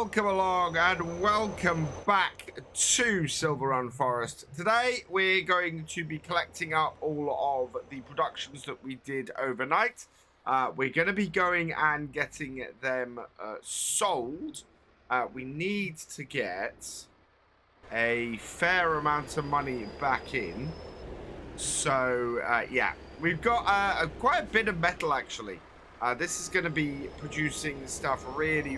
welcome along and welcome back to Silverrun Forest. Today we're going to be collecting up all of the productions that we did overnight. We're going to be going and getting them sold. We need to get a fair amount of money back in. So yeah, we've got quite a bit of metal actually. This is going to be producing stuff really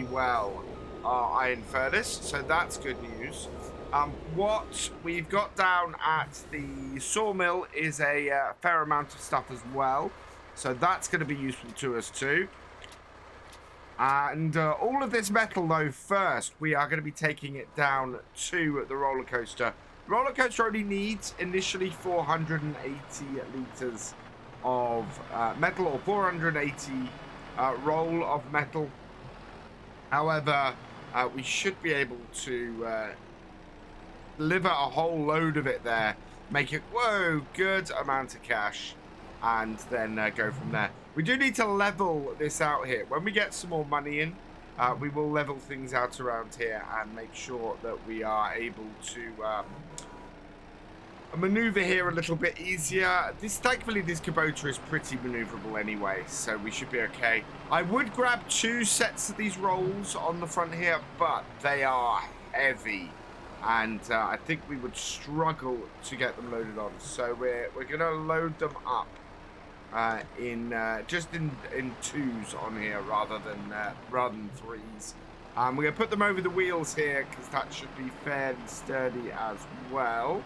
well, iron furnace, so that's good news. What we've got down at the sawmill is a fair amount of stuff as well, so that's going to be useful to us too. And all of this metal though, first we are going to be taking it down to the roller coaster. The roller coaster only needs initially 480 litres of metal, or 480 roll of metal. However, we should be able to deliver a whole load of it there, make it good amount of cash, and then go from there. We do need to level this out here. When we get some more money in, we will level things out around here and make sure that we are able to maneuver here a little bit easier. Thankfully this Kubota is pretty maneuverable anyway, so we should be okay. I would grab 2 sets of these rolls on the front here, but they are heavy, and I think we would struggle to get them loaded on. So we're gonna load them up in 2s on here rather than 3s. We're gonna put them over the wheels here because that should be fairly sturdy as well.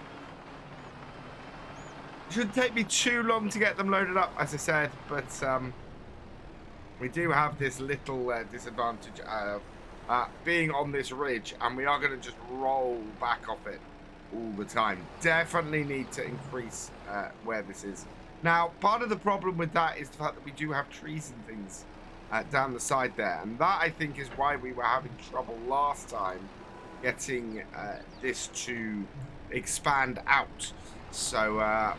Shouldn't take me too long to get them loaded up, as I said, but we do have this little disadvantage of being on this ridge, and we are going to just roll back off it all the time. Definitely need to increase where this is. Now, part of the problem with that is the fact that we do have trees and things down the side there, and that, I think, is why we were having trouble last time getting this to expand out. So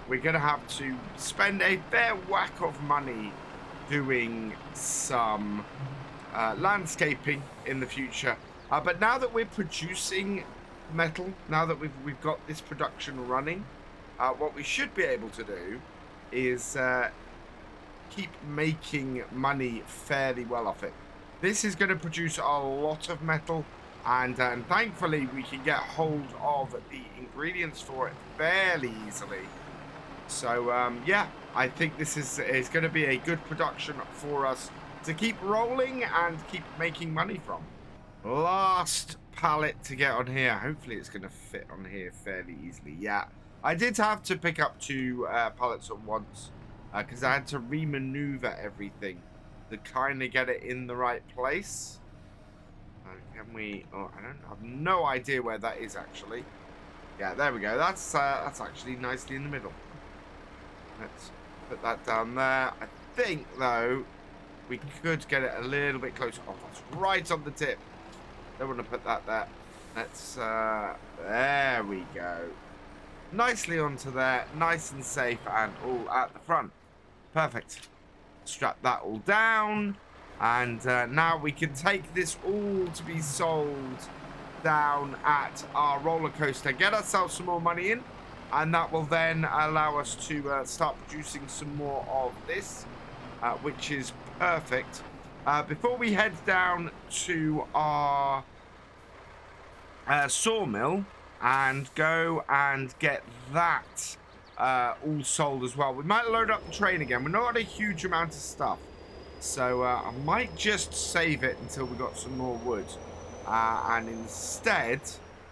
we're going to have to spend a fair whack of money doing some landscaping in the future. But now that we're producing metal, now that we've got this production running, what we should be able to do is keep making money fairly well off it. This is going to produce a lot of metal. And thankfully, we can get hold of the ingredients for it fairly easily. So, yeah, I think this is going to be a good production for us to keep rolling and keep making money from. Last pallet to get on here. Hopefully, it's going to fit on here fairly easily. Yeah, I did have to pick up 2 pallets at once because I had to remaneuver everything to kind of get it in the right place. Can we? Oh, I have no idea where that is actually. Yeah, there we go. That's actually nicely in the middle. Let's put that down there. I think though we could get it a little bit closer. Oh, that's right on the tip. Don't want to put that there. Let's. There we go. Nicely onto there, nice and safe, and all at the front. Perfect. Strap that all down. And now we can take this all to be sold down at our roller coaster, get ourselves some more money in, and that will then allow us to start producing some more of this, which is perfect. Before we head down to our sawmill and go and get that all sold as well, we might load up the train again. We're not got a huge amount of stuff. So I might just save it until we got some more wood and instead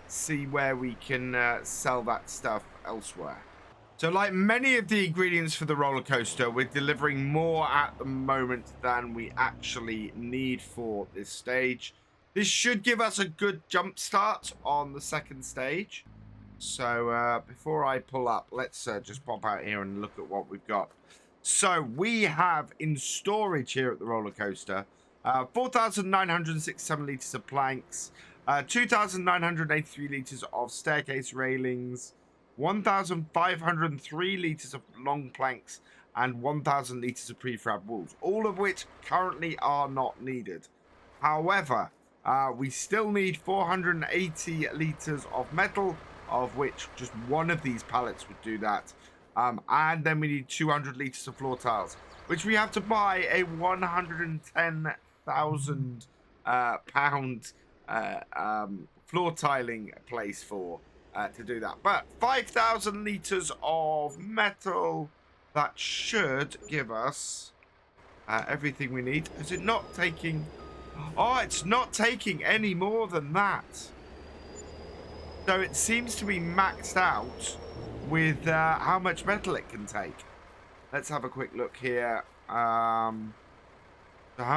see where we can sell that stuff elsewhere. So like many of the ingredients for the roller coaster, we're delivering more at the moment than we actually need for this stage. This should give us a good jump start on the second stage. So before I pull up, let's just pop out here and look at what we've got. So we have in storage here at the roller coaster 4,967 litres of planks, 2,983 litres of staircase railings, 1,503 litres of long planks, and 1,000 litres of prefab walls, all of which currently are not needed. However, We still need 480 litres of metal, of which just one of these pallets would do that. And then we need 200 litres of floor tiles, which we have to buy a 110,000 pound floor tiling place for to do that. But 5,000 litres of metal, that should give us everything we need. Is it not taking... Oh, it's not taking any more than that. So it seems to be maxed out with how much metal it can take. Let's have a quick look here. So how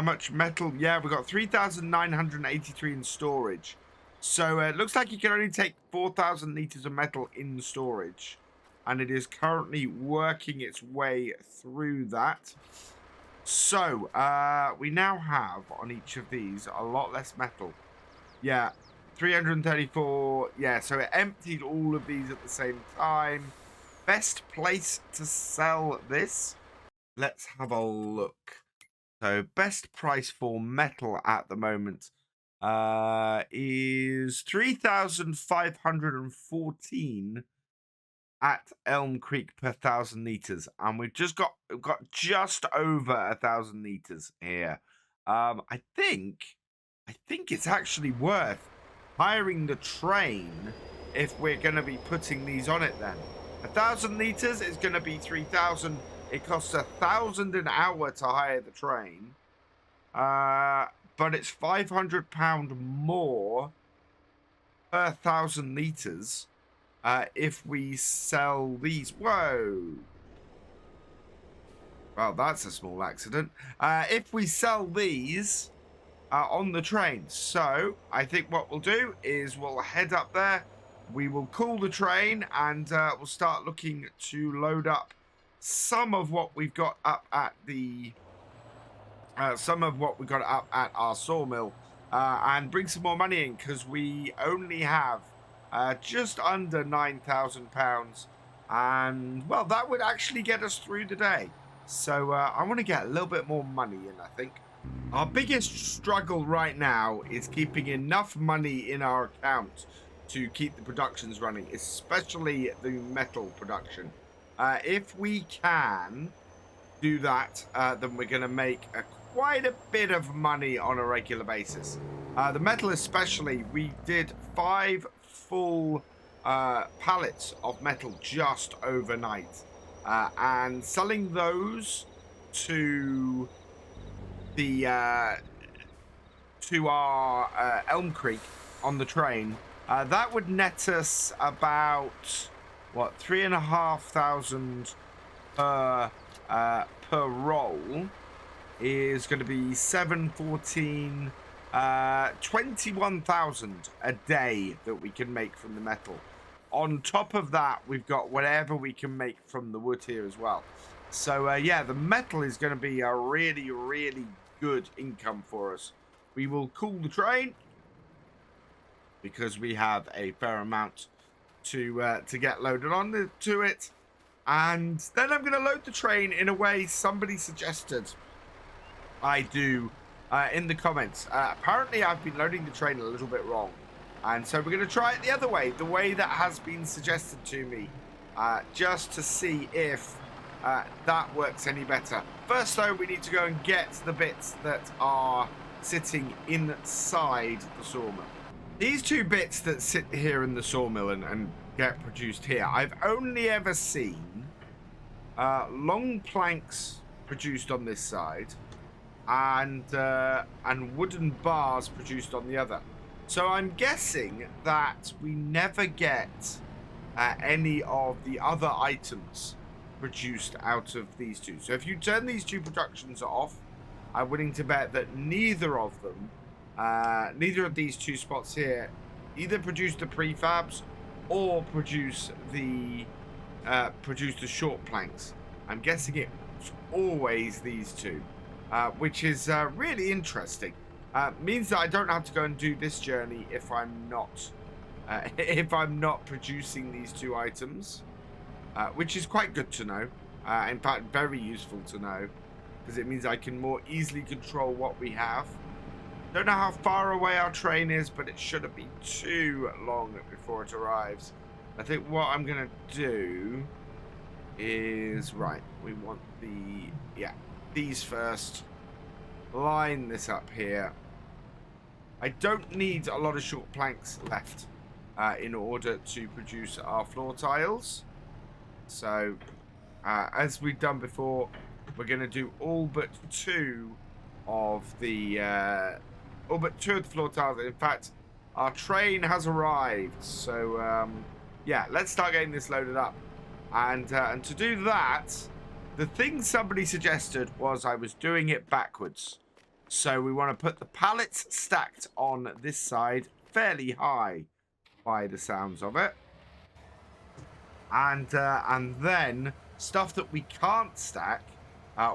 much metal? Yeah, we've got 3,983 in storage. So it looks like you can only take 4,000 litres of metal in storage. And it is currently working its way through that. So, we now have, on each of these, a lot less metal. Yeah, 334. Yeah, so it emptied all of these at the same time. Best place to sell this? Let's have a look. So, best price for metal at the moment is 3,514 at Elm Creek per 1,000 litres, and we've got just over 1,000 litres here. I think it's actually worth hiring the train if we're going to be putting these on it. Then 1,000 litres is going to be 3,000. It costs 1,000 an hour to hire the train, but it's £500 more per 1,000 litres. If we sell these... Whoa. Well, that's a small accident. If we sell these on the train. So, I think what we'll do is we'll head up there. We will call the train and we'll start looking to load up some of what we've got up at the... some of what we've got up at our sawmill. And bring some more money in, because we only have... just under £9,000, and well, that would actually get us through the day. So I want to get a little bit more money in. I think our biggest struggle right now is keeping enough money in our account to keep the productions running, especially the metal production. If we can do that, then we're going to make quite a bit of money on a regular basis. The metal especially, we did 5 full pallets of metal just overnight, and selling those to the to our Elm Creek on the train, that would net us about what, 3,500 per roll is going to be 714. 21,000 a day that we can make from the metal. On top of that, we've got whatever we can make from the wood here as well. So yeah, the metal is going to be a really, really good income for us. We will cool the train because we have a fair amount to get loaded on to it, and then I'm going to load the train in a way somebody suggested I do. In the comments. Apparently I've been loading the train a little bit wrong, and so we're going to try it the other way, the way that has been suggested to me, just to see if that works any better. First though, we need to go and get the bits that are sitting inside the sawmill. These two bits that sit here in the sawmill and get produced here, I've only ever seen long planks produced on this side, and wooden bars produced on the other. So I'm guessing that we never get any of the other items produced out of these two. So if you turn these two productions off, I'm willing to bet that neither of them, neither of these two spots here, either produce the prefabs or produce the short planks. I'm guessing it's always these two. Which is really interesting. Means that I don't have to go and do this journey if I'm not producing these two items, which is quite good to know. In fact, very useful to know, because it means I can more easily control what we have. Don't know how far away our train is, but it shouldn't be too long before it arrives. I think what I'm going to do is, right, we want these first. Line this up here. I don't need a lot of short planks left in order to produce our floor tiles. So, as we've done before, we're going to do all but two of the floor tiles. In fact, our train has arrived. So, yeah, let's start getting this loaded up. And to do that, the thing somebody suggested was I was doing it backwards. So we want to put the pallets stacked on this side fairly high by the sounds of it. And then stuff that we can't stack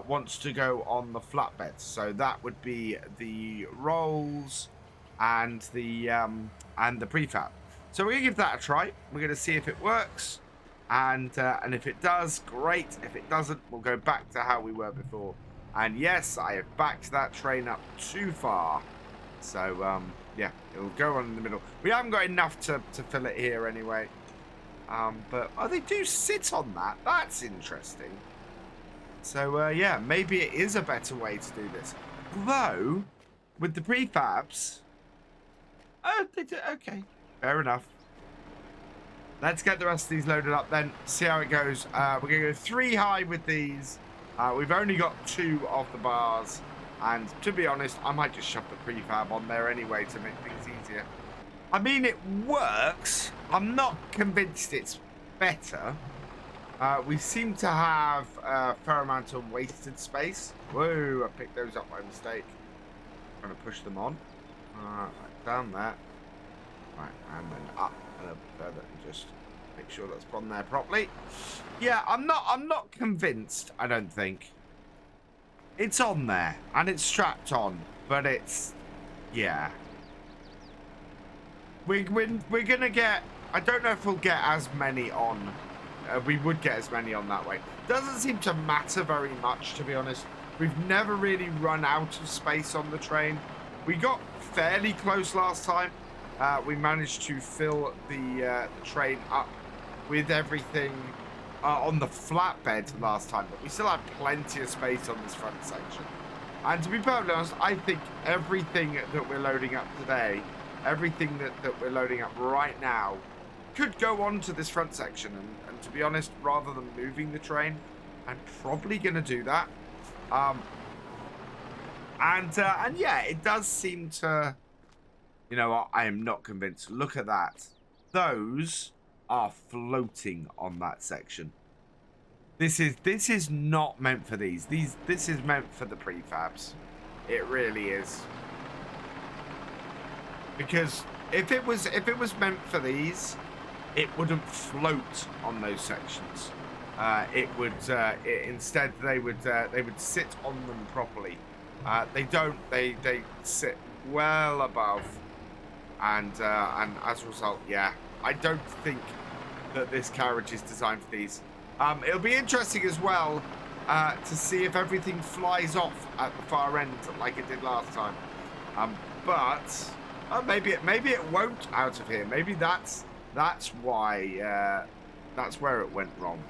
wants to go on the flatbed. So that would be the rolls and the prefab. So we're going to give that a try. We're going to see if it works. And if it does, great. If it doesn't, we'll go back to how we were before. And yes, I have backed that train up too far. So, yeah, it'll go on in the middle. We haven't got enough to fill it here anyway. But, oh, they do sit on that. That's interesting. So, yeah, maybe it is a better way to do this. Although, with the prefabs... Oh, they do, okay. Fair enough. Let's get the rest of these loaded up then. See how it goes. We're going to go 3 high with these. We've only got 2 of the bars. And to be honest, I might just shove the prefab on there anyway to make things easier. I mean, it works. I'm not convinced it's better. We seem to have a fair amount of wasted space. Whoa, I picked those up by mistake. I'm going to push them on. Right, down there. Right, and then up a little bit further and just make sure that's on there properly. Yeah, I'm not convinced, I don't think. It's on there and it's strapped on, but it's, yeah. We're gonna get, I don't know if we'll get as many on. We would get as many on that way. Doesn't seem to matter very much, to be honest. We've never really run out of space on the train. We got fairly close last time. We managed to fill the train up with everything on the flatbed last time, but we still had plenty of space on this front section. And to be perfectly honest, I think everything that we're loading up today, everything that we're loading up right now, could go on to this front section. And to be honest, rather than moving the train, I'm probably going to do that. And yeah, it does seem to... You know what? I am not convinced. Look at that. Those are floating on that section. This is not meant for these. This is meant for the prefabs. It really is. Because if it was meant for these, it wouldn't float on those sections. It would instead they would sit on them properly. They don't. They sit well above. And as a result, yeah, I don't think that this carriage is designed for these. It'll be interesting as well to see if everything flies off at the far end like it did last time. But maybe it won't out of here. Maybe that's why that's where it went wrong.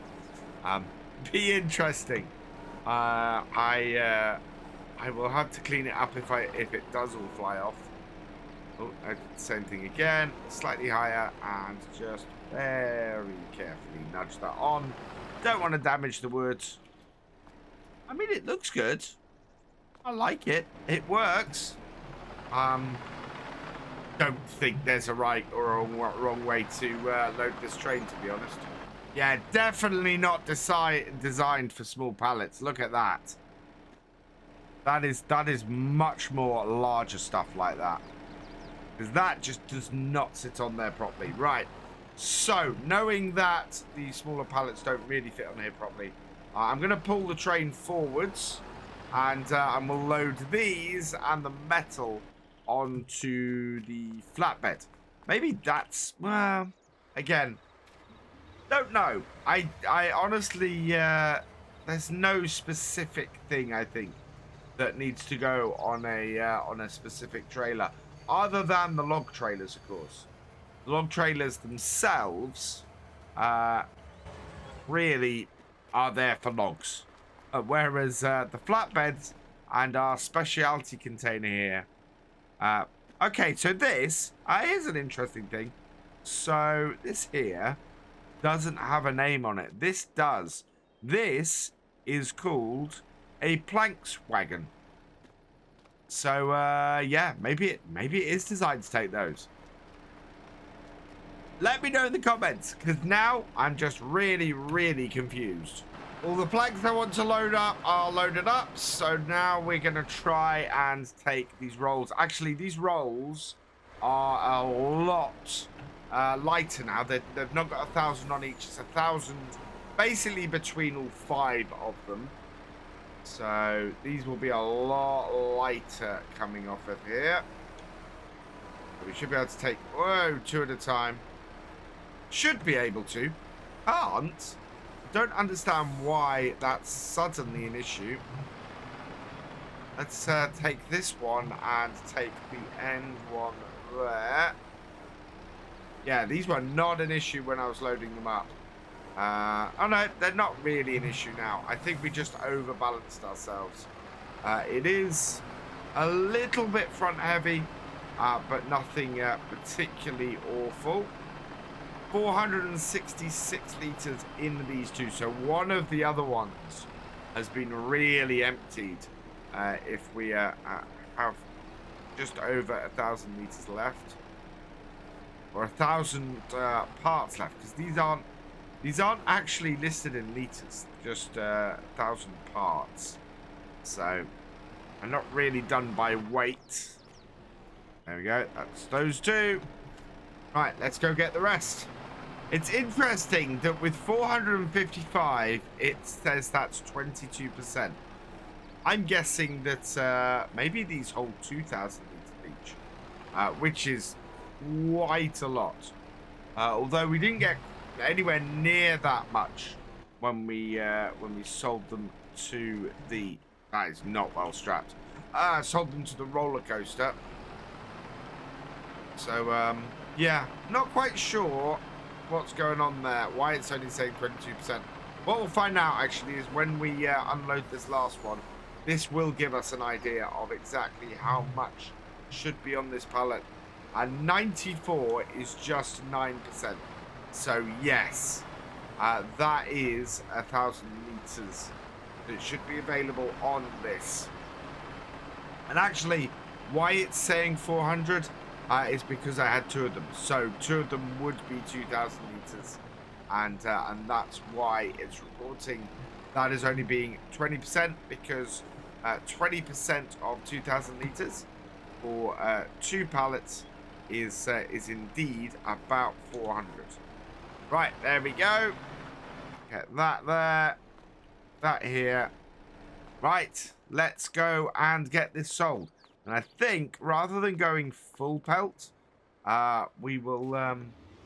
Be interesting. I will have to clean it up if it does all fly off. Oh, same thing again, slightly higher, and just very carefully nudge that on. Don't want to damage the wood. I mean, it looks good. I like it. It works. Don't think there's a right or a wrong way to load this train, to be honest. Yeah, definitely not designed for small pallets. Look at that. That is much more larger stuff like that. Because that just does not sit on there properly. Right. So, knowing that the smaller pallets don't really fit on here properly, I'm going to pull the train forwards. And we'll load these and the metal onto the flatbed. Maybe that's... Well, again, don't know. I honestly... there's no specific thing, I think, that needs to go on a specific trailer, other than the log trailers, of course. The log trailers themselves really are there for logs, whereas the flatbeds and our specialty container here. Okay, so this is an interesting thing. So this here doesn't have a name on it. This does. This is called a planks wagon. So yeah, maybe it is designed to take those. Let me know in the comments, because now I'm just really confused. All the planks I want to load up are loaded up, so now we're going to try and take these rolls. Actually, these rolls are a lot lighter now. They've not got 1,000 on each. It's 1,000 basically between all 5 of them. So these will be a lot lighter coming off of here. We should be able to take, 2 at a time. Should be able to. Can't. Don't understand why that's suddenly an issue. Let's take this one and take the end one there. Yeah, these were not an issue when I was loading them up. Oh no, they're not really an issue now. I think we just overbalanced ourselves. It is a little bit front heavy, but nothing particularly awful. 466 litres in these two, so one of the other ones has been really emptied. If we have just over 1,000 litres left, or 1,000 parts left, because these aren't actually listed in litres, just 1,000 parts. So I'm not really done by weight. There we go. That's those two. Right, let's go get the rest. It's interesting that with 455, it says that's 22%. I'm guessing that maybe these hold 2,000 litres each, which is quite a lot. Although we didn't get anywhere near that much when we sold them to the... That is not well strapped. Sold them to the roller coaster. So, yeah, not quite sure what's going on there, why it's only saying 22%. What we'll find out actually is when we unload this last one, this will give us an idea of exactly how much should be on this pallet. And 94 is just 9%. So yes, that is 1,000 litres that should be available on this. And actually, why it's saying 400 is because I had 2 of them. So 2 of them would be 2,000 litres, and that's why it's reporting that is only being 20%, because 20% of 2,000 litres for 2 pallets is indeed about 400. Right, there we go. Get that there, that here. Right, let's go and get this sold. And I think rather than going full pelt, we will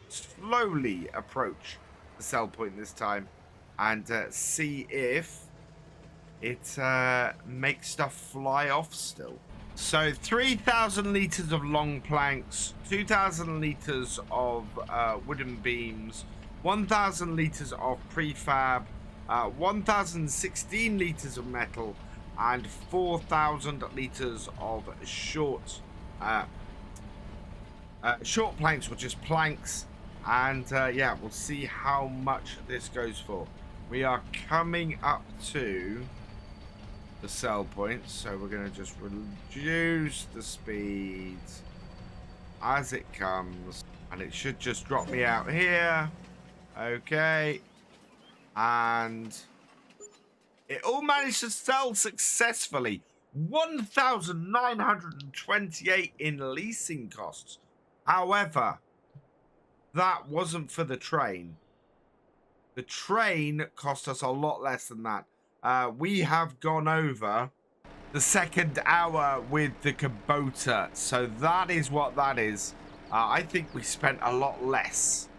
slowly approach the sell point this time and see if it makes stuff fly off still. So 3,000 litres of long planks, 2,000 litres of wooden beams, 1,000 litres of prefab, 1,016 litres of metal, and 4,000 litres of short planks, or just planks. And yeah, we'll see how much this goes for. We are coming up to the sell point, so we're going to just reduce the speed as it comes, and it should just drop me out here. Okay, and it all managed to sell successfully. 1,928 in leasing costs. However, that wasn't for the train. The train cost us a lot less than that. We have gone over the second hour with the Kubota, so that is what that is. I think we spent a lot less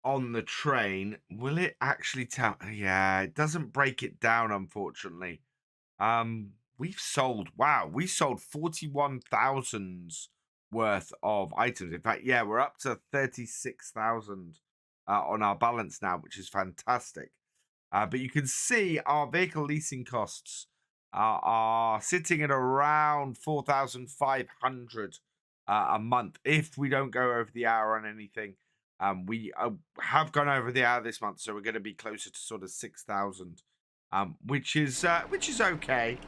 on the train. Will it actually tell? Yeah, it doesn't break it down, unfortunately. we've sold, wow, we sold 41,000 worth of items. In fact, yeah, we're up to 36,000 on our balance now, which is fantastic. But you can see our vehicle leasing costs are sitting at around 4,500 a month if we don't go over the hour on anything. We have gone over the hour this month, so we're going to be closer to sort of 6,000, which is okay.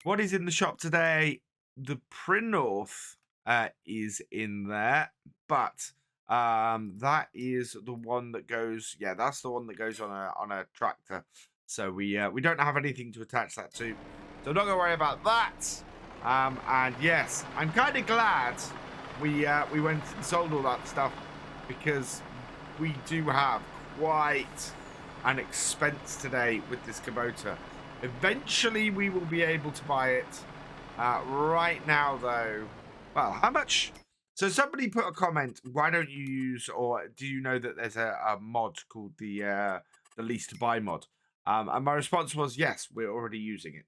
What is in the shop today? The Prinorth is in there, but that is the one that goes. Yeah, that's the one that goes on a tractor. So we don't have anything to attach that to, so not gonna worry about that. And yes, I'm kind of glad we went and sold all that stuff, because we do have quite an expense today with this Kubota. Eventually, we will be able to buy it. Right now, though, well, how much? So somebody put a comment. Why don't you use, or do you know that there's a mod called the lease to buy mod? And my response was yes, we're already using it.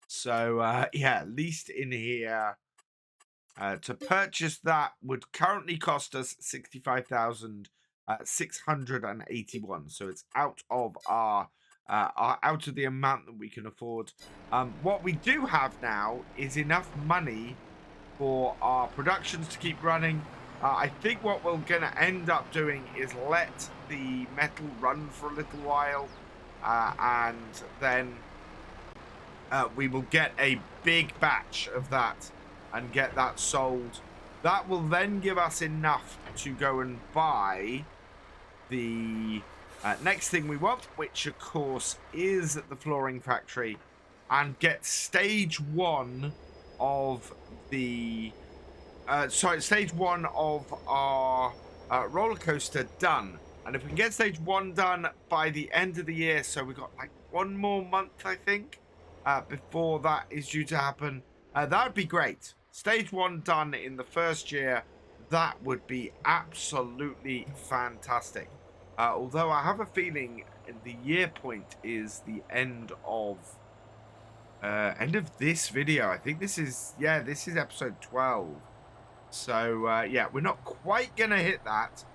So yeah, leased in here. To purchase that would currently cost us 65,681. So it's out of our out of the amount that we can afford. What we do have now is enough money for our productions to keep running. I think what we're going to end up doing is let the metal run for a little while, and then we will get a big batch of that and get that sold. That will then give us enough to go and buy the next thing we want, which of course is the flooring factory, and get stage one of the stage one of our roller coaster done. And if we can get stage one done by the end of the year, so we've got like 1 more month, I think, before that is due to happen, that would be great. Stage one done in the first year, that would be absolutely fantastic. Although I have a feeling the year point is the end of this video. I think this is, yeah, this is episode 12. So yeah, we're not quite gonna hit that,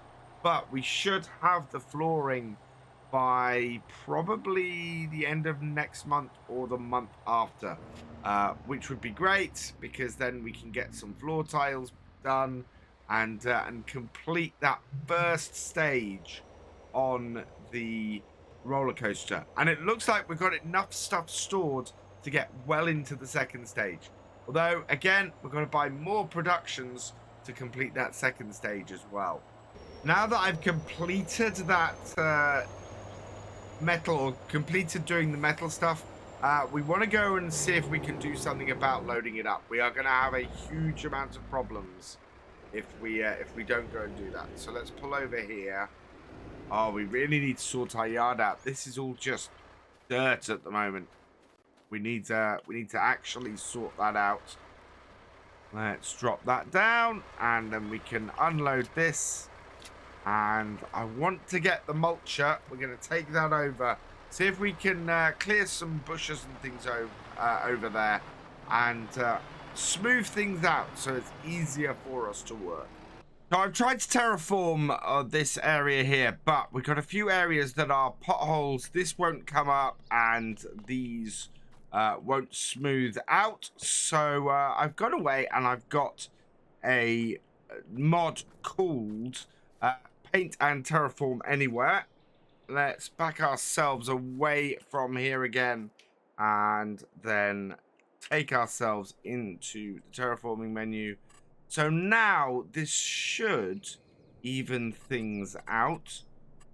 but we should have the flooring by probably the end of next month or the month after, which would be great, because then we can get some floor tiles done and complete that first stage on the roller coaster. And it looks like we've got enough stuff stored to get well into the second stage. Although, again, we're going to buy more productions to complete that second stage as well. Now that I've completed that metal, or completed doing the metal stuff, we want to go and see if we can do something about loading it up. We are going to have a huge amount of problems if we don't go and do that. So let's pull over here. Oh, we really need to sort our yard out. This is all just dirt at the moment. We need to actually sort that out. Let's drop that down, and then we can unload this. And I want to get the mulcher. We're going to take that over. See if we can clear some bushes and things over there, and smooth things out so it's easier for us to work. So I've tried to terraform this area here, but we've got a few areas that are potholes. This won't come up, and these won't smooth out. So I've gone away and I've got a mod called Paint and Terraform Anywhere. Let's back ourselves away from here again, and then take ourselves into the terraforming menu. So now this should even things out.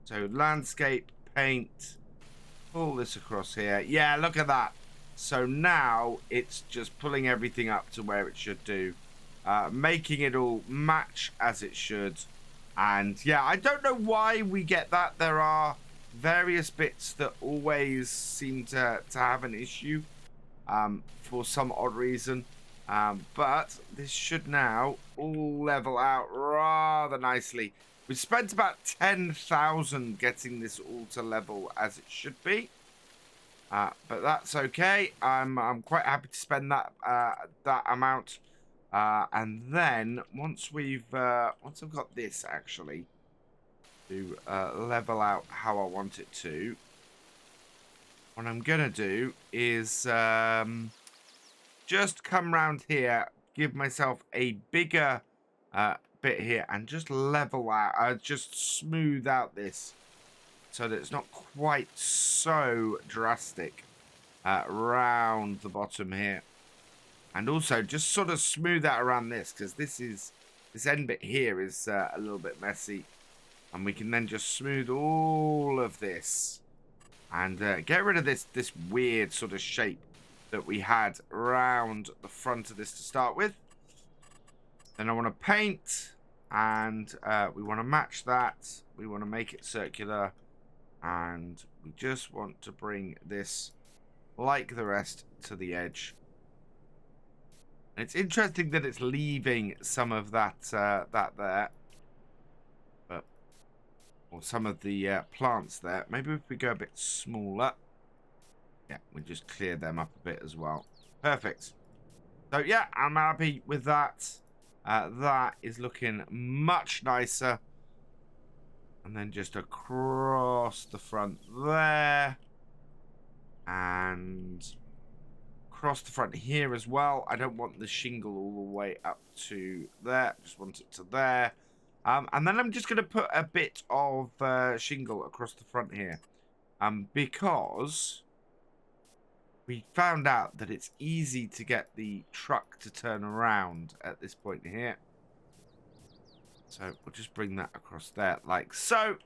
So landscape, paint, pull this across here. Yeah, look at that. So now it's just pulling everything up to where it should do, making it all match as it should. And yeah, I don't know why we get that. There are various bits that always seem to have an issue for some odd reason. But this should now all level out rather nicely. We spent about 10,000 getting this all to level as it should be. But that's okay. I'm quite happy to spend that that amount. And then once I've got this actually to level out how I want it to, what I'm gonna do is just come round here, give myself a bigger bit here, and just level out, just smooth out this so that it's not quite so drastic round the bottom here. And also just sort of smooth out around this, because this end bit here is a little bit messy. And we can then just smooth all of this and get rid of this weird sort of shape that we had around the front of this to start with. Then I want to paint, and we want to match that. We want to make it circular, and we just want to bring this, like the rest, to the edge. And it's interesting that it's leaving some of that that there, but or some of the plants there. Maybe if we go a bit smaller, yeah, we just clear them up a bit as well. Perfect. So yeah, I'm happy with that. That is looking much nicer. And then just across the front there. And across the front here as well. I don't want the shingle all the way up to there. Just want it to there. And then I'm just going to put a bit of shingle across the front here. Because we found out that it's easy to get the truck to turn around at this point here. So we'll just bring that across there like so.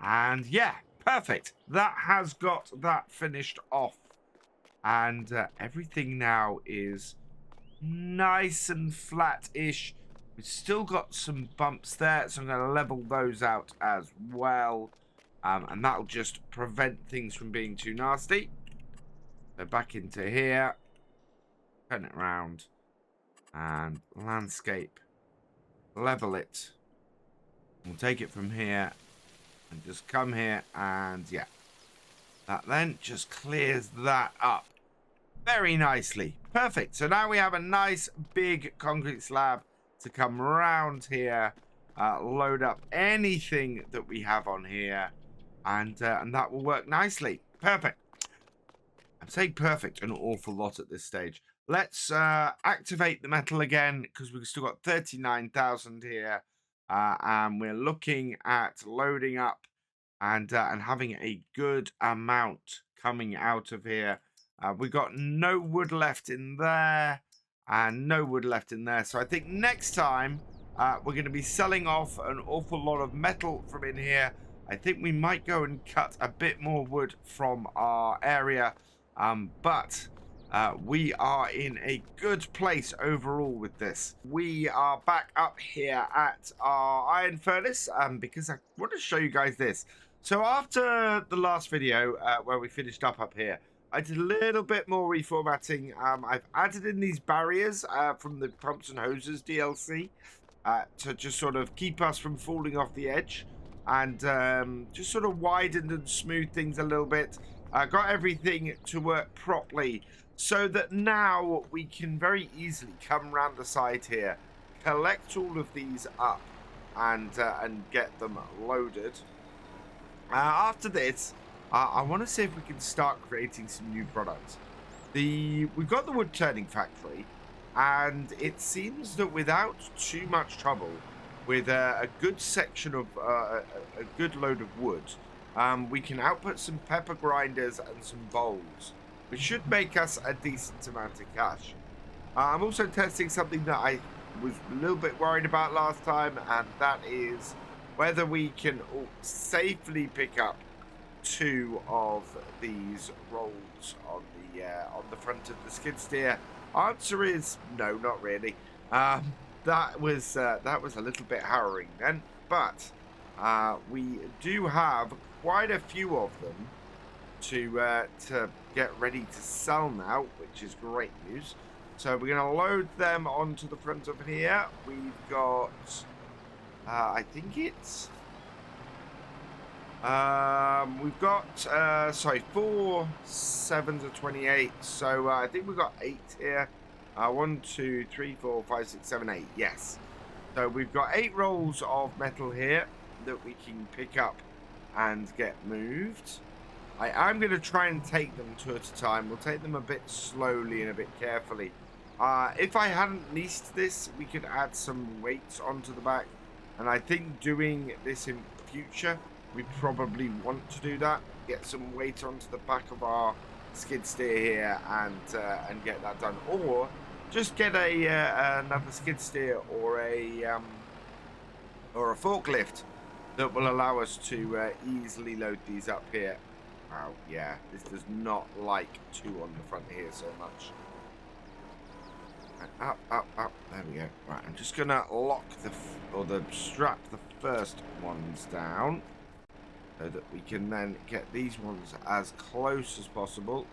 And yeah, perfect. That has got that finished off. And everything now is nice and flat-ish. We've still got some bumps there, so I'm going to level those out as well. And that'll just prevent things from being too nasty. So back into here. Turn it around. And landscape. Level it. We'll take it from here. And just come here. And yeah. That then just clears that up very nicely. Perfect. So now we have a nice big concrete slab to come around here, load up anything that we have on here, and that will work nicely. Perfect. I'm saying perfect an awful lot at this stage. Let's activate the metal again, because we've still got 39,000 here, and we're looking at loading up and having a good amount coming out of here. We've got no wood left in there and no wood left in there. So I think next time we're going to be selling off an awful lot of metal from in here. I think we might go and cut a bit more wood from our area. But we are in a good place overall with this. We are back up here at our iron furnace because I want to show you guys this. So after the last video where we finished up here, I did a little bit more reformatting. I've added in these barriers from the Pumps and Hoses DLC to just sort of keep us from falling off the edge, and just sort of widened and smoothed things a little bit. Got everything to work properly so that now we can very easily come around the side here, collect all of these up, and get them loaded. After this, I want to see if we can start creating some new products. We've got the wood turning factory, and it seems that without too much trouble, with a good section of a good load of wood, we can output some pepper grinders and some bowls, which should make us a decent amount of cash. I'm also testing something that I was a little bit worried about last time, and that is whether we can safely pick up 2 of these rolls on the front of the skid steer. Answer is no, not really. That was a little bit harrowing then, but we do have quite a few of them to get ready to sell now, which is great news. So we're going to load them onto the front of here. We've got I think it's We've got, sorry, 4 7s are 28. So I think we've got 8 here. 1, 2, 3, 4, 5, 6, 7, 8. Yes. So we've got 8 rolls of metal here that we can pick up and get moved. I am going to try and take them two at a time. We'll take them a bit slowly and a bit carefully. If I hadn't leased this, we could add some weights onto the back. And I think doing this in future, we probably want to do that. Get some weight onto the back of our skid steer here and get that done. Or just get another skid steer or a forklift that will allow us to easily load these up here. Oh yeah, this does not like 2 on the front here so much. And up, up, up. There we go. Right, I'm just gonna lock strap the first ones down so that we can then get these ones as close as possible.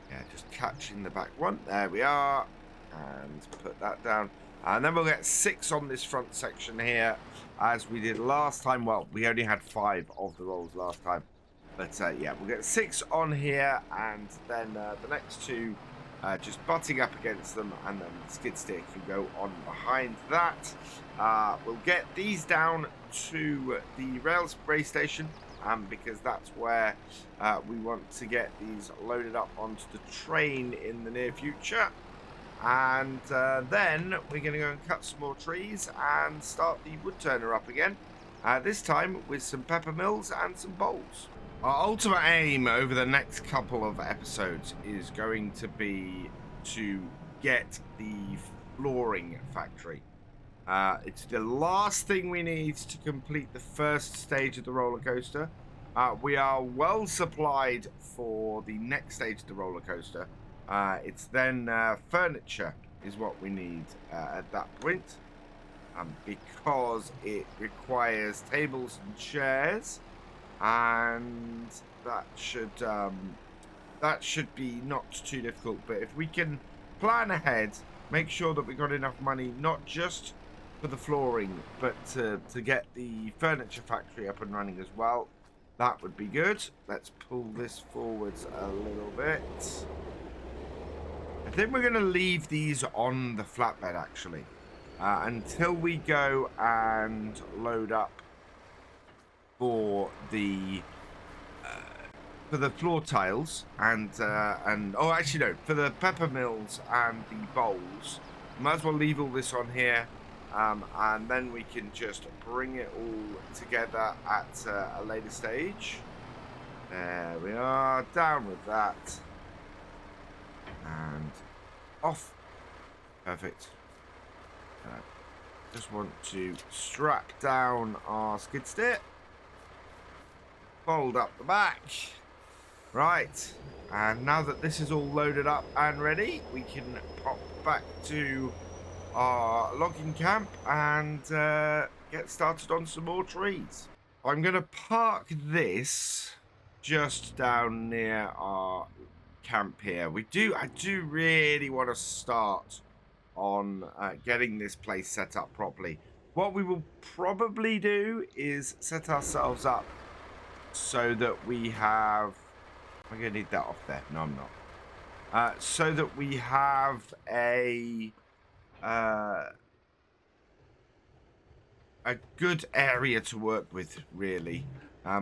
Yeah, just catching the back one. There we are. And put that down. And then we'll get 6 on this front section here, as we did last time. Well, we only had 5 of the rolls last time. But yeah, we'll get 6 on here, and then the next 2 just butting up against them, and then the skid steer can go on behind that. We'll get these down to the rail spray station, because that's where we want to get these loaded up onto the train in the near future. And then we're going to go and cut some more trees and start the wood turner up again. This time with some pepper mills and some bowls. Our ultimate aim over the next couple of episodes is going to be to get the flooring factory. It's the last thing we need to complete the first stage of the roller coaster. We are well supplied for the next stage of the roller coaster. It's then furniture is what we need at that point, because it requires tables and chairs, and that should be not too difficult. But if we can plan ahead, make sure that we got enough money not just for the flooring, but to get the furniture factory up and running as well, that would be good. Let's pull this forwards a little bit. I think we're going to leave these on the flatbed, actually, until we go and load up for the floor tiles and oh, actually no, for the pepper mills and the bowls. Might as well leave all this on here, and then we can just bring it all together at a later stage. There we are, down with that. And off. Perfect. Just want to strap down our skid steer. Fold up the back. Right. And now that this is all loaded up and ready, we can pop back to our logging camp and get started on some more trees. I'm going to park this just down near our camp here. I do really want to start on getting this place set up properly. What we will probably do is set ourselves up so that we have, I'm going to need that off there. No, I'm not. So that we have a good area to work with, really. A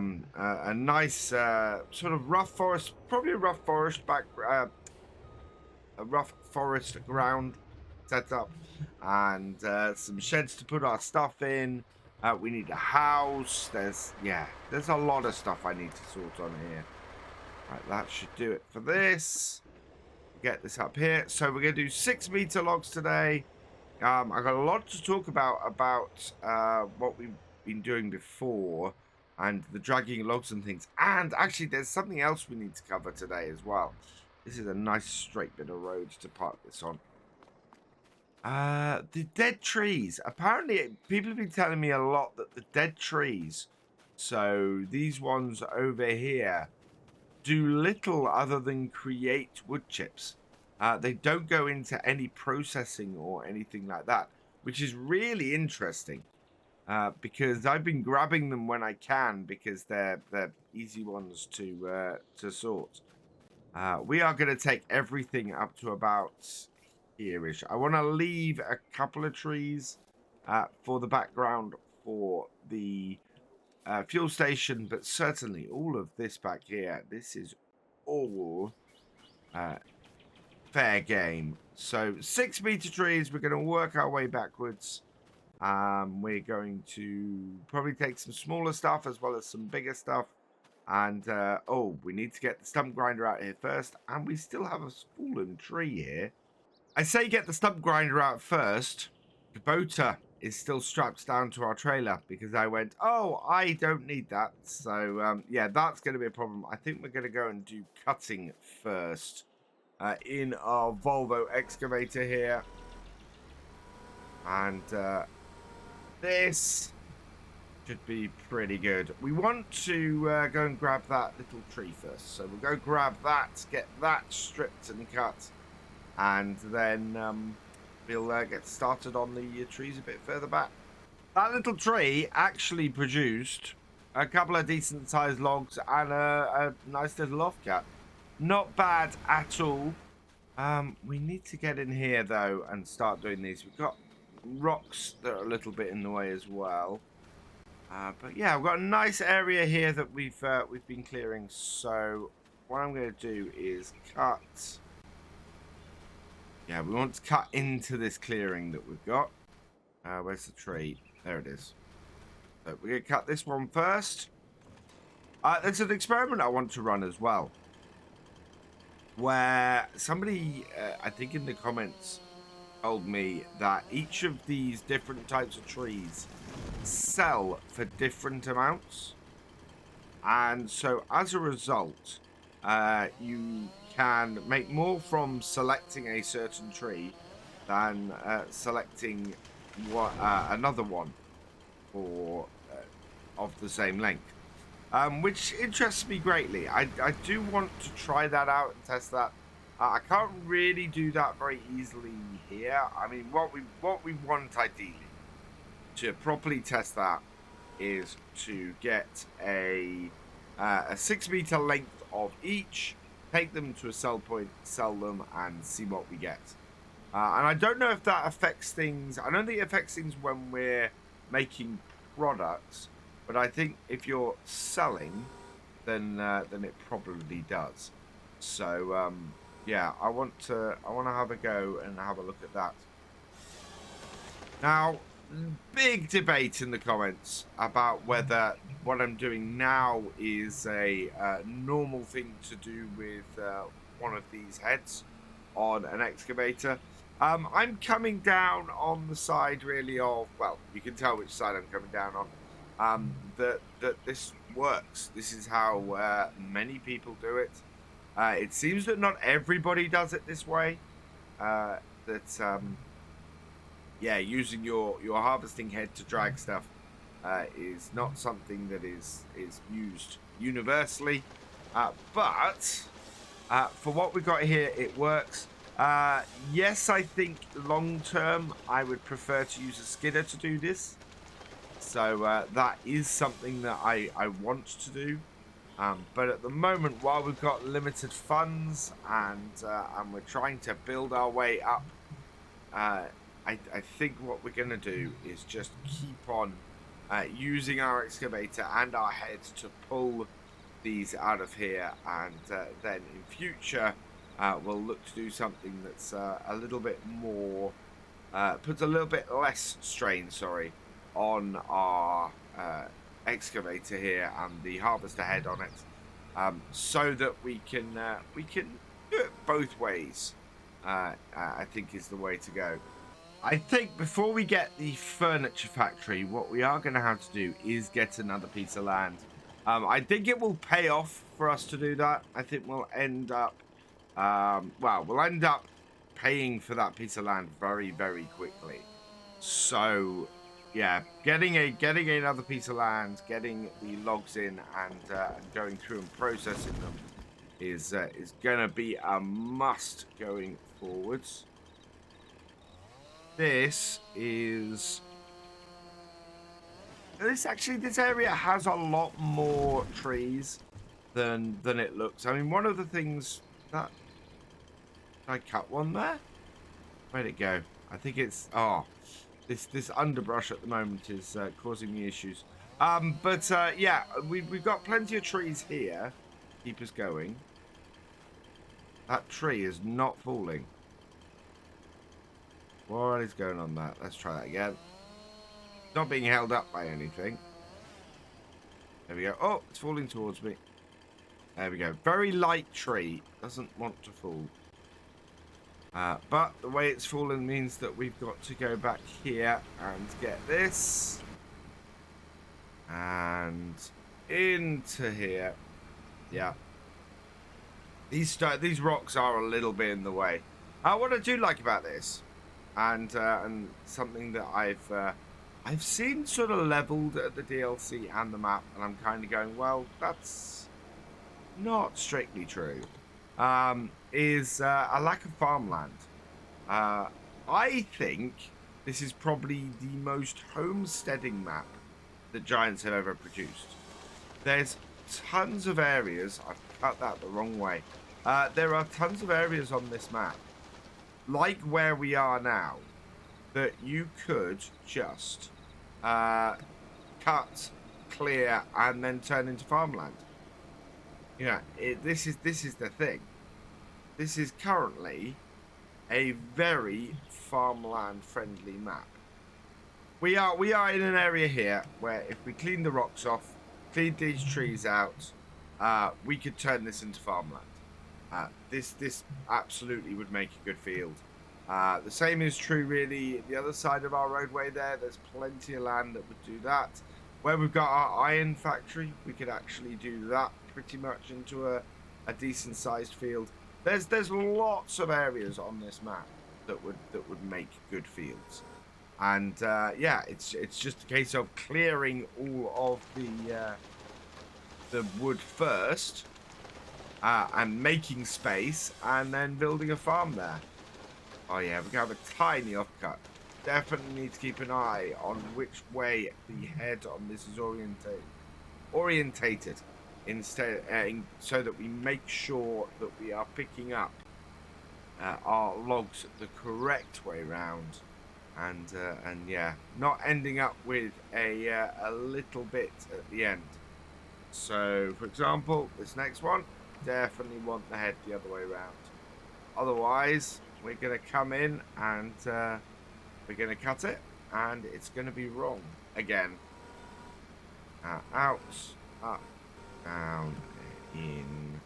nice sort of rough forest, probably a rough forest ground set up, and some sheds to put our stuff in. We need a house. There's a lot of stuff I need to sort on here. Right, that should do it for this. Get this up here. So we're going to do 6-meter logs today. I've got a lot to talk about what we've been doing before, and the dragging logs and things. And actually, there's something else we need to cover today as well. This is a nice straight bit of road to park this on. The dead trees. Apparently, people have been telling me a lot that the dead trees, so these ones over here, do little other than create wood chips. They don't go into any processing or anything like that, which is really interesting. because I've been grabbing them when I can because they're easy ones to sort. We are going to take everything up to about here-ish. I want to leave a couple of trees for the background for the fuel station, but certainly all of this back here, this is all fair game. So 6-meter trees, we're going to work our way backwards. We're going to probably take some smaller stuff as well as some bigger stuff. And, oh, we need to get the stump grinder out here first. And we still have a fallen tree here. I say get the stump grinder out first. The boater is still strapped down to our trailer because I went, oh, I don't need that. So, yeah, that's going to be a problem. I think we're going to go and do cutting first in our Volvo excavator here. And this should be pretty good. We want to go and grab that little tree first. So we'll go grab that, get that stripped and cut. And then we'll get started on the trees a bit further back. That little tree actually produced a couple of decent sized logs and a nice little offcut. Not bad at all. We need to get in here though and start doing these. We've got rocks that are a little bit in the way as well. But yeah, we've got a nice area here that we've been clearing. So what I'm going to do is cut. Yeah, we want to cut into this clearing that we've got. Where's the tree? There it is. So we're going to cut this one first. There's an experiment I want to run as well. Where somebody, I think in the comments, told me that each of these different types of trees sell for different amounts. And so as a result, you can make more from selecting a certain tree than selecting another one for of the same length, which interests me greatly. I do want to try that out and test that. I can't really do that very easily here. I mean, what we want ideally to properly test that is to get a 6-meter length of each, take them to a sell point, sell them, and see what we get. And I don't know if that affects things. I don't think it affects things when we're making products, but I think if you're selling, then it probably does. So yeah, I want to have a go and have a look at that. Now, big debate in the comments about whether what I'm doing now is a normal thing to do with one of these heads on an excavator. I'm coming down on the side really of, well, you can tell which side I'm coming down on, that this works. This is how many people do it. It seems that not everybody does it this way. Yeah, using your harvesting head to drag stuff is not something that is used universally. But for what we got here, it works. Yes, I think long term I would prefer to use a skidder to do this. So that is something that I want to do. But at the moment, while we've got limited funds and we're trying to build our way up, I think what we're going to do is just keep on using our excavator and our heads to pull these out of here, and then in future we'll look to do something that's a little bit more, puts a little bit less strain, on our excavator here and the harvester head on it, so that we can do it both ways. I think is the way to go. I think before we get the furniture factory, what we are going to have to do is get another piece of land. I think it will pay off for us to do that. I think we'll end up, we'll end up paying for that piece of land very, very quickly. So, yeah, getting another piece of land, getting the logs in, and going through and processing them is going to be a must going forwards. This is This area has a lot more trees than it looks. I mean, one of the things that I cut one there. Where'd it go? I think it's this underbrush at the moment is causing me issues. Yeah, we've got plenty of trees here. Keep us going. That tree is not falling. What is going on there? Let's try that again. It's not being held up by anything. There we go. Oh, it's falling towards me. There we go. Very light tree. Doesn't want to fall. But the way it's fallen means that we've got to go back here and get this. And into here. Yeah. These rocks are a little bit in the way. What I do like about this, and something that I've seen sort of leveled at the DLC and the map, and I'm kind of going, well, that's not strictly true, is a lack of farmland. I think this is probably the most homesteading map that Giants have ever produced. There's tons of areas. I've cut that the wrong way. There are tons of areas on this map, like where we are now, that you could just cut, clear, and then turn into farmland. Yeah, this is the thing. This is currently a very farmland friendly map. We are in an area here where if we clean the rocks off, clean these trees out, we could turn this into farmland. This absolutely would make a good field. The same is true really the other side of our roadway there. There's plenty of land that would do that. Where we've got our iron factory, we could actually do that pretty much into a decent sized field. There's lots of areas on this map that would make good fields. And yeah, it's just a case of clearing all of the wood first, and making space, and then building a farm there. Oh yeah, we're gonna have a tiny offcut. Definitely need to keep an eye on which way the head on this is orientated, instead, so that we make sure that we are picking up our logs the correct way round. And yeah, not ending up with a little bit at the end. So, for example, this next one, definitely want the head the other way around. Otherwise, we're going to come in and we're going to cut it, and it's going to be wrong again. Out, up, down, in,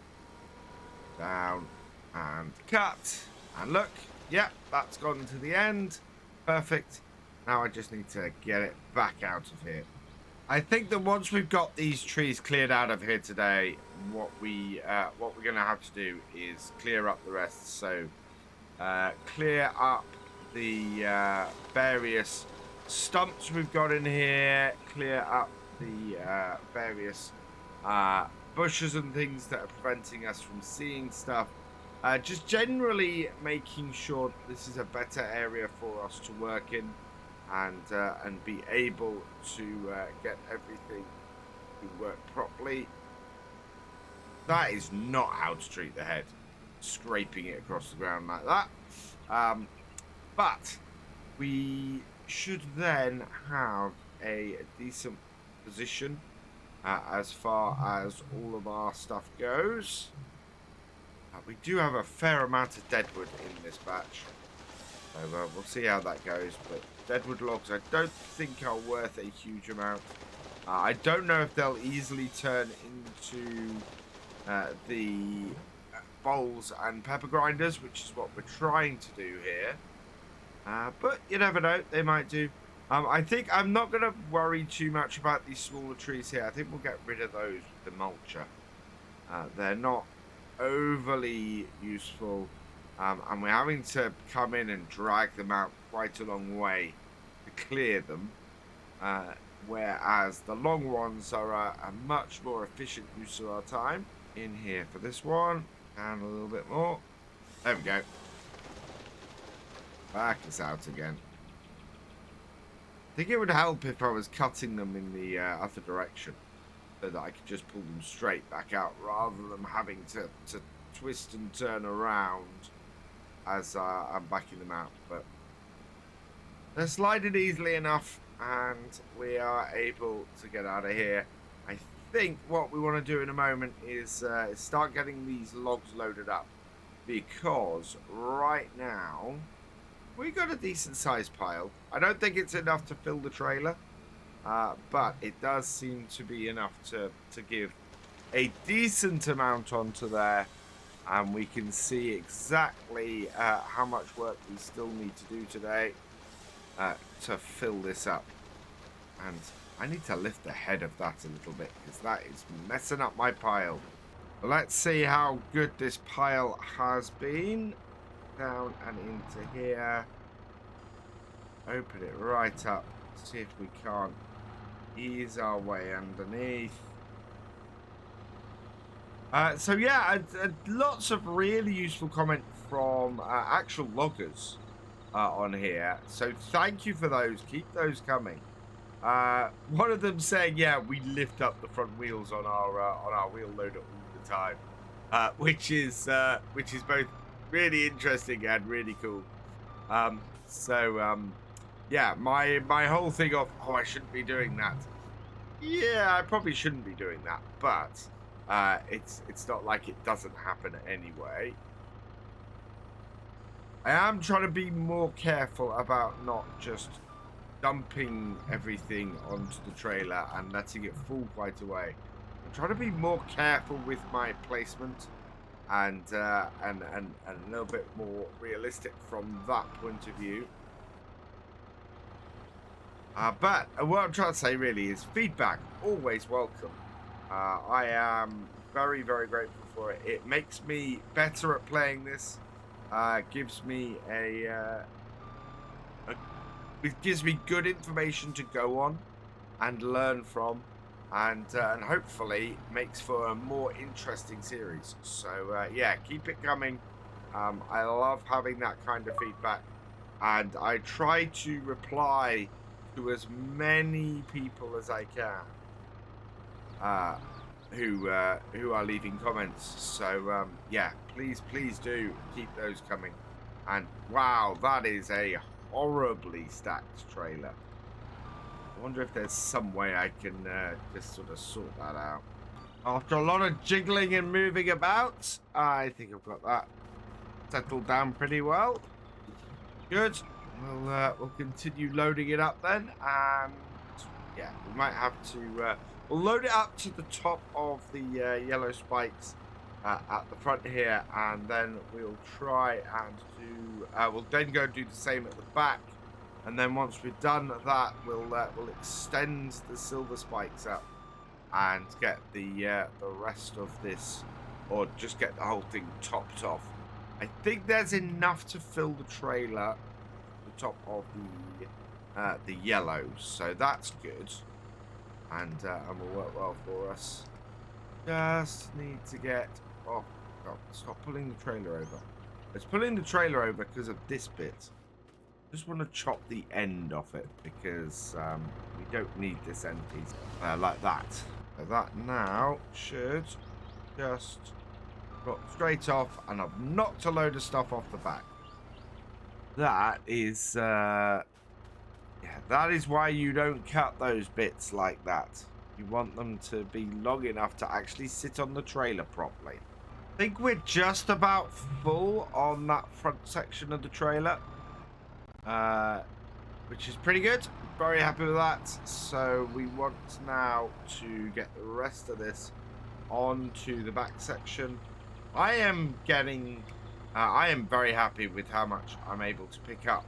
down, and cut. And look, yep, that's gone to the end. Perfect. Now I just need to get it back out of here. I think that once we've got these trees cleared out of here today, what we're going to have to do is clear up the rest. So clear up the various stumps we've got in here, clear up the various bushes and things that are preventing us from seeing stuff. Just generally making sure that this is a better area for us to work in, and be able to get everything to work properly. That is not how to treat the head, scraping it across the ground like that. But we should then have a decent position as far as all of our stuff goes. We do have a fair amount of deadwood in this batch, so we'll see how that goes. But deadwood logs I don't think are worth a huge amount. I don't know if they'll easily turn into the bowls and pepper grinders, which is what we're trying to do here. But you never know, they might do. I think I'm not going to worry too much about these smaller trees here. I think we'll get rid of those with the mulcher. They're not overly useful, and we're having to come in and drag them out quite a long way to clear them, whereas the long ones are a much more efficient use of our time. In here for this one, and a little bit more. There we go. Back us out again. think it would help if I was cutting them in the other direction, so that I could just pull them straight back out rather than having to twist and turn around as I'm backing them out. But they're sliding easily enough, and we are able to get out of here. I think what we want to do in a moment is start getting these logs loaded up, because right now we got a decent sized pile. I don't think it's enough to fill the trailer, but it does seem to be enough to give a decent amount onto there, and we can see exactly how much work we still need to do today to fill this up. And I need to lift the head of that a little bit, because that is messing up my pile. Let's see how good this pile has been. Down and into here. Open it right up. See if we can't ease our way underneath. So yeah, lots of really useful comment from actual loggers on here. So thank you for those. Keep those coming. One of them saying, yeah, we lift up the front wheels on our wheel loader all the time, which is both really interesting and really cool. Yeah, my whole thing of, oh, I shouldn't be doing that. Yeah, I probably shouldn't be doing that, but it's not like it doesn't happen anyway. I am trying to be more careful about not just dumping everything onto the trailer and letting it fall quite away. I'm trying to be more careful with my placement and a little bit more realistic from that point of view. But what I'm trying to say really is feedback, always welcome. I am very, very grateful for it. It makes me better at playing this. Gives me it gives me good information to go on and learn from, and hopefully makes for a more interesting series. So yeah, keep it coming. I love having that kind of feedback, and I try to reply to as many people as I can who are leaving comments. So yeah, please do keep those coming. And wow, that is a horribly stacked trailer. I wonder if there's some way I can just sort of sort that out. After a lot of jiggling and moving about, I think I've got that settled down pretty well. Good. We'll continue loading it up then, and yeah, we might have to we'll load it up to the top of the yellow spikes at the front here, and then we'll try and do we'll then go do the same at the back, and then once we've done that, we'll extend the silver spikes up and get the rest of this, or just get the whole thing topped off. I think there's enough to fill the trailer top of the yellows, so that's good, and will work well for us. Just need to get, oh God, stop pulling the trailer over. It's pulling the trailer over because of this bit. Just want to chop the end off it, because we don't need this end piece like that. So that now should just drop straight off, and I've knocked a load of stuff off the back. That is, yeah, that is why you don't cut those bits like that. You want them to be long enough to actually sit on the trailer properly. I think we're just about full on that front section of the trailer, which is pretty good. Very happy with that. So we want now to get the rest of this onto the back section. I am very happy with how much I'm able to pick up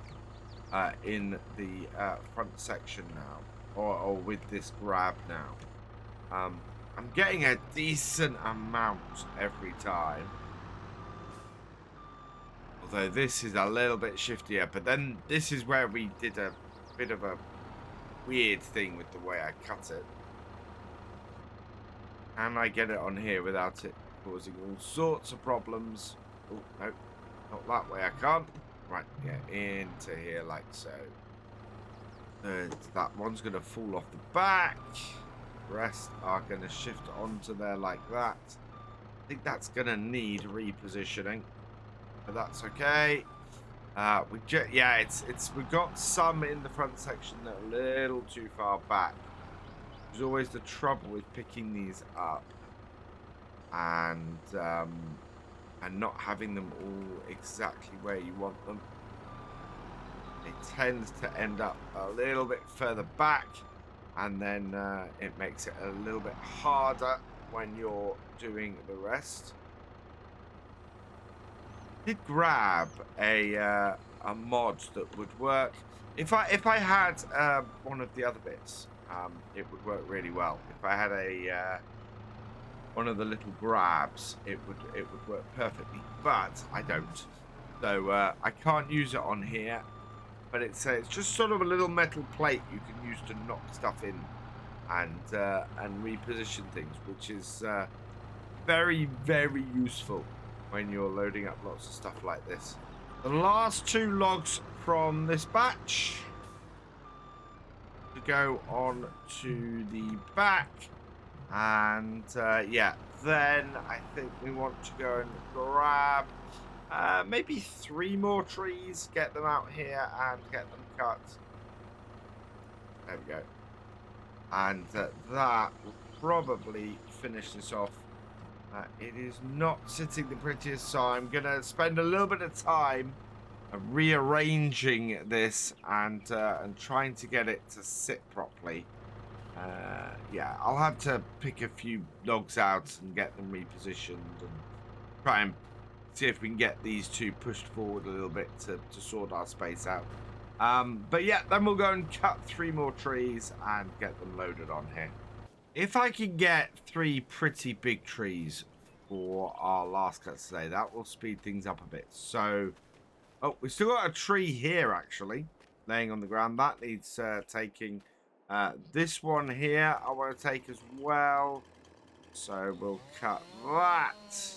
in the front section now, or with this grab now. I'm getting a decent amount every time. Although this is a little bit shiftier, but then this is where we did a bit of a weird thing with the way I cut it. And I get it on here without it causing all sorts of problems. Oh, no, not that way, I can't. Right, yeah, into here like so. That one's going to fall off the back. Rest are going to shift onto there like that. I think that's going to need repositioning, but that's okay. Yeah, we've got some in the front section that are a little too far back. There's always the trouble with picking these up and not having them all exactly where you want them. It tends to end up a little bit further back, and then it makes it a little bit harder when you're doing the rest. I did grab a mod that would work. If I had one of the other bits, it would work really well. If I had a one of the little grabs, it would work perfectly, but I don't. So I can't use it on here. But it's just sort of a little metal plate you can use to knock stuff in and reposition things, which is very, very useful when you're loading up lots of stuff like this. The last 2 logs from this batch to go on to the back, and yeah, then I think we want to go and grab maybe 3 more trees, get them out here and get them cut. There we go. And that will probably finish this off. It is not sitting the prettiest, so I'm going to spend a little bit of time rearranging this and trying to get it to sit properly. Yeah, I'll have to pick a few logs out and get them repositioned and try and see if we can get these 2 pushed forward a little bit to sort our space out. But yeah, then we'll go and cut 3 more trees and get them loaded on here. If I can get 3 pretty big trees for our last cuts today, that will speed things up a bit. So, oh, we've still got a tree here actually, laying on the ground. That needs taking. This one here I want to take as well. So we'll cut that.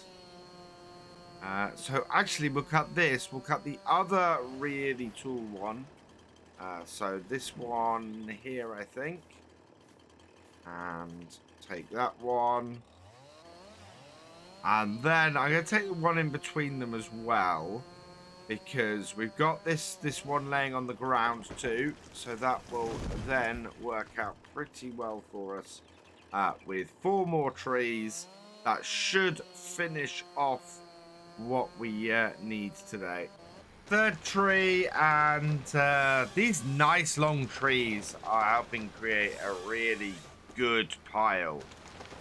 So actually we'll cut this. We'll cut the other really tall one. So this one here, I think. And take that one. And then I'm going to take the one in between them as well, because we've got this one laying on the ground too. So that will then work out pretty well for us with 4 more trees. That should finish off what we need today. 3rd tree, and these nice long trees are helping create a really good pile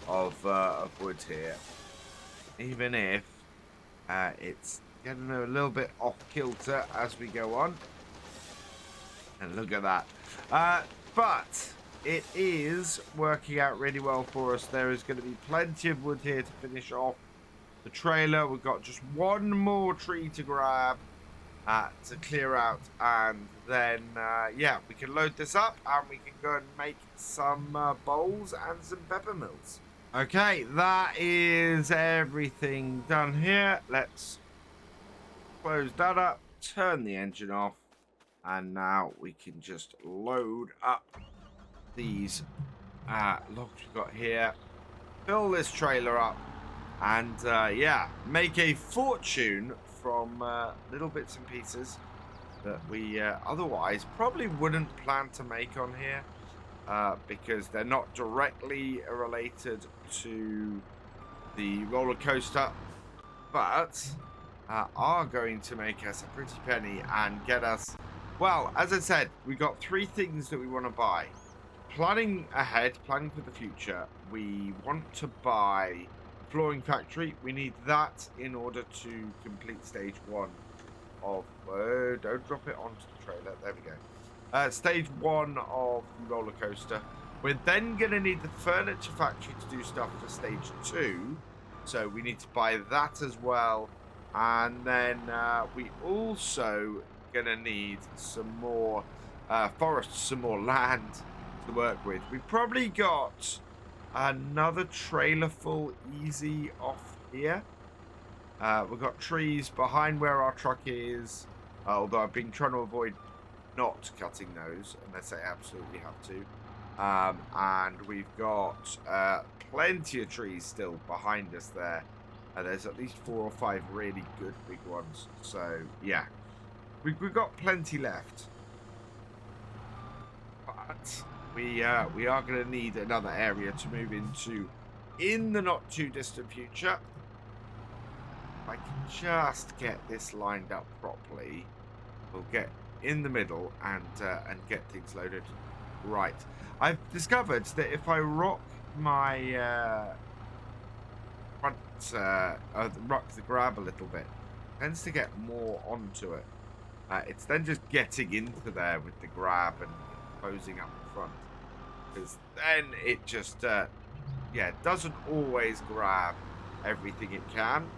of wood here, even if it's getting a little bit off kilter as we go on. And look at that. But it is working out really well for us. There is going to be plenty of wood here to finish off the trailer. We've got just 1 more tree to grab to clear out, and then yeah, we can load this up and we can go and make some bowls and some pepper mills. Okay, that is everything done here. Let's close that up, turn the engine off, and now we can just load up these logs we've got here, fill this trailer up, and yeah, make a fortune from little bits and pieces that we otherwise probably wouldn't plan to make on here, because they're not directly related to the roller coaster, but are going to make us a pretty penny and get us, well, as I said, we got 3 things that we want to buy. Planning ahead, planning for the future, we want to buy flooring factory. We need that in order to complete stage 1 of don't drop it onto the trailer, there we go. Stage 1 of the roller coaster. We're then going to need the furniture factory to do stuff for stage 2, so we need to buy that as well. And then we also going to need some more forests, some more land to work with. We've probably got another trailer full easy off here. We've got trees behind where our truck is, although I've been trying to avoid not cutting those unless I absolutely have to. And we've got plenty of trees still behind us there. There's at least 4 or 5 really good big ones. So, yeah. We've got plenty left. But we are going to need another area to move into in the not too distant future. If I can just get this lined up properly, we'll get in the middle and get things loaded. Right. I've discovered that if I rock my rock the grab a little bit, it tends to get more onto it. It's then just getting into there with the grab and closing up the front, because then it just doesn't always grab everything it can.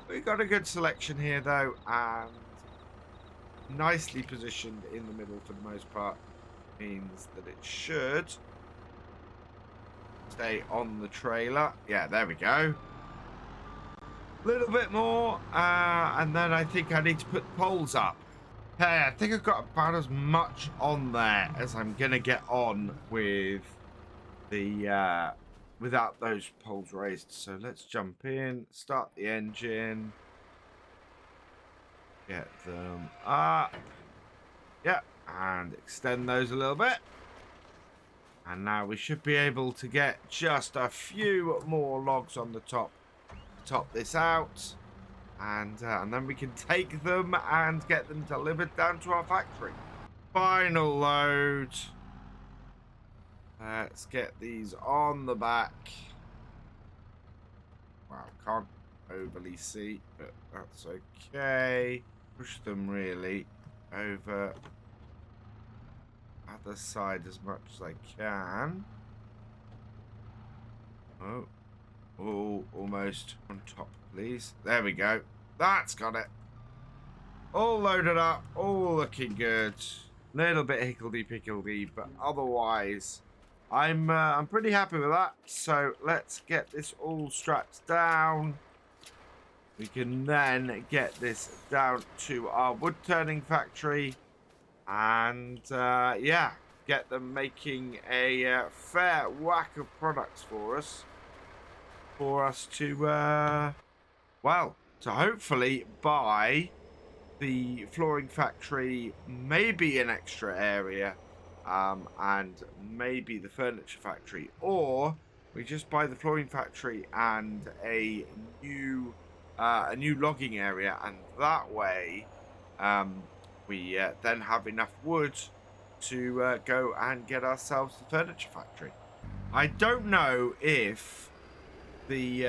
We've got a good selection here though, and nicely positioned in the middle for the most part. Means that it should stay on the trailer. Yeah, there we go. A little bit more, and then I think I need to put poles up. Hey, I think I've got about as much on there as I'm gonna get on with the without those poles raised. So let's jump in, start the engine, get them up. Yeah. And extend those a little bit. And now we should be able to get just a few more logs on the top. Top this out. And then we can take them and get them delivered down to our factory. Final load. Let's get these on the back. Wow, can't overly see, but that's okay. Push them really over other side as much as I can. Oh, almost on top, please. There we go. That's got it. All loaded up, all looking good. Little bit higgledy-piggledy, but otherwise, I'm pretty happy with that. So let's get this all strapped down. We can then get this down to our wood turning factory. And yeah, get them making a fair whack of products for us to well, to hopefully buy the flooring factory, maybe an extra area, and maybe the furniture factory, or we just buy the flooring factory and a new logging area, and that way we then have enough wood to go and get ourselves the furniture factory. I don't know if the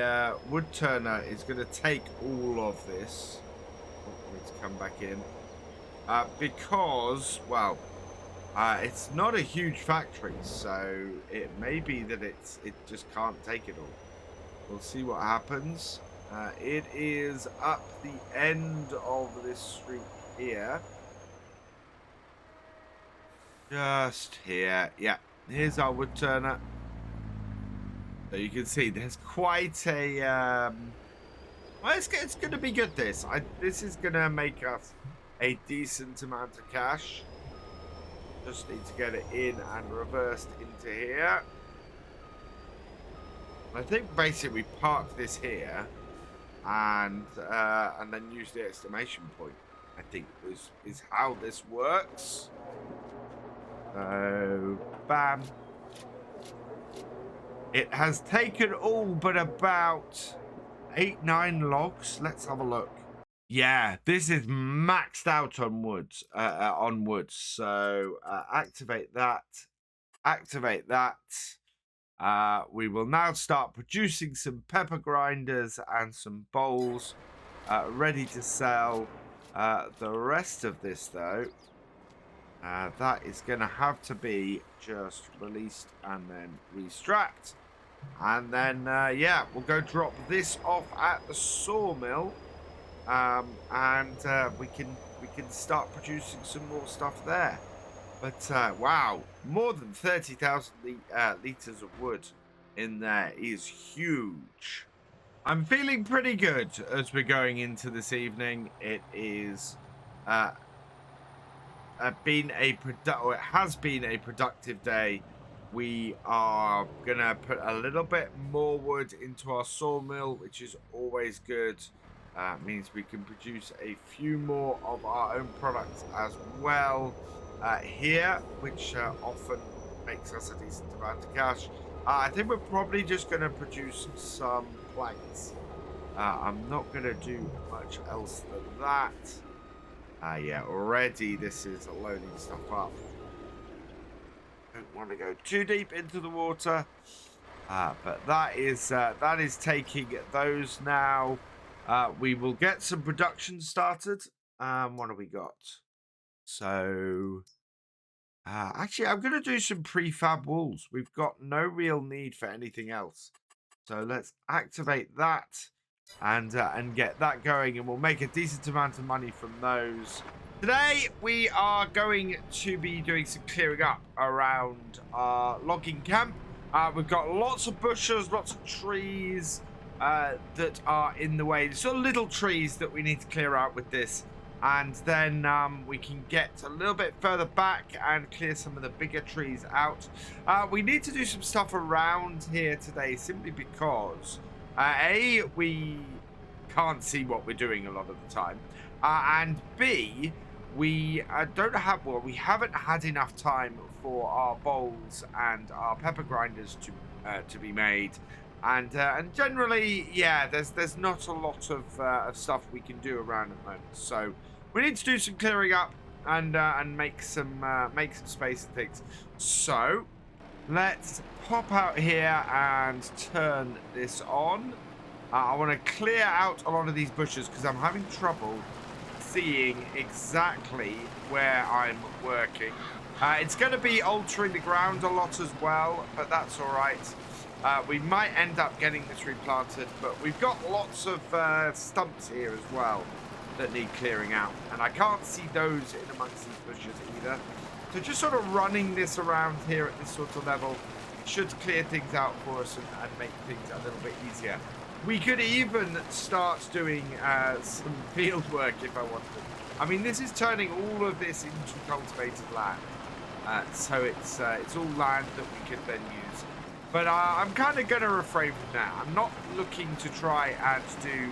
wood turner is going to take all of this. Let's come back in. Because, well, it's not a huge factory, so it may be that it just can't take it all. We'll see what happens. It is up the end of this street here. Just here. Yeah, here's our wood turner. So you can see there's quite a well, it's going to be good. This is going to make us a decent amount of cash. Just need to get it in and reversed into here. I think basically we park this here and then use the exclamation point. I think is how this works. So, bam. It has taken all but about 8-9 logs. Let's have a look. Yeah, this is maxed out on woods. So activate that. Activate that. We will now start producing some pepper grinders and some bowls, ready to sell. The rest of this, though, that is going to have to be just released and then restrapped. And then, yeah, we'll go drop this off at the sawmill, and we can start producing some more stuff there. But wow, more than 30,000 litres of wood in there is huge. I'm feeling pretty good as we're going into this evening. It is or it has been a productive day. We are gonna put a little bit more wood into our sawmill, which is always good. Means we can produce a few more of our own products as well here, which often makes us a decent amount of cash. I think we're probably just going to produce some planks. I'm not going to do much else than that. Yeah, already this is loading stuff up. Don't want to go too deep into the water. But that is taking those now. We will get some production started. What have we got? So, actually, I'm going to do some prefab walls. We've got no real need for anything else. So let's activate that and get that going, and we'll make a decent amount of money from those. Today, we are going to be doing some clearing up around our logging camp. We've got lots of bushes, lots of trees that are in the way. There's sort of little trees that we need to clear out with this. And then we can get a little bit further back and clear some of the bigger trees out. We need to do some stuff around here today simply because A, we can't see what we're doing a lot of the time. And B, we we haven't had enough time for our bowls and our pepper grinders to be made. And generally, yeah, there's not a lot of stuff we can do around at the moment. So we need to do some clearing up and make some space and things. So let's pop out here and turn this on. I want to clear out a lot of these bushes because I'm having trouble seeing exactly where I'm working. It's going to be altering the ground a lot as well, but that's all right. We might end up getting this replanted, but we've got lots of stumps here as well that need clearing out, and I can't see those in amongst these bushes either. So just sort of running this around here at this sort of level should clear things out for us and make things a little bit easier. We could even start doing some field work if I wanted. I mean, this is turning all of this into cultivated land, so it's all land that we could then use. But I'm kind of going to refrain from that. I'm not looking to try and do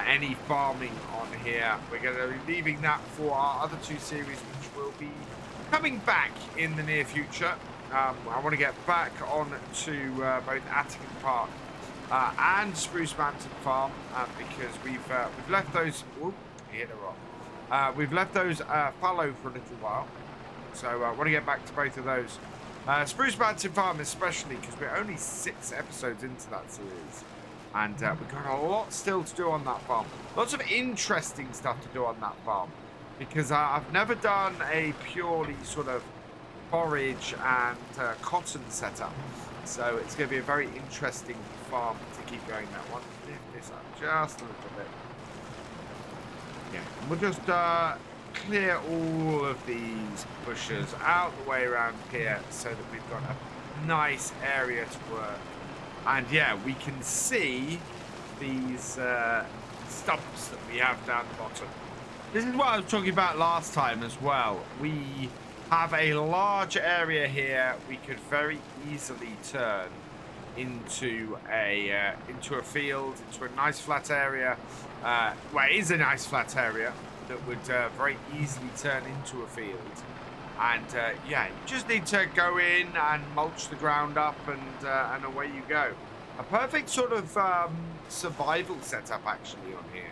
any farming on here. We're going to be leaving that for our other two series, which will be coming back in the near future. I want to get back on to both Attican Park and Spruce Mountain Farm because we've left those. Whoop, hit a rock. We've left those fallow for a little while, so I want to get back to both of those. Spruce Mountain Farm especially because we're only 6 episodes into that series, and we've got a lot still to do on that farm. Lots of interesting stuff to do on that farm because I've never done a purely sort of forage and cotton setup, so it's going to be a very interesting farm to keep going. That one, lift this up just a little bit. Yeah, we'll just clear all of these bushes out the way around here so that we've got a nice area to work. And yeah, we can see these stumps that we have down the bottom. This is what I was talking about last time as well. We have a large area here we could very easily turn into a field, into a nice flat area. Well, it is a nice flat area that would very easily turn into a field. And yeah, you just need to go in and mulch the ground up and away you go. A perfect sort of survival setup actually on here.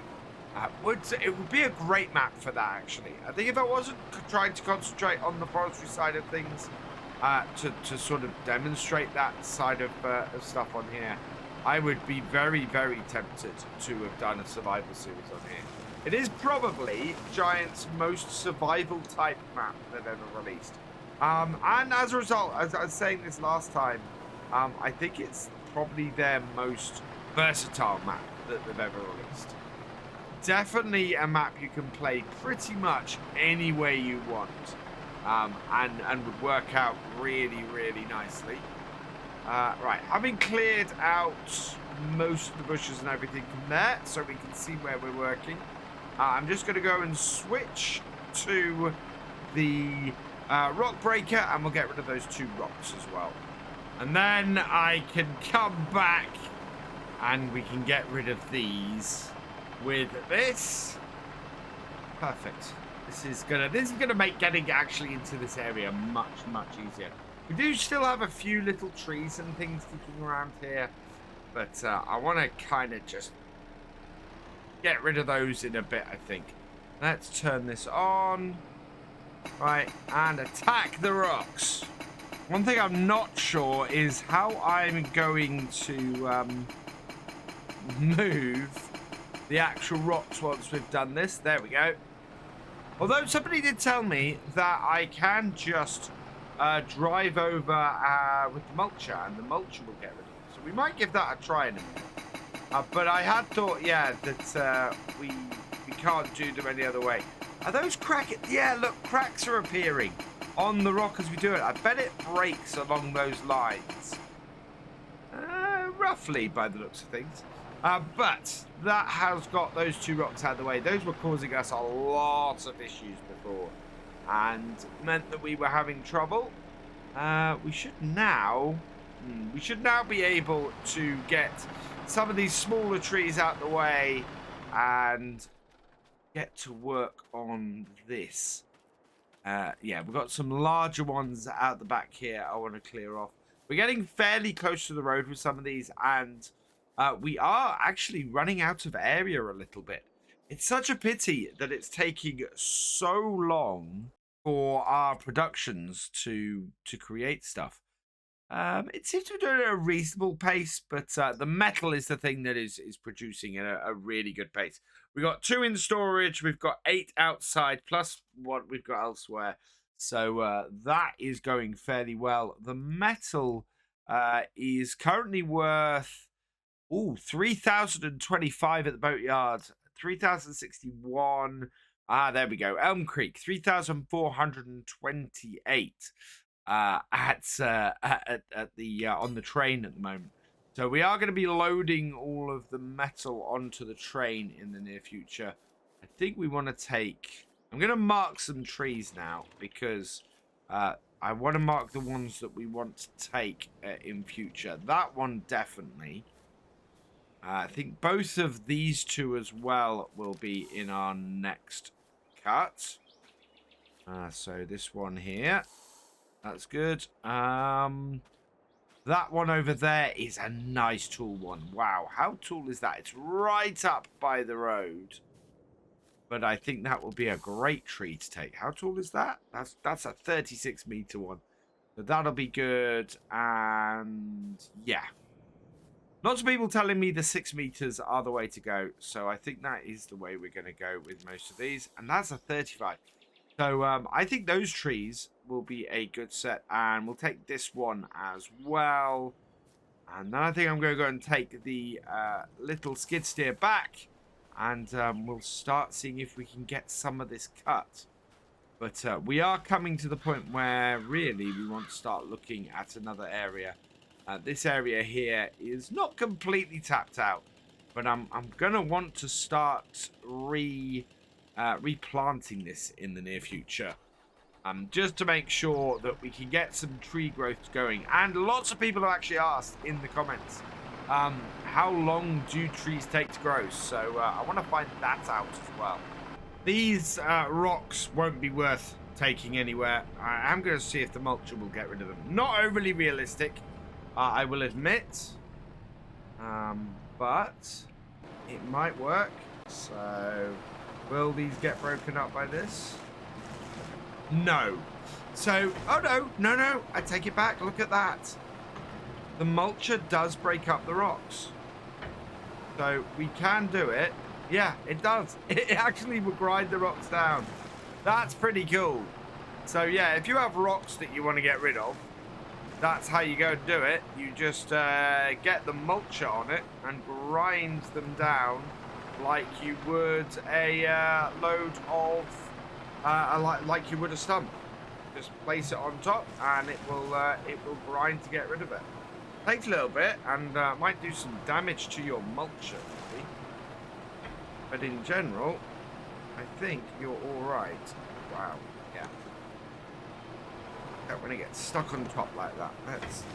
It would be a great map for that actually. I think if I wasn't trying to concentrate on the forestry side of things, to sort of demonstrate that side of stuff on here, I would be very, very tempted to have done a survival series on here. It is probably Giant's most survival type map they've ever released. And as a result, as I was saying this last time, I think it's probably their most versatile map that they've ever released. Definitely a map you can play pretty much any way you want, and would work out really, really nicely. Right, having cleared out most of the bushes and everything from there, so we can see where we're working, I'm just going to go and switch to the rock breaker, and we'll get rid of those 2 rocks as well. And then I can come back and we can get rid of these with this. Perfect. This is gonna make getting actually into this area much easier. We do still have a few little trees and things kicking around here, but I want to kind of just get rid of those in a bit, I think. Let's turn this on. Right, and attack the rocks. One thing I'm not sure is how I'm going to move the actual rocks once we've done this. There we go. Although somebody did tell me that I can just drive over with the mulcher, and the mulcher will get rid of it. So we might give that a try in a minute. But I had thought, yeah, that we can't do them any other way. Are those cracks? Yeah, look, cracks are appearing on the rock as we do it. I bet it breaks along those lines. Roughly, by the looks of things. But that has got those 2 rocks out of the way. Those were causing us a lot of issues before, and meant that we were having trouble. We should now be able to get some of these smaller trees out of the way and get to work on this. Yeah, we've got some larger ones out the back here I want to clear off. We're getting fairly close to the road with some of these, and we are actually running out of area a little bit. It's such a pity that it's taking so long for our productions to create stuff. It seems to be doing it at a reasonable pace, but the metal is the thing that is producing at a really good pace. We've got 2 in storage, we've got 8 outside, plus what we've got elsewhere. So that is going fairly well. The metal is currently worth 3,025 at the boatyard, 3,061. There we go. Elm Creek, 3,428 at the on the train at the moment. So we are going to be loading all of the metal onto the train in the near future. I think we want to take... I'm going to mark some trees now because I want to mark the ones that we want to take in future. That one definitely. I think both of these 2 as well will be in our next cut. So this one here. That's good. That one over there is a nice tall one. Wow, how tall is that? It's right up by the road. But I think that will be a great tree to take. How tall is that? That's a 36-meter one. So that'll be good. And yeah. Lots of people telling me the 6 meters are the way to go. So I think that is the way we're going to go with most of these. And that's a 35. So I think those trees will be a good set, and we'll take this one as well. And then I think I'm going to go and take the little skid steer back, and we'll start seeing if we can get some of this cut. But we are coming to the point where really we want to start looking at another area. This area here is not completely tapped out, but I'm going to want to start replanting this in the near future, just to make sure that we can get some tree growth going. And lots of people have actually asked in the comments, how long do trees take to grow? So I want to find that out as well. These rocks won't be worth taking anywhere. I am going to see if the mulcher will get rid of them. Not overly realistic, I will admit, but it might work. So will these get broken up by this? No. So, oh no, I take it back. Look at that. The mulcher does break up the rocks. So we can do it. Yeah, it does. It actually will grind the rocks down. That's pretty cool. So yeah, if you have rocks that you want to get rid of, that's how you go and do it. You just get the mulcher on it and grind them down like you would a load of, like you would a stump. Just place it on top and it will grind to get rid of it. Takes a little bit and might do some damage to your mulcher, maybe. But in general, I think you're all right. Wow, yeah. when it gets stuck on top like that, let's do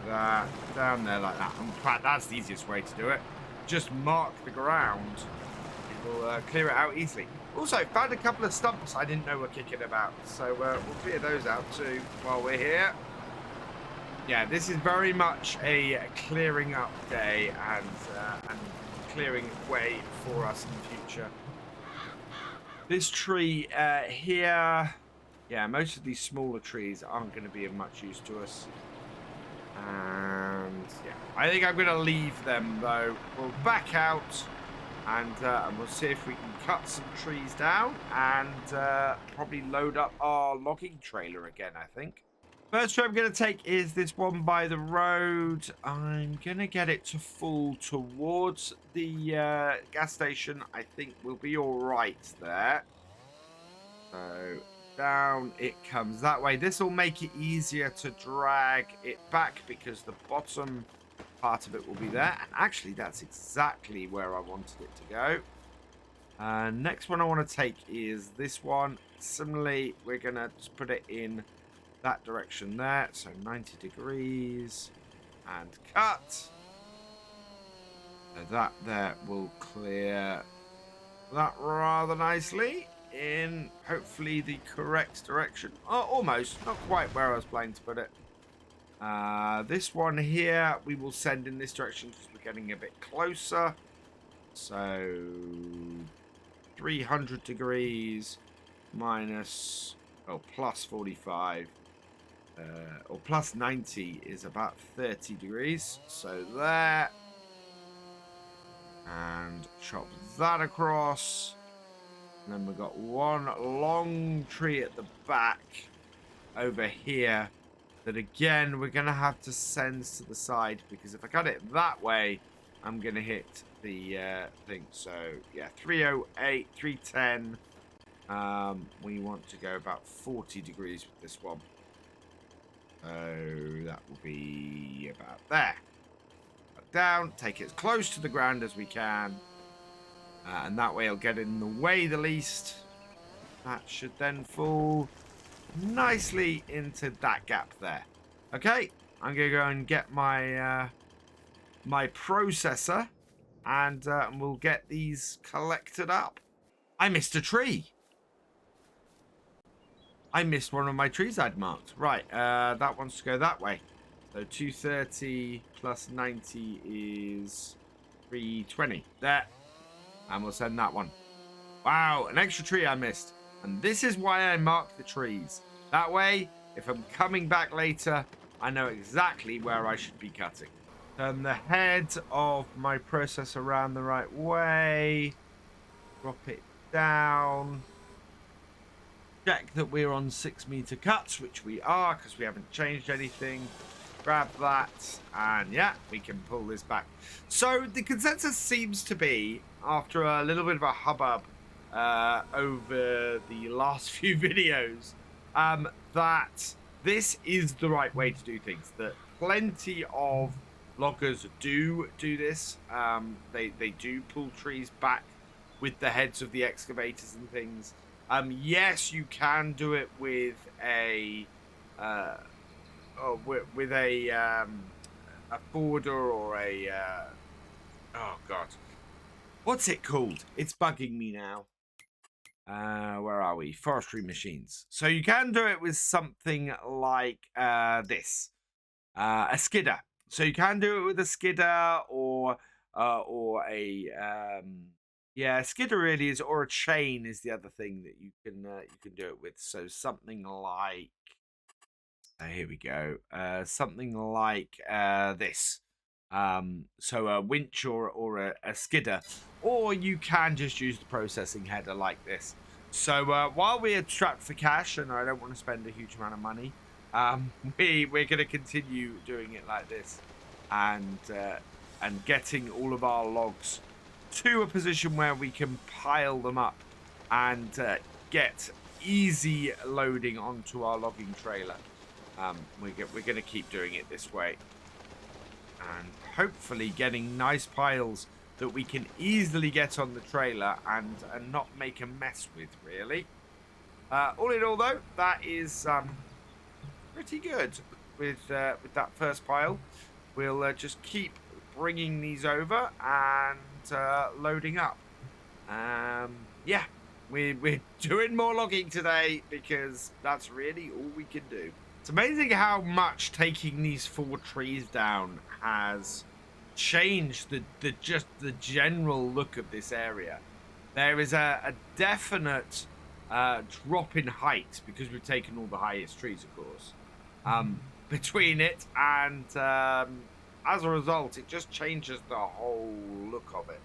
that down there like that. In fact, that's the easiest way to do it. Just mark the ground. It will clear it out easily. Also, found a couple of stumps I didn't know were kicking about, so we'll clear those out too while we're here. Yeah, this is very much a clearing up day and clearing way for us in the future. This tree here, yeah, most of these smaller trees aren't going to be of much use to us. And yeah, I think I'm going to leave them though. We'll back out and we'll see if we can cut some trees down and probably load up our logging trailer again, I think. First tree I'm going to take is this one by the road. I'm going to get it to full towards the gas station. I think we'll be all right there. So down it comes that way. This will make it easier to drag it back because the bottom part of it will be there. And actually, that's exactly where I wanted it to go. Next one I want to take is this one. Similarly, we're going to just put it in that direction there, so 90 degrees and cut. So that there will clear that rather nicely in hopefully the correct direction. Oh, almost, not quite where I was planning to put it. This one here we will send in this direction because we're getting a bit closer. So 300 degrees minus, oh, plus 45. Or plus 90 is about 30 degrees. So there. And chop that across. And then we've got one long tree at the back over here that again we're going to have to send to the side because if I cut it that way, I'm going to hit the thing. So yeah, 308, 310. We want to go about 40 degrees with this one. So that will be about there. Put down, take it as close to the ground as we can. And that way it'll get in the way the least. That should then fall nicely into that gap there. Okay, I'm going to go and get my my processor and we'll get these collected up. I missed a tree. I missed one of my trees I'd marked. Right, that wants to go that way. So 230 plus 90 is 320. There. And we'll send that one. Wow, an extra tree I missed. And this is why I mark the trees. That way, if I'm coming back later, I know exactly where I should be cutting. Turn the head of my processor around the right way. Drop it down. Check that we're on 6-meter cuts, which we are because we haven't changed anything. Grab that, and yeah, we can pull this back. So the consensus seems to be, after a little bit of a hubbub over the last few videos, that this is the right way to do things. That plenty of loggers do this. They do pull trees back with the heads of the excavators and things. Yes, you can do it with a forwarder or a oh god, what's it called? It's bugging me now. Where are we? Forestry machines. So you can do it with something like this, a skidder. So you can do it with a skidder or a yeah, skidder really is, or a chain is the other thing that you can do it with. So something like here we go. Something like this. So a winch or a skidder, or you can just use the processing header like this. So while we're strapped for cash, and I don't want to spend a huge amount of money, we're going to continue doing it like this, and getting all of our logs to a position where we can pile them up and get easy loading onto our logging trailer. We're going to keep doing it this way and hopefully getting nice piles that we can easily get on the trailer and not make a mess with, really. All in all, though, that is pretty good with that first pile. We'll just keep bringing these over and loading up. Yeah, we're doing more logging today because that's really all we can do. It's amazing how much taking these 4 trees down has changed the general look of this area. There is a definite drop in height because we've taken all the highest trees, of course, between it, and as a result, it just changes the whole look of it.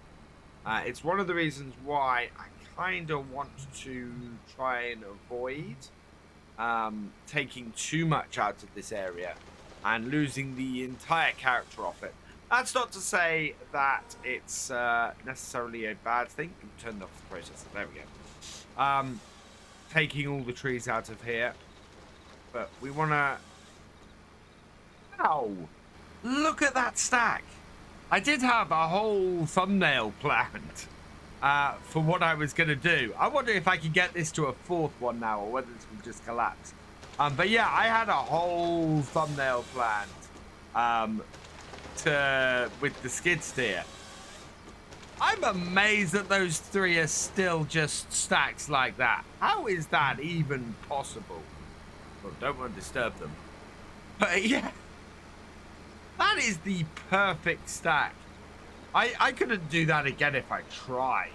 It's one of the reasons why I kind of want to try and avoid taking too much out of this area and losing the entire character off it. That's not to say that it's necessarily a bad thing. Turn off the processor. There we go. Taking all the trees out of here, but we want to. Ow! Look at that stack. I did have a whole thumbnail planned for what I was going to do. I wonder if I can get this to a 4th one now, or whether this will just collapse. But yeah, I had a whole thumbnail planned with the skid steer. I'm amazed that those 3 are still just stacks like that. How is that even possible? Well, don't want to disturb them. But yeah, that is the perfect stack. I couldn't do that again if I tried.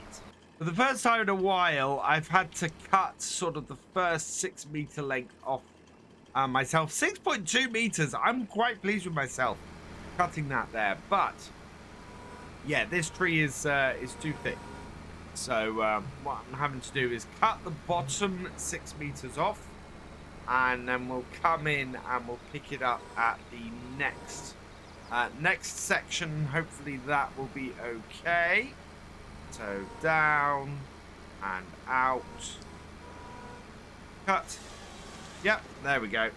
For the first time in a while, I've had to cut sort of the first 6 meter length off myself. 6.2 meters. I'm quite pleased with myself cutting that there. But yeah, this tree is too thick. So what I'm having to do is cut the bottom 6 meters off, and then we'll come in and we'll pick it up at the next section. Hopefully that will be okay. So down and out. Cut. Yep, there we go.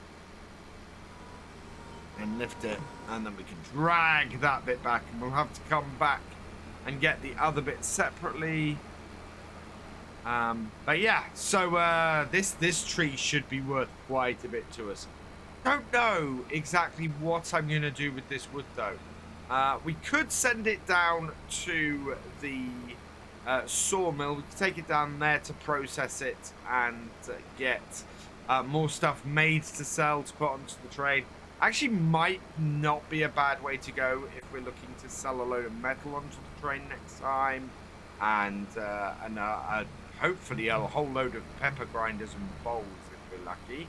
And lift it, and then we can drag that bit back, and we'll have to come back and get the other bit separately. But yeah, so this tree should be worth quite a bit to us. Don't know exactly what I'm going to do with this wood though. We could send it down to the sawmill. We could take it down there to process it and get more stuff made to sell to put onto the train. Actually might not be a bad way to go if we're looking to sell a load of metal onto the train next time, and hopefully a whole load of pepper grinders and bowls if we're lucky.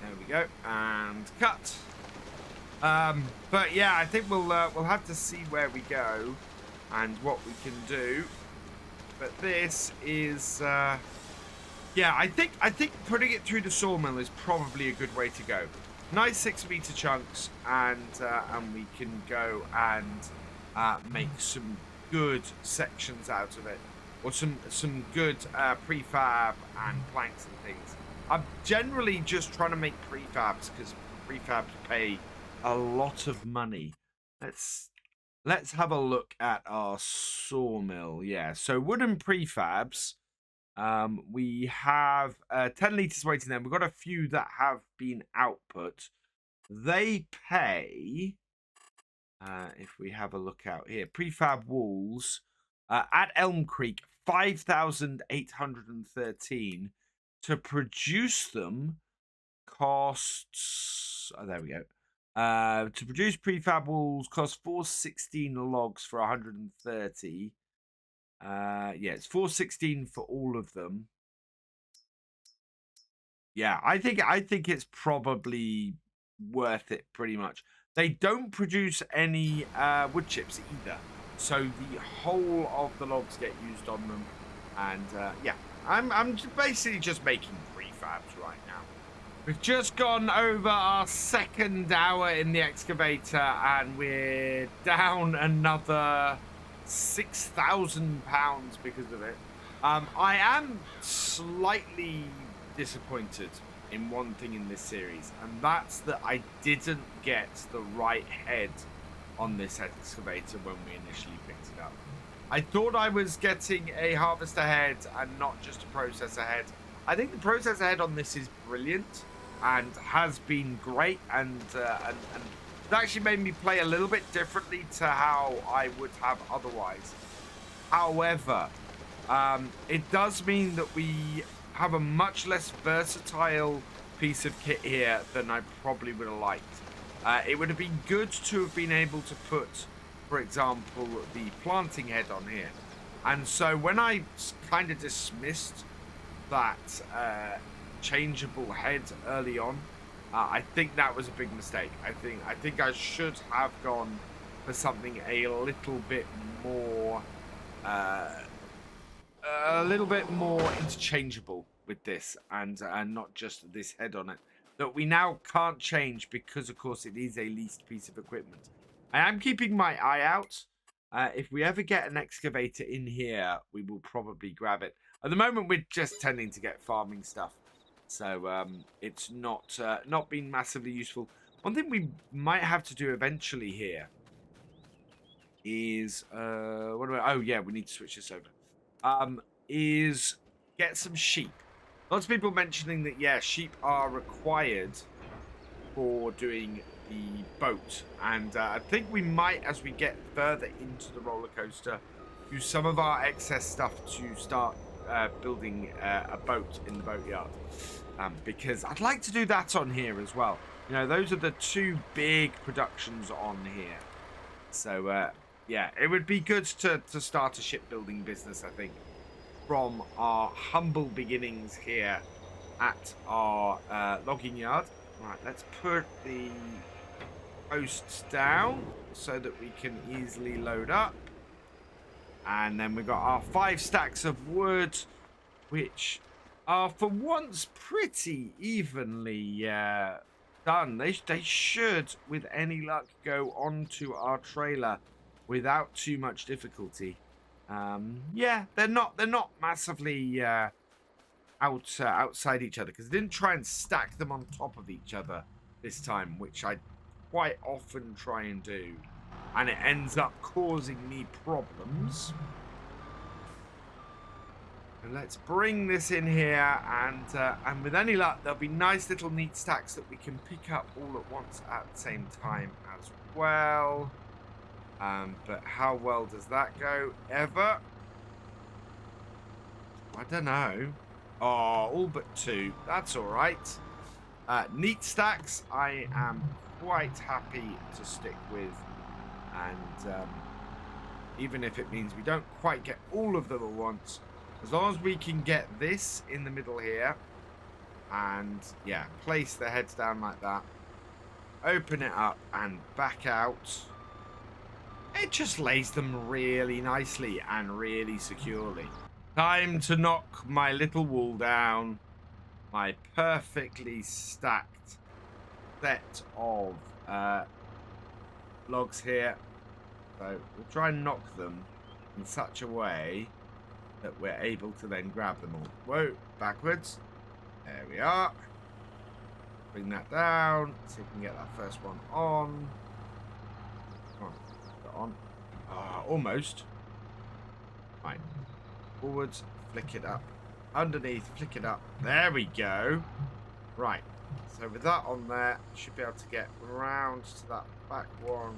There we go, and cut. But yeah, I think we'll have to see where we go and what we can do. But this is yeah, I think putting it through the sawmill is probably a good way to go. Nice 6 meter chunks, and we can go and make some good sections out of it, or some good prefab and planks and things. I'm generally just trying to make prefabs because prefabs pay a lot of money. Let's have a look at our sawmill. Yeah, so wooden prefabs. We have 10 litres waiting there. We've got a few that have been output. They pay, if we have a look out here, prefab walls at Elm Creek, 5,813. To produce them costs, oh, there we go. To produce prefab walls costs 416 logs for 130. Yeah, it's 416 for all of them. Yeah, I think it's probably worth it pretty much. They don't produce any wood chips either, so the whole of the logs get used on them. And yeah, I'm basically just making prefabs right now. We've just gone over our 2nd hour in the excavator, and we're down another £6,000 because of it. I am slightly disappointed in one thing in this series, and that's that I didn't get the right head on this excavator when we initially picked it up. I thought I was getting a harvester head and not just a processor head. I think the processor head on this is brilliant. and has been great, and it actually made me play a little bit differently to how I would have otherwise. However, it does mean that we have a much less versatile piece of kit here than I probably would have liked. It would have been good to have been able to put, for example, the planting head on here. And so when I kind of dismissed that changeable head early on, I think that was a big mistake. I think I should have gone for something a little bit more interchangeable with this, and not just this head on it that we now can't change because, of course, it is a leased piece of equipment. I am keeping my eye out. If we ever get an excavator in here, we will probably grab it. At the moment, we're just tending to get farming stuff, so it's not been massively useful. One thing we might have to do eventually here is oh yeah, we need to switch this over. Is get some sheep. Lots of people mentioning that, yeah, sheep are required for doing the boat, and I think we might, as we get further into the roller coaster, use some of our excess stuff to start building a boat in the boatyard, because I'd like to do that on here as well. You know, those are the two big productions on here, so yeah, it would be good to start a shipbuilding business, I think, from our humble beginnings here at our logging yard. Right, let's put the posts down so that we can easily load up. And then we've got our 5 stacks of wood, which are for once pretty evenly done. They should, with any luck, go onto our trailer without too much difficulty. Yeah, they're not massively outside each other, because I didn't try and stack them on top of each other this time, which I quite often try and do, and it ends up causing me problems. And let's bring this in here, and with any luck, there'll be nice little neat stacks that we can pick up all at once at the same time as well. But how well does that go ever? I don't know. Oh, all but 2. That's all right. Neat stacks, I am quite happy to stick with. And even if it means we don't quite get all of them at once, as long as we can get this in the middle here, and yeah, place the heads down like that, open it up and back out, it just lays them really nicely and really securely. Time to knock my little wall down. My perfectly stacked set of logs here. So we'll try and knock them in such a way that we're able to then grab them all. Whoa, backwards. There we are. Bring that down. See if we can get that first one on. Come on, get on. Almost. Right. Forwards, flick it up. Underneath, flick it up. There we go. Right. So with that on there, should be able to get round to that back one.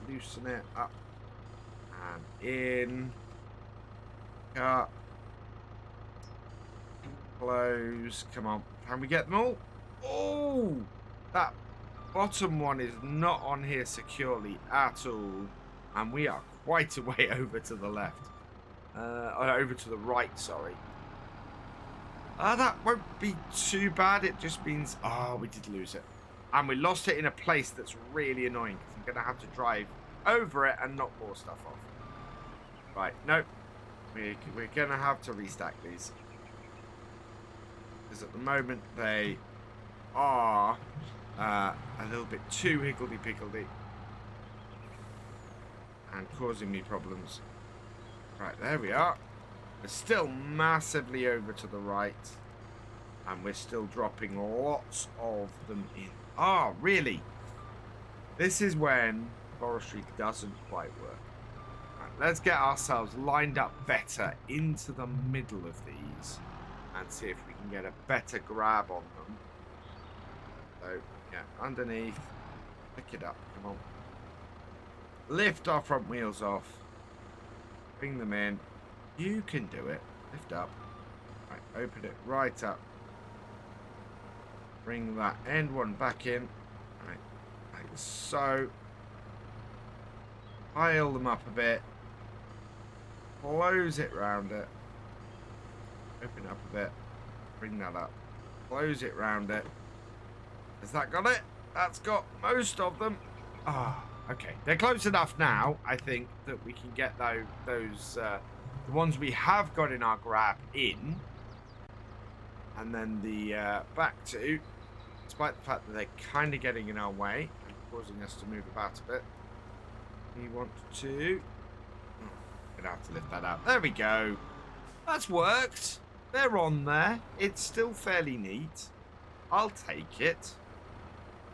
Loosen it up and in. Cut. Close. Come on. Can we get them all? Oh! That bottom one is not on here securely at all. And we are quite a way over to the left. Over to the right, sorry. That won't be too bad. It just means... Oh, we did lose it. And we lost it in a place that's really annoying, because I'm going to have to drive over it and knock more stuff off. Right, nope. We're going to have to restack these. Because at the moment they are a little bit too higgledy-piggledy. And causing me problems. Right, there we are. We're still massively over to the right. And we're still dropping lots of them in. Ah, really? This is when forestry doesn't quite work. Right, let's get ourselves lined up better into the middle of these. And see if we can get a better grab on them. So, yeah, underneath. Pick it up. Come on. Lift our front wheels off. Bring them in. You can do it. Lift up. Right, open it right up. Bring that end one back in. Right, like so. Pile them up a bit. Close it round it. Open it up a bit. Bring that up. Close it round it. Has that got it? That's got most of them. Ah, okay. They're close enough now, I think, that we can get those the ones we have got in our grab in. And then the back two, despite the fact that they're kind of getting in our way and causing us to move about a bit. We want to... Gonna have to lift that up. There we go. That's worked. They're on there. It's still fairly neat. I'll take it.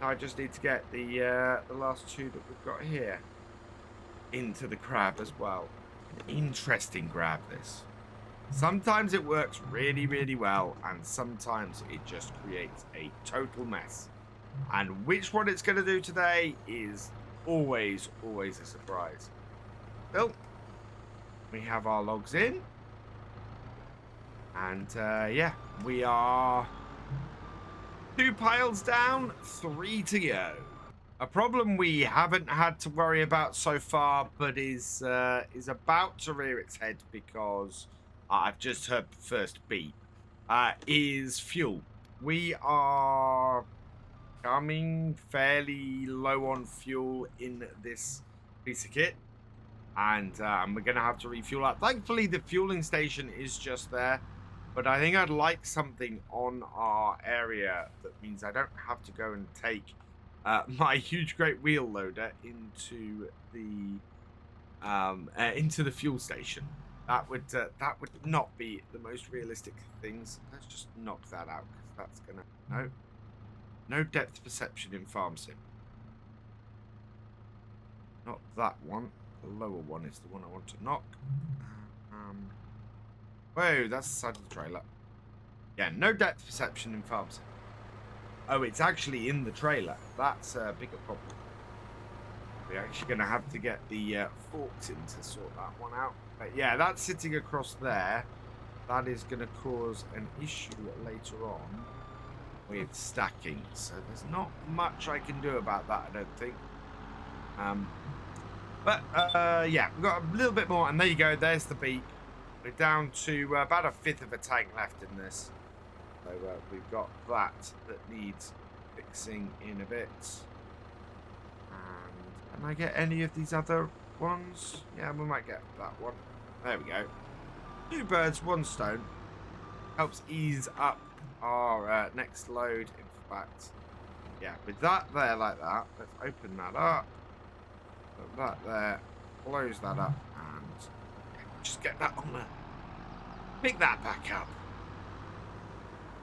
Now I just need to get the last two that we've got here into the grab as well. An interesting grab, this. Sometimes it works really, really well, and sometimes it just creates a total mess. And which one it's going to do today is always a surprise. Well, we have our logs in. And, yeah, we are 2 piles down, 3 to go. A problem we haven't had to worry about so far, but is about to rear its head because I've just heard the first beep, is fuel. We are coming fairly low on fuel in this piece of kit, and we're going to have to refuel up. Thankfully, the fueling station is just there, but I think I'd like something on our area that means I don't have to go and take my huge great wheel loader into the fuel station. That would not be the most realistic things. Let's just knock that out because that's gonna no depth perception in farm sim. Not that one. The lower one is the one I want to knock. Whoa, that's the side of the trailer. Yeah, no depth perception in farm sim. Oh, it's actually in the trailer. That's a bigger problem. We're actually going to have to get the forks in to sort that one out. But yeah, that's sitting across there. That is going to cause an issue later on with stacking. So there's not much I can do about that, I don't think. Yeah, we've got a little bit more. And there you go. There's the beep. We're down to about a fifth of a tank left in this. So we've got that needs fixing in a bit. And can I get any of these other ones? Yeah, we might get that one. There we go. 2 birds, 1 stone. Helps ease up our next load. In fact, yeah, with that there like that, let's open that up. Put that there. Close that up. And just get that on there. Pick that back up.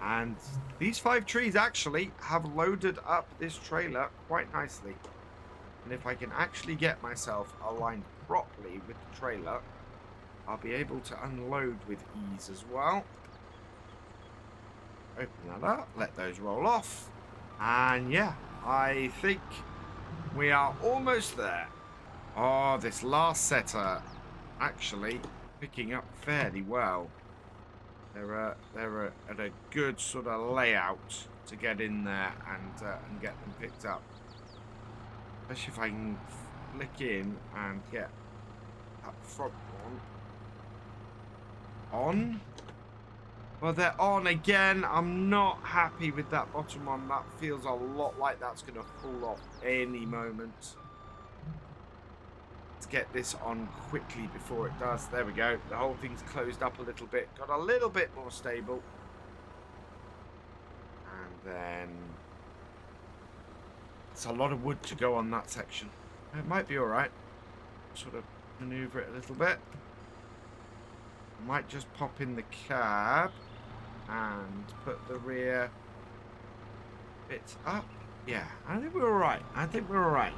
And these 5 trees actually have loaded up this trailer quite nicely. And if I can actually get myself aligned properly with the trailer, I'll be able to unload with ease as well. Open that up, let those roll off. And yeah, I think we are almost there. Oh, this last set are actually picking up fairly well. They're at a good sort of layout to get in there and get them picked up. Especially if I can flick in and get that front one on. Well, they're on again. I'm not happy with that bottom one. That feels a lot like that's going to fall off any moment. Let's get this on quickly before it does. There we go. The whole thing's closed up a little bit. Got a little bit more stable. And then... it's a lot of wood to go on that section. It might be alright. Sort of maneuver it a little bit. Might just pop in the cab and put the rear bits up. Yeah, I think we're alright. I think we're alright.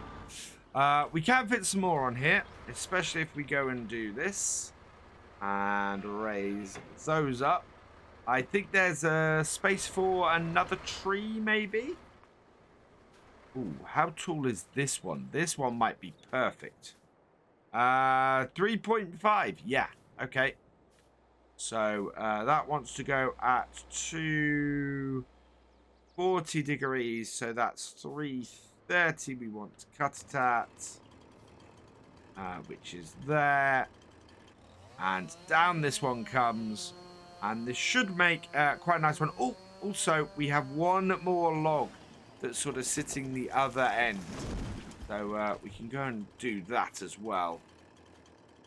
We can fit some more on here, especially if we go and do this and raise those up. I think there's a space for another tree, maybe. Ooh, how tall is this one? This one might be perfect. 3.5. Yeah. Okay. So that wants to go at 240 degrees. So that's 330 we want to cut it at. Which is there. And down this one comes. And this should make quite a nice one. Oh, also, we have one more log that's sort of sitting the other end. So we can go and do that as well.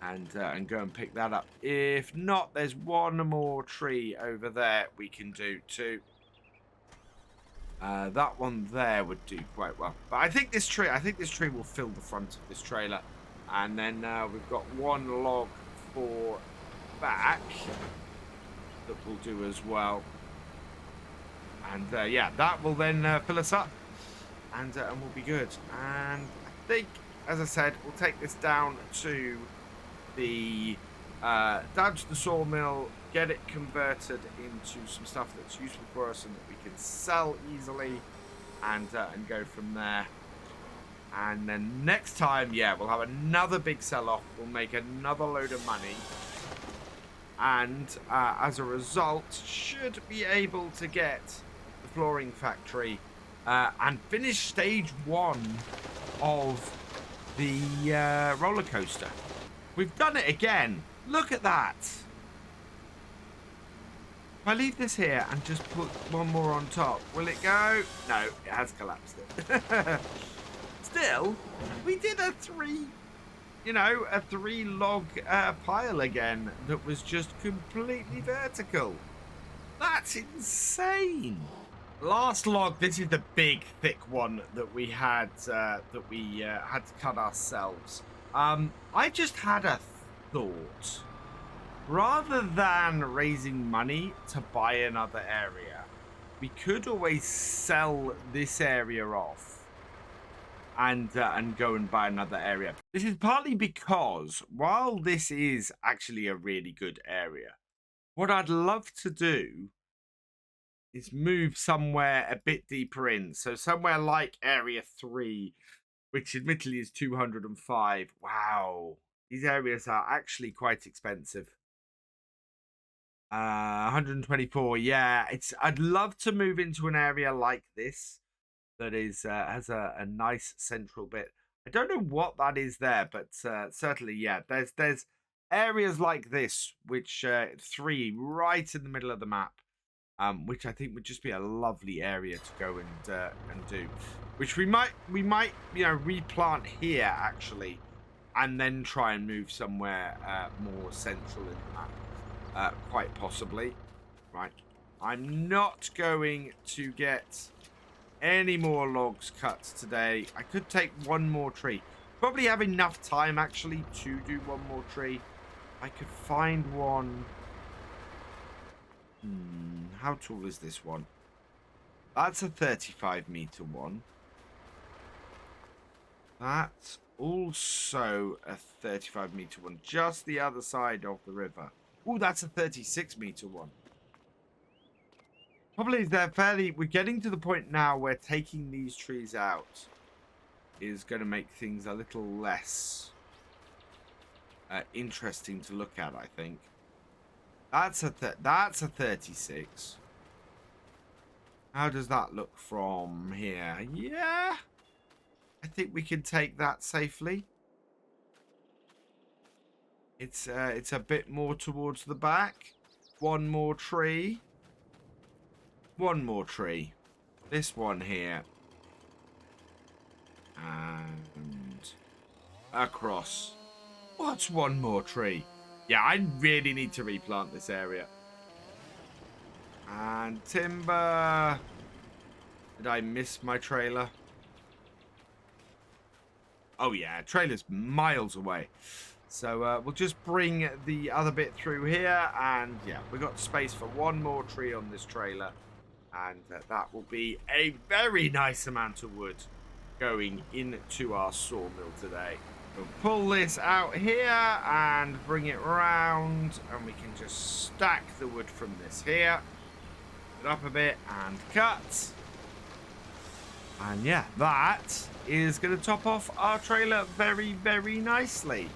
And go and pick that up. If not, there's one more tree over there we can do too. That one there would do quite well. But I think this tree will fill the front of this trailer. And then we've got one log for back that will do as well. And yeah, that will then fill us up. And we'll be good. And I think, as I said, we'll take this down to the sawmill, get it converted into some stuff that's useful for us and that we can sell easily, and go from there. And then next time, yeah, we'll have another big sell-off. We'll make another load of money, and as a result, should be able to get the flooring factory and finish stage 1 of the roller coaster. We've done it again. Look at that. If I leave this here and just put one more on top, will it go? No, it has collapsed it. Still, we did a 3 log pile again that was just completely vertical. That's insane. Last log, this is the big thick one that we had had to cut ourselves. I just had a thought. Rather than raising money to buy another area, we could always sell this area off and go and buy another area. This is partly because while this is actually a really good area, what I'd love to do is move somewhere a bit deeper in. So somewhere like area 3, which admittedly is 205. Wow. These areas are actually quite expensive. 124. Yeah, I'd love to move into an area like this that is has a nice central bit. I don't know what that is there, but certainly, yeah, there's areas like this, which 3 right in the middle of the map, which I think would just be a lovely area to go and do. Which we might replant here actually, and then try and move somewhere more central in the map. Quite possibly. Right. I'm not going to get any more logs cut today. I could take one more tree. Probably have enough time, actually, to do one more tree. I could find one. How tall is this one? That's a 35-meter one. That's also a 35-meter one. Just the other side of the river. Oh, that's a 36-meter one. Probably we're getting to the point now where taking these trees out is going to make things a little less interesting to look at, I think. That's a 36. How does that look from here? Yeah. I think we can take that safely. It's a bit more towards the back. One more tree. One more tree. This one here. And across. What's one more tree? Yeah, I really need to replant this area. And timber. Did I miss my trailer? Oh yeah, trailer's miles away. So we'll just bring the other bit through here, and yeah, we've got space for one more tree on this trailer, and that will be a very nice amount of wood going into our sawmill today. We'll pull this out here and bring it round, and we can just stack the wood from this here. Put it up a bit and cut. And yeah, that is going to top off our trailer very, very nicely.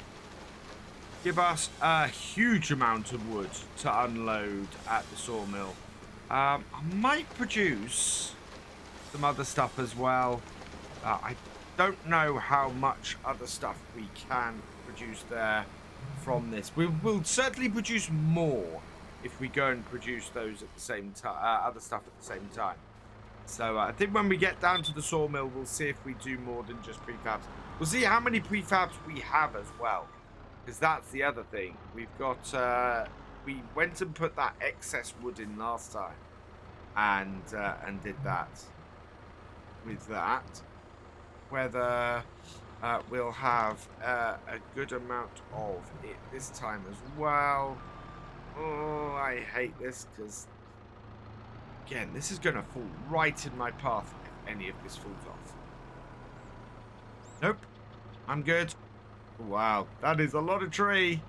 Give us a huge amount of wood to unload at the sawmill. I might produce some other stuff as well. I don't know how much other stuff we can produce there from this. We will certainly produce more if we go and produce those at the same time, other stuff at the same time. So I think when we get down to the sawmill, we'll see if we do more than just prefabs. We'll see how many prefabs we have as well, because that's the other thing. We've got we went and put that excess wood in last time, and did that. With that, whether we'll have a good amount of it this time as well. Oh, I hate this because, again, this is going to fall right in my path if any of this falls off. Nope, I'm good. Wow, that is a lot of tree.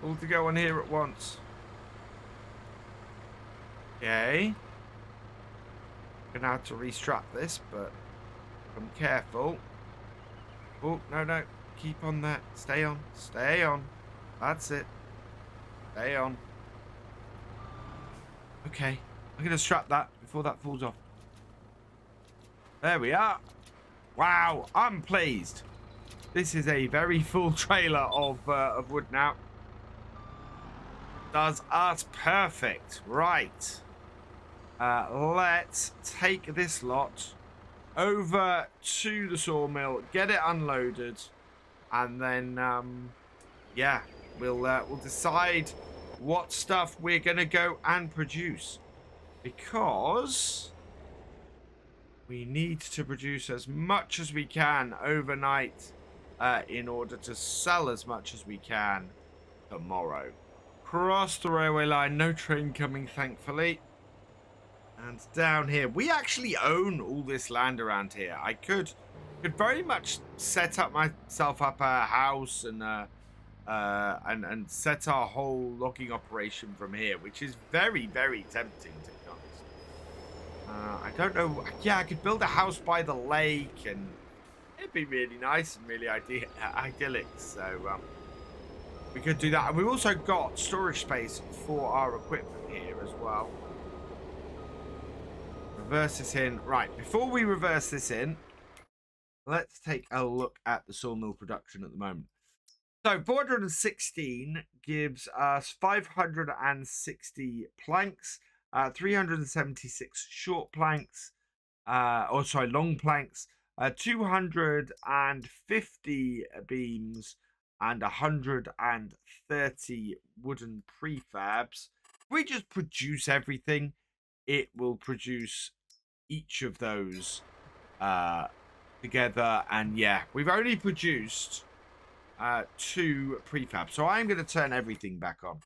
All to go on here at once. Okay. Gonna have to restrap this, but I'm careful. Oh, no. Keep on that. Stay on. Stay on. That's it. Stay on. Okay. I'm going to strap that before that falls off. There we are. Wow. I'm pleased. This is a very full trailer of wood now. Does us perfect. Right. Let's take this lot over to the sawmill, get it unloaded, and then yeah, we'll decide what stuff we're gonna go and produce, because we need to produce as much as we can overnight in order to sell as much as we can tomorrow. Cross the railway line, no train coming, thankfully. And down here, we actually own all this land around here. I could very much set up myself up a house and set our whole logging operation from here, which is very, very tempting, to be honest. I don't know. Yeah, I could build a house by the lake, and it'd be really nice and really idyllic. So we could do that. And we've also got storage space for our equipment here as well. Reverse this in. Right, before we reverse this in, let's take a look at the sawmill production at the moment. So 416 gives us 560 planks, 376 short planks, long planks, 250 beams, and 130 wooden prefabs. If we just produce everything, it will produce each of those together. And yeah, we've only produced 2 prefabs, so I'm going to turn everything back on.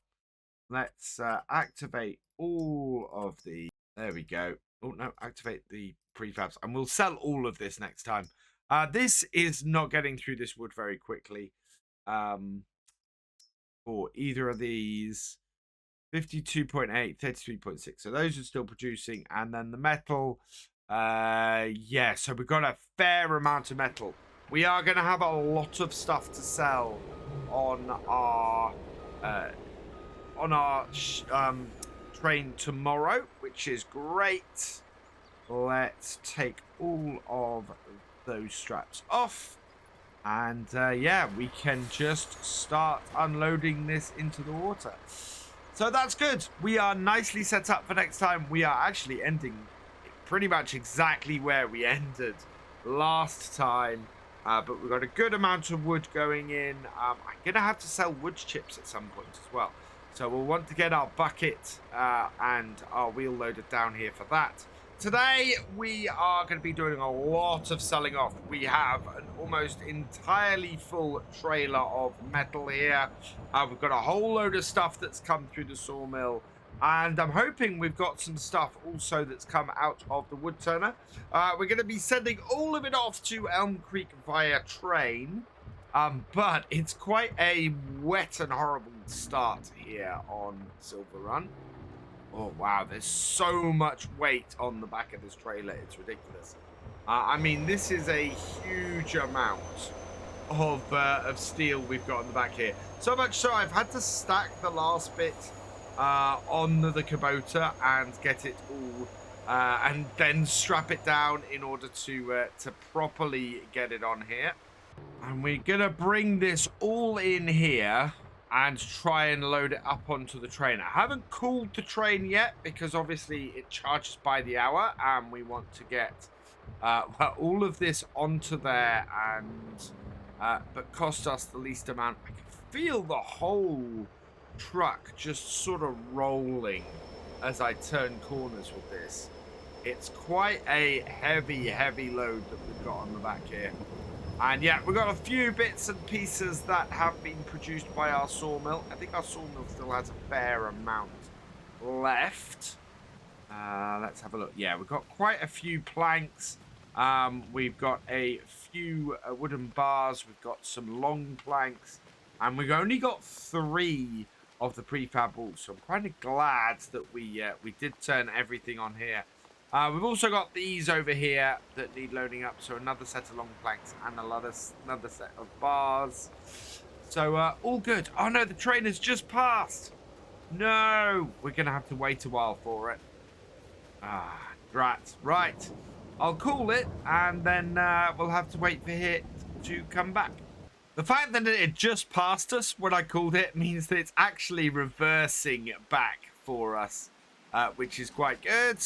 Let's activate all of the, there we go. Oh no, activate the prefabs, and we'll sell all of this next time. This is not getting through this wood very quickly for either of these. 52.8, 33.6. So those are still producing. And then the metal, yeah, so we've got a fair amount of metal. We are going to have a lot of stuff to sell on our train tomorrow, which is great. Let's take all of those straps off. And yeah, we can just start unloading this into the water. So that's good. We are nicely set up for next time. We are actually ending pretty much exactly where we ended last time. But we've got a good amount of wood going in. I'm going to have to sell wood chips at some point as well. So we'll want to get our bucket and our wheel loader down here for that. Today, we are going to be doing a lot of selling off. We have an almost entirely full trailer of metal here. We've got a whole load of stuff that's come through the sawmill. And I'm hoping we've got some stuff also that's come out of the wood turner. We're going to be sending all of it off to Elm Creek via train. But it's quite a wet and horrible start here on Silverrun. Oh, wow. There's so much weight on the back of this trailer. It's ridiculous. I mean, this is a huge amount of steel we've got on the back here. So much so I've had to stack the last bit on the Kubota and get it all, and then strap it down in order to properly get it on here. And we're going to bring this all in here and try and load it up onto the train. I haven't cooled the train yet because obviously it charges by the hour and we want to get all of this onto there and but cost us the least amount. I can feel the whole truck just sort of rolling as I turn corners with this. It's quite a heavy load that we've got on the back here. And yeah, we've got a few bits and pieces that have been produced by our sawmill. I think our sawmill still has a fair amount left. Let's have a look. Yeah, we've got quite a few planks. We've got a few wooden bars. We've got some long planks. And we've only got 3 of the prefab walls. So I'm kind of glad that we did turn everything on here. We've also got these over here that need loading up. So another set of long planks and another set of bars. So all good. Oh no, the train has just passed. No, we're going to have to wait a while for it. Right. I'll cool it and then we'll have to wait for it to come back. The fact that it just passed us when I called it means that it's actually reversing back for us, which is quite good.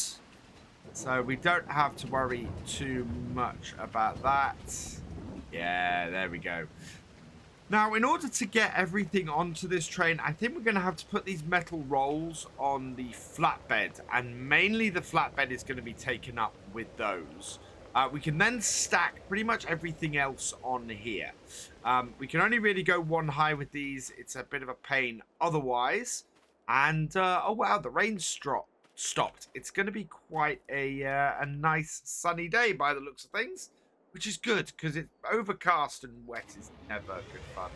So we don't have to worry too much about that. Yeah, there we go. Now, in order to get everything onto this train, I think we're going to have to put these metal rolls on the flatbed. And mainly the flatbed is going to be taken up with those. We can then stack pretty much everything else on here. We can only really go one high with these. It's a bit of a pain otherwise. And, oh wow, the rain's stopped. It's going to be quite a nice sunny day by the looks of things, which is good because it's overcast and wet is never good fun.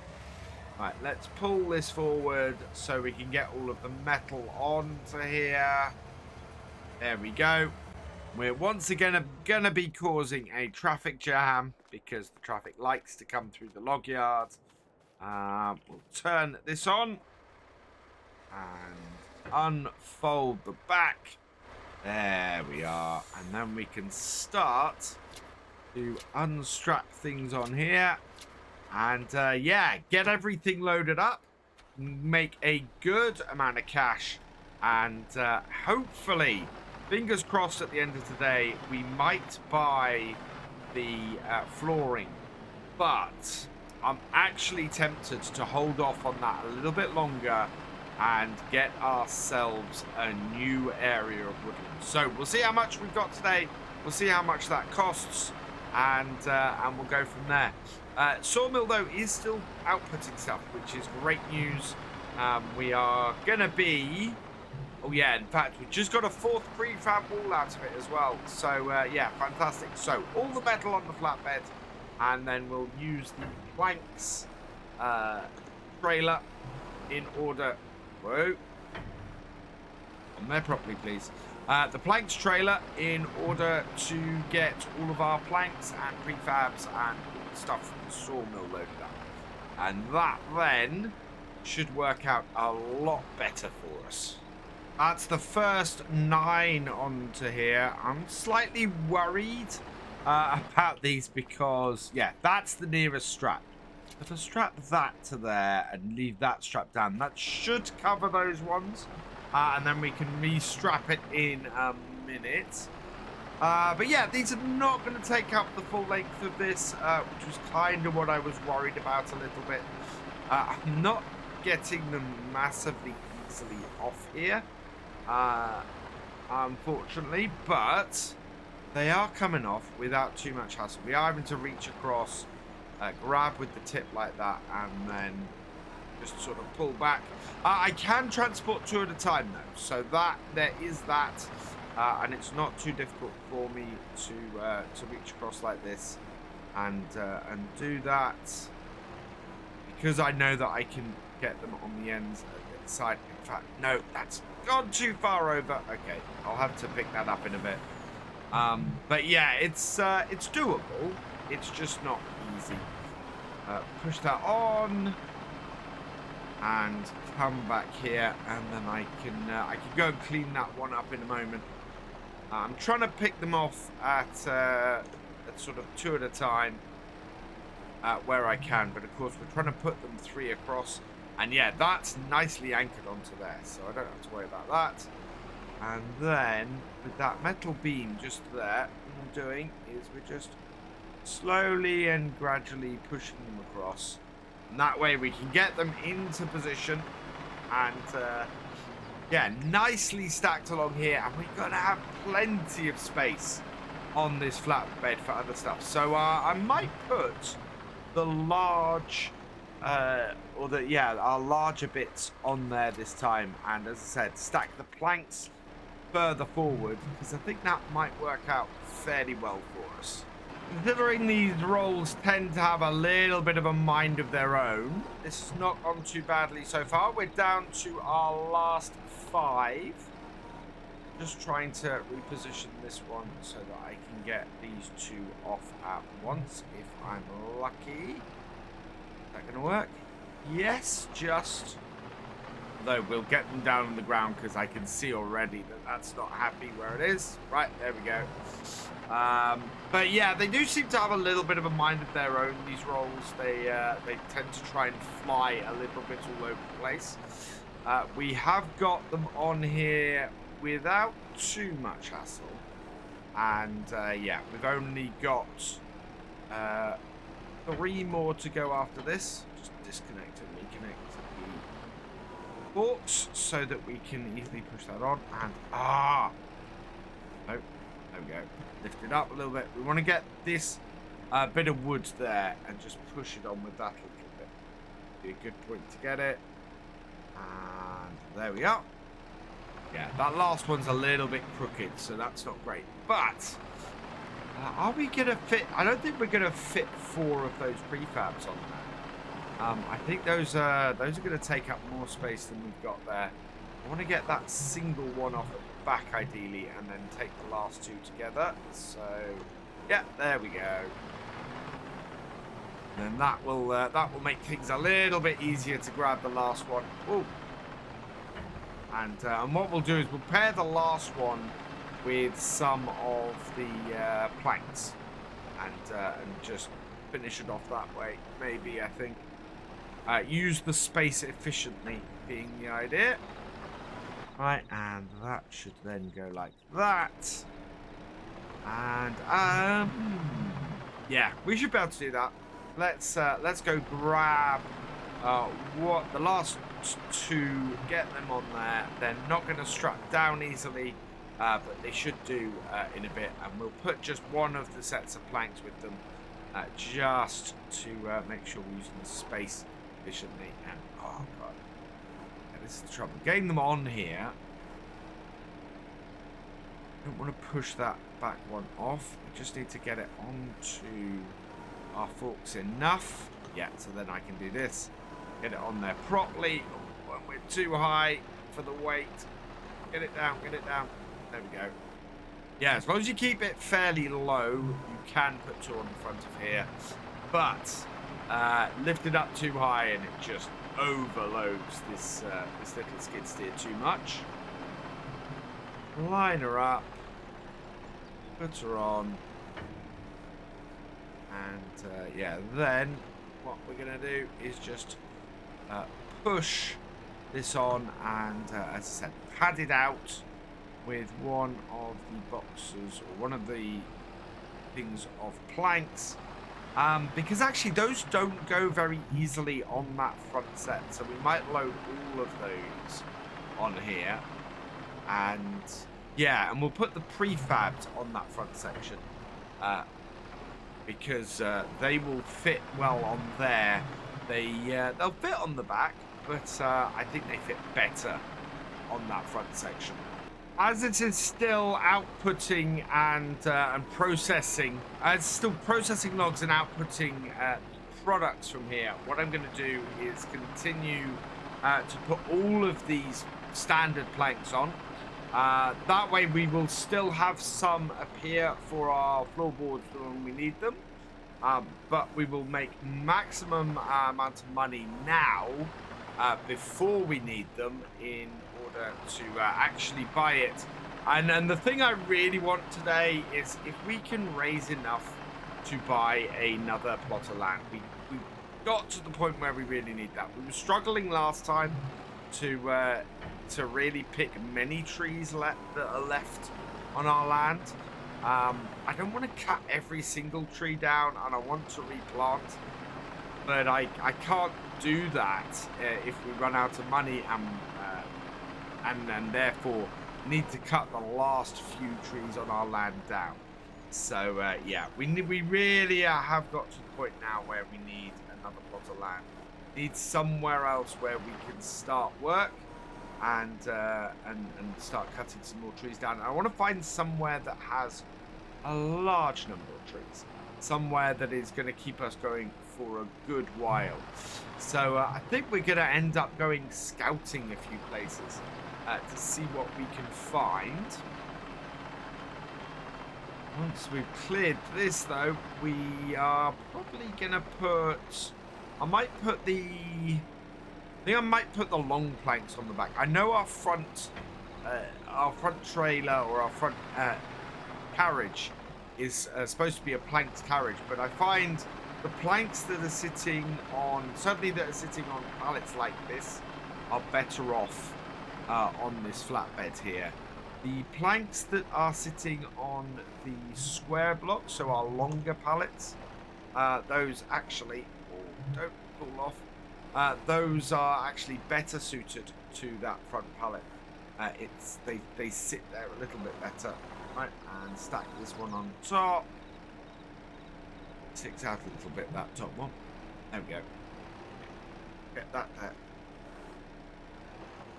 Right, let's pull this forward so we can get all of the metal onto here. There we go. We're once again going to be causing a traffic jam because the traffic likes to come through the log yard. We'll turn this on and unfold the back. There we are. And then we can start to unstrap things on here. And yeah, get everything loaded up. Make a good amount of cash. And hopefully, fingers crossed at the end of the day, we might buy the flooring. But I'm actually tempted to hold off on that a little bit longer and get ourselves a new area of woodland. So we'll see how much we've got today. We'll see how much that costs, and we'll go from there. Sawmill though is still outputting stuff, which is great news. We are gonna be, oh yeah, in fact we just got a 4th prefab wall out of it as well. So yeah, fantastic. So all the metal on the flatbed, and then we'll use the planks trailer in order. Whoa. On there properly, please. The planks trailer in order to get all of our planks and prefabs and stuff from the sawmill loaded up. And that then should work out a lot better for us. That's the first 9 onto here. I'm slightly worried about these because, yeah, that's the nearest strap. If I strap that to there and leave that strap down, that should cover those ones. And then we can re-strap it in a minute. But yeah, these are not going to take up the full length of this, which was kind of what I was worried about a little bit. I'm not getting them massively easily off here, unfortunately, but they are coming off without too much hassle. We are having to reach across, grab with the tip like that, and then just sort of pull back. I can transport 2 at a time though, so that there is that, and it's not too difficult for me to reach across like this and do that, because I know that I can get them on the ends side. In fact, no, that's gone too far over. Okay, I'll have to pick that up in a bit. But yeah, it's doable. It's just not easy. Push that on and come back here, and then I can go and clean that one up in a moment. I'm trying to pick them off at sort of 2 at a time where I can, but of course we're trying to put them 3 across, and yeah, that's nicely anchored onto there, so I don't have to worry about that. And then with that metal beam just there, what we're doing is we're just slowly and gradually pushing them across, and that way we can get them into position and yeah, nicely stacked along here, and we're gonna have plenty of space on this flatbed for other stuff. So I might put the large our larger bits on there this time, and as I said, stack the planks further forward, because I think that might work out fairly well for us. Considering these rolls tend to have a little bit of a mind of their own, this has not gone too badly so far. We're down to our last 5. Just trying to reposition this one so that I can get these 2 off at once if I'm lucky. Is that going to work? Yes, just. Though we'll get them down on the ground, because I can see already that that's not happy where it is. Right, there we go. But yeah, they do seem to have a little bit of a mind of their own, these rolls. They tend to try and fly a little bit all over the place. We have got them on here without too much hassle. And yeah, we've only got 3 more to go after this. Just disconnect and reconnect the forks so that we can easily push that on. And no, there we go. Lift it up a little bit. We want to get this bit of wood there and just push it on with that a little bit. Be a good point to get it. And there we are. Yeah, that last one's a little bit crooked, so that's not great. But are we gonna fit? I don't think we're gonna fit 4 of those prefabs on there. I think those are gonna take up more space than we've got there. I want to get that single one off at the back ideally, and then take the last 2 together. So yeah, there we go. And then that will make things a little bit easier to grab the last one. Ooh. And what we'll do is we'll pair the last one with some of the planks, and just finish it off that way. Maybe, I think. Use the space efficiently being the idea. Right, and that should then go like that. And yeah, we should be able to do that. Let's go grab what the last 2, get them on there. They're not going to strap down easily, but they should do in a bit. And we'll put just one of the sets of planks with them, just to make sure we're using the space efficiently. And oh god, yeah, this is the trouble. Getting them on here. Don't want to push that back one off. We just need to get it onto our forks enough. Yeah, so then I can do this. Get it on there properly. When we're too high for the weight. Get it down, get it down. There we go. Yeah, as long as you keep it fairly low, you can put 2 on the front of here. But lift it up too high and it just overloads this little skid steer too much. Line her up. Put her on. And yeah, then what we're going to do is just push this on, and as I said, pad it out with one of the boxes, or one of the things of planks, because actually those don't go very easily on that front set, so we might load all of those on here. And yeah, and we'll put the prefabs on that front section, because they will fit well on there. They'll fit on the back, but I think they fit better on that front section. As it is still outputting and processing, it's still processing logs and outputting products from here. What I'm going to do is continue to put all of these standard planks on. That way we will still have some appear for our floorboards when we need them. But we will make maximum amount of money now before we need them in order to actually buy it. And the thing I really want today is if we can raise enough to buy another plot of land. We got to the point where we really need that. We were struggling last time to really pick many trees that are left on our land. I don't want to cut every single tree down, and I want to replant, but I can't do that if we run out of money and therefore need to cut the last few trees on our land down. So yeah, we really have got to the point now where we need another plot of land. Need somewhere else where we can start work and start cutting some more trees down. And I want to find somewhere that has a large number of trees, somewhere that is going to keep us going for a good while. So I think we're going to end up going scouting a few places to see what we can find. Once we've cleared this, though, we are probably going to put... I think I might put the long planks on the back. I know our front trailer or our front carriage is supposed to be a planked carriage, but I find the planks that are sitting on, certainly that are sitting on pallets like this, are better off on this flatbed here. The planks that are sitting on the square block, so our longer pallets, those actually, don't fall off, those are actually better suited to that front pallet. They sit there a little bit better. Right, and stack this one on top. Sticks out a little bit, that top one. There we go. Get that there.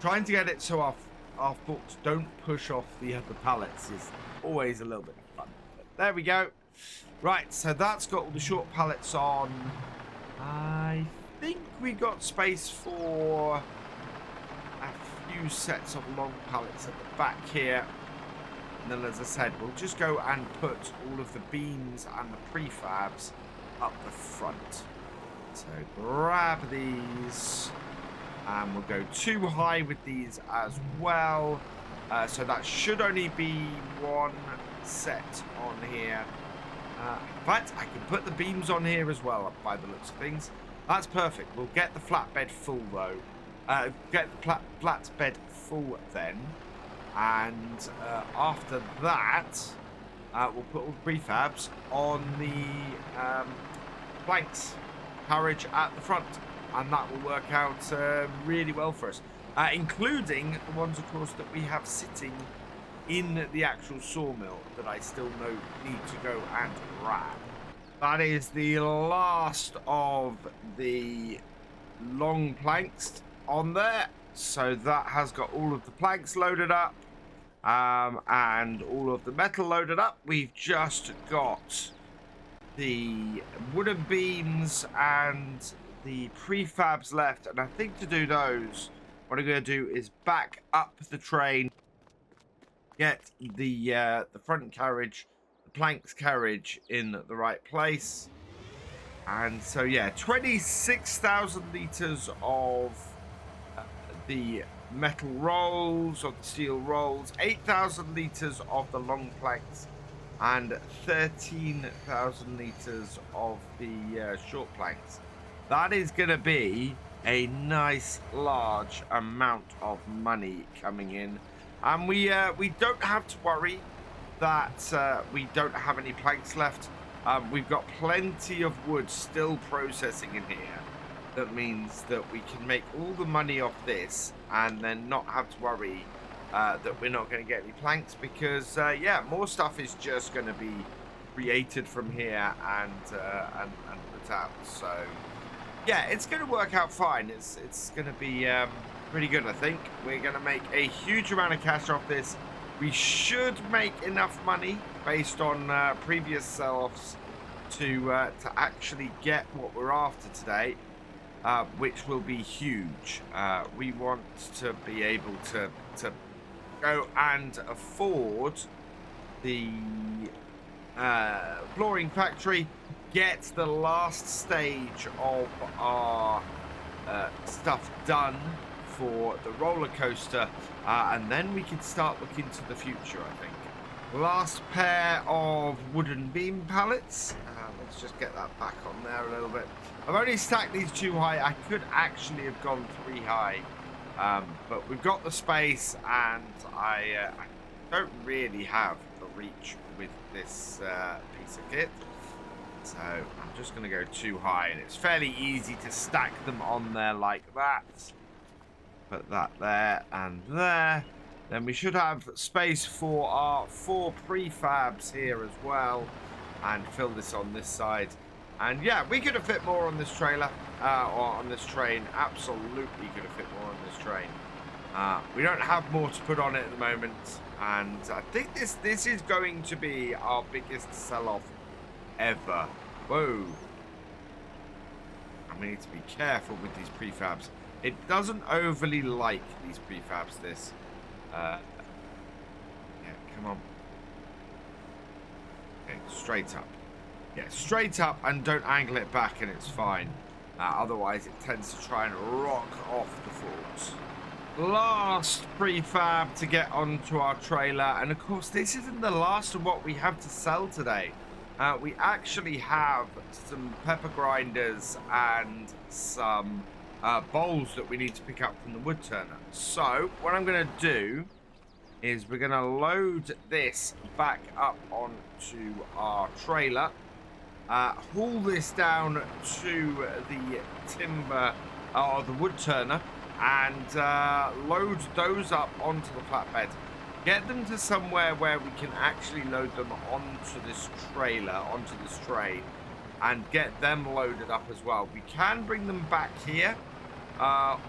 Trying to get it so our forks don't push off the other pallets is always a little bit fun. But there we go. Right, so that's got all the short pallets on. I think we got space for a few sets of long pallets at the back here. And then, as I said, we'll just go and put all of the beams and the prefabs up the front. So grab these, and we'll go 2 high with these as well. So that should only be 1 set on here. In fact, I can put the beams on here as well, by the looks of things. That's perfect. We'll get the flatbed full, though. Get the flatbed full then. And after that, we'll put all the prefabs on the planks carriage at the front, and that will work out really well for us, including the ones, of course, that we have sitting in the actual sawmill that I still need to go and grab. That is the last of the long planks on there. So that has got all of the planks loaded up and all of the metal loaded up. We've just got the wooden beams and the prefabs left. And I think to do those, what I'm going to do is back up the train, get the front carriage, the planks carriage in the right place. And so, yeah, 26,000 litres of the metal rolls, of the steel rolls, 8,000 litres of the long planks, and 13,000 litres of the short planks. That is going to be a nice large amount of money coming in, and we don't have to worry that we don't have any planks left. We've got plenty of wood still processing in here. That means that we can make all the money off this and then not have to worry that we're not going to get any planks, because yeah, more stuff is just going to be created from here and put out. So yeah, it's going to work out fine. It's going to be pretty good, I think. We're going to make a huge amount of cash off this. We should make enough money based on previous sell-offs to actually get what we're after today. which will be huge. We want to be able to go and afford the flooring factory, get the last stage of our stuff done for the roller coaster, and then we can start looking to the future, I think. Last pair of wooden beam pallets. Let's just get that back on there a little bit. I've only stacked these 2 high. I could actually have gone 3 high, but we've got the space, and I don't really have the reach with this piece of kit. So I'm just going to go 2 high, and it's fairly easy to stack them on there like that. Put that there and there. Then we should have space for our 4 prefabs here as well, and fill this on this side. And yeah, we could have fit more on this trailer, or on this train. Absolutely could have fit more on this train. We don't have more to put on it at the moment, and I think this is going to be our biggest sell-off ever. Whoa. And we need to be careful with these prefabs. It doesn't overly like these prefabs, this. Yeah, come on. Okay, straight up. Yeah, straight up, and don't angle it back, and it's fine. Otherwise, it tends to try and rock off the falls. Last prefab to get onto our trailer, and of course, this isn't the last of what we have to sell today. We actually have some pepper grinders and some bowls that we need to pick up from the wood turner. So what I'm going to do is we're going to load this back up onto our trailer, haul this down to the timber or the wood turner, and load those up onto the flatbed. Get them to somewhere where we can actually load them onto this trailer, onto this train, and get them loaded up as well. We can bring them back here,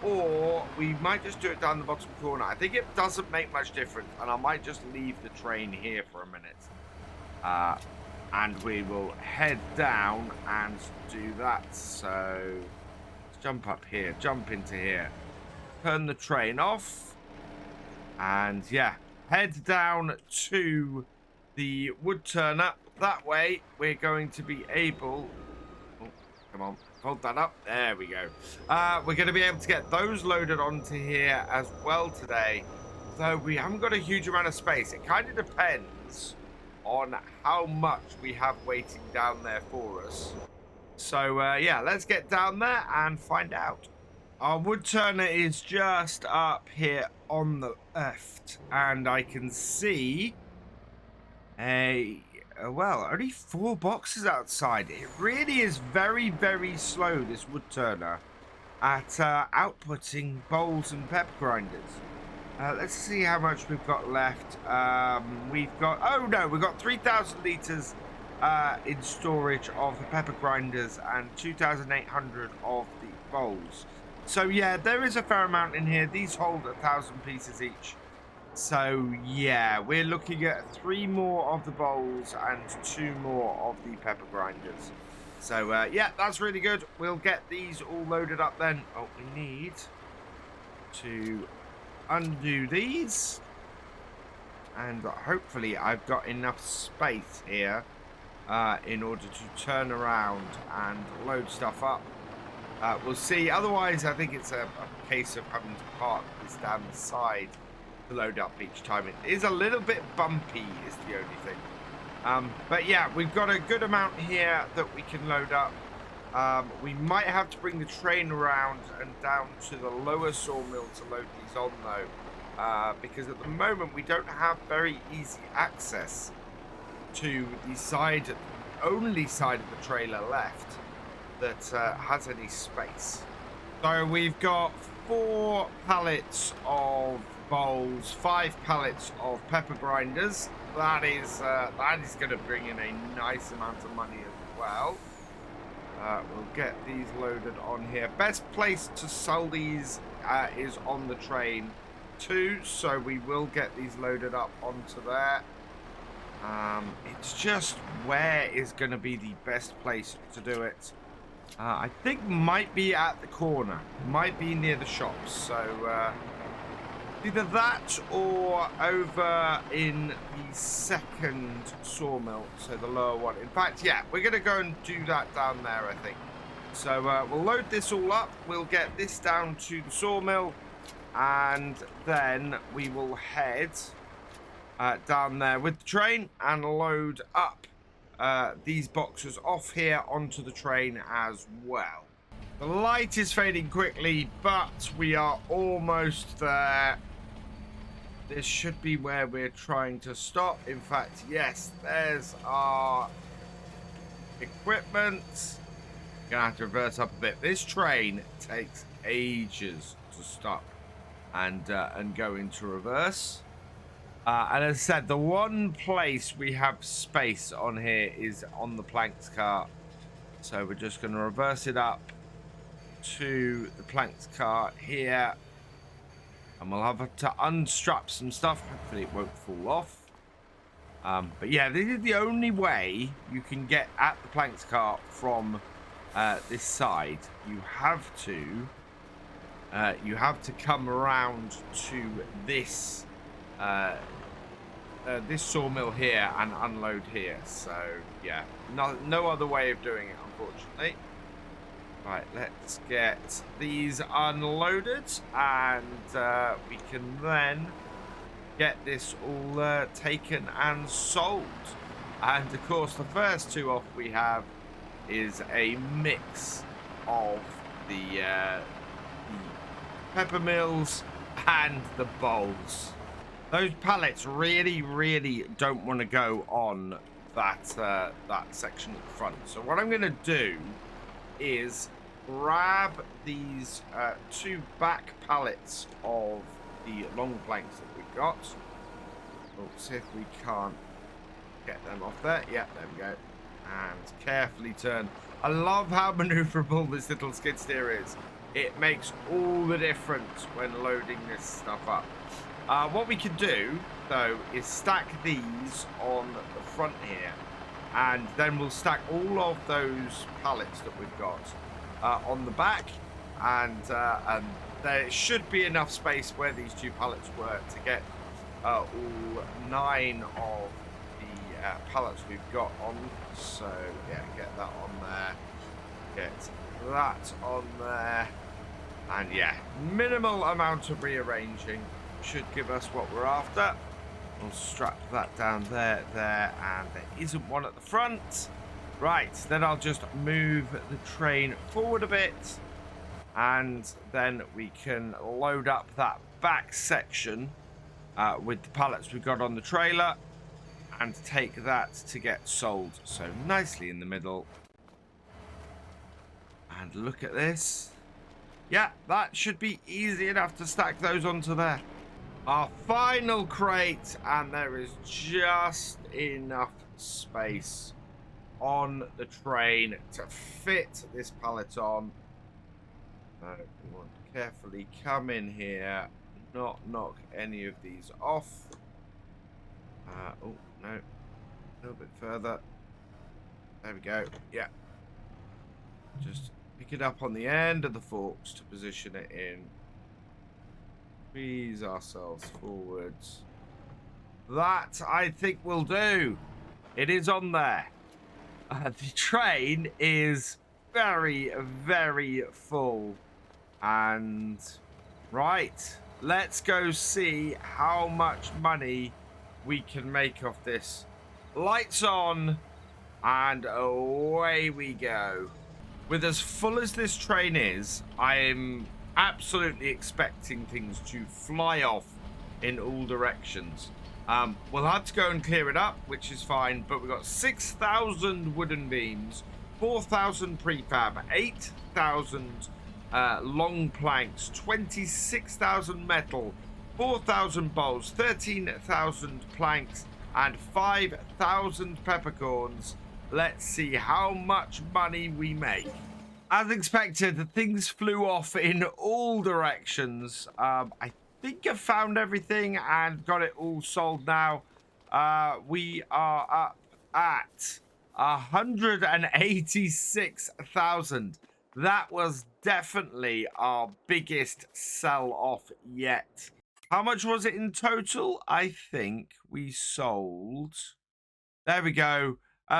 or we might just do it down the bottom corner. I think it doesn't make much difference, and I might just leave the train here for a minute. And we will head down and do that. So let's jump up here, jump into here, turn the train off, and yeah, head down to the wood turner. That way we're going to be able, oh, come on, hold that up, there we go. We're going to be able to get those loaded onto here as well today, though we haven't got a huge amount of space. It kind of depends on how much we have waiting down there for us. So yeah, let's get down there and find out. Our wood turner is just up here on the left, and I can see well, only 4 boxes outside. It really is very, very slow, this wood turner, at outputting bowls and pepper grinders. Let's see how much we've got left. We've got, oh no, we've got 3,000 litres in storage of the pepper grinders and 2,800 of the bowls. So yeah, there is a fair amount in here. These hold 1,000 pieces each. So yeah, we're looking at 3 more of the bowls and 2 more of the pepper grinders. So yeah, that's really good. We'll get these all loaded up then. Oh, we need to undo these, and hopefully I've got enough space here in order to turn around and load stuff up. We'll see. Otherwise, I think it's a case of having to park this down the side to load up each time. It is a little bit bumpy is the only thing. But yeah, we've got a good amount here that we can load up. We might have to bring the train around and down to the lower sawmill to load these on though, because at the moment we don't have very easy access to the only side of the trailer left that has any space. So we've got 4 pallets of bowls, 5 pallets of pepper grinders. That is going to bring in a nice amount of money as well. We'll get these loaded on here. Best place to sell these is on the train too, so we will get these loaded up onto there. It's just where is going to be the best place to do it. I think might be at the corner. Might be near the shops. So either that or over in the second sawmill. So the lower one. In fact, yeah, we're going to go and do that down there, I think. So we'll load this all up. We'll get this down to the sawmill. And then we will head down there with the train and load up these boxes off here onto the train as well. The light is fading quickly, but we are almost there. This should be where we're trying to stop. In fact, yes, there's our equipment. Gonna have to reverse up a bit. This train takes ages to stop and go into reverse. And as I said, the one place we have space on here is on the planks cart. So we're just going to reverse it up to the planks cart here. And we'll have to unstrap some stuff. Hopefully it won't fall off. But yeah, this is the only way you can get at the planks cart from this side. You have to come around to this this sawmill here and unload here. So yeah, no other way of doing it, unfortunately. Right, let's get these unloaded and we can then get this all taken and sold. And of course the first two off we have is a mix of the pepper mills and the bowls. Those pallets really don't want to go on that that section at the front. So what I'm going to do is grab these two back pallets of the long planks that we've got. We'll see if we can't get them off there. Yeah, there we go. And carefully turn. I love how maneuverable this little skid steer is. It makes all the difference when loading this stuff up. What we can do, though, is stack these on the front here. And then we'll stack all of those pallets that we've got on the back. And there should be enough space where these two pallets were to get all 9 of the pallets we've got on. So, yeah, get that on there. Get that on there. And, yeah, minimal amount of rearranging should give us what we're after. We'll strap that down there, and there isn't one at the front. Right, then I'll just move the train forward a bit, and then we can load up that back section with the pallets we've got on the trailer and take that to get sold. So nicely in the middle. And look at this. Yeah, that should be easy enough to stack those onto there. Our final crate, and there is just enough space on the train to fit this pallet on. We want to carefully come in here, not knock any of these off. Oh, no. A little bit further. There we go. Yeah. Just pick it up on the end of the forks to position it in. Squeeze ourselves forwards. That, I think, will do. It is on there. The train is very full. And, right, let's go see how much money we can make off this. Lights on, and away we go. With as full as this train is, I'm absolutely expecting things to fly off in all directions. We'll have to go and clear it up, which is fine, but we've got 6,000 wooden beams, 4,000 prefab, 8,000 long planks, 26,000 metal, 4,000 bowls, 13,000 planks, and 5,000 peppercorns. Let's see how much money we make. As expected, things flew off in all directions. I think I've found everything and got it all sold now. We are up at 186,000. That was definitely our biggest sell-off yet. How much was it in total? I think we sold... There we go.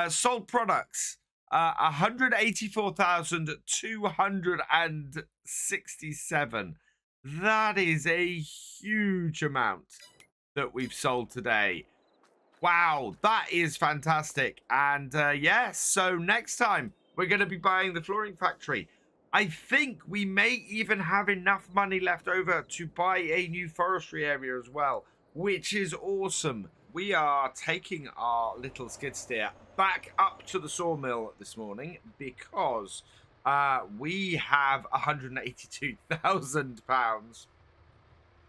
Sold products. 184,267. That is a huge amount that we've sold today. Wow, that is fantastic. And yes, so next time we're going to be buying the flooring factory. I think we may even have enough money left over to buy a new forestry area as well, which is awesome. We are taking our little skid steer back up to the sawmill this morning because we have £182,000.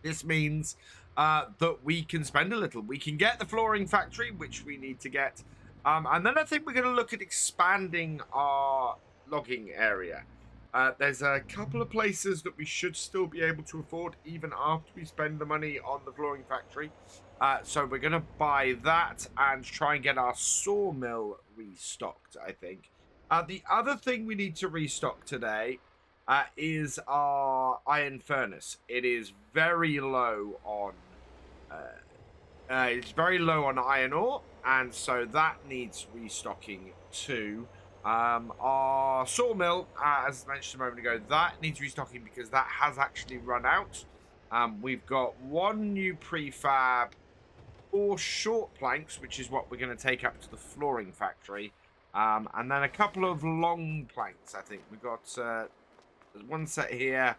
This means that we can spend a little. We can get the flooring factory, which we need to get. And then I think we're going to look at expanding our logging area. There's a couple of places that we should still be able to afford even after we spend the money on the flooring factory. So we're going to buy that and try and get our sawmill restocked, I think. The other thing we need to restock today is our iron furnace. It is very low on iron ore, and so that needs restocking too. Our sawmill, as mentioned a moment ago, that needs restocking because that has actually run out. We've got one new prefab, 4 short planks, which is what we're going to take up to the flooring factory, and then a couple of long planks. I think we've got there's one set here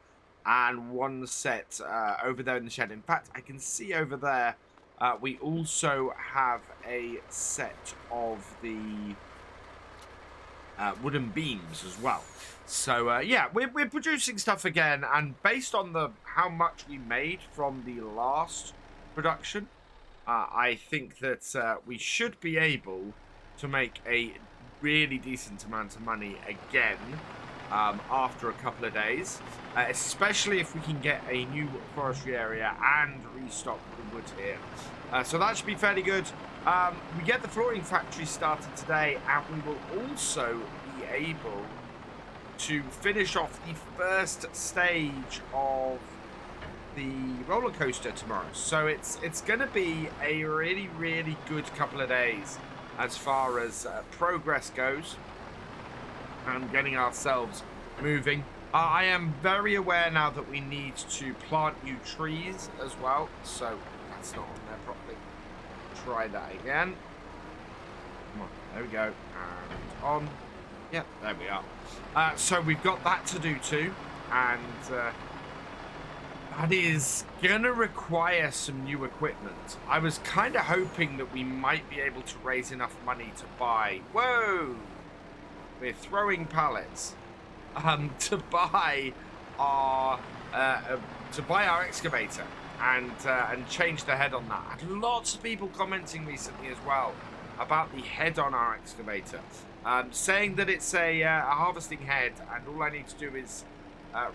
and one set over there in the shed. In fact, I can see over there we also have a set of the wooden beams as well. So yeah, we're producing stuff again, and based on how much we made from the last production, I think that we should be able to make a really decent amount of money again after a couple of days, especially if we can get a new forestry area and restock the wood here. So that should be fairly good. We get the flooring factory started today, and we will also be able to finish off the first stage of the roller coaster tomorrow. So it's going to be a really, really good couple of days as far as progress goes and getting ourselves moving. I am very aware now that we need to plant new trees as well, so that's not on there properly. Try that again. Come on, there we go, and on. Yep, there we are. So we've got that to do too, and that is gonna require some new equipment. I was kind of hoping that we might be able to raise enough money to buy. Whoa! We're throwing pallets. To buy our excavator and change the head on that. I had lots of people commenting recently as well about the head on our excavator, saying that it's a harvesting head, and all I need to do is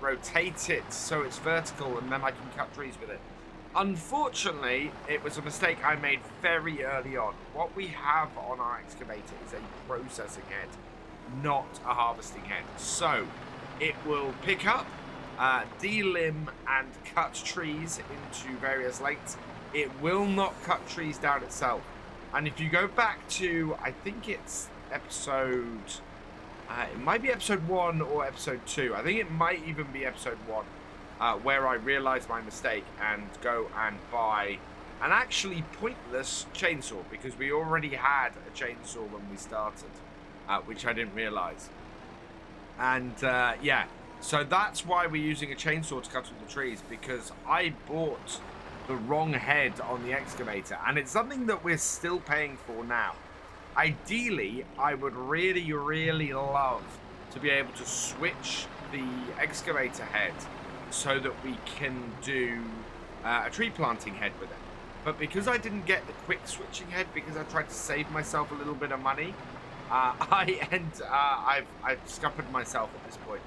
rotate it so it's vertical, and then I can cut trees with it. Unfortunately, it was a mistake I made very early on. What we have on our excavator is a processing head, not a harvesting head. So it will pick up, delimb and cut trees into various lengths. It will not cut trees down itself. And if you go back to, I think it's episode, it might be episode 1 or episode 2. I think it might even be episode 1, where I realized my mistake and go and buy an actually pointless chainsaw, because we already had a chainsaw when we started, which I didn't realize. And yeah, so that's why we're using a chainsaw to cut all the trees, because I bought the wrong head on the excavator, and it's something that we're still paying for now. Ideally, I would really, really love to be able to switch the excavator head so that we can do a tree planting head with it. But because I didn't get the quick switching head, because I tried to save myself a little bit of money, I've scuppered myself at this point,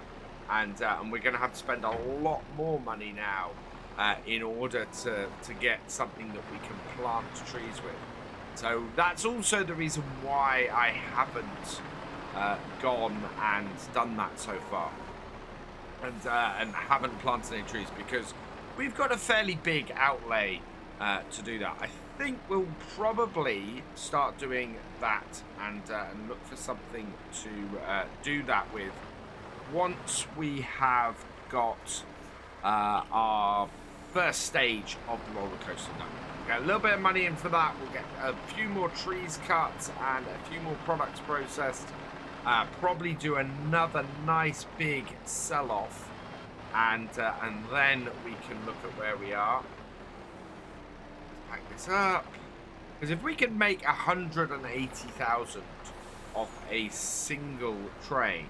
and we're going to have to spend a lot more money now in order to get something that we can plant trees with. So that's also the reason why I haven't gone and done that so far, and haven't planted any trees, because we've got a fairly big outlay to do that. I think we'll probably start doing that and look for something to do that with once we have got our first stage of the roller coaster done. Get a little bit of money in for that. We'll get a few more trees cut and a few more products processed. Probably do another nice big sell-off, and then we can look at where we are. Let's pack this up, because if we can make 180,000 off a single train,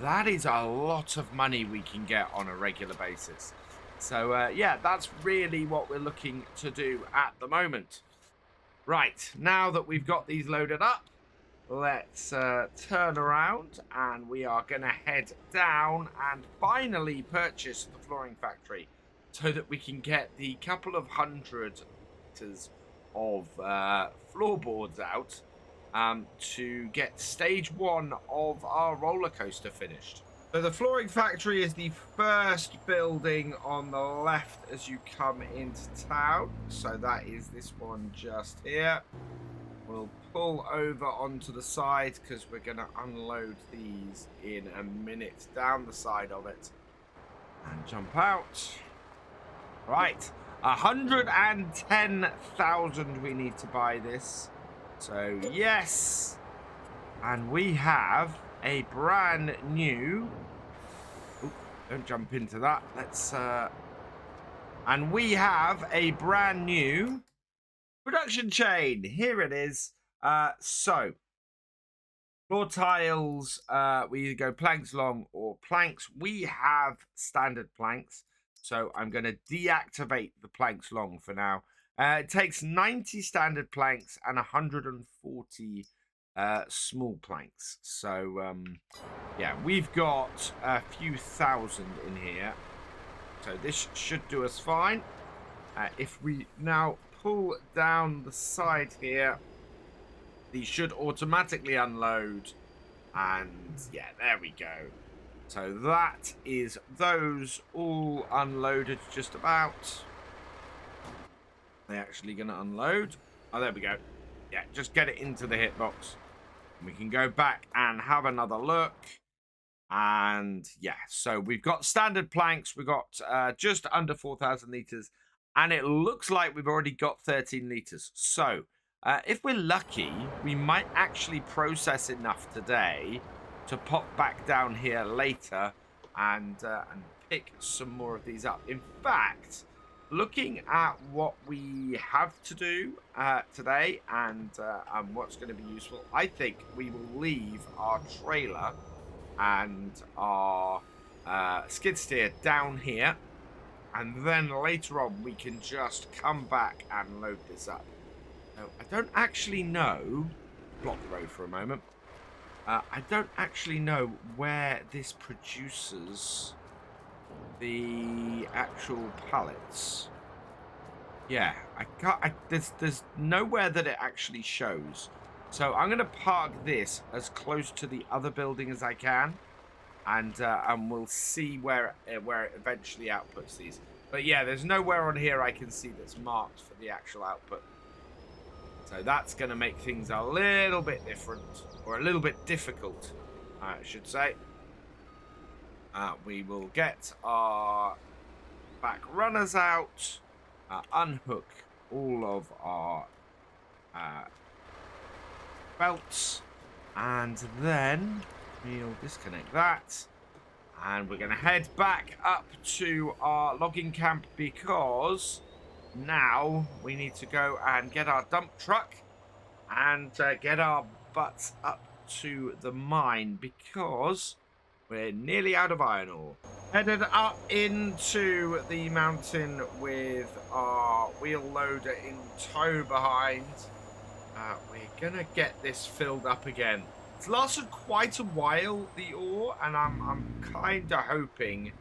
that is a lot of money we can get on a regular basis. So yeah, that's really what we're looking to do at the moment. Right, now that we've got these loaded up, let's turn around, and we are going to head down and finally purchase the flooring factory so that we can get the couple of hundred meters of floorboards out to get stage 1 of our roller coaster finished. So the flooring factory is the first building on the left as you come into town. So that is this one just here. We'll pull over onto the side because we're going to unload these in a minute down the side of it. And jump out. Right. 110,000 we need to buy this. So yes. And we have a brand new... Ooh, don't jump into that. Let's... And we have a brand new production chain. Here it is. So, floor tiles, we either go planks long or planks. We have standard planks, so I'm going to deactivate the planks long for now. It takes 90 standard planks and 140 small planks. So, yeah, we've got a few thousand in here. So this should do us fine. If we now pull down the side here, these should automatically unload. And yeah, there we go. So that is those all unloaded just about. Are they actually going to unload? Oh, there we go. Yeah, just get it into the hitbox. We can go back and have another look. And yeah, so we've got standard planks. We've got just under 4,000 litres. And it looks like we've already got 13 litres. So if we're lucky, we might actually process enough today to pop back down here later and pick some more of these up. In fact, looking at what we have to do today and what's going to be useful, I think we will leave our trailer and our skid steer down here, and then later on we can just come back and load this up. So I don't actually know, block the road for a moment, I don't actually know where this produces the actual pallets. Yeah, I can't. There's nowhere that it actually shows. So I'm gonna park this as close to the other building as I can, and we'll see where it eventually outputs these. But yeah, there's nowhere on here I can see that's marked for the actual output. So that's gonna make things a little bit different, or a little bit difficult, I should say. We will get our back runners out, unhook all of our belts, and then we'll disconnect that, and we're going to head back up to our logging camp, because now we need to go and get our dump truck and get our butts up to the mine, because we're nearly out of iron ore. Headed up into the mountain with our wheel loader in tow behind. We're gonna get this filled up again. It's lasted quite a while, the ore, and I'm kind of hoping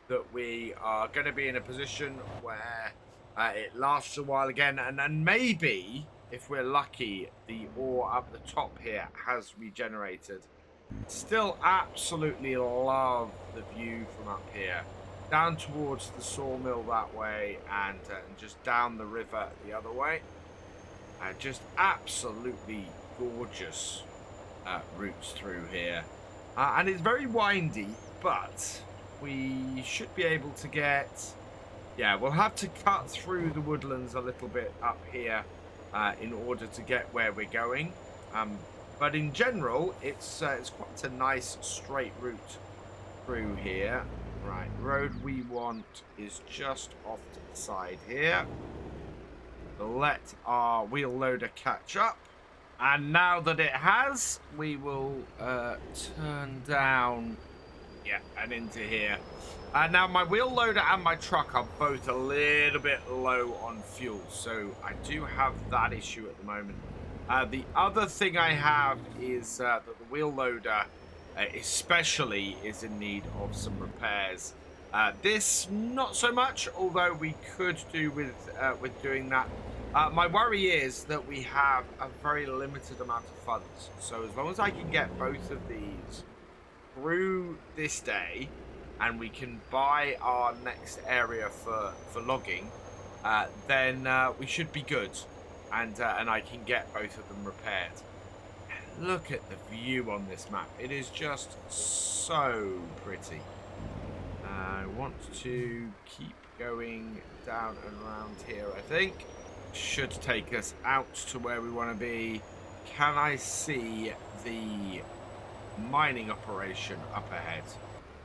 that we are going to be in a position where it lasts a while again, and then maybe if we're lucky, the ore up the top here has regenerated. Still absolutely love the view from up here. Down towards the sawmill that way, and just down the river the other way. Just absolutely gorgeous routes through here. And it's very windy, but we should be able to get... Yeah, we'll have to cut through the woodlands a little bit up here in order to get where we're going. But in general, it's quite a nice straight route through here. Right, the road we want is just off to the side here. We'll let our wheel loader catch up. And now that it has, we will turn down, yeah, and into here. Now, my wheel loader and my truck are both a little bit low on fuel, so I do have that issue at the moment. The other thing I have is that the wheel loader especially is in need of some repairs. This, not so much, although we could do with doing that. My worry is that we have a very limited amount of funds, so as long as I can get both of these through this day, and we can buy our next area for logging, then we should be good, and I can get both of them repaired. Look at the view on this map. It is just so pretty. I want to keep going down and around here, I think. Should take us out to where we want to be. Can I see the mining operation up ahead?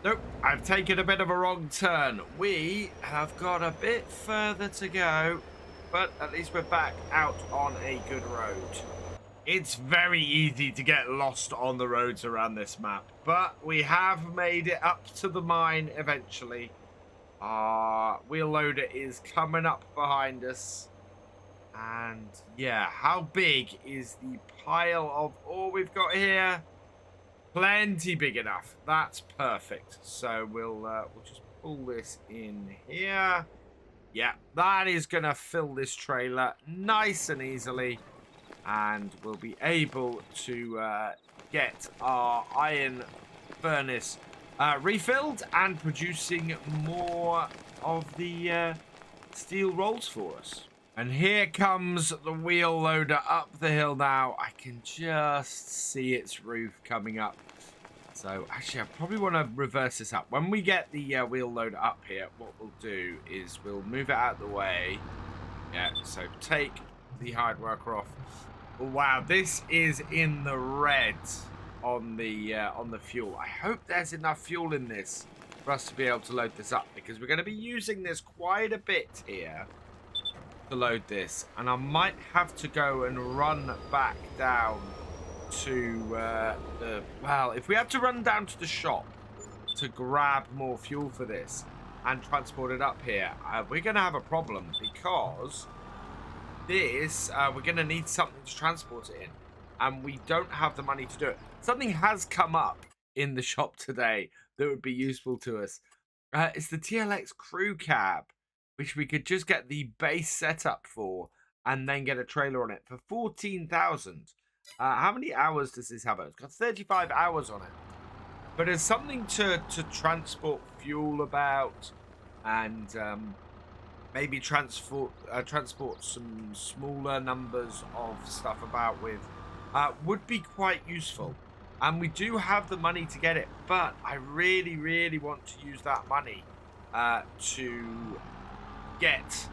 Nope, I've taken a bit of a wrong turn. We have got a bit further to go, but at least we're back out on a good road. It's very easy to get lost on the roads around this map, but we have made it up to the mine eventually. Our wheel loader is coming up behind us. And yeah, how big is the pile of ore we've got here? Plenty big enough. That's perfect. So we'll just pull this in here. Yeah, that is going to fill this trailer nice and easily. And we'll be able to get our iron furnace refilled and producing more of the steel rolls for us. And here comes the wheel loader up the hill now. I can just see its roof coming up. So actually, I probably want to reverse this up. When we get the wheel loader up here, what we'll do is we'll move it out of the way. Yeah, so take the hard worker off. Wow, this is in the red on the fuel. I hope there's enough fuel in this for us to be able to load this up, because we're going to be using this quite a bit here to load this, and I might have to go and run back down to well, if we have to run down to the shop to grab more fuel for this and transport it up here, we're going to have a problem, because this we're going to need something to transport it in, and we don't have the money to do it. Something has come up in the shop today that would be useful to us. It's the TLX crew cab, which we could just get the base setup for and then get a trailer on it for 14,000. How many hours does this have? It's got 35 hours on it. But it's something to transport fuel about, and maybe transport some smaller numbers of stuff about with, would be quite useful. And we do have the money to get it, but I really, really want to use that money to get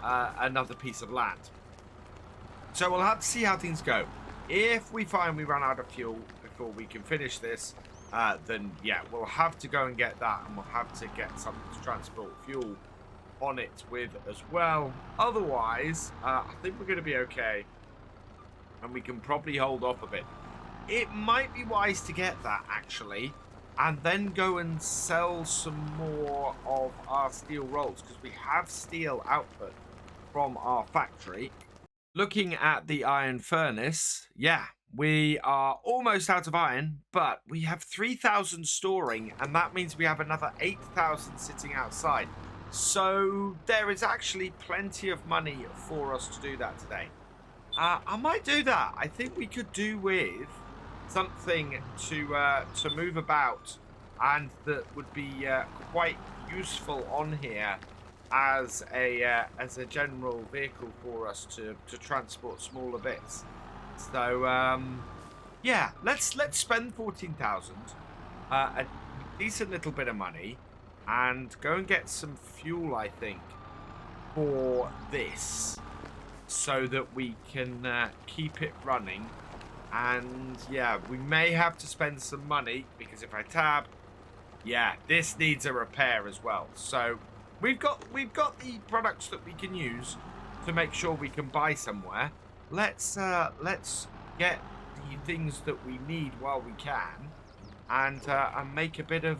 another piece of land. So we'll have to see how things go. If we find we run out of fuel before we can finish this, then yeah, we'll have to go and get that, and we'll have to get something to transport fuel on it with as well. Otherwise, I think we're going to be okay, and we can probably hold off a bit. It might be wise to get that, actually, and then go and sell some more of our steel rolls, because we have steel output from our factory. Looking at the iron furnace, yeah, we are almost out of iron, but we have 3,000 storing, and that means we have another 8,000 sitting outside. So there is actually plenty of money for us to do that today. I might do that. I think we could do with something to move about, and that would be quite useful on here as a general vehicle for us to transport smaller bits. So yeah, let's spend 14,000, a decent little bit of money, and go and get some fuel. I think for this, so that we can keep it running. And yeah, we may have to spend some money, because if I tab, yeah, this needs a repair as well. So we've got the products that we can use to make sure we can buy somewhere. Let's get the things that we need while we can, and make a bit of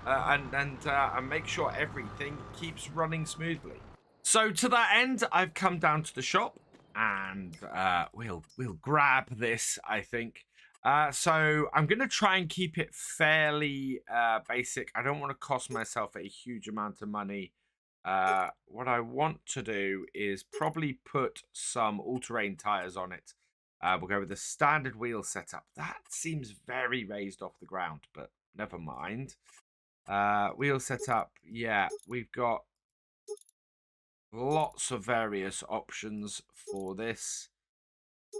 and make sure everything keeps running smoothly. So to that end, I've come down to the shop, and we'll grab this, I think. So I'm going to try and keep it fairly basic. I don't want to cost myself a huge amount of money. What I want to do is probably put some all-terrain tires on it. We'll go with the standard wheel setup. That seems very raised off the ground, but never mind. Wheel setup, yeah, we've got lots of various options for this.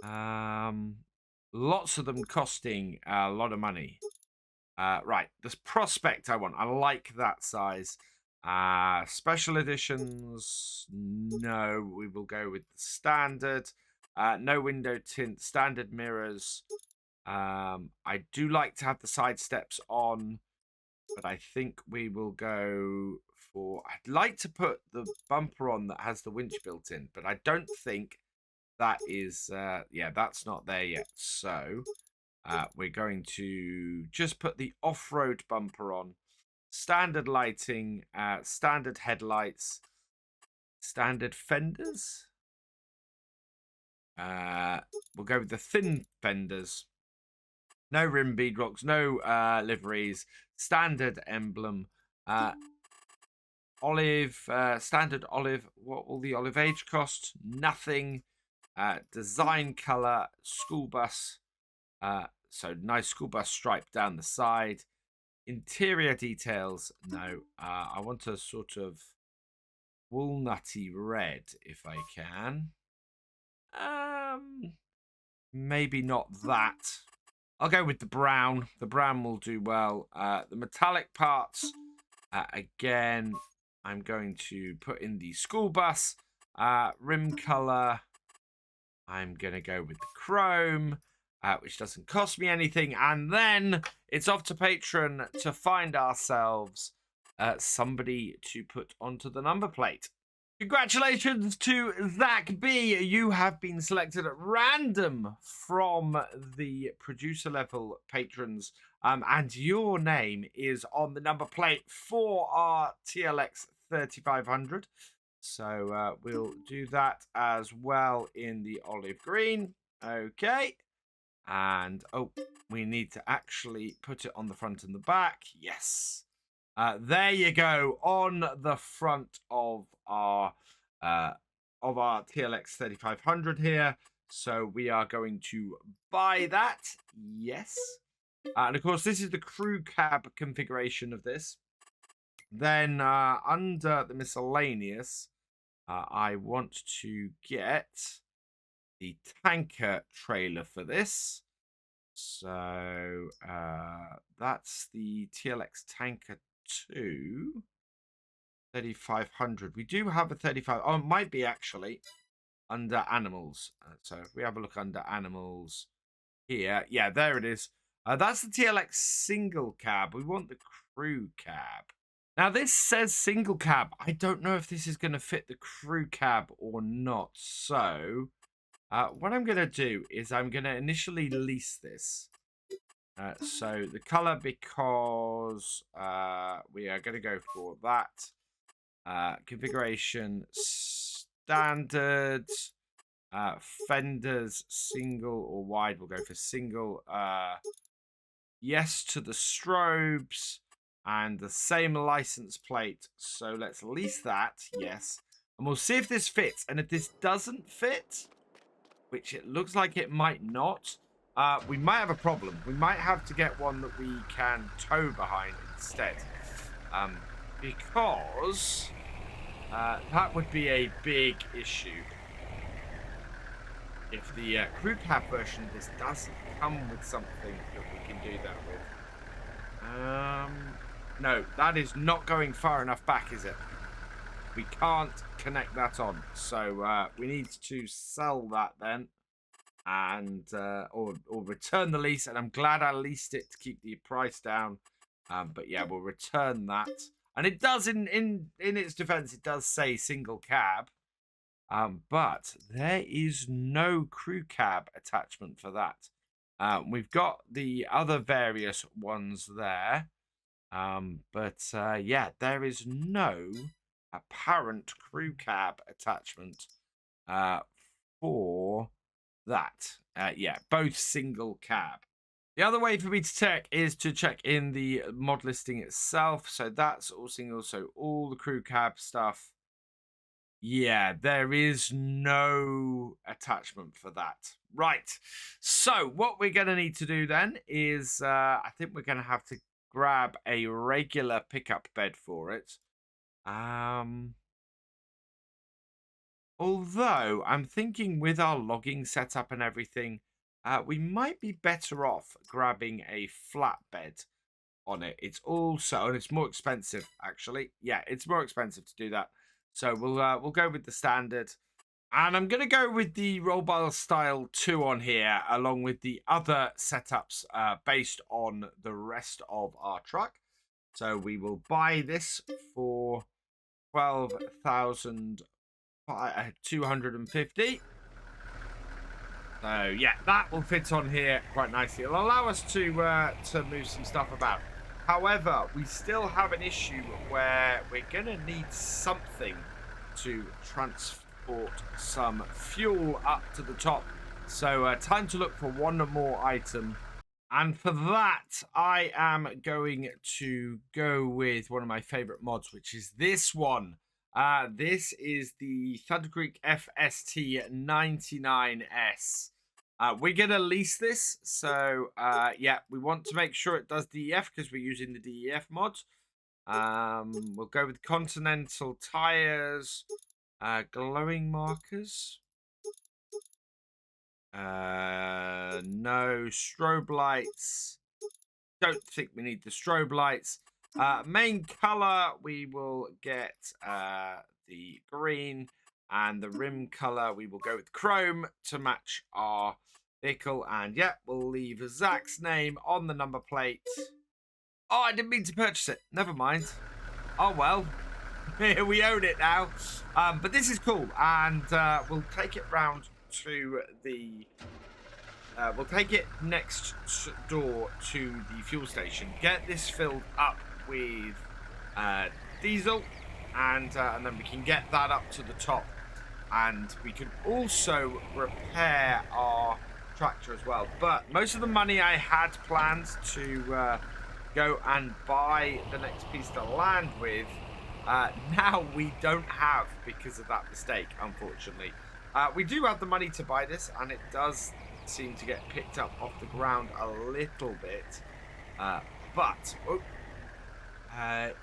Lots of them costing a lot of money. Right, this prospect I want. I like that size. Special editions, no. We will go with the standard. No window tint, standard mirrors. I do like to have the side steps on, but I think we will go for... I'd like to put the bumper on that has the winch built in, but I don't think that is... yeah, that's not there yet. So we're going to just put the off-road bumper on. Standard lighting, standard headlights, standard fenders. We'll go with the thin fenders. No rim beadrocks, no liveries, standard emblem, olive, standard olive. What will the olive age cost? Nothing. Design color, school bus. So nice school bus stripe down the side. Interior details, no. I want a sort of walnutty red if I can. Maybe not that. I'll go with the brown. The brown will do well. The metallic parts, again, I'm going to put in the school bus. Rim color, I'm going to go with the chrome, which doesn't cost me anything. And then it's off to Patron to find ourselves somebody to put onto the number plate. Congratulations to Zach B. You have been selected at random from the producer level patrons, and your name is on the number plate for our TLX 3500. So we'll do that as well in the olive green. Okay. And, oh, we need to actually put it on the front and the back. Yes. There you go, on the front of our TLX 3500 here. So we are going to buy that. Yes. And of course, this is the crew cab configuration of this. Then under the miscellaneous, I want to get the tanker trailer for this. So that's the TLX tanker 2 3500. We do have a 35. Oh, it might be actually under animals. So if we have a look under animals here, yeah, there it is. That's the TLX single cab. We want the crew cab. Now this says single cab. I don't know if this is going to fit the crew cab or not. So what I'm going to do is I'm going to initially lease this. So the color, because we are going to go for that. Configuration standard. Fenders single or wide. We'll go for single. Yes to the strobes and the same license plate. So let's lease that. Yes. And we'll see if this fits. And if this doesn't fit, which it looks like it might not, we might have a problem. We might have to get one that we can tow behind instead. Because that would be a big issue if the crew cab version of this doesn't come with something that we can do that with. No, that is not going far enough back, is it? We can't connect that on, so we need to sell that then, and or return the lease. And I'm glad I leased it to keep the price down. But yeah, we'll return that. And it does, in its defense, it does say single cab. But there is no crew cab attachment for that. We've got the other various ones there. But yeah, there is no apparent crew cab attachment for that. Yeah, both single cab. The other way for me to check is to check in the mod listing itself. So that's all single. So all the crew cab stuff. Yeah, there is no attachment for that. Right. So what we're going to need to do then is I think we're going to have to grab a regular pickup bed for it. Although I'm thinking with our logging setup and everything, we might be better off grabbing a flatbed on it. It's also, and it's more expensive actually. Yeah, it's more expensive to do that. So we'll go with the standard. And I'm going to go with the Rollbar Style 2 on here, along with the other setups based on the rest of our truck. So we will buy this for 12,250. So yeah, that will fit on here quite nicely. It'll allow us to move some stuff about. However, we still have an issue where we're going to need something to transport some fuel up to the top. So time to look for one more item. And for that, I am going to go with one of my favorite mods, which is this one. This is the Thunder Creek FST 99S. We're going to lease this. So, yeah, we want to make sure it does DEF because we're using the DEF mod. We'll go with Continental tires, glowing markers. No strobe lights. Don't think we need the strobe lights. Main color, we will get the green, and the rim color we will go with chrome to match our vehicle. And yeah, we'll leave Zach's name on the number plate. Oh, I didn't mean to purchase it. Never mind. Oh well. We own it now. But this is cool, and we'll take it round to the we'll take it next door to the fuel station, get this filled up with diesel, and then we can get that up to the top, and we can also repair our tractor as well. But most of the money I had planned to go and buy the next piece to land with, now we don't have because of that mistake, unfortunately. We do have the money to buy this, and it does seem to get picked up off the ground a little bit. But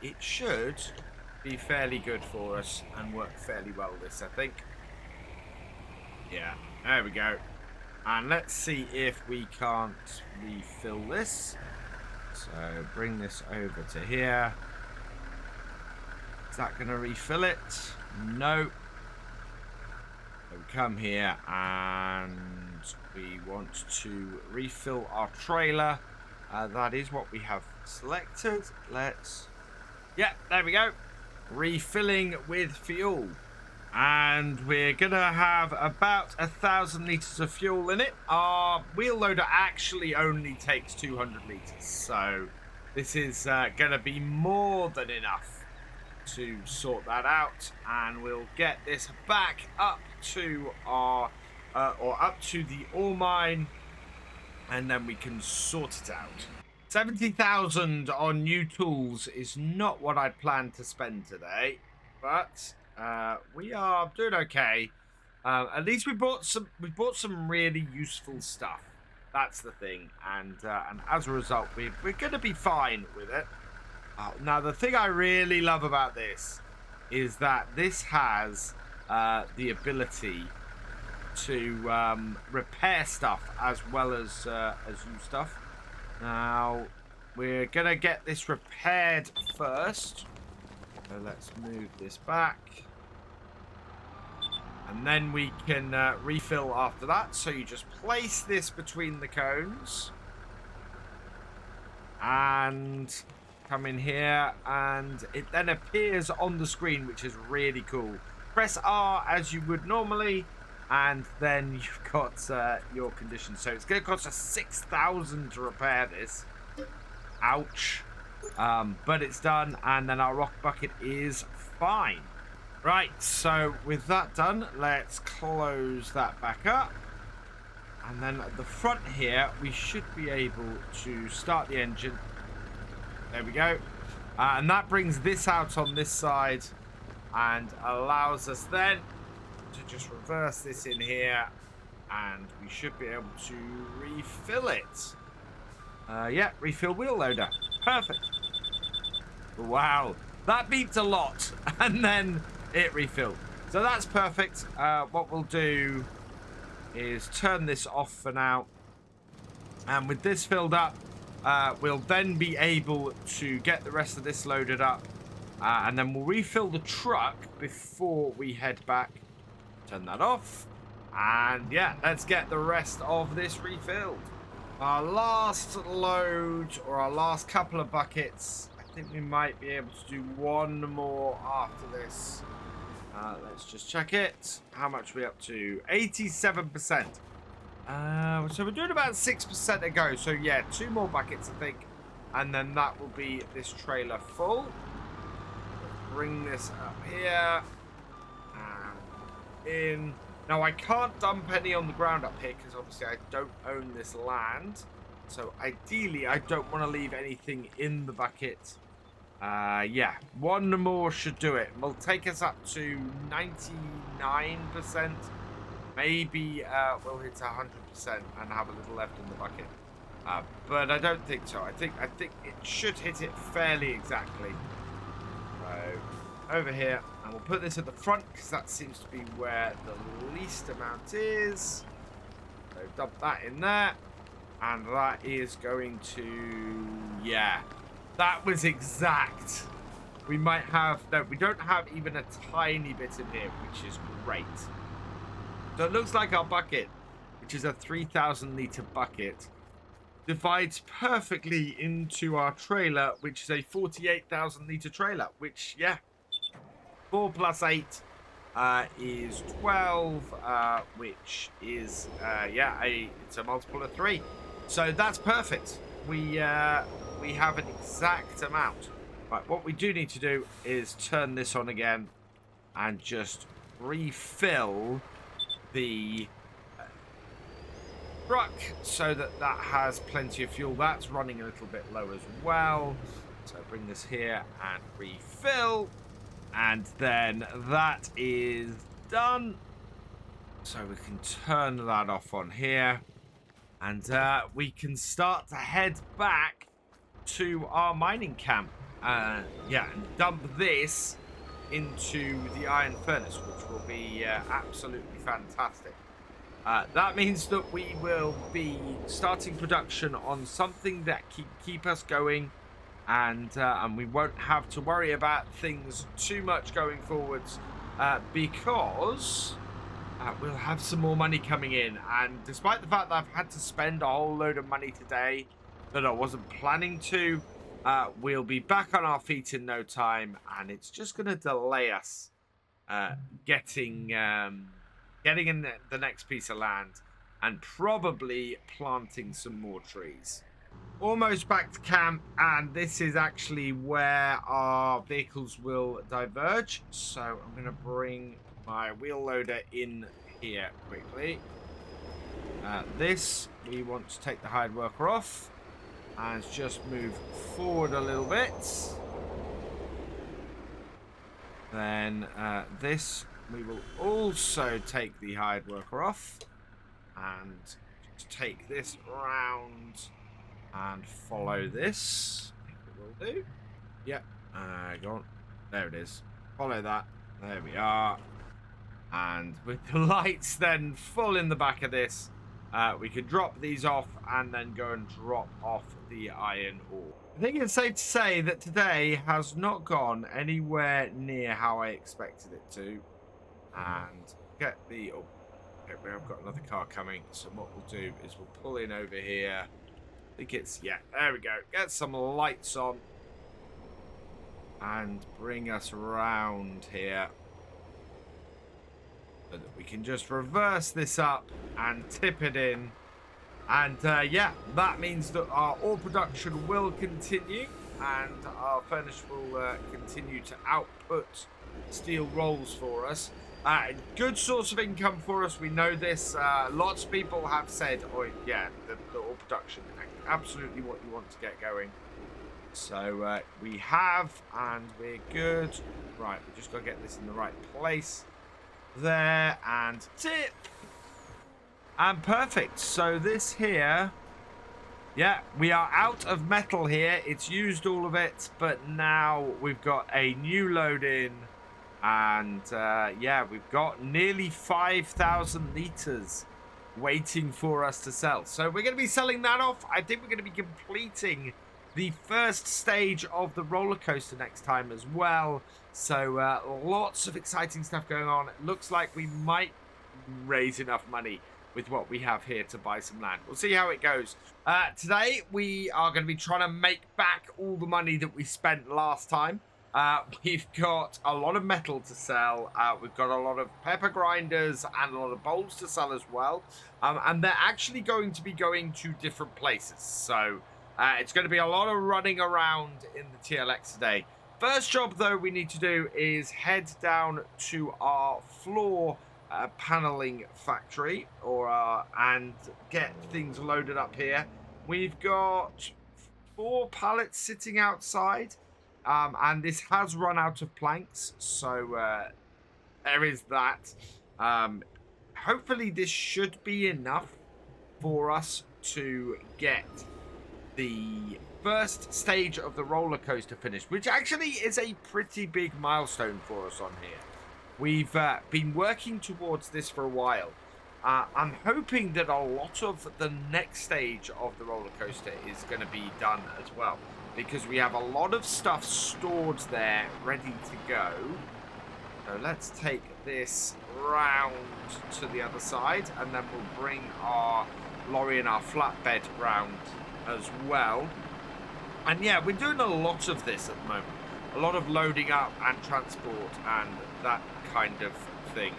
it should be fairly good for us and work fairly well, this, I think. Yeah, there we go. And let's see if we can't refill this. So bring this over to here. Is that going to refill it? No. So we come here and we want to refill our trailer. That is what we have selected. Yeah, there we go. Refilling with fuel. And we're going to have about 1,000 litres of fuel in it. Our wheel loader actually only takes 200 litres. So this is going to be more than enough to sort that out. And we'll get this back up to our, or up to the ore mine. And then we can sort it out. 70,000 on new tools is not what I'd planned to spend today. But we are doing okay. At least we bought some really useful stuff. That's the thing, and as a result, we're going to be fine with it. Now, the thing I really love about this is that this has the ability to repair stuff as well as use stuff. Now, we're going to get this repaired first. So let's move this back. And then we can refill after that. So you just place this between the cones. And come in here. And it then appears on the screen, which is really cool. Press R as you would normally. And then you've got your conditions. So it's going to cost us 6,000 to repair this. Ouch. But it's done. And then our rock bucket is fine. Right, so with that done, let's close that back up. And then at the front here, we should be able to start the engine. There we go. And that brings this out on this side and allows us then to just reverse this in here. And we should be able to refill it. Yeah, refill wheel loader. Perfect. Wow, that beeped a lot. And then it refilled. So that's perfect. What we'll do is turn this off for now. And with this filled up, we'll then be able to get the rest of this loaded up. And then we'll refill the truck before we head back. Turn that off. And yeah, let's get the rest of this refilled. Our last load, or our last couple of buckets, I think we might be able to do one more after this. Let's just check it. How much are we up to? 87%. So we're doing about 6% to go. So yeah, 2 more buckets, I think. And then that will be this trailer full. Bring this up here. And in. Now, I can't dump any on the ground up here because obviously I don't own this land. So ideally, I don't want to leave anything in the bucket. Yeah, 1 more should do it. We'll take us up to 99%. Maybe we'll hit 100% and have a little left in the bucket. But I don't think so. I think it should hit it fairly exactly. So over here, and we'll put this at the front because that seems to be where the least amount is. So dump that in there, and that is going to, yeah. That was exact. We might have, no, we don't have even a tiny bit in here, which is great. So it looks like our bucket, which is a 3,000 litre bucket, divides perfectly into our trailer, which is a 48,000 litre trailer, which, yeah, 4 plus 8 is 12, which is, yeah, it's a multiple of 3. So that's perfect. We have an exact amount. Right, what we do need to do is turn this on again and just refill the truck so that that has plenty of fuel. That's running a little bit low as well. So bring this here and refill. And then that is done. So we can turn that off on here. And we can start to head back to our mining camp. Yeah, and dump this into the iron furnace, which will be absolutely fantastic. That means that we will be starting production on something that can keep us going, and we won't have to worry about things too much going forwards, because we'll have some more money coming in. And despite the fact that I've had to spend a whole load of money today that I wasn't planning to, we'll be back on our feet in no time, and it's just going to delay us getting in the next piece of land and probably planting some more trees. Almost back to camp, and this is actually where our vehicles will diverge. So I'm going to bring my wheel loader in here quickly. This, we want to take the hired worker off and just move forward a little bit. Then this We will also take the hired worker off and just take this round and follow this. I think it will do. Yep. Go on. There it is. Follow that. There we are. And with the lights then full in the back of this, we can drop these off and then go and drop off the iron ore. I think it's safe to say that today has not gone anywhere near how I expected it to. And get the... Oh, okay, I've got another car coming. So what we'll do is we'll pull in over here. I think it's... Yeah, there we go. Get some lights on. And bring us around here. So that we can just reverse this up and tip it in. And yeah, that means that our ore production will continue and our furnace will continue to output steel rolls for us. Good source of income for us, we know this. Lots of people have said, oh yeah, the ore production, absolutely what you want to get going. So we have, and we're good. Right, we just got to get this in the right place. There, and tip. And perfect. So this here, yeah, we are out of metal here. It's used all of it, but now we've got a new load in. And yeah, we've got nearly 5,000 litres waiting for us to sell. So we're going to be selling that off. I think we're going to be completing the first stage of the roller coaster next time as well. So lots of exciting stuff going on. It looks like we might raise enough money with what we have here to buy some land. We'll see how it goes. Today we are going to be trying to make back all the money that we spent last time. We've got a lot of metal to sell. We've got a lot of pepper grinders and a lot of bowls to sell as well. And they're actually going to be going to different places. So it's going to be a lot of running around in the TLX today. First job, though, we need to do is head down to our floor paneling factory and get things loaded up here. We've got 4 pallets sitting outside. And this has run out of planks, so there is that. Hopefully this should be enough for us to get the first stage of the roller coaster finished, which actually is a pretty big milestone for us on here. We've been working towards this for a while. I'm hoping that a lot of the next stage of the roller coaster is going to be done as well, because we have a lot of stuff stored there ready to go. So let's take this round to the other side, and then we'll bring our lorry and our flatbed round as well. And yeah, we're doing a lot of this at the moment. A lot of loading up and transport and that kind of thing.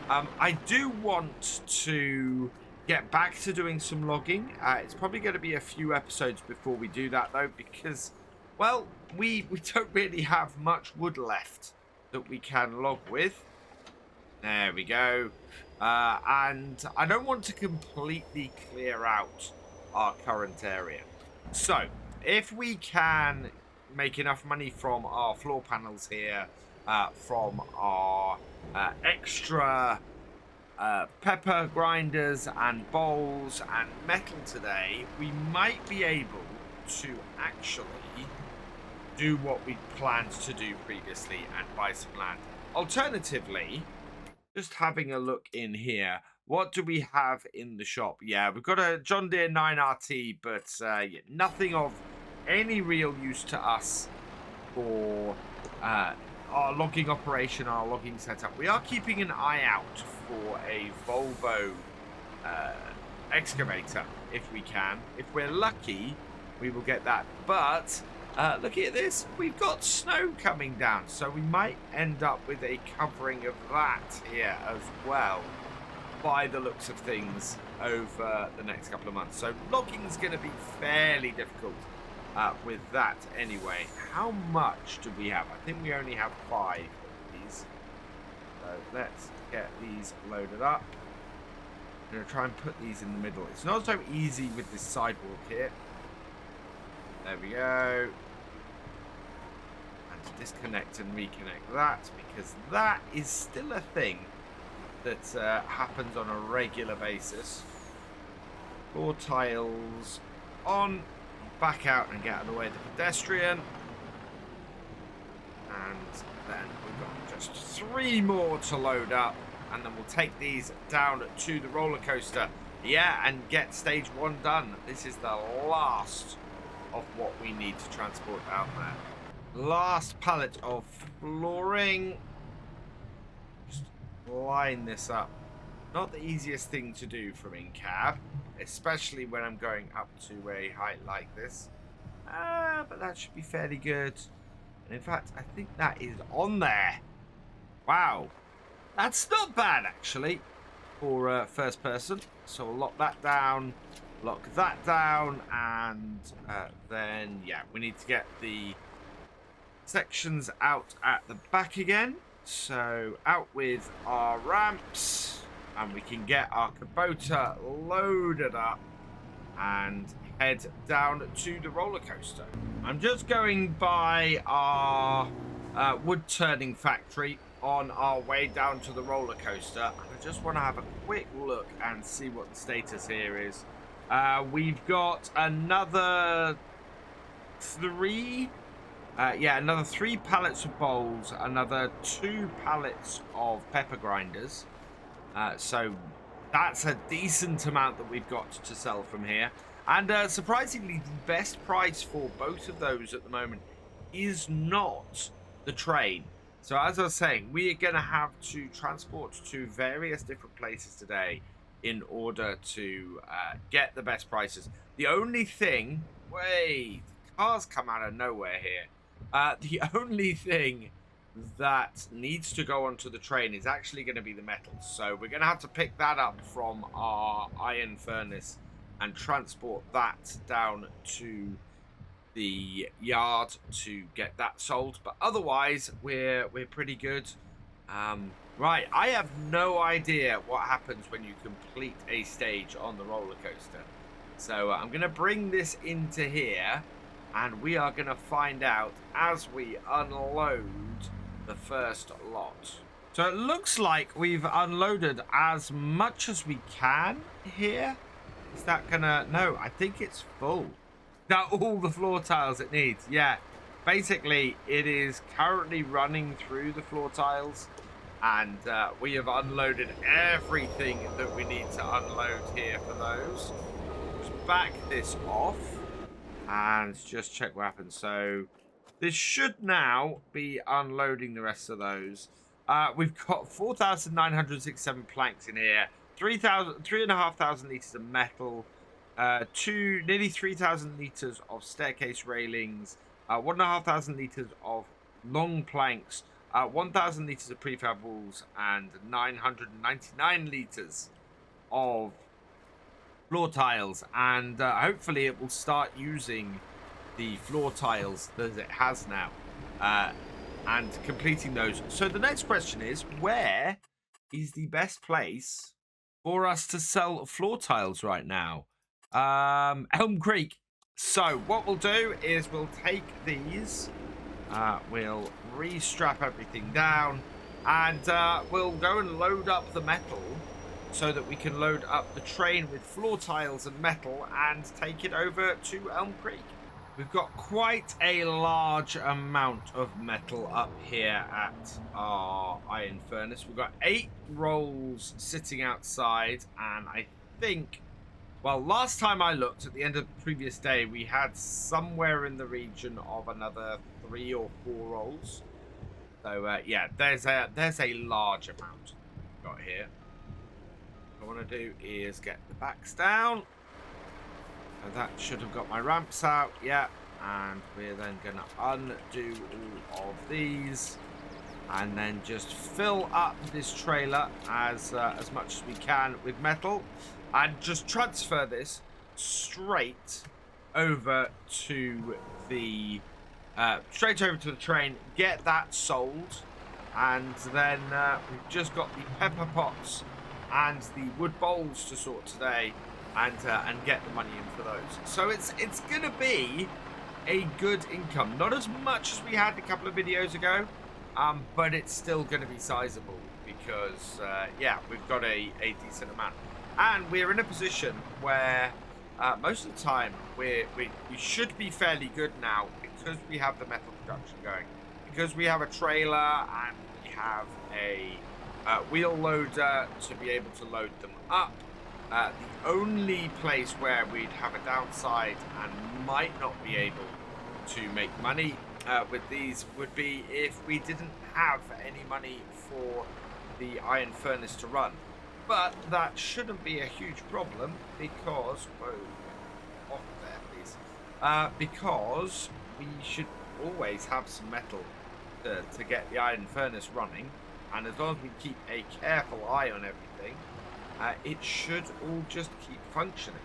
I do want to get back to doing some logging. It's probably going to be a few episodes before we do that, though, because, well, we don't really have much wood left that we can log with. There we go. And I don't want to completely clear out our current area. So if we can make enough money from our floor panels here, from our extra pepper grinders and bowls and metal today, we might be able to actually do what we planned to do previously and buy some land. Alternatively, just having a look in here, what do we have in the shop? Yeah, we've got a John Deere 9RT, but yeah, nothing of any real use to us for our logging operation, our logging setup. We are keeping an eye out for a Volvo excavator if we can. If we're lucky, we will get that. But look at this, we've got snow coming down, so we might end up with a covering of that here as well, by the looks of things, over the next couple of months. So logging is going to be fairly difficult with that anyway. How much do we have? I think we only have 5 of these. So let's get these loaded up. I'm going to try and put these in the middle. It's not so easy with this sidewalk here. There we go. And disconnect and reconnect that, because that is still a thing that happens on a regular basis. Floor tiles on, back out and get out of the way of the pedestrian. And then we've got just 3 more to load up, and then we'll take these down to the roller coaster. Yeah, and get stage 1 done. This is the last of what we need to transport out there. Last pallet of flooring. Just line this up. Not the easiest thing to do from in cab, especially when I'm going up to a height like this. But that should be fairly good. And in fact, I think that is on there. Wow. That's not bad, actually, for first person. So we'll lock that down, and then, yeah, we need to get the sections out at the back again. So out with our ramps, and we can get our Kubota loaded up and head down to the roller coaster. I'm just going by our wood turning factory on our way down to the roller coaster. I just want to have a quick look and see what the status here is. We've got another 3 another 3 pallets of bowls, another 2 pallets of pepper grinders. So that's a decent amount that we've got to sell from here. And surprisingly, the best price for both of those at the moment is not the train. So as I was saying, we are going to have to transport to various different places today in order to get the best prices. The only thing... Wait, cars come out of nowhere here. The only thing that needs to go onto the train is actually going to be the metals. So we're going to have to pick that up from our iron furnace and transport that down to the yard to get that sold. But otherwise, we're pretty good. Right, I have no idea what happens when you complete a stage on the roller coaster. So I'm going to bring this into here, and we are going to find out as we unload the first lot. So it looks like we've unloaded as much as we can here. Is that gonna... No, I think it's full. Now all the floor tiles it needs. Yeah, basically it is currently running through the floor tiles, and we have unloaded everything that we need to unload here for those. Just back this off and just check what happens. So this should now be unloading the rest of those. We've got 4,967 planks in here, 3,500 litres of metal, nearly 3,000 litres of staircase railings, 1,500 litres of long planks, 1,000 litres of prefab walls, and 999 litres of floor tiles. And hopefully it will start using the floor tiles that it has now and completing those. So the next question is, where is the best place for us to sell floor tiles right now? Elm Creek. So what we'll do is we'll take these, we'll restrap everything down, and we'll go and load up the metal so that we can load up the train with floor tiles and metal and take it over to Elm Creek. We've got quite a large amount of metal up here at our iron furnace. We've got 8 rolls sitting outside, and I think, well, last time I looked at the end of the previous day, we had somewhere in the region of another 3 or 4 rolls. So yeah, there's a large amount we've got here. What I want to do is get the backs down. So that should have got my ramps out, yeah. And we're then going to undo all of these, and then just fill up this trailer as much as we can with metal, and just transfer this straight over to the train, get that sold, and then we've just got the pepper pots and the wood bowls to sort today, and get the money in for those. So it's gonna be a good income. Not as much as we had a couple of videos ago, but it's still going to be sizable because, yeah, we've got a decent amount. And we're in a position where most of the time we should be fairly good now because we have the metal production going. Because we have a trailer and we have a wheel loader to be able to load them up. The only place where we'd have a downside and might not be able to make money with these would be if we didn't have any money for the iron furnace to run. But that shouldn't be a huge problem because, whoa, off there please, because we should always have some metal to get the iron furnace running, and as long as we keep a careful eye on everything, it should all just keep functioning.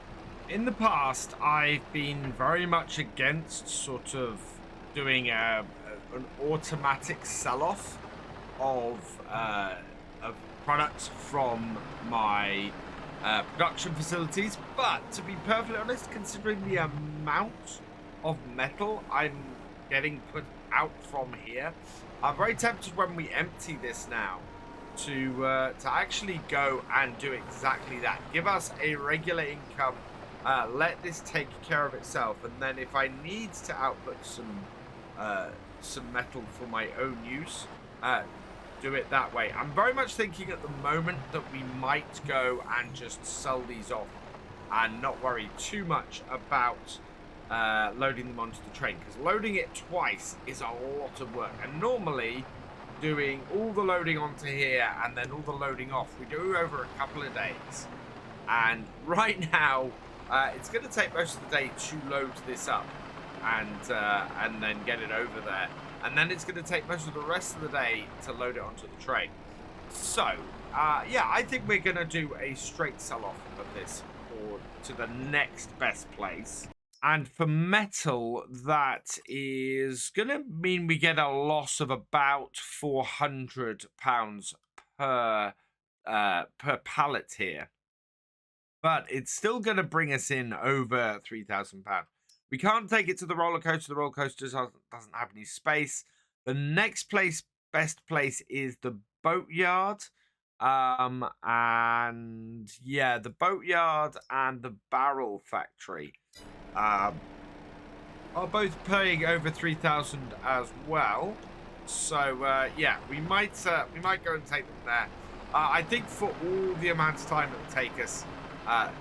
In the past, I've been very much against sort of doing an automatic sell-off of products from my production facilities, but to be perfectly honest, considering the amount of metal I'm getting put out from here, I'm very tempted when we empty this now to actually go and do exactly that. Give us a regular income, let this take care of itself, and then if I need to output some metal for my own use, do it that way. I'm very much thinking at the moment that we might go and just sell these off and not worry too much about loading them onto the train, because loading it twice is a lot of work, and normally doing all the loading onto here and then all the loading off we do over a couple of days, and right now it's going to take most of the day to load this up and then get it over there, and then it's going to take most of the rest of the day to load it onto the train. So yeah, I think we're going to do a straight sell-off of this or to the next best place. And for metal, that is going to mean we get a loss of about £400 per pallet here. But it's still going to bring us in over £3,000. We can't take it to the roller coaster. The roller coaster doesn't have any space. The next best place is the boatyard. And yeah, the boatyard and the barrel factory are both paying over 3,000 as well. So yeah, we might go and take them there. I think for all the amount of time it'll take us,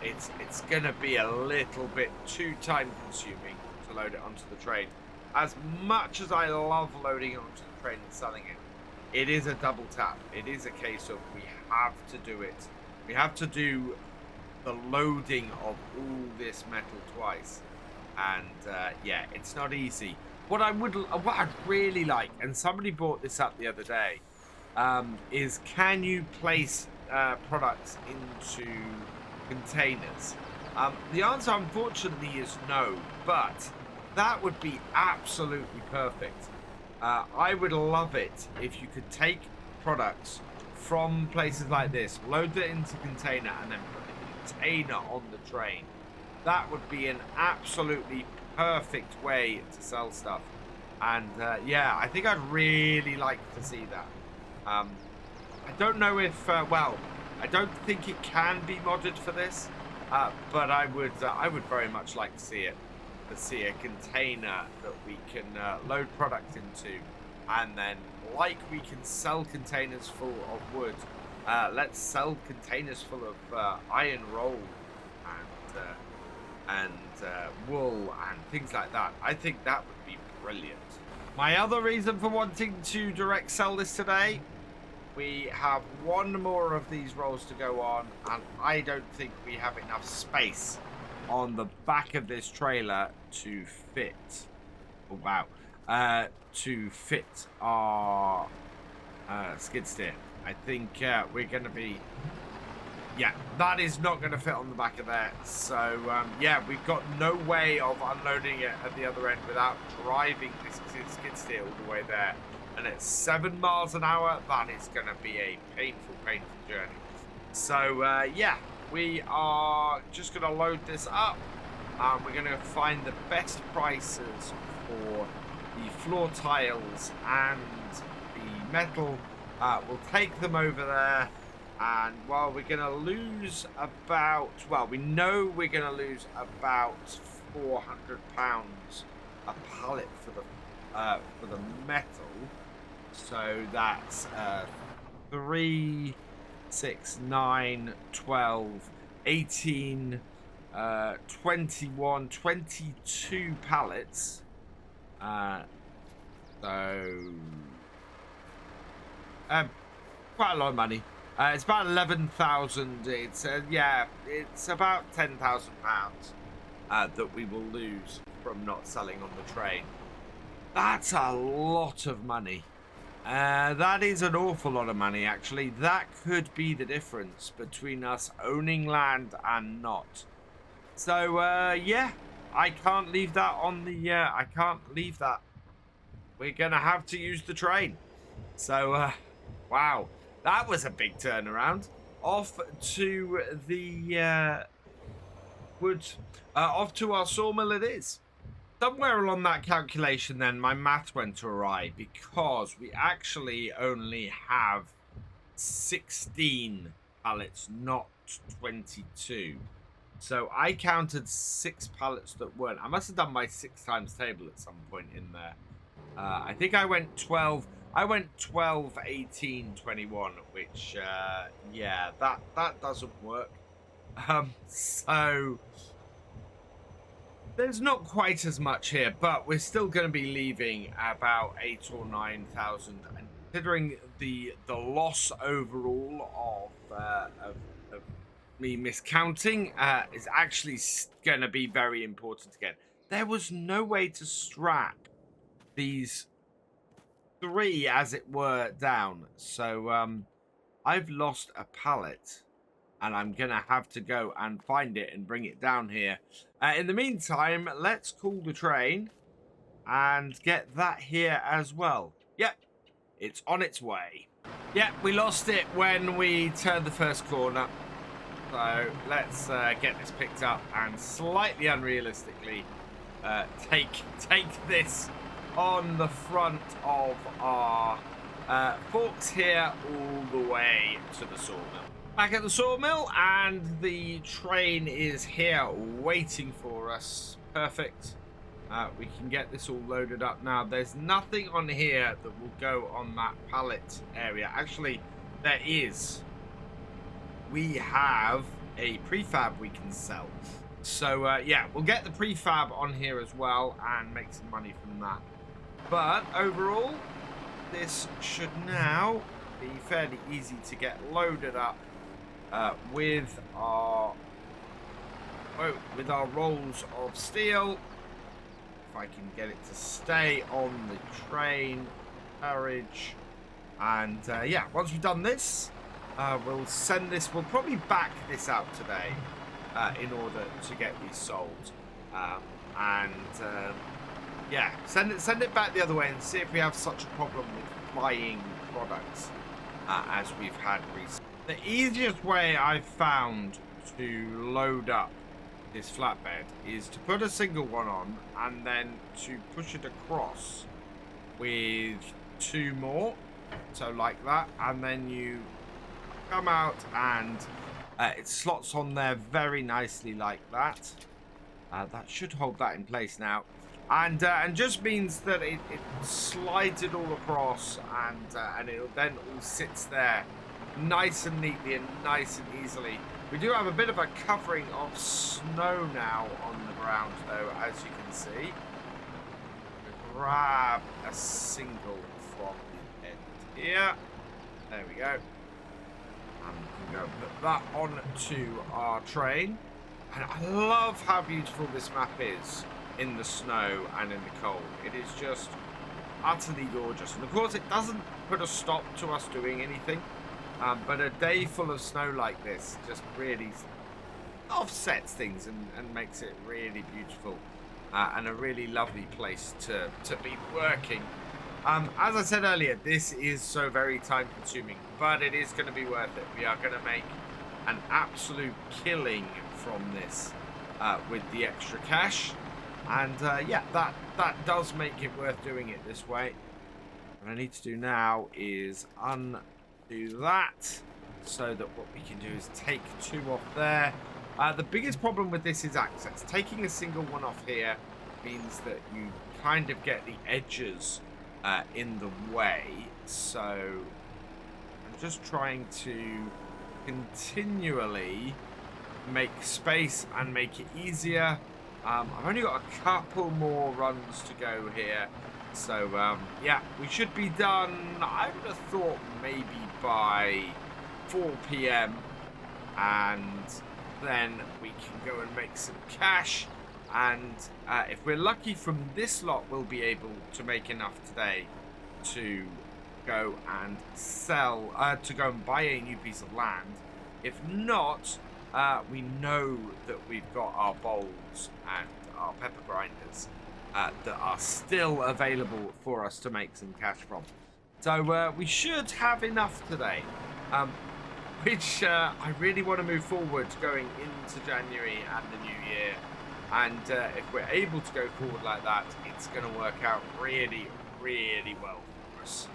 it's gonna be a little bit too time consuming to load it onto the train. As much as I love loading it onto the train and selling it, it is a double tap. It is a case of we have to do it. We have to do the loading of all this metal twice, and yeah, it's not easy. What I'd really like, and somebody brought this up the other day, is can you place products into containers? The answer, unfortunately, is no, but that would be absolutely perfect. I would love it if you could take products from places like this, load it into container, and then put the container on the train. That would be an absolutely perfect way to sell stuff. And yeah, I think I'd really like to see that. I don't know if, well, I don't think it can be modded for this, but I would very much like to see it. To see a container that we can load product into, and then like we can sell containers full of wood, let's sell containers full of iron roll and wool and things like that. I think that would be brilliant. My other reason for wanting to direct sell this today, we have one more of these rolls to go on, and I don't think we have enough space on the back of this trailer to fit, oh wow, to fit our skid steer. I think we're going to be, yeah, that is not going to fit on the back of there. So yeah, we've got no way of unloading it at the other end without driving this skid steer all the way there. And at 7 miles an hour, that is going to be a painful journey. So yeah, we are just going to load this up We're going to find the best prices for the floor tiles and the metal. We'll take them over there. And while we're going to lose about, well, we know we're going to lose about £400 a pallet for the metal. So that's 3, 6, 9, 12, 18, 21, 22 pallets. So quite a lot of money. It's about 11,000. It's yeah, it's about £10,000 that we will lose from not selling on the train. That's a lot of money. That is an awful lot of money, actually. That could be the difference between us owning land and not. So yeah, I can't leave that on the. I can't leave that. We're gonna have to use the train. So wow. That was a big turnaround. Off to the wood, off to our sawmill it is. Somewhere along that calculation then, my math went awry because we actually only have 16 pallets, not 22. So I counted 6 pallets that weren't. I must have done my 6 times table at some point in there. I think I went 12. I went 12, 18, 21, which, yeah, that doesn't work. So there's not quite as much here, but we're still going to be leaving about 8 or 9,000. And considering the loss overall of me miscounting is actually going to be very important again. There was no way to strap these 3, as it were, down. So I've lost a pallet and I'm gonna have to go and find it and bring it down here. In the meantime, let's call the train and get that here as well. Yep, it's on its way. Yep, we lost it when we turned the first corner. So let's get this picked up and slightly unrealistically take this on the front of our forks here all the way to the sawmill. Back at the sawmill, and the train is here waiting for us. Perfect. We can get this all loaded up now. There's nothing on here that will go on that pallet area. Actually, there is. We have a prefab we can sell. So, yeah, we'll get the prefab on here as well and make some money from that. But overall, this should now be fairly easy to get loaded up with our rolls of steel. If I can get it to stay on the train carriage, and yeah, once we've done this, we'll send this. We'll probably back this out today in order to get these sold, yeah, send it back the other way and see if we have such a problem with flying products as we've had recently. The easiest way I've found to load up this flatbed is to put a single one on and then to push it across with 2 more, so like that, and then you come out and it slots on there very nicely like that. That should hold that in place now. And just means that it slides it all across, and it then all sits there nice and neatly and nice and easily. We do have a bit of a covering of snow now on the ground, though, as you can see. Grab a single from the end here. There we go. And we can go put that onto our train. And I love how beautiful this map is in the snow and in the cold. It is just utterly gorgeous. And of course it doesn't put a stop to us doing anything, but a day full of snow like this just really offsets things and makes it really beautiful, and a really lovely place to be working. As I said earlier, this is so very time consuming, but it is going to be worth it. We are going to make an absolute killing from this. with the extra cash. And yeah, that does make it worth doing it this way. What I need to do now is undo that, so that what we can do is take 2 off there. The biggest problem with this is access. Taking a single one off here means that you kind of get the edges in the way. So I'm just trying to continually make space and make it easier. I've only got a couple more runs to go here. So, yeah, we should be done, I would have thought, maybe by 4 p.m. And then we can go and make some cash. And if we're lucky from this lot, we'll be able to make enough today to go and sell, to go and buy a new piece of land. If not, we know that we've got our bowls and our pepper grinders that are still available for us to make some cash from. So we should have enough today, which I really want to move forward going into January and the new year. And if we're able to go forward like that, it's going to work out really, really well for us.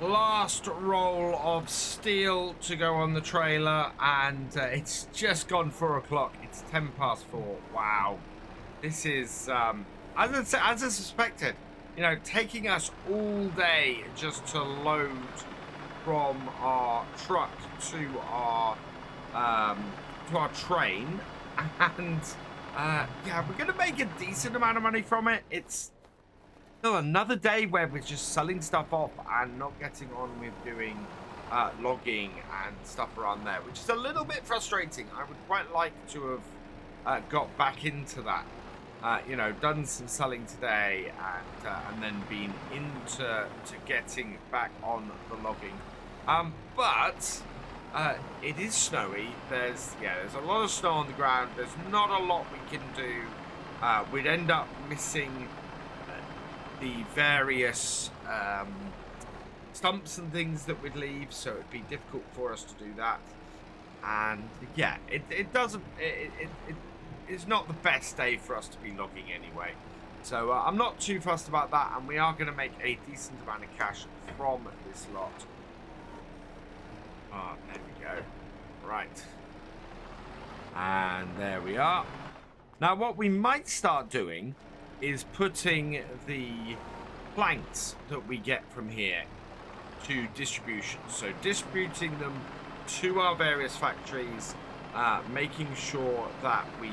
Last roll of steel to go on the trailer, and it's just gone 4 o'clock. It's 10 past 4. Wow. This is, as I suspected, you know, taking us all day just to load from our truck to our train. And, yeah, we're going to make a decent amount of money from it. It's still another day where we're just selling stuff off and not getting on with doing logging and stuff around there, which is a little bit frustrating. I would quite like to have got back into that, you know, done some selling today and then been into getting back on the logging. But it is snowy. There's a lot of snow on the ground. There's not a lot we can do. We'd end up missing the various stumps and things that we'd leave, so it'd be difficult for us to do that. And yeah, it's not the best day for us to be logging anyway. So I'm not too fussed about that, and we are going to make a decent amount of cash from this lot. Ah, there we go. Right. And there we are. Now what we might start doing is putting the planks that we get from here to distribution. So distributing them to our various factories, making sure that we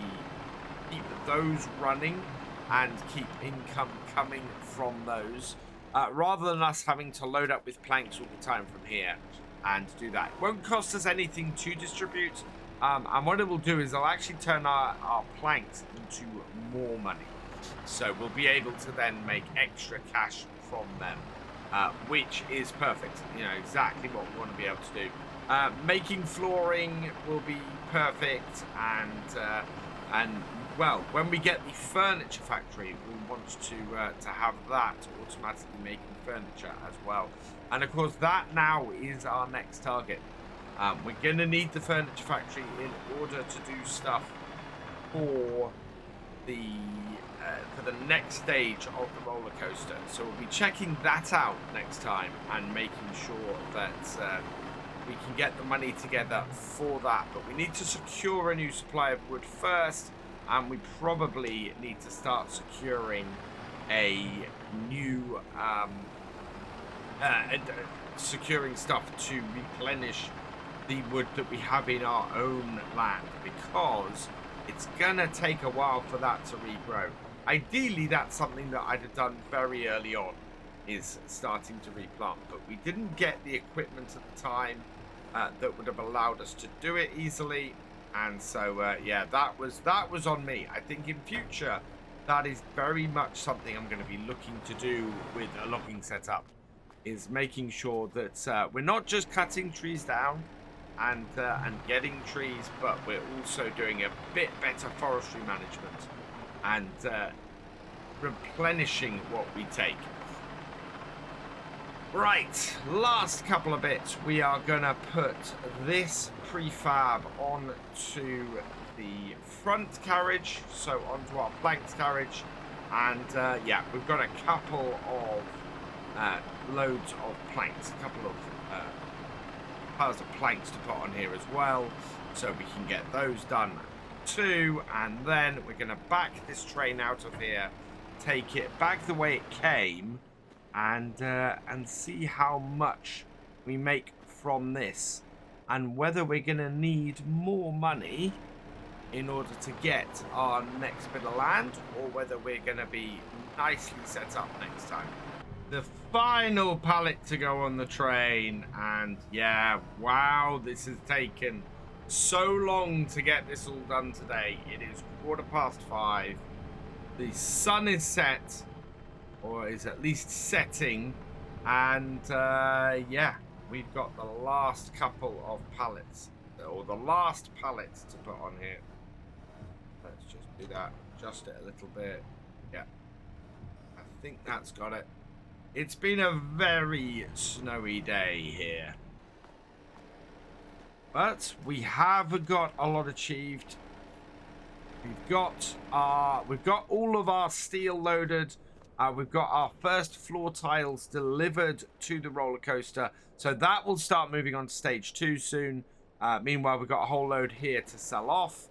keep those running and keep income coming from those, rather than us having to load up with planks all the time from here and do that. It won't cost us anything to distribute, and what it will do is it'll actually turn our planks into more money. So we'll be able to then make extra cash from them, which is perfect. You know, exactly what we want to be able to do. Making flooring will be perfect, and well, when we get the furniture factory, we want to have that automatically making furniture as well. And of course, that now is our next target. We're going to need the furniture factory in order to do stuff for the next stage of the roller coaster. So we'll be checking that out next time and making sure that we can get the money together for that. But we need to secure a new supply of wood first, and we probably need to start securing a new securing stuff to replenish the wood that we have in our own land, because it's gonna take a while for that to regrow. Ideally, that's something that I'd have done very early on, is starting to replant, but we didn't get the equipment at the time that would have allowed us to do it easily. And so yeah, that was on me. I think in future that is very much something I'm going to be looking to do with a logging setup, is making sure that we're not just cutting trees down and getting trees, but we're also doing a bit better forestry management and replenishing what we take. Right, last couple of bits. We are gonna put this prefab onto the front carriage, so onto our planked carriage. And yeah, we've got a couple of loads of planks, a couple of piles of planks to put on here as well, so we can get those done too. And then we're going to back this train out of here, take it back the way it came, and see how much we make from this, and whether we're going to need more money in order to get our next bit of land, or whether we're going to be nicely set up next time. The final pallet to go on the train, and yeah, wow, this has taken so long to get this all done today. It is 5:15. The sun is set, or is at least setting, and yeah, we've got the last couple of pallets, or the last pallets to put on here. Let's just do that, adjust it a little bit. Yeah, I think that's got it. It's been a very snowy day here, but we have got a lot achieved. We've got all of our steel loaded. We've got our first floor tiles delivered to the roller coaster, so that will start moving on to stage 2 soon. Meanwhile, we've got a whole load here to sell off,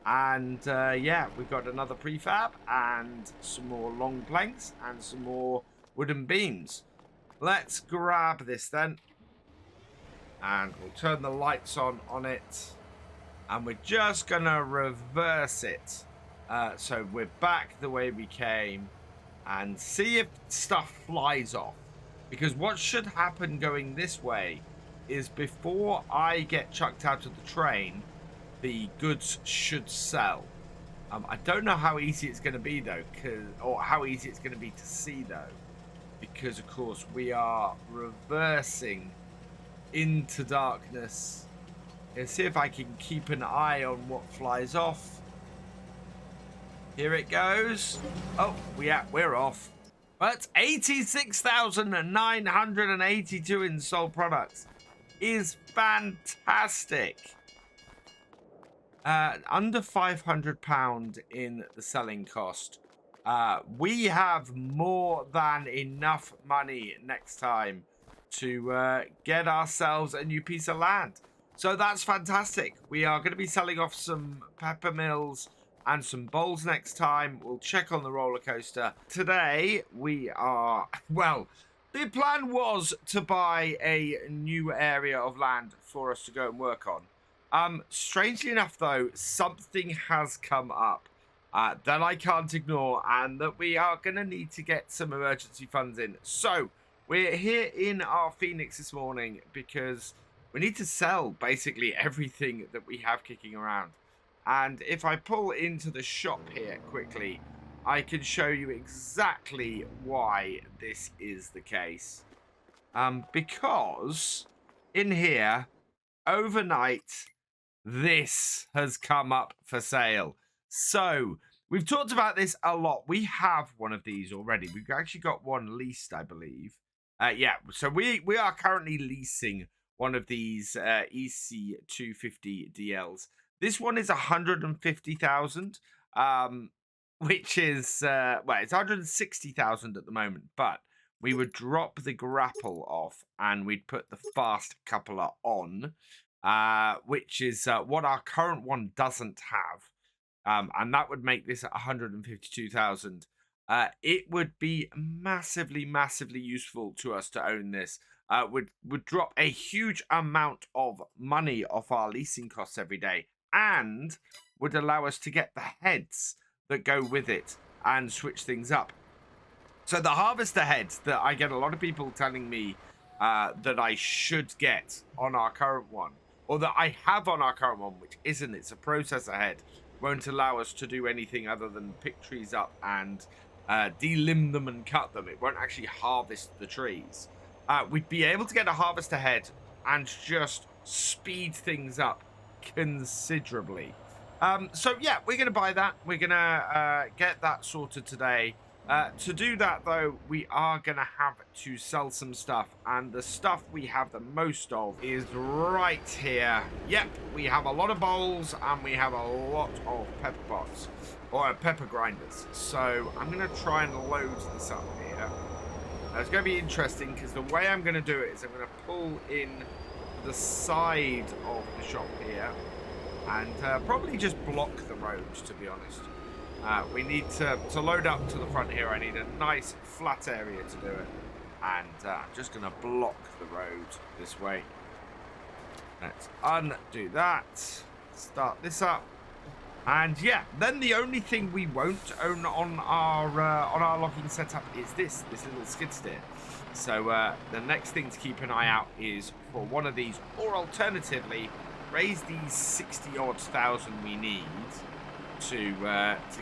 and yeah, we've got another prefab and some more long planks and some more wooden beams. Let's grab this then, and we'll turn the lights on it, and we're just gonna reverse it, so we're back the way we came, and see if stuff flies off. Because what should happen going this way is, before I get chucked out of the train, the goods should sell. I don't know how easy it's going to be though, or how easy it's going to be to see though, because of course we are reversing into darkness. Let's see if I can keep an eye on what flies off. Here it goes. Oh, we're off. But 86,982 in sold products is fantastic. Under £500 in the selling cost. We have more than enough money next time to get ourselves a new piece of land. So that's fantastic. We are going to be selling off some pepper mills and some bowls next time. We'll check on the roller coaster. Today we are, well, the plan was to buy a new area of land for us to go and work on. Strangely enough though, something has come up that I can't ignore, and that we are going to need to get some emergency funds in. So we're here in our Phoenix this morning because we need to sell basically everything that we have kicking around. And if I pull into the shop here quickly, I can show you exactly why this is the case. Because in here, overnight, this has come up for sale. So we've talked about this a lot. We have one of these already. We've actually got one leased, I believe. Yeah, so we are currently leasing one of these EC250 DLs. This one is 150,000, which is, well, it's 160,000 at the moment, but we would drop the grapple off and we'd put the fast coupler on, which is what our current one doesn't have. And that would make this at 152,000. It would be massively, massively useful to us to own this. Would drop a huge amount of money off our leasing costs every day, and would allow us to get the heads that go with it and switch things up. So the harvester heads that I get a lot of people telling me that I should get on our current one, or that I have on our current one, which isn't, it's a processor head, won't allow us to do anything other than pick trees up and delimb them and cut them. It won't actually harvest the trees. We'd be able to get a harvester head and just speed things up considerably. So yeah, we're going to buy that. We're going to get that sorted today. To do that, though, we are going to have to sell some stuff. And the stuff we have the most of is right here. Yep, we have a lot of bowls and we have a lot of pepper pots. Or pepper grinders. So I'm going to try and load this up here. It's going to be interesting because the way I'm going to do it is I'm going to pull in the side of the shop here. And probably just block the road, to be honest. We need to load up to the front here. I need a nice flat area to do it. And I'm just going to block the road this way. Let's undo that. Start this up. And yeah, then the only thing we won't own on our logging setup is this little skid steer. So the next thing to keep an eye out is for one of these, or alternatively, raise these 60-odd thousand we need to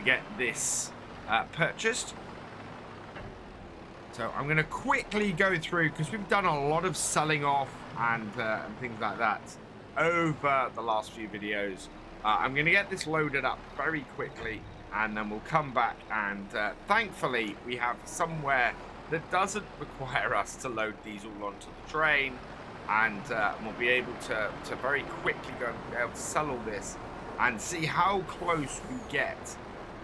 get this purchased. So I'm going to quickly go through, because we've done a lot of selling off and things like that over the last few videos. I'm going to get this loaded up very quickly, and then we'll come back, and thankfully we have somewhere that doesn't require us to load these all onto the train, and we'll be able to very quickly go and be able to sell all this and see how close we get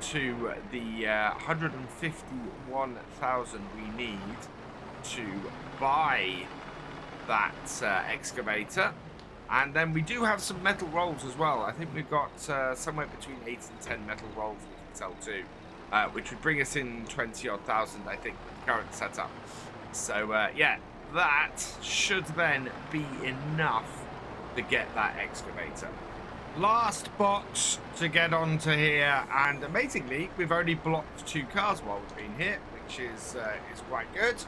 to the 151,000 we need to buy that excavator. And then we do have some metal rolls as well. I think we've got somewhere between 8 and 10 metal rolls we can sell too, which would bring us in 20-odd thousand, I think, with the current setup. So yeah, that should then be enough to get that excavator. Last box to get onto here, and amazingly, we've only blocked 2 cars while we've been here, which is quite good.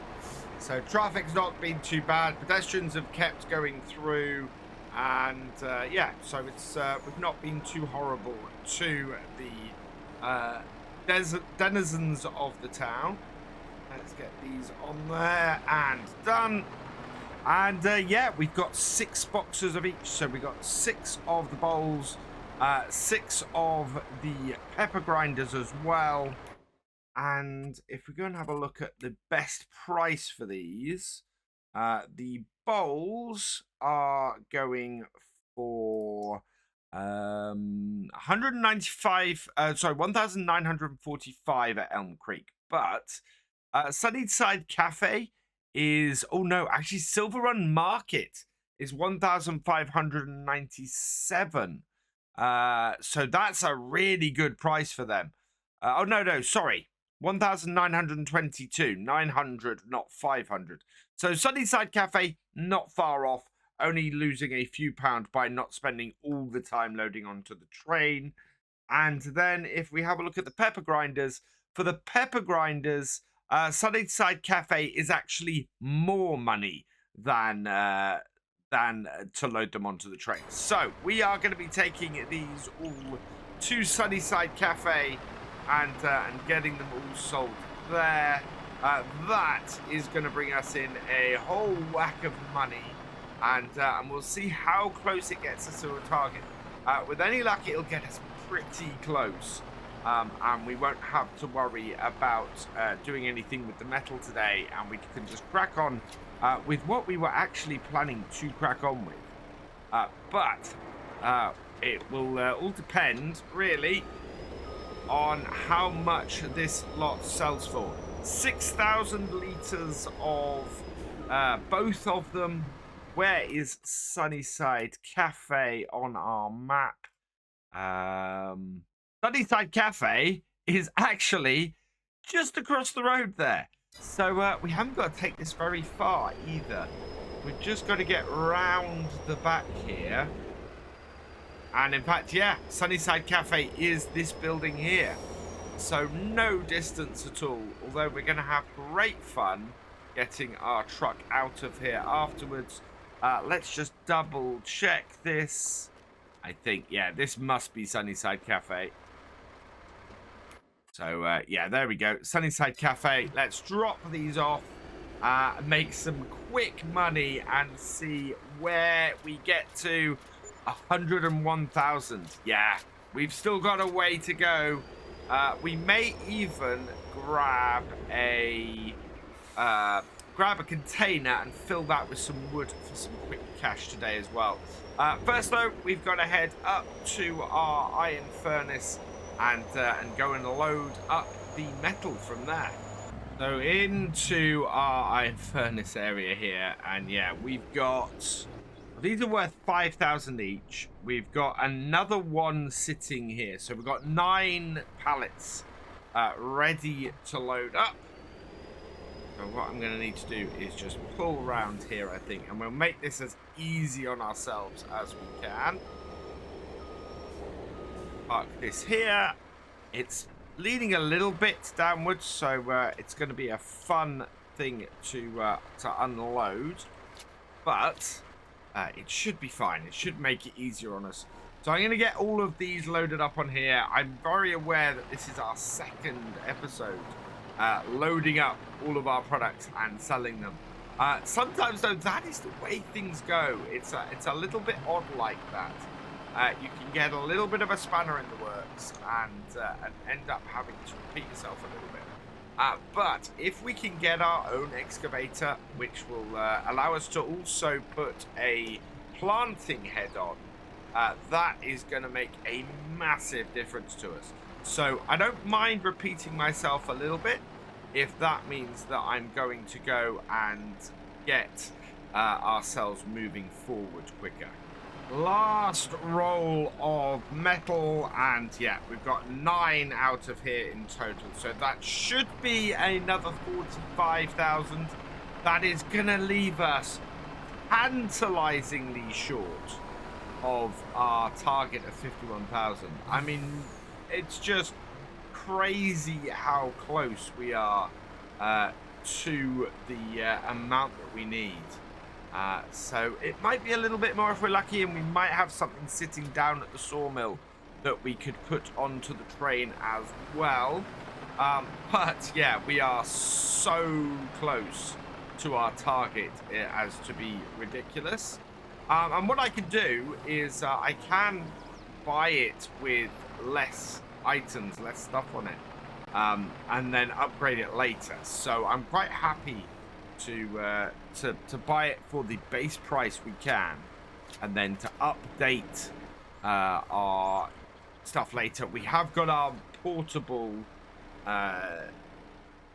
So traffic's not been too bad. Pedestrians have kept going through, and yeah, so it's we've not been too horrible to the denizens of the town. Let's get these on there and done. And yeah, we've got 6 boxes of each. So we got 6 of the bowls, 6 of the pepper grinders as well. And if we go and have a look at the best price for these, the bowls are going for 1,945 at Elm Creek. But Sunnyside Cafe is, oh no, actually Silverrun Market is 1,597. So that's a really good price for them. Oh no, sorry, 1,922, 900, not 500. So Sunnyside Cafe, not far off, only losing a few pounds by not spending all the time loading onto the train. And then if we have a look at the pepper grinders, for the pepper grinders, Sunnyside Cafe is actually more money than to load them onto the train. So we are going to be taking these all to Sunnyside Cafe and getting them all sold there. That is going to bring us in a whole whack of money, and we'll see how close it gets us to a target. With any luck, it'll get us pretty close. And we won't have to worry about doing anything with the metal today, and we can just crack on with what we were actually planning to crack on with. But it will all depend, really, on how much this lot sells for. 6,000 litres of both of them. Where is Sunnyside Cafe on our map? Sunnyside Cafe is actually just across the road there. So we haven't got to take this very far either. We've just got to get round the back here. And in fact, yeah, Sunnyside Cafe is this building here. So no distance at all. Although we're going to have great fun getting our truck out of here afterwards. Let's just double check this. I think, yeah, this must be Sunnyside Cafe. So, yeah, there we go. Sunnyside Cafe. Let's drop these off, make some quick money, and see where we get to 101,000. Yeah, we've still got a way to go. We may even grab a container and fill that with some wood for some quick cash today as well. First though, we've got to head up to our iron furnace and go and load up the metal from there. So into our iron furnace area here, and yeah, we've got, these are worth 5,000 each. We've got another one sitting here, so we've got 9 pallets ready to load up. So what I'm going to need to do is just pull around here, I think, and we'll make this as easy on ourselves as we can. Park this here. It's leaning a little bit downwards, so it's going to be a fun thing to unload, but it should be fine. It should make it easier on us. So I'm going to get all of these loaded up on here. I'm very aware that this is our second episode loading up all of our products and selling them. Sometimes though, that is the way things go. It's a little bit odd like that. You can get a little bit of a spanner in the works and end up having to repeat yourself a little bit. But if we can get our own excavator, which will allow us to also put a planting head on, that is going to make a massive difference to us. So I don't mind repeating myself a little bit if that means that I'm going to go and get ourselves moving forward quicker. Last roll of metal, and yeah, we've got 9 out of here in total, so that should be another 45,000. That is gonna leave us tantalizingly short of our target of 51,000. I mean, it's just crazy how close we are to the amount that we need. So it might be a little bit more if we're lucky, and we might have something sitting down at the sawmill that we could put onto the train as well. But yeah, we are so close to our target as to be ridiculous. And what I can do is I can buy it with less items, less stuff on it, and then upgrade it later. So I'm quite happy to buy it for the base price we can, and then to update our stuff later. We have got our portable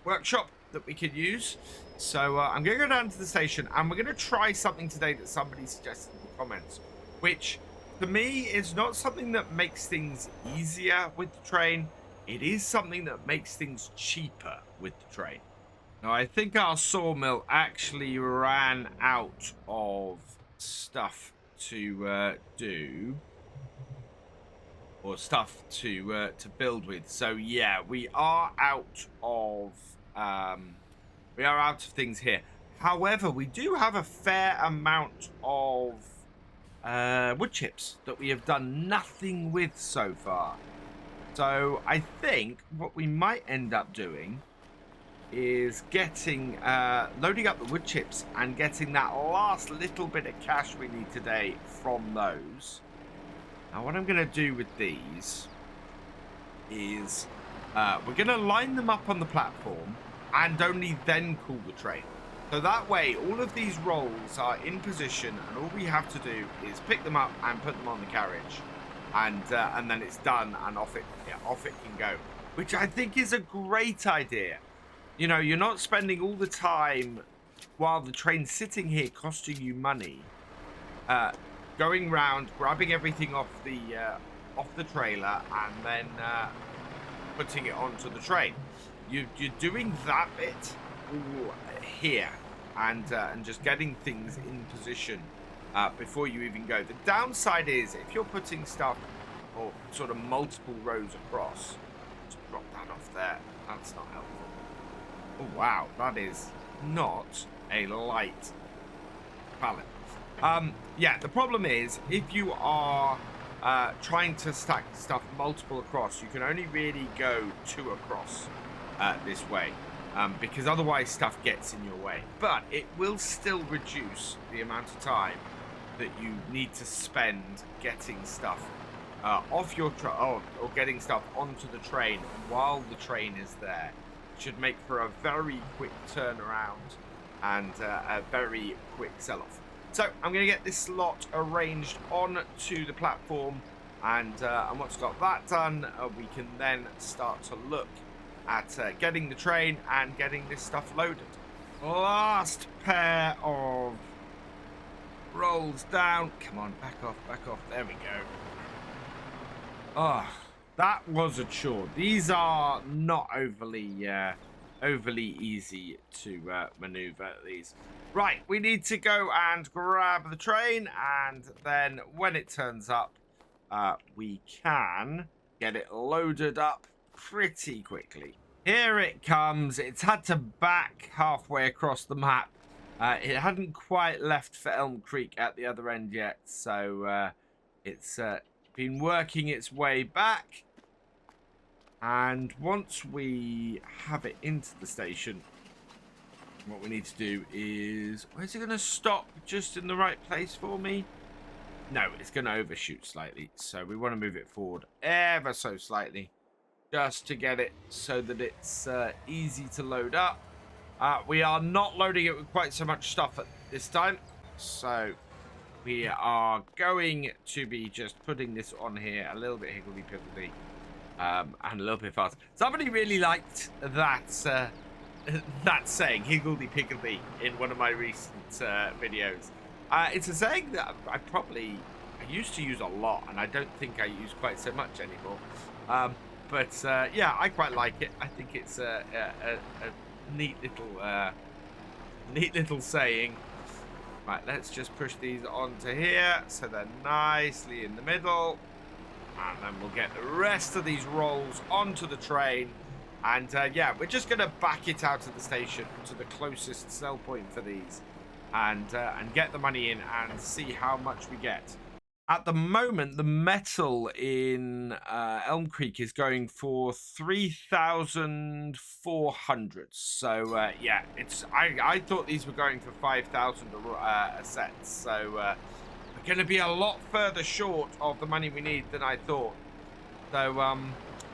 workshop that we can use, so I'm going to go down to the station, and we're going to try something today that somebody suggested in the comments, which to me is not something that makes things easier with the train. It is something that makes things cheaper with the train. Now, I think our sawmill actually ran out of stuff to do, or stuff to build with. So yeah, we are out of things here. However, we do have a fair amount of wood chips that we have done nothing with so far. So I think what we might end up doing is getting loading up the wood chips and getting that last little bit of cash we need today from those. Now what I'm going to do with these is we're going to line them up on the platform and only then call the train. So that way all of these rolls are in position, and all we have to do is pick them up and put them on the carriage, and then it's done, and off it can go, which I think is a great idea. You know, you're not spending all the time while the train's sitting here costing you money, going round, grabbing everything off the trailer, and then putting it onto the train. You're doing that bit all here, and just getting things in position before you even go. The downside is if you're putting stuff or sort of multiple rows across, just drop that off there. That's not helpful. Oh wow, that is not a light pallet. Yeah, the problem is if you are trying to stack stuff multiple across, you can only really go 2 across this way, because otherwise stuff gets in your way. But it will still reduce the amount of time that you need to spend getting stuff off your truck or getting stuff onto the train while the train is there should make for a very quick turnaround and a very quick sell-off. So I'm going to get this slot arranged onto the platform, and once we've got that done, we can then start to look at getting the train and getting this stuff loaded. Last pair of rolls down. Come on, back off, back off. There we go. Oh, that was a chore. These are not overly easy to maneuver, these. Right, we need to go and grab the train, and then when it turns up, we can get it loaded up pretty quickly. Here it comes. It's had to back halfway across the map. It hadn't quite left for Elm Creek at the other end yet, so it's been working its way back. And once we have it into the station, what we need to do is... Is it going to stop just in the right place for me? No, it's going to overshoot slightly, so we want to move it forward ever so slightly, just to get it so that it's easy to load up. We are not loading it with quite so much stuff at this time, so we are going to be just putting this on here a little bit higgledy-piggledy and a little bit fast. Somebody really liked that that saying, higgledy-piggledy, in one of my recent videos. It's a saying that I used to use a lot, and I don't think I use quite so much anymore. But yeah, I quite like it. I think it's a neat little saying. Right, let's just push these onto here so they're nicely in the middle, and then we'll get the rest of these rolls onto the train. And yeah, we're just gonna back it out of the station to the closest sell point for these, and get the money in and see how much we get. At the moment, the metal in Elm Creek is going for 3,400. So yeah, it's I thought these were going for 5,000 a set. So we're going to be a lot further short of the money we need than I thought. So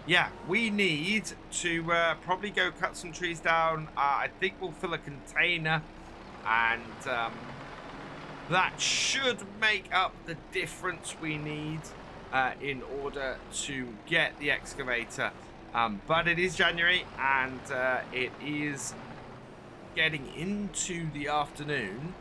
yeah, we need to probably go cut some trees down. I think we'll fill a container, and that should make up the difference we need in order to get the excavator. But it is January, and it is getting into the afternoon.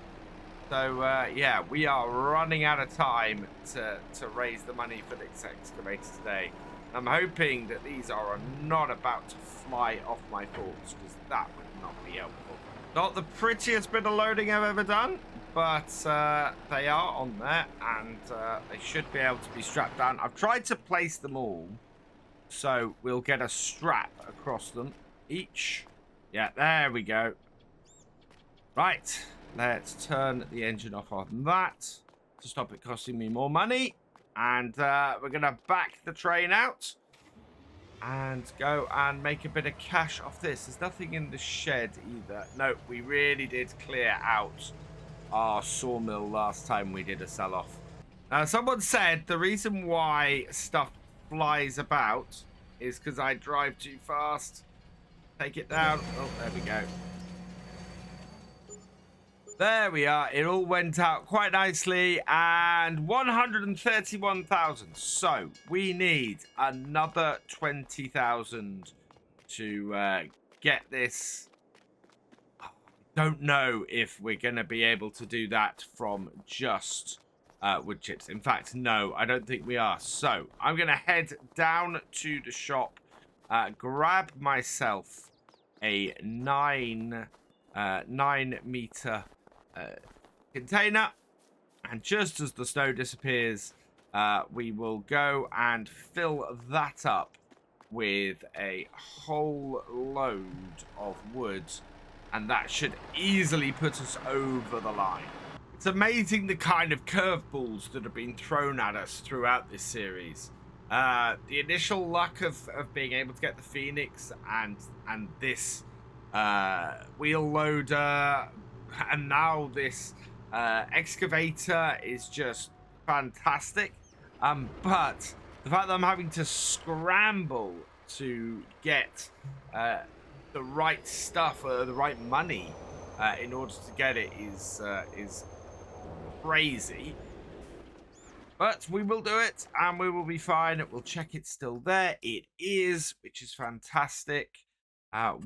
So yeah, we are running out of time to raise the money for this excavator today. I'm hoping that these are not about to fly off my thoughts, because that would not be helpful. Not the prettiest bit of loading I've ever done, but they are on there, and they should be able to be strapped down. I've tried to place them all, so we'll get a strap across them each. Yeah, there we go. Right, let's turn the engine off on that to stop it costing me more money. And we're going to back the train out and go and make a bit of cash off this. There's nothing in the shed either. No, we really did clear out our sawmill last time we did a sell-off. Someone said the reason why stuff flies about is because I drive too fast. Take it down. Oh, there we go. There we are. It all went out quite nicely, and 131,000. So we need another 20,000 to get this. Don't know if we're going to be able to do that from just wood chips. In fact, no, I don't think we are. So I'm going to head down to the shop, grab myself a 9 meter container, and just as the snow disappears, we will go and fill that up with a whole load of wood, and that should easily put us over the line. It's amazing the kind of curveballs that have been thrown at us throughout this series. The initial luck of being able to get the Phoenix and this wheel loader, and now this excavator is just fantastic. But the The fact that I'm having to scramble to get the right stuff or the right money in order to get it is crazy. But we will do it, and we will be fine. We'll check it's still there. It is, which is fantastic.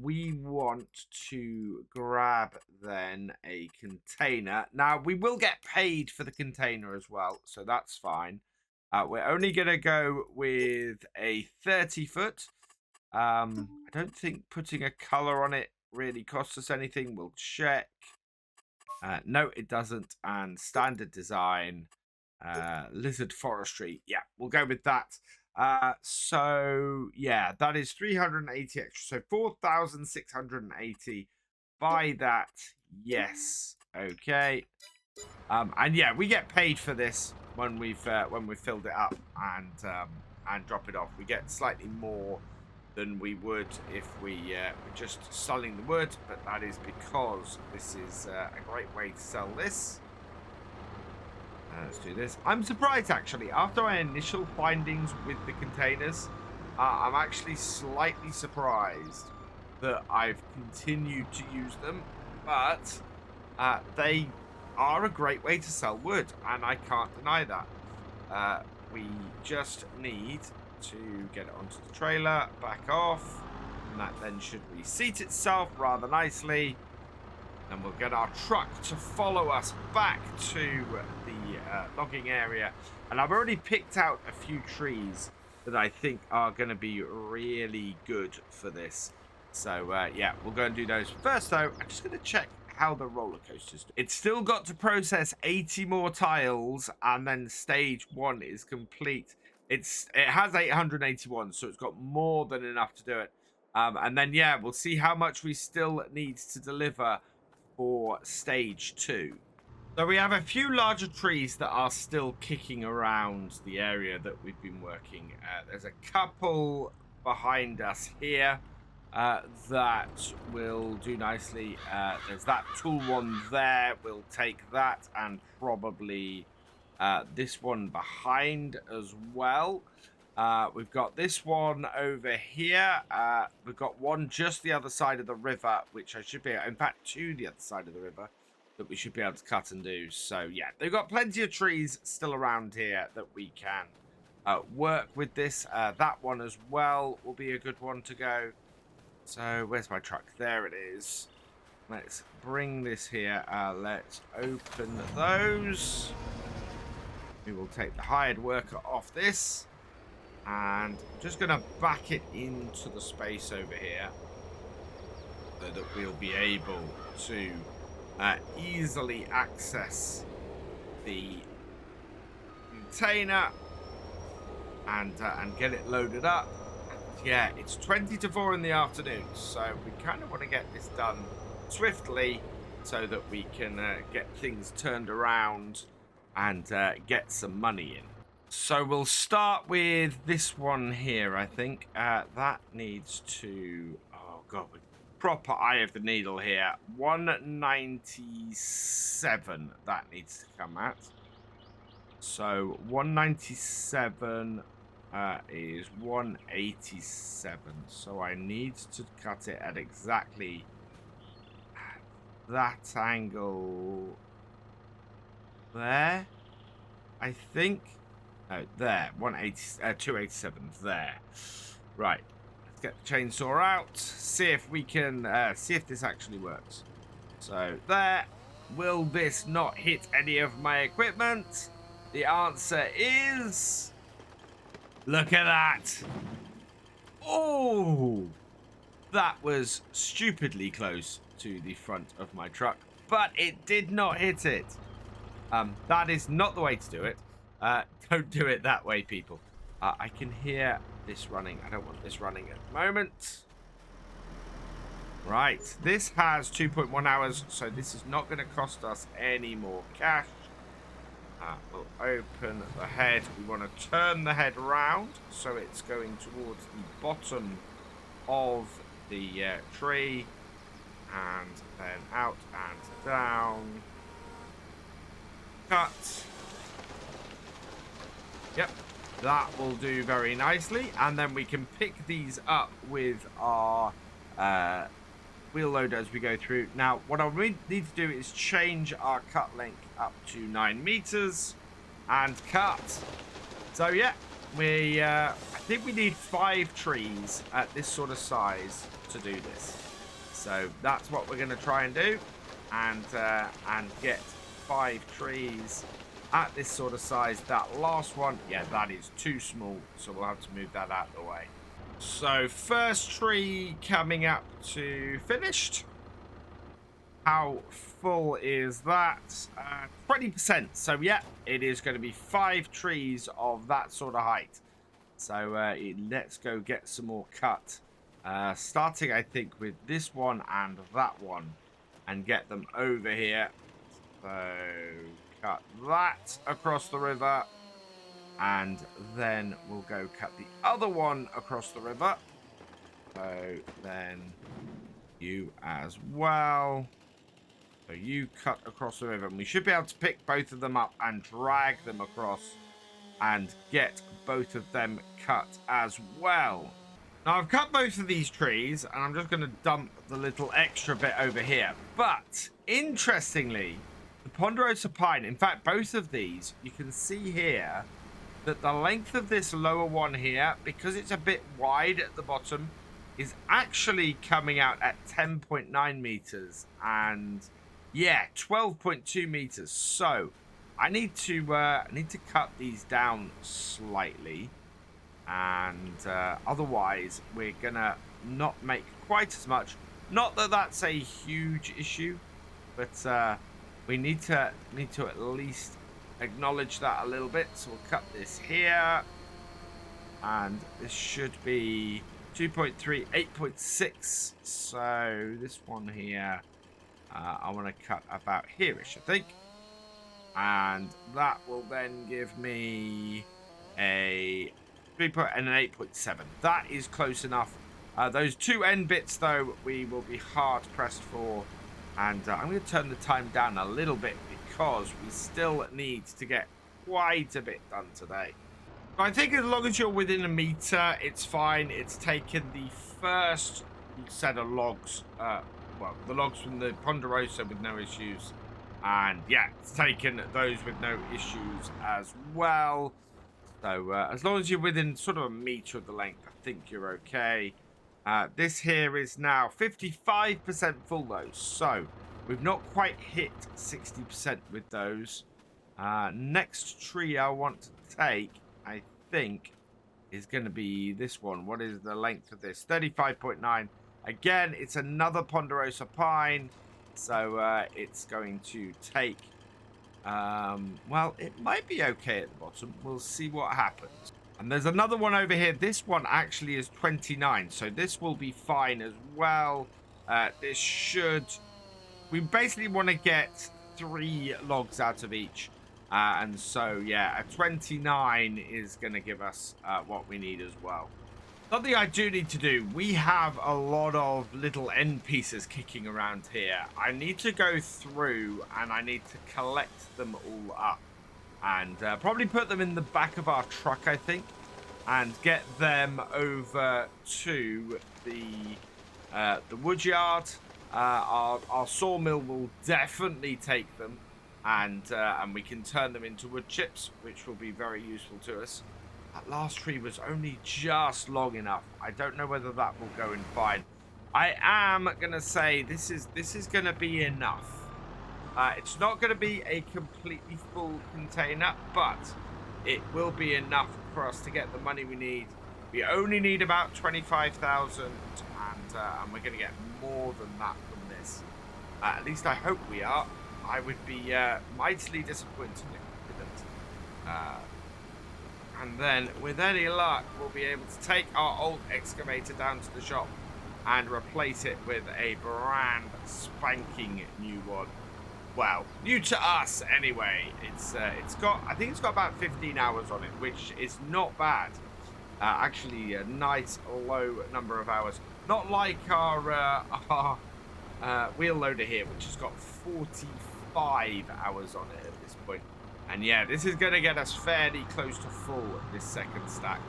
We want to grab, then, a container. Now, we will get paid for the container as well, so that's fine. We're only going to go with a 30-foot. I don't think putting a color on it really costs us anything. We'll check. No, it doesn't. And standard design. Lizard Forestry. Yeah, we'll go with that. So yeah, that is 380 extra. So 4,680. Buy that. Yes. Okay. And yeah, we get paid for this when we've filled it up and drop it off. We get slightly more than we would if we were just selling the wood, but that is because this is a great way to sell this. Let's do this. I'm surprised, actually. After my initial findings with the containers, I'm actually slightly surprised that I've continued to use them. But they are a great way to sell wood, and I can't deny that. We just need to get it onto the trailer, back off, and that then should reseat itself rather nicely. And we'll get our truck to follow us back to the logging area. And I've already picked out a few trees that I think are going to be really good for this. So, yeah, we'll go and do those. First, though, I'm just going to check how the roller coaster's doing. It's still got to process 80 more tiles, and then stage 1 is complete. It has 881, so it's got more than enough to do it. And then, yeah, we'll see how much we still need to deliver for stage 2. So we have a few larger trees that are still kicking around the area that we've been working. There's a couple behind us here that will do nicely. There's that tool one there. We'll take that, and probably this one behind as well. We've got this one over here. We've got one just the other side of the river, which I should be, in fact, to the other side of the river, that we should be able to cut and do. So, yeah, they've got plenty of trees still around here that we can work with this. That one as well will be a good one to go. So, where's my truck? There it is. Let's bring this here. Let's open those. We will take the hired worker off this. And I'm just going to back it into the space over here so that we'll be able to easily access the container and get it loaded up. And yeah, it's 20 to 4 in the afternoon, so we kind of want to get this done swiftly so that we can get things turned around and get some money in. So we'll start with this one here, I think. That needs to... Oh, God. Proper eye of the needle here. 197 that needs to come at. So 197 is 187. So I need to cut it at exactly that angle there, I think. Oh, there, 287 there. Right, let's get the chainsaw out, see if we can, see if this actually works. So, there. Will this not hit any of my equipment? The answer is... Look at that. Oh, that was stupidly close to the front of my truck, but it did not hit it. That is not the way to do it. Don't do it that way, people. I can hear this running. I don't want this running at the moment. Right. This has 2.1 hours, so this is not going to cost us any more cash. We'll open the head. We want to turn the head round so it's going towards the bottom of the tree. And then out and down. Cut. Yep. That will do very nicely. And then we can pick these up with our wheel loader as we go through. Now, what I need to do is change our cut length up to 9 meters and cut. So, yeah, I think we need 5 trees at this sort of size to do this. So that's what we're going to try and do, and get 5 trees at this sort of size. That last one, yeah, that is too small, so we'll have to move that out of the way. So first tree coming up to finished. How full is that? 20%. So yeah, it is going to be 5 trees of that sort of height. So let's go get some more cut. Starting, I think, with this one and that one, and get them over here. So cut that across the river, and then we'll go cut the other one across the river. So then you as well. So you cut across the river, and we should be able to pick both of them up and drag them across and get both of them cut as well. Now, I've cut both of these trees, and I'm just going to dump the little extra bit over here. But, interestingly, the ponderosa pine, in fact, both of these, you can see here that the length of this lower one here, because it's a bit wide at the bottom, is actually coming out at 10.9 meters. And, yeah, 12.2 meters. So, I need to cut these down slightly. And otherwise we're gonna not make quite as much. Not that that's a huge issue, but we need to at least acknowledge that a little bit. So we'll cut this here, and this should be 2.3, 8.6. So this one here, I want to cut about here-ish, I think, and that will then give me a 3 and an 8.7. That is close enough. Those 2 end bits, though, we will be hard pressed for. And I'm going to turn the time down a little bit because we still need to get quite a bit done today. So I think as long as you're within a meter, it's fine. It's taken the first set of logs, well, the logs from the ponderosa with no issues. And yeah, it's taken those with no issues as well. So as long as you're within sort of a meter of the length, I think you're okay. This here is now 55% full, though. So we've not quite hit 60% with those. Next tree I want to take, I think, is going to be this one. What is the length of this? 35.9. Again, it's another ponderosa pine. So it's going to take... well, it might be okay at the bottom. We'll see what happens. And there's another one over here. This one actually is 29, so this will be fine as well. This should... We basically want to get 3 logs out of each. And so, yeah, a 29 is going to give us what we need as well. Something I do need to do, we have a lot of little end pieces kicking around here. I need to go through and I need to collect them all up. And probably put them in the back of our truck, I think. And get them over to the woodyard. Our sawmill will definitely take them. And we can turn them into wood chips, which will be very useful to us. That last tree was only just long enough. I don't know whether that will go in fine. I am going to say this is going to be enough. It's not going to be a completely full container, but it will be enough for us to get the money we need. We only need about 25,000, and we're going to get more than that from this. At least I hope we are. I would be mightily disappointed if we didn't. And then, with any luck, we'll be able to take our old excavator down to the shop and replace it with a brand spanking new one. Well, new to us anyway. I think it's got about 15 hours on it, which is not bad. Actually, a nice low number of hours. Not like our wheel loader here, which has got 45 hours on it at this point. And yeah, this is going to get us fairly close to full, this second stack.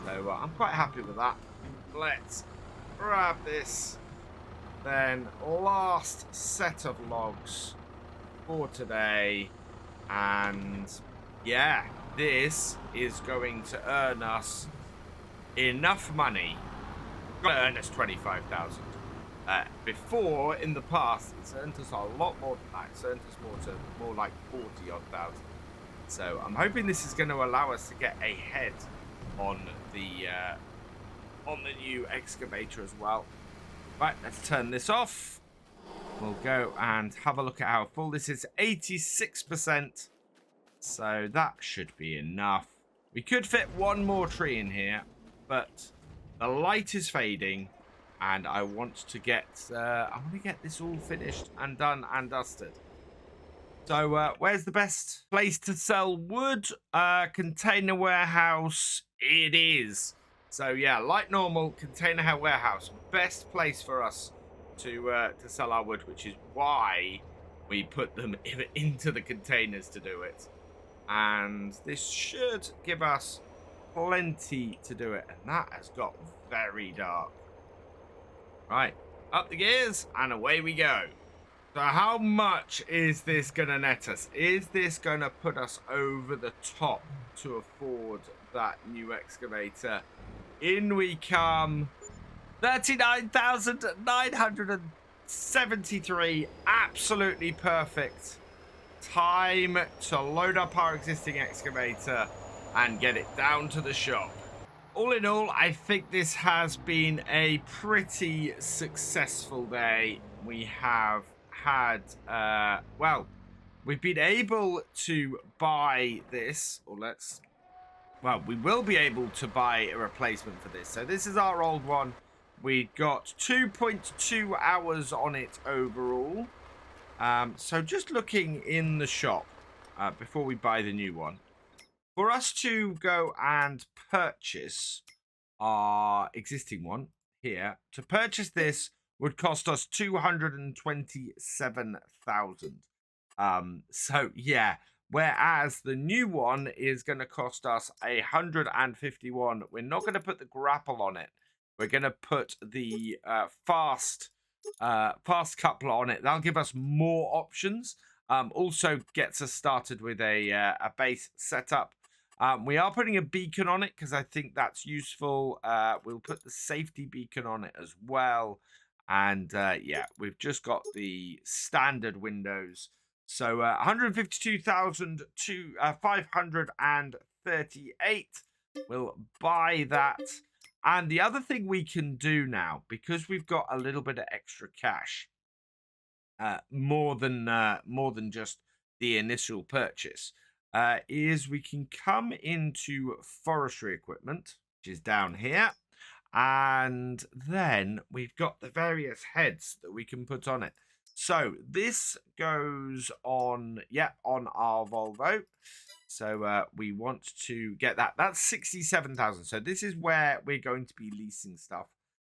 So I'm quite happy with that. Let's grab this. Then last set of logs for today. And yeah, this is going to earn us enough money. Going to earn us 25,000. Before, in the past, it's earned us a lot more than that. It's earned us more like 40-odd thousand. So I'm hoping this is going to allow us to get ahead on the new excavator as well. Right, let's turn this off. We'll go and have a look at how full this is. 86%. So that should be enough. We could fit one more tree in here, but the light is fading. And I want to get this all finished and done and dusted. So where's the best place to sell wood? Container warehouse. It is. So yeah, like normal, container warehouse. Best place for us to sell our wood, which is why we put them into the containers to do it. And this should give us plenty to do it. And that has got very dark. Right, up the gears, and away we go. So how much is this going to net us? Is this going to put us over the top to afford that new excavator? In we come. 39,973. Absolutely perfect. Time to load up our existing excavator and get it down to the shop. All in all, I think this has been a pretty successful day. We have had, well, we've been able to buy this, or we will be able to buy a replacement for this. So this is our old one. We got 2.2 hours on it overall. So just looking in the shop before we buy the new one. For us to go and purchase our existing one here, to purchase this would cost us 227,000. So yeah, whereas the new one is going to cost us 151. We're not going to put the grapple on it. We're going to put the fast coupler on it. That'll give us more options. Also gets us started with a base setup. We are putting a beacon on it because I think that's useful. We'll put the safety beacon on it as well. And yeah, we've just got the standard windows. So 152,538. We'll buy that. And the other thing we can do now, because we've got a little bit of extra cash, more than just the initial purchase, is we can come into forestry equipment, which is down here, and then we've got the various heads that we can put on it. So this goes on, on our Volvo. So we want to get that. That's 67,000. So this is where we're going to be leasing stuff.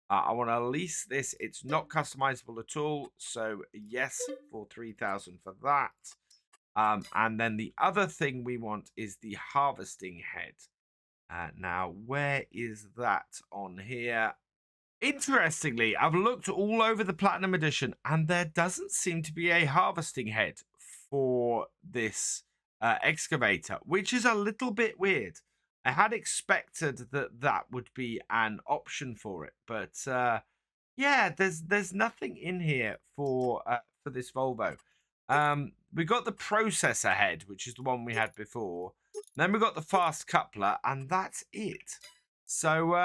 I want to lease this. It's not customizable at all. So yes, for 3,000 for that. And then the other thing we want is the harvesting head. Now, where is that on here? Interestingly, I've looked all over the Platinum Edition, and there doesn't seem to be a harvesting head for this excavator, which is a little bit weird. I had expected that would be an option for it, but yeah, there's nothing in here for this Volvo. We got the processor head, which is the one we had before. Then we got the fast coupler, and that's it. So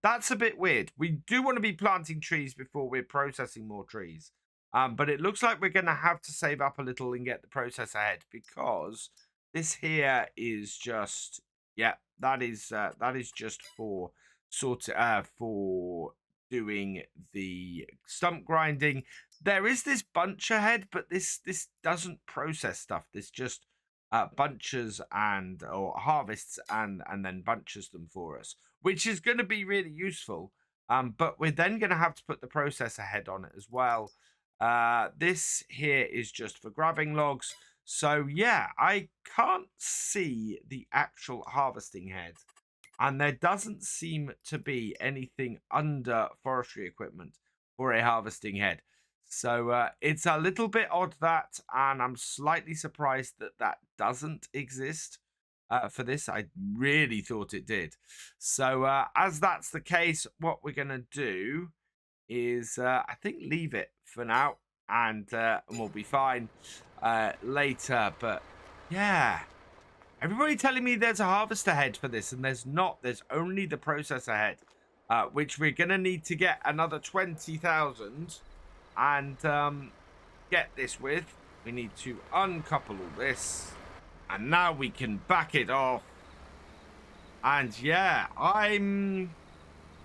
that's a bit weird. We do want to be planting trees before we're processing more trees. But it looks like we're going to have to save up a little and get the processor head, because this here is just, that is just for for doing the stump grinding. There is this buncher head, but this doesn't process stuff. This just bunches or harvests and then bunches them for us, which is going to be really useful. But we're then going to have to put the processor head on it as well. This here is just for grabbing logs. So yeah, I can't see the actual harvesting head. And there doesn't seem to be anything under forestry equipment for a harvesting head. So it's a little bit odd that, and I'm slightly surprised that that doesn't exist for this. I really thought it did. So as that's the case, what we're going to do is, I think, leave it for now, and we'll be fine later. But yeah. Everybody telling me there's a harvester head for this, and there's not. There's only the processor head, which we're going to need to get another 20,000 and get this with. We need to uncouple all this, and now we can back it off. And yeah, I'm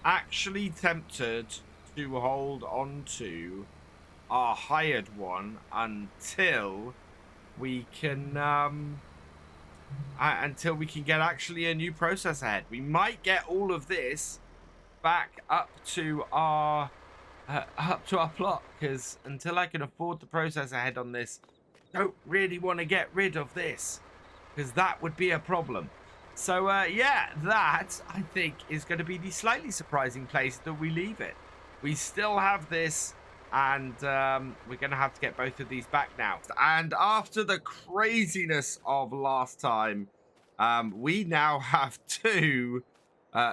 actually tempted to hold on to our hired one until we can get actually a new processor head. We might get all of this back up to our plot, because until I can afford the processor head on this, I don't really want to get rid of this, because that would be a problem. So yeah, that I think is going to be the slightly surprising place that we leave it. We still have this, and we're going to have to get both of these back now. And after the craziness of last time, we now have two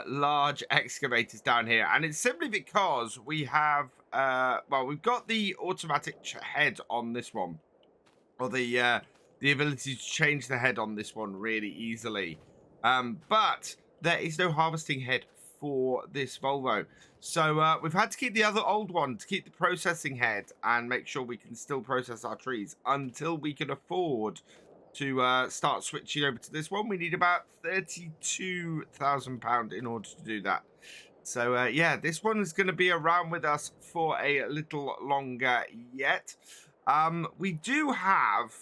large excavators down here. And it's simply because we have, well, we've got the automatic head on this one. Or the ability to change the head on this one really easily. But there is no harvesting head for this Volvo. So we've had to keep the other old one to keep the processing head and make sure we can still process our trees until we can afford to start switching over to this one. We need about £32,000 in order to do that. So yeah, this one is going to be around with us for a little longer yet. We do have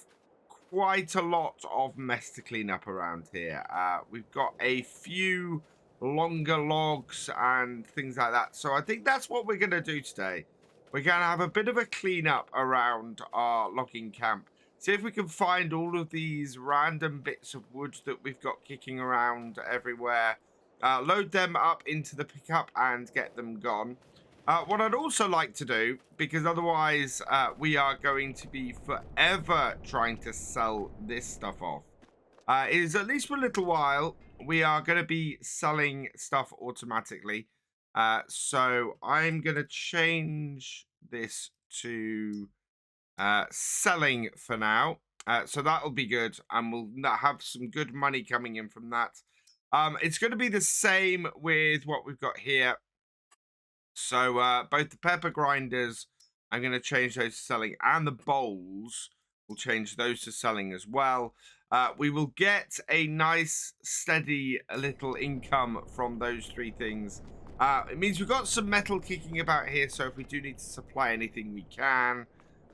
quite a lot of mess to clean up around here. We've got a few longer logs and things like that. So I think that's what we're going to do today. We're going to have a bit of a cleanup around our logging camp. See if we can find all of these random bits of wood that we've got kicking around everywhere. Load them up into the pickup and get them gone. What I'd also like to do, because otherwise we are going to be forever trying to sell this stuff off, is at least for a little while, we are going to be selling stuff automatically. So I'm going to change this to selling for now. So that'll be good, and we'll have some good money coming in from that. It's going to be the same with what we've got here. So both the pepper grinders, I'm going to change those to selling, and the bowls, we'll change those to selling as well. We will get a nice, steady little income from those three things. It means we've got some metal kicking about here, so if we do need to supply anything, we can.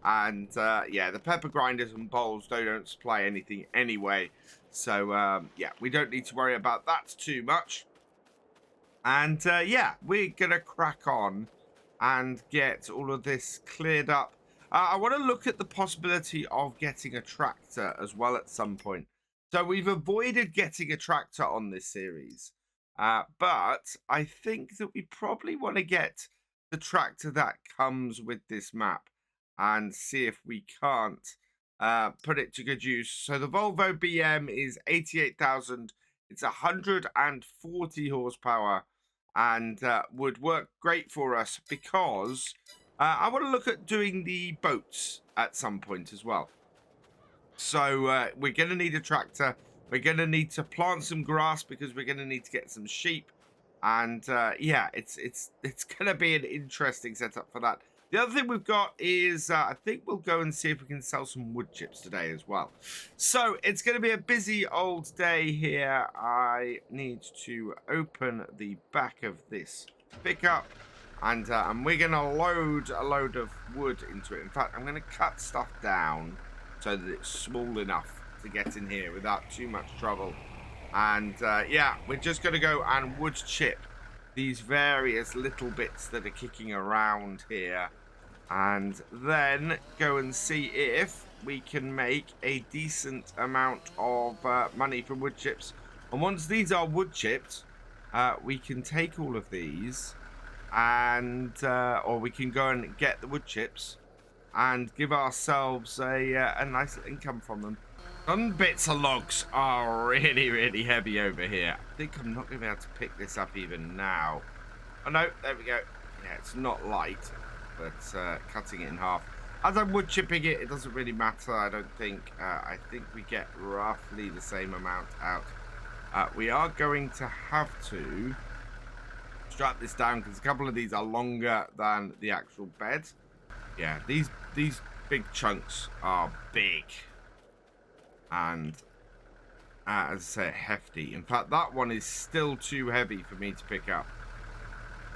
And yeah, the pepper grinders and bowls, they don't supply anything anyway. So yeah, we don't need to worry about that too much. And yeah, we're going to crack on and get all of this cleared up. I want to look at the possibility of getting a tractor as well at some point. So we've avoided getting a tractor on this series. But I think that we probably want to get the tractor that comes with this map and see if we can't put it to good use. So the Volvo BM is 88,000. It's 140 horsepower and would work great for us because I want to look at doing the boats at some point as well. So we're going to need a tractor. We're going to need to plant some grass because we're going to need to get some sheep. And yeah, it's going to be an interesting setup for that. The other thing we've got is I think we'll go and see if we can sell some wood chips today as well. So it's going to be a busy old day here. I need to open the back of this pickup. And we're going to load a load of wood into it. In fact, I'm going to cut stuff down so that it's small enough to get in here without too much trouble. And yeah, we're just going to go and wood chip these various little bits that are kicking around here. And then go and see if we can make a decent amount of money from wood chips. And once these are wood chipped, we can take all of these and or we can go and get the wood chips and give ourselves a nice income from them. Some bits of logs are really, really heavy over here. I think I'm not going to be able to pick this up even now. Oh no, there we go. Yeah, it's not light, but cutting it in half. As I'm wood chipping it, it doesn't really matter, I don't think. I think we get roughly the same amount out. We are going to have to strap this down because a couple of these are longer than the actual bed. Yeah, these big chunks are big. And, as I say, hefty. In fact, that one is still too heavy for me to pick up.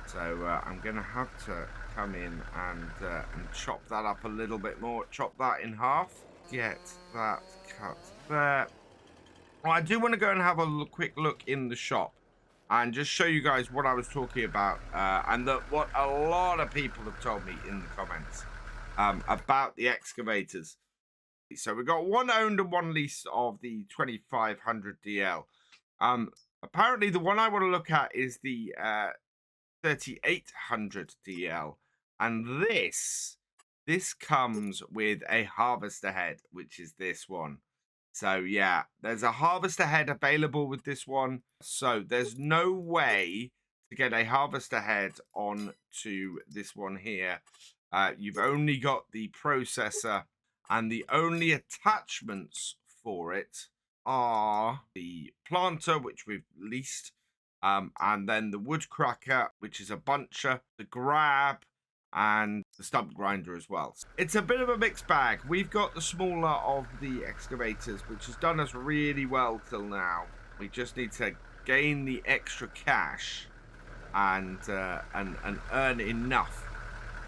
So I'm going to have to come in and chop that up a little bit more. Chop that in half. Get that cut there. Well, I do want to go and have a quick look in the shop and just show you guys what I was talking about and what a lot of people have told me in the comments about the excavators. So we've got one owned and one leased of the 2500 DL. Apparently, the one I want to look at is the 3800 DL, and this comes with a harvester head, which is this one. So yeah, there's a harvester head available with this one, so there's no way to get a harvester head on to this one here. You've only got the processor, and the only attachments for it are the planter, which we've leased, and then the wood cracker, which is a buncher, the grab, and the stump grinder as well. It's a bit of a mixed bag. We've got the smaller of the excavators, which has done us really well till now. We just need to gain the extra cash and earn enough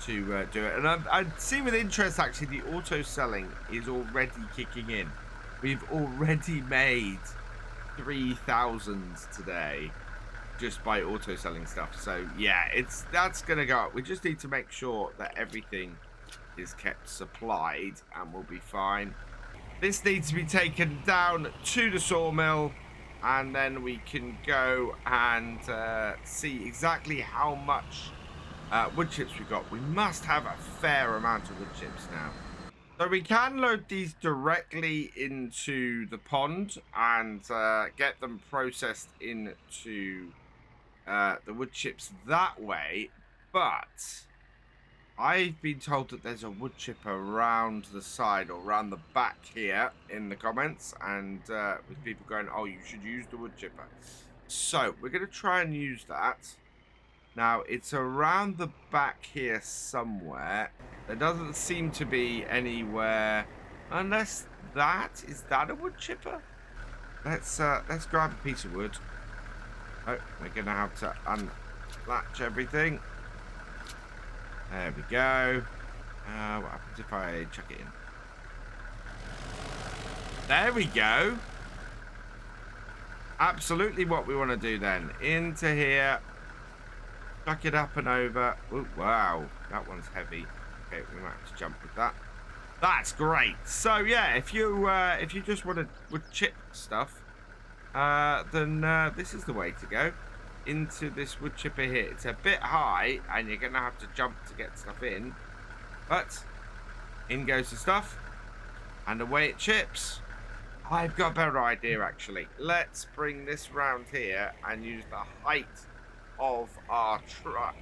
to do it. And I'd see with interest, actually, the auto selling is already kicking in. We've already made 3,000 today just by auto selling stuff. So yeah, that's gonna go up. We just need to make sure that everything is kept supplied and we'll be fine. This needs to be taken down to the sawmill, and then we can go and see exactly how much wood chips we've got. We must have a fair amount of wood chips now. So we can load these directly into the pond and get them processed into the wood chips that way, but I've been told that there's a wood chip around the side or around the back here in the comments, and with people going, oh, you should use the wood chipper. So we're going to try and use that. Now, it's around the back here somewhere. There doesn't seem to be anywhere, unless is that a wood chipper? Let's grab a piece of wood. Oh, we're gonna have to unlatch everything. There we go. What happens if I chuck it in? There we go. Absolutely what we want to do then. Into here. Chuck it up and over. Ooh, wow, that one's heavy. Okay, we might have to jump with that. That's great. So yeah, if you just want to wood chip stuff, then this is the way to go. Into this wood chipper here. It's a bit high, and you're gonna have to jump to get stuff in. But in goes the stuff, and away it chips. I've got a better idea actually. Let's bring this round here and use the height of our truck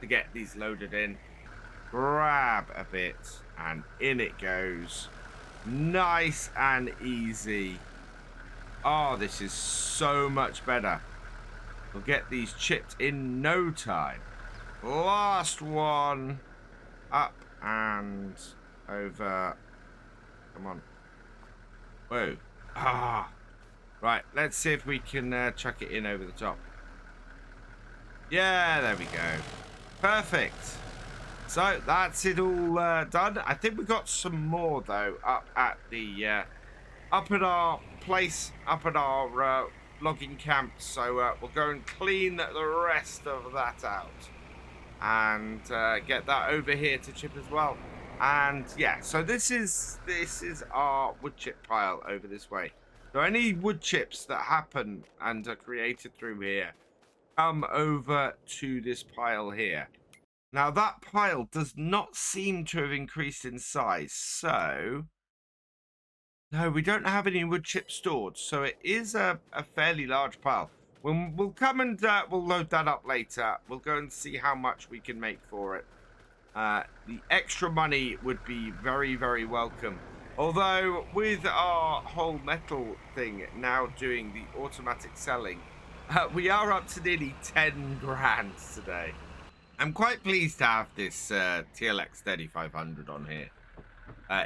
to get these loaded in. Grab a bit and in it goes. Nice and easy. Oh, this is so much better. We'll get these chipped in no time. Last one. Up and over. Come on. Whoa. Ah. Right, let's see if we can chuck it in over the top. Yeah, there we go. Perfect. So that's it all done. I think we got some more though up at the up at our place, up at our logging camp. So we'll go and clean the rest of that out and get that over here to chip as well. And yeah, so this is our wood chip pile over this way. So any wood chips that happen and are created through here come over to this pile here. Now that pile does not seem to have increased in size, so no, we don't have any wood chips stored, so it is a fairly large pile. We'll come and we'll load that up later. We'll go and see how much we can make for it. The extra money would be very, very welcome. Although with our whole metal thing now doing the automatic selling, we are up to nearly 10 grand today. I'm quite pleased to have this TLX 3500 on here.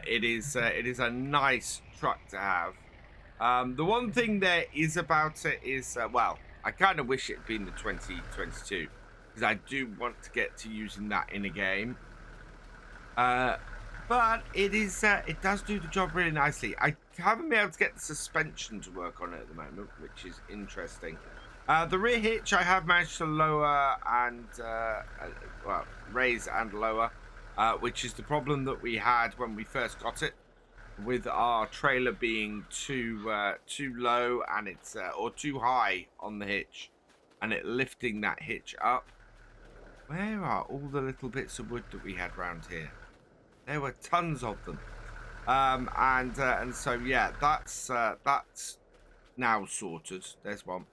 It is a nice truck to have. The one thing there is about it is, well, I kind of wish it had been the 2022 because I do want to get to using that in a game. But it does do the job really nicely. I haven't been able to get the suspension to work on it at the moment, which is interesting. The rear hitch I have managed to lower and well, raise and lower, which is the problem that we had when we first got it, with our trailer being too low and it's or too high on the hitch, and it lifting that hitch up. Where are all the little bits of wood that we had around here? There were tons of them, and so yeah, that's now sorted. There's one.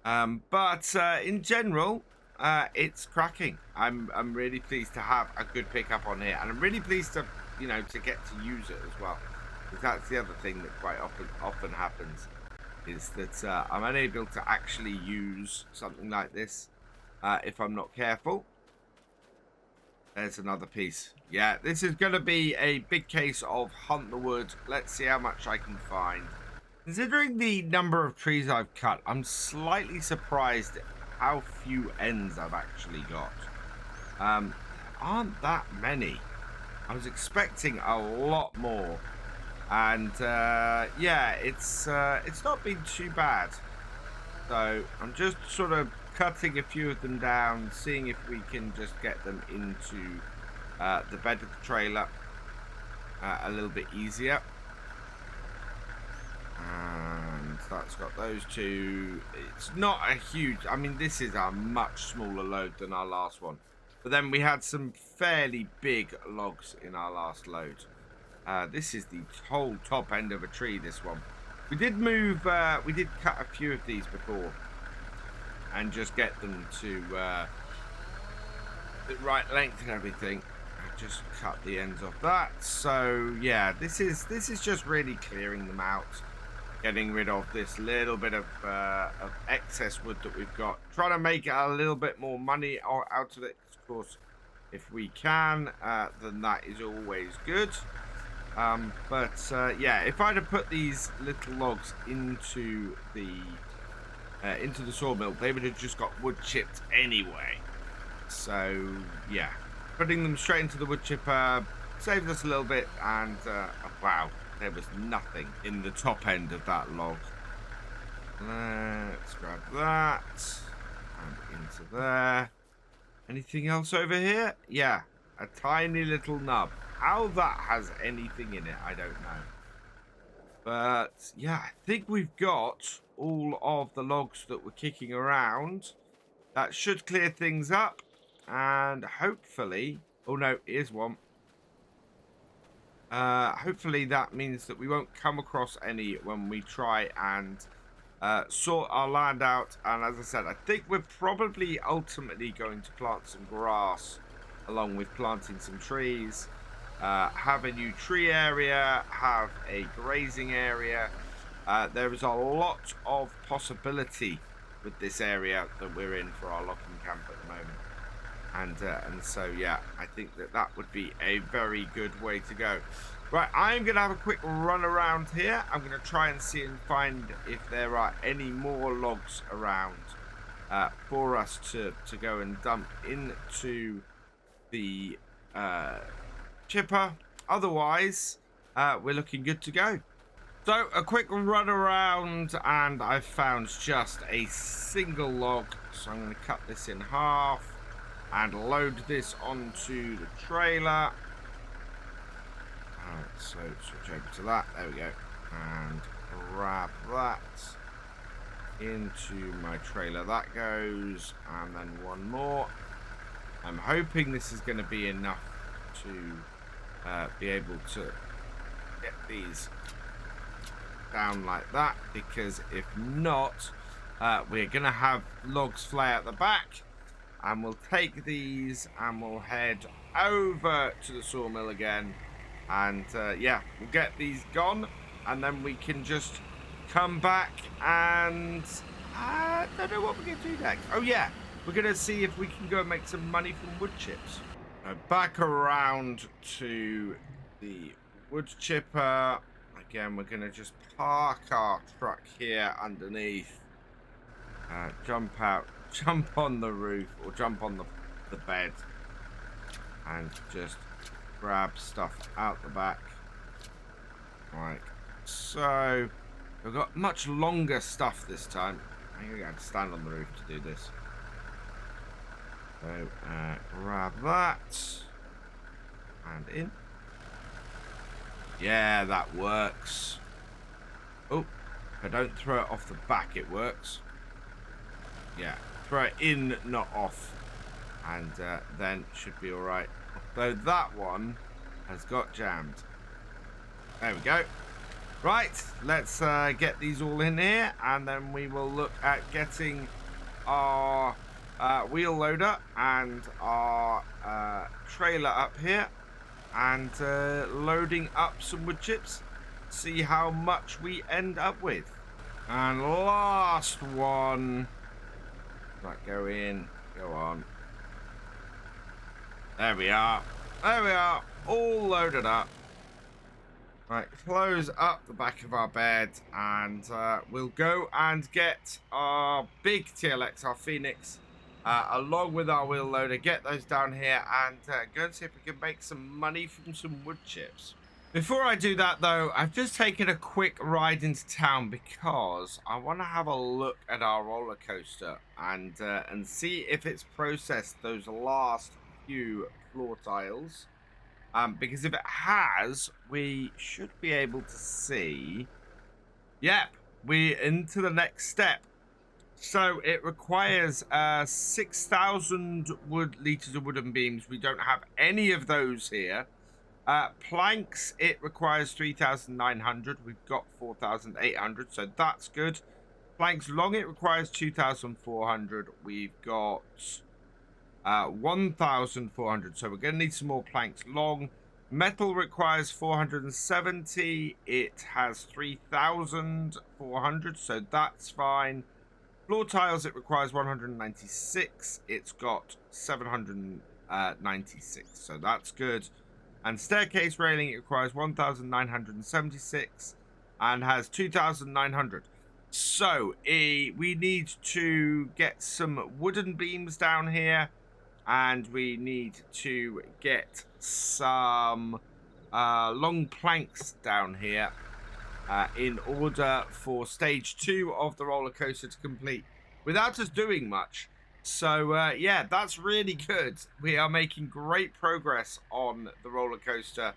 But in general, it's cracking. I'm really pleased to have a good pickup on here, and I'm really pleased to to get to use it as well. Because that's the other thing that quite often happens, is that I'm unable to actually use something like this if I'm not careful. There's another piece. Yeah, this is going to be a big case of hunt the wood. Let's see how much I can find. Considering the number of trees I've cut, I'm slightly surprised at how few ends I've actually got. Aren't that many. I was expecting a lot more. And yeah, it's not been too bad. So I'm just sort of cutting a few of them down, seeing if we can just get them into the bed of the trailer a little bit easier. And that's got those two. It's not a huge, I mean, this is a much smaller load than our last one, but then we had some fairly big logs in our last load. This is the whole top end of a tree, this one. We did move, we did cut a few of these before and just get them to the right length and everything. I just cut the ends off that. So yeah, this is just really clearing them out, getting rid of this little bit of excess wood that we've got, trying to make a little bit more money out of it. Of course, if we can, then that is always good. But yeah, if I'd have put these little logs into the sawmill, they would have just got wood chipped anyway. So yeah, putting them straight into the wood chipper saved us a little bit. And wow, there was nothing in the top end of that log. Let's grab that and into there. Anything else over here? Yeah, a tiny little nub. How that has anything in it, I don't know. But yeah, I think we've got all of the logs that were kicking around. That should clear things up. And hopefully, oh no, here's one. Hopefully that means that we won't come across any when we try and sort our land out. And as I said, I think we're probably ultimately going to plant some grass along with planting some trees. Have a new tree area, have a grazing area. There is a lot of possibility with this area that we're in for our logging camp at the moment. And so, yeah, I think that would be a very good way to go. Right, I'm going to have a quick run around here. I'm going to try and see and find if there are any more logs around for us to go and dump into the chipper. Otherwise, we're looking good to go. So a quick run around, and I've found just a single log, so I'm going to cut this in half and load this onto the trailer. Alright, so switch over to that. There we go. And grab that into my trailer. That goes, and then one more. I'm hoping this is going to be enough to be able to get these down like that, because if not, we're going to have logs fly out the back, and we'll take these and we'll head over to the sawmill again, and yeah, we'll get these gone, and then we can just come back and I don't know what we're going to do next. Oh yeah, we're going to see if we can go and make some money from wood chips. Back around to the wood chipper. Again, we're going to just park our truck here underneath. Jump out, jump on the roof, or jump on the bed. And just grab stuff out the back. Like so. We've got much longer stuff this time. I'm going to have to stand on the roof to do this. So, grab that. And in. Yeah, that works. Oh, if I don't throw it off the back, it works. Yeah, throw it in, not off. And then should be alright. Though that one has got jammed. There we go. Right, let's get these all in here, and then we will look at getting our wheel loader and our trailer up here, and loading up some wood chips, see how much we end up with. And last one. Right, go in, go on. There we are. There we are, all loaded up. Right, close up the back of our bed, and we'll go and get our big TLX, our Phoenix, along with our wheel loader, get those down here, and go and see if we can make some money from some wood chips. Before I do that, though, I've just taken a quick ride into town because I want to have a look at our roller coaster and see if it's processed those last few floor tiles. Because if it has, we should be able to see. Yep, we're into the next step. So it requires 6,000 liters of wooden beams. We don't have any of those here. Planks, it requires 3,900. We've got 4,800, so that's good. Planks long, it requires 2,400. We've got 1,400, so we're going to need some more planks long. Metal requires 470. It has 3,400, so that's fine. Floor tiles, it requires 196. It's got 796, so that's good. And staircase railing, it requires 1,976 and has 2,900. So we need to get some wooden beams down here, and we need to get some long planks down here in order for stage 2 of the roller coaster to complete without us doing much. So yeah, that's really good. We are making great progress on the roller coaster.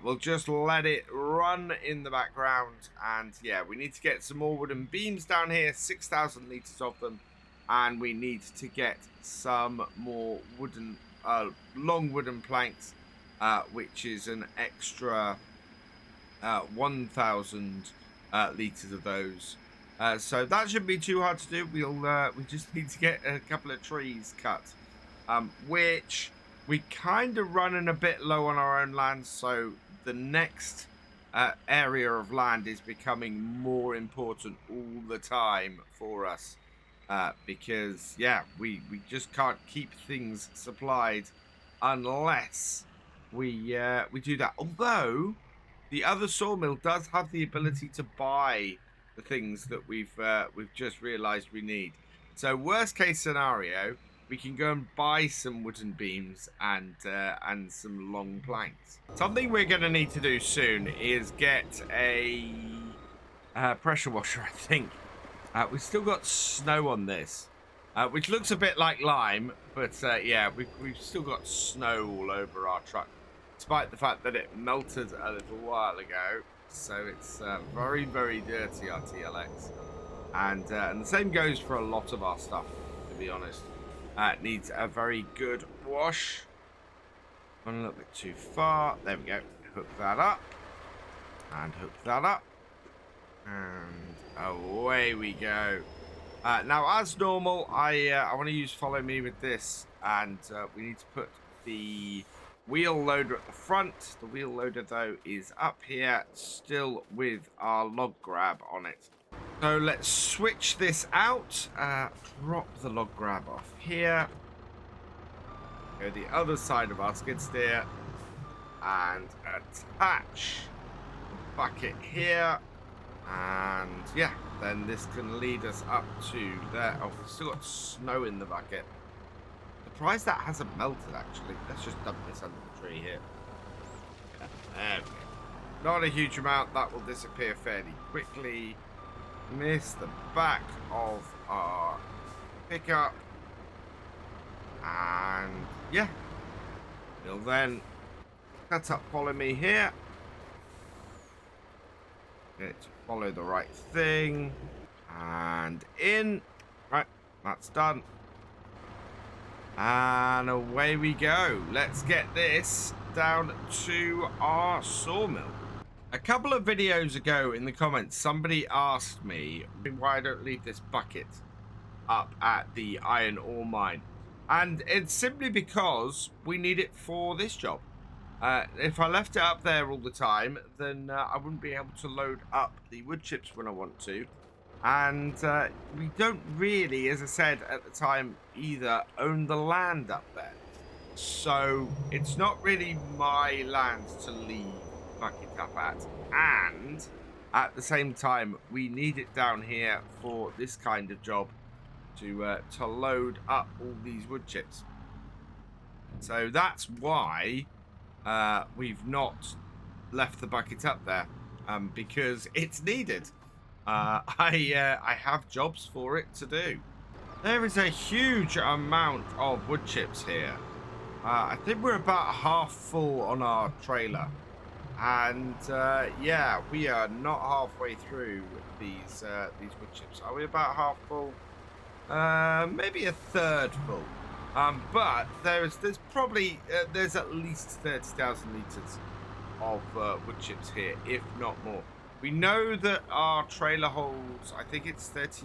We'll just let it run in the background, and yeah, we need to get some more wooden beams down here, 6,000 liters of them, and we need to get some more wooden long wooden planks, which is an extra 1,000 liters of those. So that shouldn't be too hard to do. We just need to get a couple of trees cut, which we kind of running a bit low on our own land, so the next area of land is becoming more important all the time for us, because yeah, we just can't keep things supplied unless we do that. Although the other sawmill does have the ability to buy the things that we've just realized we need. So worst case scenario, we can go and buy some wooden beams and some long planks. Something we're going to need to do soon is get a pressure washer, I think. We've still got snow on this, which looks a bit like lime, but yeah, we've still got snow all over our truck, despite the fact that it melted a little while ago. So it's very, very dirty, our TLX. And the same goes for a lot of our stuff, to be honest. It needs a very good wash. One a little bit too far. There we go. Hook that up. And hook that up. And away we go. Now, as normal, I want to use follow me with this. And we need to put the wheel loader at the front. The wheel loader, though, is up here, still with our log grab on it. So let's switch this out. Drop the log grab off here. Go the other side of our skid steer. And attach the bucket here. And yeah, then this can lead us up to there. Oh, we've still got snow in the bucket. Surprised that hasn't melted, actually. Let's just dump this under the tree here. There we go. Not a huge amount. That will disappear fairly quickly. Miss the back of our pickup. And yeah. We'll then cut up follow me here. Get it to follow the right thing. And in. Right, that's done. And away we go. Let's get this down to our sawmill. A couple of videos ago in the comments, somebody asked me why I don't leave this bucket up at the iron ore mine. And it's simply because we need it for this job. If I left it up there all the time, then I wouldn't be able to load up the wood chips when I want to. And we don't really, as I said at the time, either own the land up there. So it's not really my land to leave bucket up at. And at the same time, we need it down here for this kind of job to load up all these wood chips. So that's why we've not left the bucket up there, because it's needed. I have jobs for it to do. There is a huge amount of wood chips here. I think we're about half full on our trailer. And yeah, we are not halfway through these wood chips. Are we about half full? Maybe a third full. But there's probably there's at least 30,000 liters of wood chips here, if not more. We know that our trailer holds, I think it's 30,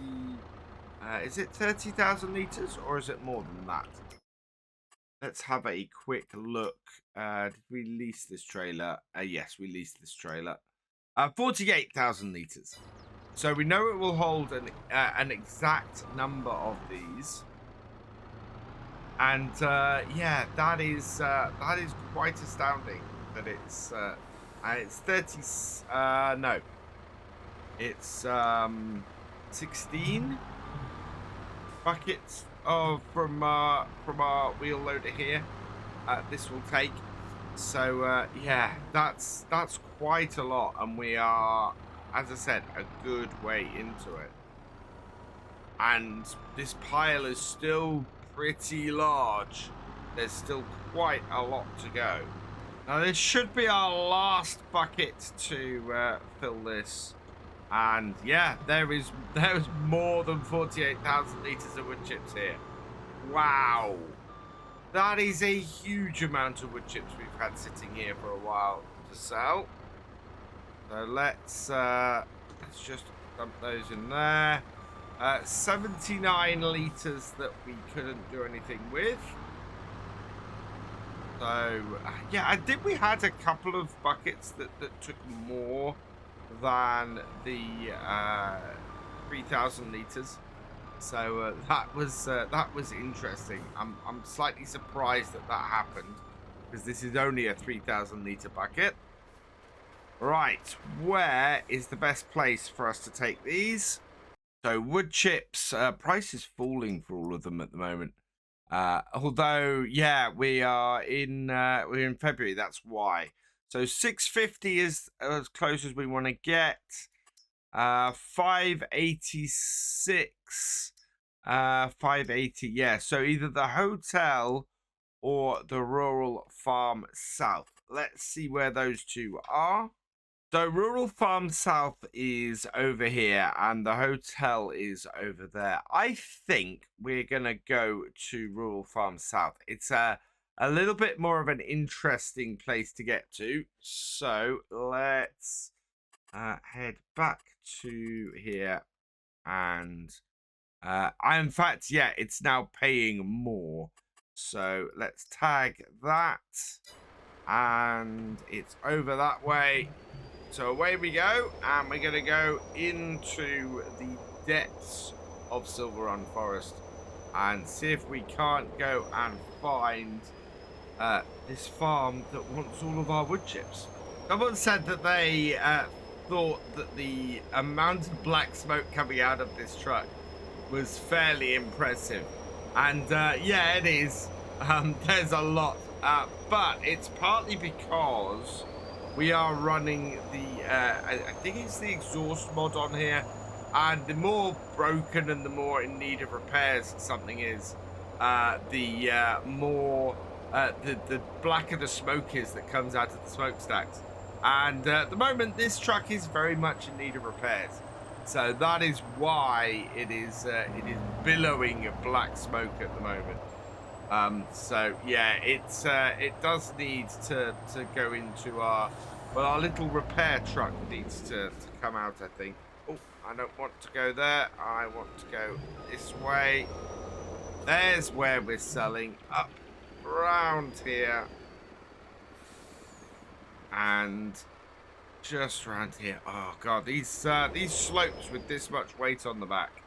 is it 30,000 liters or is it more than that? Let's have a quick look. Did we lease this trailer? Yes, we leased this trailer. 48,000 liters. So we know it will hold an exact number of these. And yeah, that is quite astounding that it's 30. No, it's 16 buckets from our wheel loader here. This will take. So yeah, that's quite a lot, and we are, as I said, a good way into it. And this pile is still pretty large. There's still quite a lot to go. Now this should be our last bucket to fill this, and yeah, there is more than 48,000 liters of wood chips here. Wow, that is a huge amount of wood chips we've had sitting here for a while to sell. So let's just dump those in there. 79 liters that we couldn't do anything with. So yeah, I think we had a couple of buckets that took more than the 3,000 liters. So that was interesting. I'm slightly surprised that happened, because this is only a 3,000 liter bucket. Right, where is the best place for us to take these? So wood chips, price is falling for all of them at the moment. Although, yeah, we're in February. That's why. So 650 is as close as we want to get. 586 580. Yeah, so either the hotel or the rural farm south. Let's see where those two are. So rural farm south is over here and the hotel is over there. I think we're going to go to rural farm south. It's a little bit more of an interesting place to get to. So let's head back to here. And in fact, yeah, it's now paying more. So let's tag that. And it's over that way. So away we go, and we're going to go into the depths of Silverrun Forest and see if we can't go and find this farm that wants all of our wood chips. Someone said that they thought that the amount of black smoke coming out of this truck was fairly impressive. And yeah, it is. There's a lot, but it's partly because we are running the, I think it's the exhaust mod on here, and the more broken and the more in need of repairs something is, the more, the blacker the smoke is that comes out of the smokestacks. And at the moment, this truck is very much in need of repairs. So that is why it is billowing black smoke at the moment. So yeah, it does need to go into our little repair truck needs to come out, I think. Oh, I don't want to go there. I want to go this way. There's where we're selling, up around here. And just around here. Oh god, these slopes with this much weight on the back.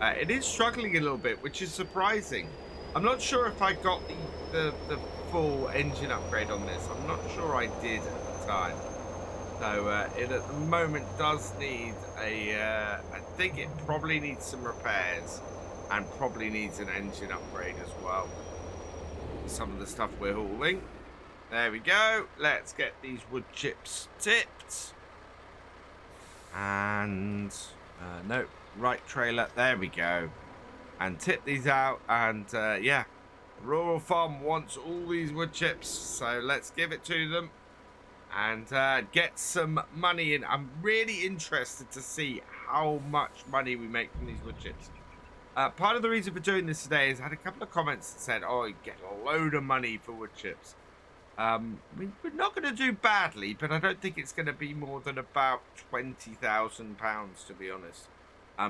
It is struggling a little bit, which is surprising. I'm not sure if I got the full engine upgrade on this. I'm not sure I did at the time. So it at the moment does need I think it probably needs some repairs and probably needs an engine upgrade as well. Some of the stuff we're hauling. There we go. Let's get these wood chips tipped. And no, right trailer. There we go. And tip these out, and yeah, rural farm wants all these wood chips, so let's give it to them and get some money in. I'm really interested to see how much money we make from these wood chips. Part of the reason for doing this today is I had a couple of comments that said, oh, you get a load of money for wood chips. We're not going to do badly, but I don't think it's going to be more than about £20,000, to be honest.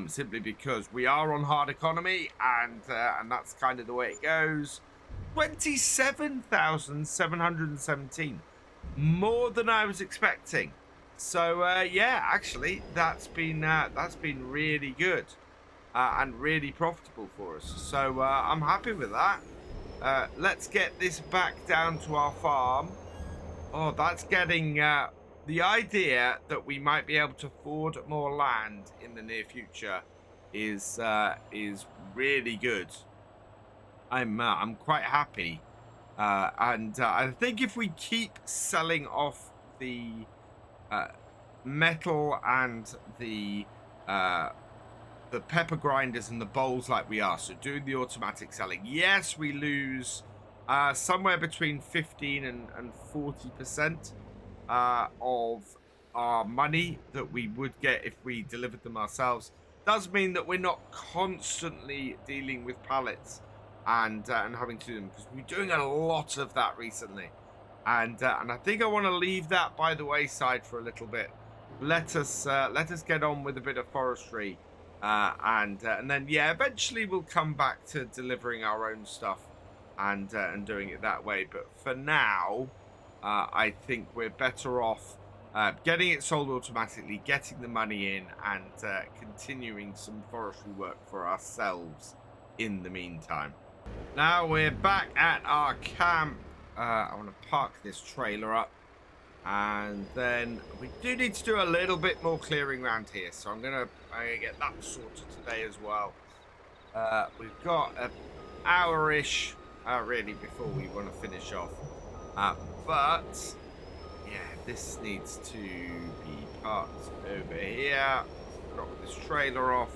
Simply because we are on hard economy, and that's kind of the way it goes. 27,717, more than I was expecting. So yeah, actually, that's been really good and really profitable for us. So I'm happy with that. Let's get this back down to our farm. Oh, that's getting. The idea that we might be able to afford more land in the near future is really good. I'm quite happy, and I think if we keep selling off the metal and the pepper grinders and the bowls like we are, so doing the automatic selling, yes, we lose somewhere between 15 and 40%. Of our money that we would get if we delivered them ourselves. Does mean that we're not constantly dealing with pallets and having to do them, because we're doing a lot of that recently, and I think I want to leave that by the wayside for a little bit. Let us get on with a bit of forestry, and then yeah, eventually we'll come back to delivering our own stuff and doing it that way. But for now, I think we're better off getting it sold automatically, getting the money in, and continuing some forestry work for ourselves in the meantime. Now we're back at our camp. I want to park this trailer up, and then we do need to do a little bit more clearing around here, so I'm gonna get that sorted today as well. We've got an hour-ish really before we want to finish off. But yeah, this needs to be parked over here. Drop this trailer off,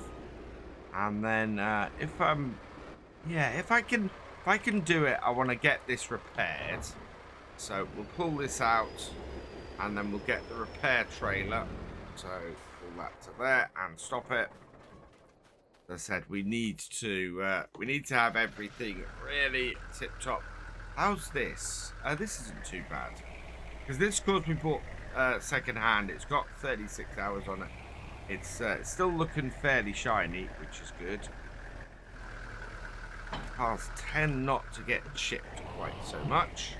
And then if I can do it, I want to get this repaired. So we'll pull this out, and then we'll get the repair trailer. So pull that to there and stop it. As I said, we need to have everything really tip top. How's this? This isn't too bad, because this course we bought second hand. It's got 36 hours on it. It's still looking fairly shiny, which is good. Cars tend not to get chipped quite so much.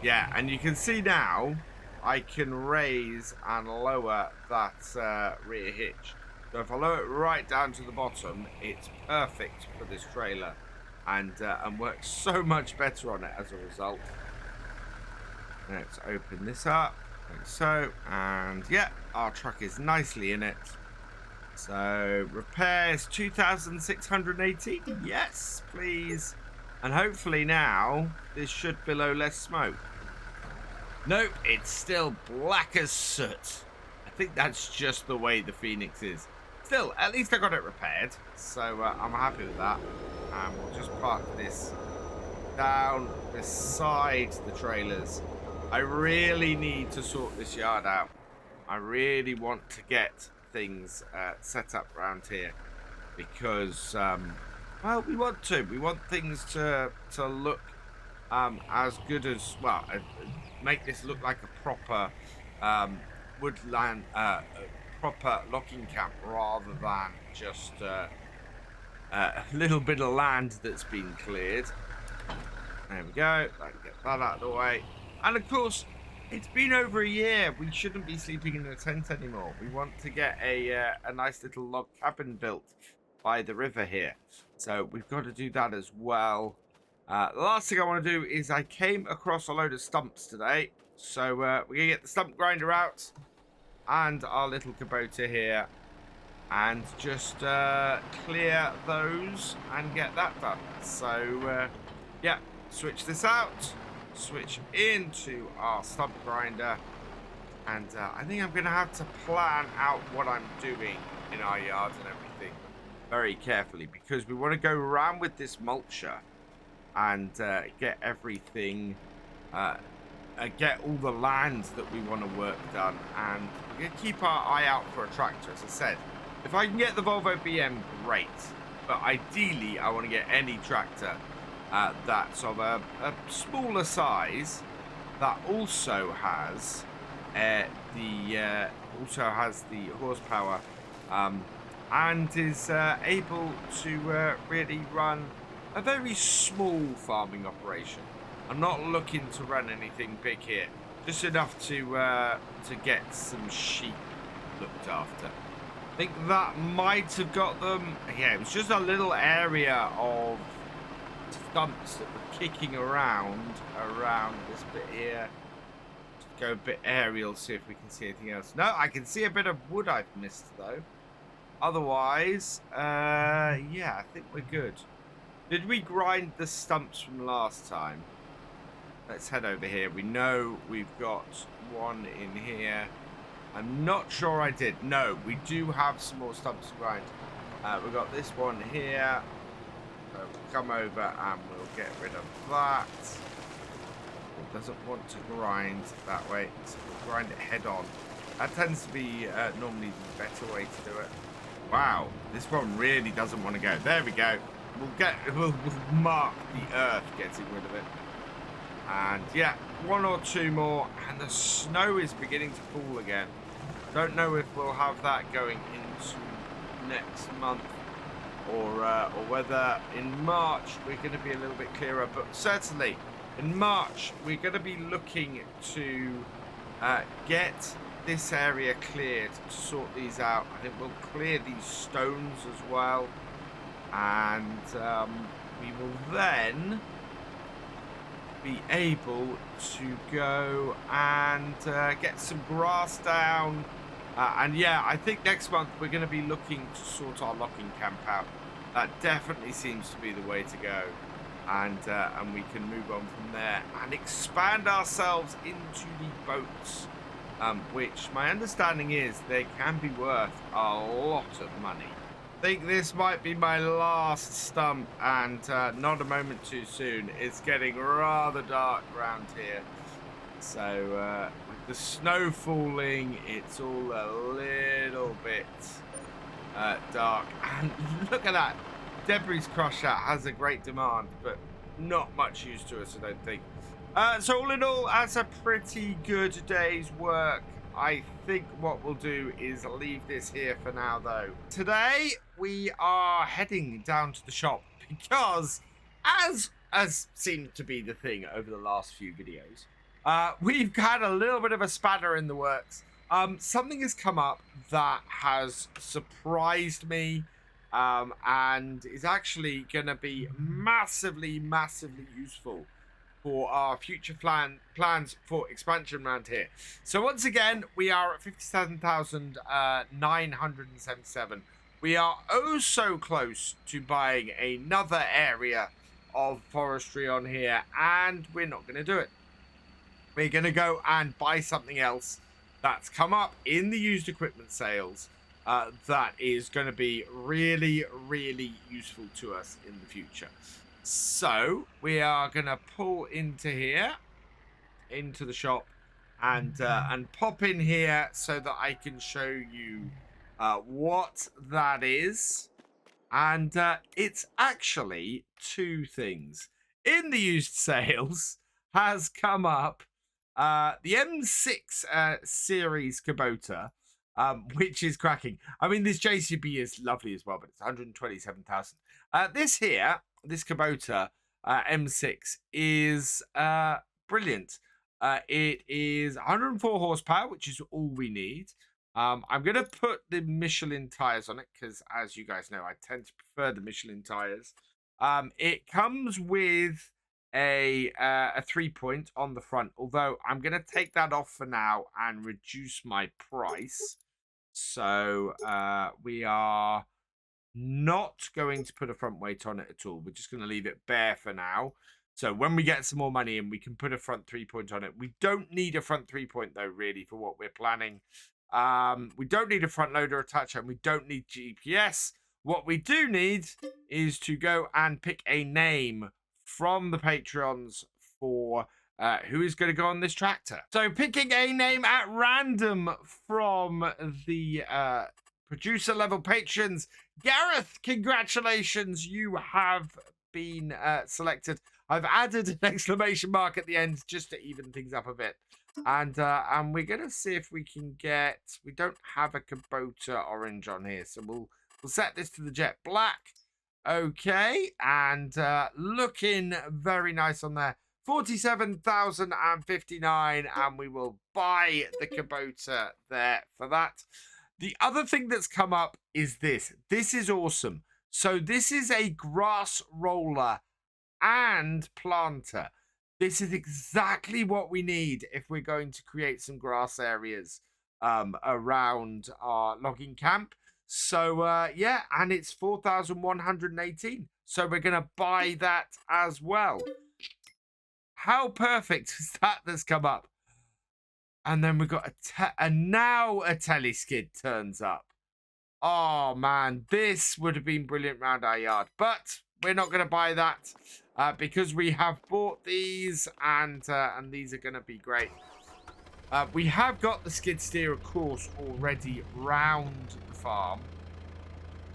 Yeah, and you can see now I can raise and lower that rear hitch. So if I lower it right down to the bottom, it's perfect for this trailer, and works so much better on it as a result. Let's open this up, like so, and yeah, our truck is nicely in it. So repairs 2,680. Yes, please. And hopefully now this should billow less smoke. Nope, it's still black as soot. I think that's just the way the Phoenix is. Still, at least I got it repaired, so I'm happy with that. And we'll just park this down beside the trailers. I really need to sort this yard out. I really want to get things set up around here, because well, we want things to look as good as, well, make this look like a proper woodland, proper locking camp, rather than just a little bit of land that's been cleared. There we go. Let's get that out of the way. And of course, it's been over a year. We shouldn't be sleeping in a tent anymore. We want to get a nice little log cabin built by the river here. So we've got to do that as well. The last thing I want to do is, I came across a load of stumps today. So we're going to get the stump grinder out and our little Kubota here, and just clear those and get that done. So yeah, switch this out, switch into our stump grinder, and I think I'm going to have to plan out what I'm doing in our yard and everything very carefully, because we want to go around with this mulcher and get everything, get all the land that we want to work done, and we're going to keep our eye out for a tractor. As I said, if I can get the Volvo BM, great, but ideally I want to get any tractor that's of a smaller size, that also has the horsepower, and is able to really run a very small farming operation. I'm not looking to run anything big here, just enough to get some sheep looked after. I think that might have got them. Yeah, it was just a little area of stumps that were kicking around this bit here. Just go a bit aerial, see if we can see anything else. No, I can see a bit of wood I've missed though. Otherwise, yeah, I think we're good. Did we grind the stumps from last time? Let's head over here. We know we've got one in here. I'm not sure I did. No, we do have some more stumps to grind. We've got this one here. So we'll come over and we'll get rid of that. It doesn't want to grind that way, so we'll grind it head on. That tends to be normally the better way to do it. Wow, this one really doesn't want to go. There we go. We'll mark the earth getting rid of it. And yeah, one or two more, and the snow is beginning to fall again. Don't know if we'll have that going into next month, or whether in March we're going to be a little bit clearer. But certainly in March we're going to be looking to get this area cleared, to sort these out. I think we'll clear these stones as well, and we will then be able to go and get some grass down, and yeah, I think next month we're going to be looking to sort our locking camp out. That definitely seems to be the way to go, and we can move on from there and expand ourselves into the boats, which my understanding is they can be worth a lot of money. think this might be my last stump, and not a moment too soon. It's getting rather dark around here. So with the snow falling, it's all a little bit dark. And look at that. Debris Crusher has a great demand, but not much use to us, I don't think. So all in all, that's a pretty good day's work. I think what we'll do is leave this here for now, though. Today, we are heading down to the shop because, as seemed to be the thing over the last few videos, we've had a little bit of a spanner in the works. Something has come up that has surprised me and is actually going to be massively useful for our future plans for expansion around here. So once again, we are at 57,977. We are oh so close to buying another area of forestry on here, and we're not going to do it. We're going to go and buy something else that's come up in the used equipment sales that is going to be really useful to us in the future. So we are going to pull into here, into the shop, and pop in here so that I can show you what that is. And it's actually two things. In the used sales has come up the M6 series Kubota, which is cracking. I mean, this JCB is lovely as well, but it's 127,000. This Kubota M6 is brilliant. It is 104 horsepower, which is all we need. I'm going to put the Michelin tires on it because, as you guys know, I tend to prefer the Michelin tires. It comes with a 3-point on the front, although I'm going to take that off for now and reduce my price. So we are not going to put a front weight on it at all. We're just going to leave it bare for now. So when we get some more money in, we can put a front 3-point on it. We don't need a front 3-point, though, really, for what we're planning. We don't need a front loader attacher, and we don't need GPS. What we do need is to go and pick a name from the Patrons for who is going to go on this tractor. So picking a name at random from the producer level patrons. Gareth, congratulations, you have been selected. I've added an exclamation mark at the end just to even things up a bit. And we're going to see if we can get... We don't have a Kubota orange on here, so we'll set this to the jet black. Okay, and looking very nice on there. 47,059, and we will buy the Kubota there for that. The other thing that's come up is this. This is awesome. So this is a grass roller and planter. This is exactly what we need if we're going to create some grass areas around our logging camp. So, yeah, and it's 4,118. So we're going to buy that as well. How perfect is that that's come up? And then we've got now a teleskid turns up. Oh, man, this would have been brilliant round our yard. But we're not going to buy that because we have bought these, and these are going to be great. We have got the skid steer, of course, already round the farm.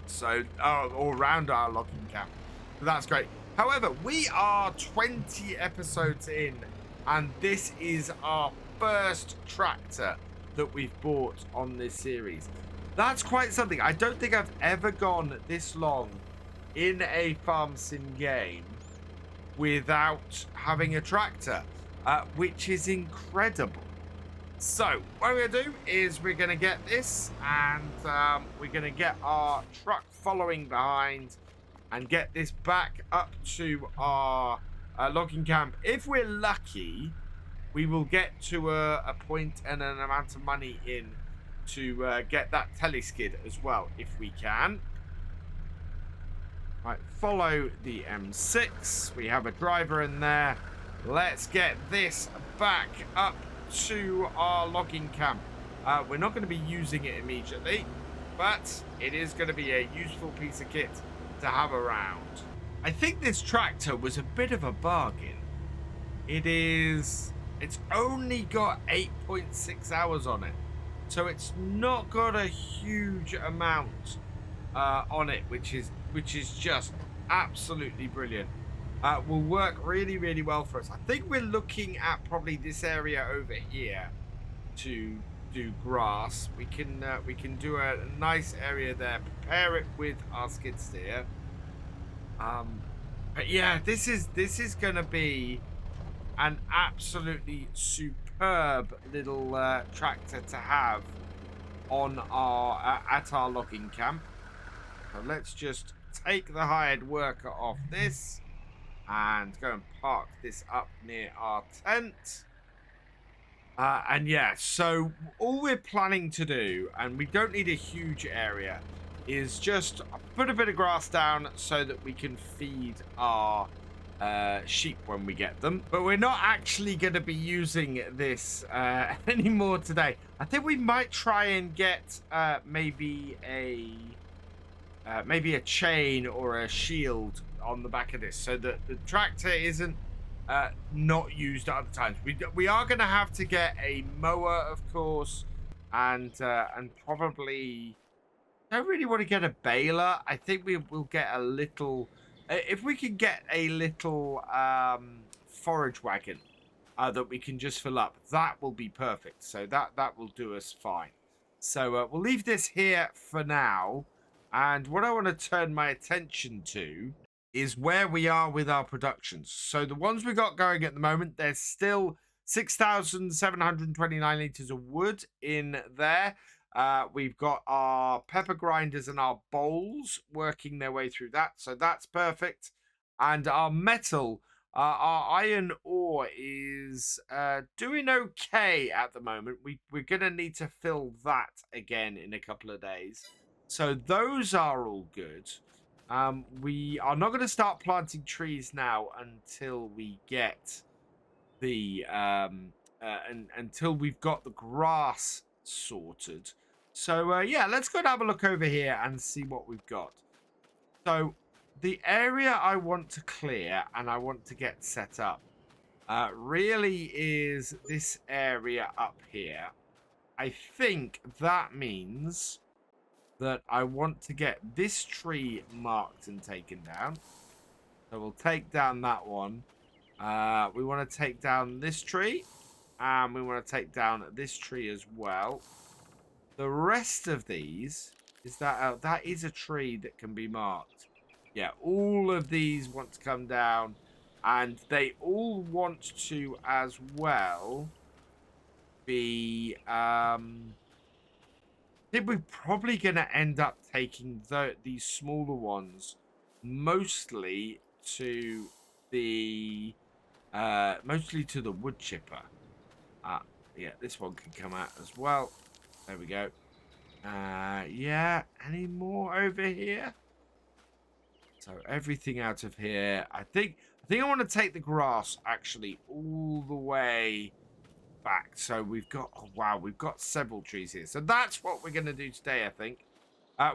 So, all around our logging camp. So that's great. However, we are 20 episodes in, and this is our first tractor that we've bought on this series. That's quite something. I don't think I've ever gone this long in a farm sim game without having a tractor, which is incredible. So what we're going to do is we're going to get this, and we're going to get our truck following behind and get this back up to our logging camp. If we're lucky, we will get to a point and an amount of money in to get that teleskid as well, if we can. Right, follow the M6. We have a driver in there. Let's get this back up to our logging camp. We're not going to be using it immediately. but it is going to be a useful piece of kit to have around. I think this tractor was a bit of a bargain. It's only got 8.6 hours on it, so it's not got a huge amount on it, which is just absolutely brilliant. Will work really, really well for us. I think we're looking at probably this area over here to do grass. We can do a nice area there, prepare it with our skid steer. But yeah, this is gonna be an absolutely superb little tractor to have on our at our logging camp. So let's just take the hired worker off this and go and park this up near our tent. And yeah, so all we're planning to do, and we don't need a huge area, is just put a bit of grass down so that we can feed our sheep when we get them. But we're not actually going to be using this anymore today. I think we might try and get maybe a chain or a shield on the back of this so that the tractor isn't not used at other times. We are going to have to get a mower, of course, and probably don't really want to get a baler. I think we will get a little, if we can get a little forage wagon that we can just fill up, that will be perfect. So that will do us fine. So we'll leave this here for now, and what I want to turn my attention to is where we are with our productions. So the ones we got going at the moment, there's still 6,729 litres of wood in there. We've got our pepper grinders and our bowls working their way through that. So that's perfect. And our metal, our iron ore is doing okay at the moment. We're going to need to fill that again in a couple of days. So those are all good. We are not going to start planting trees now until we get the until we've got the grass sorted. So yeah, let's go and have a look over here and see what we've got. So the area I want to clear and I want to get set up really is this area up here. I think that means that I want to get this tree marked and taken down. So we'll take down that one. We want to take down this tree. And we want to take down this tree as well. The rest of these is that that is a tree that can be marked. Yeah, all of these want to come down. And they all want to as well be... I think we're probably going to end up taking these smaller ones mostly to the wood chipper. Yeah, this one can come out as well. There we go. Yeah, any more over here? So everything out of here. I think I want to take the grass actually all the way back. So we've got, oh wow, we've got several trees here. So that's what we're going to do today, I think.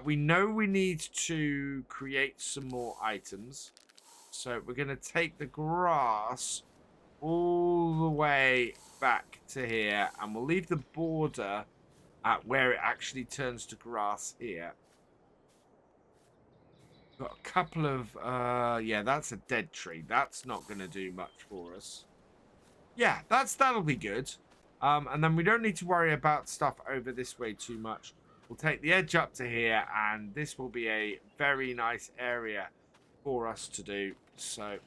We know we need to create some more items. So we're going to take the grass all the way back to here. And we'll leave the border at where it actually turns to grass here. Got a couple of, yeah, that's a dead tree. That's not going to do much for us. Yeah, that'll be good. And then we don't need to worry about stuff over this way too much. We'll take the edge up to here, and this will be a very nice area for us to do. So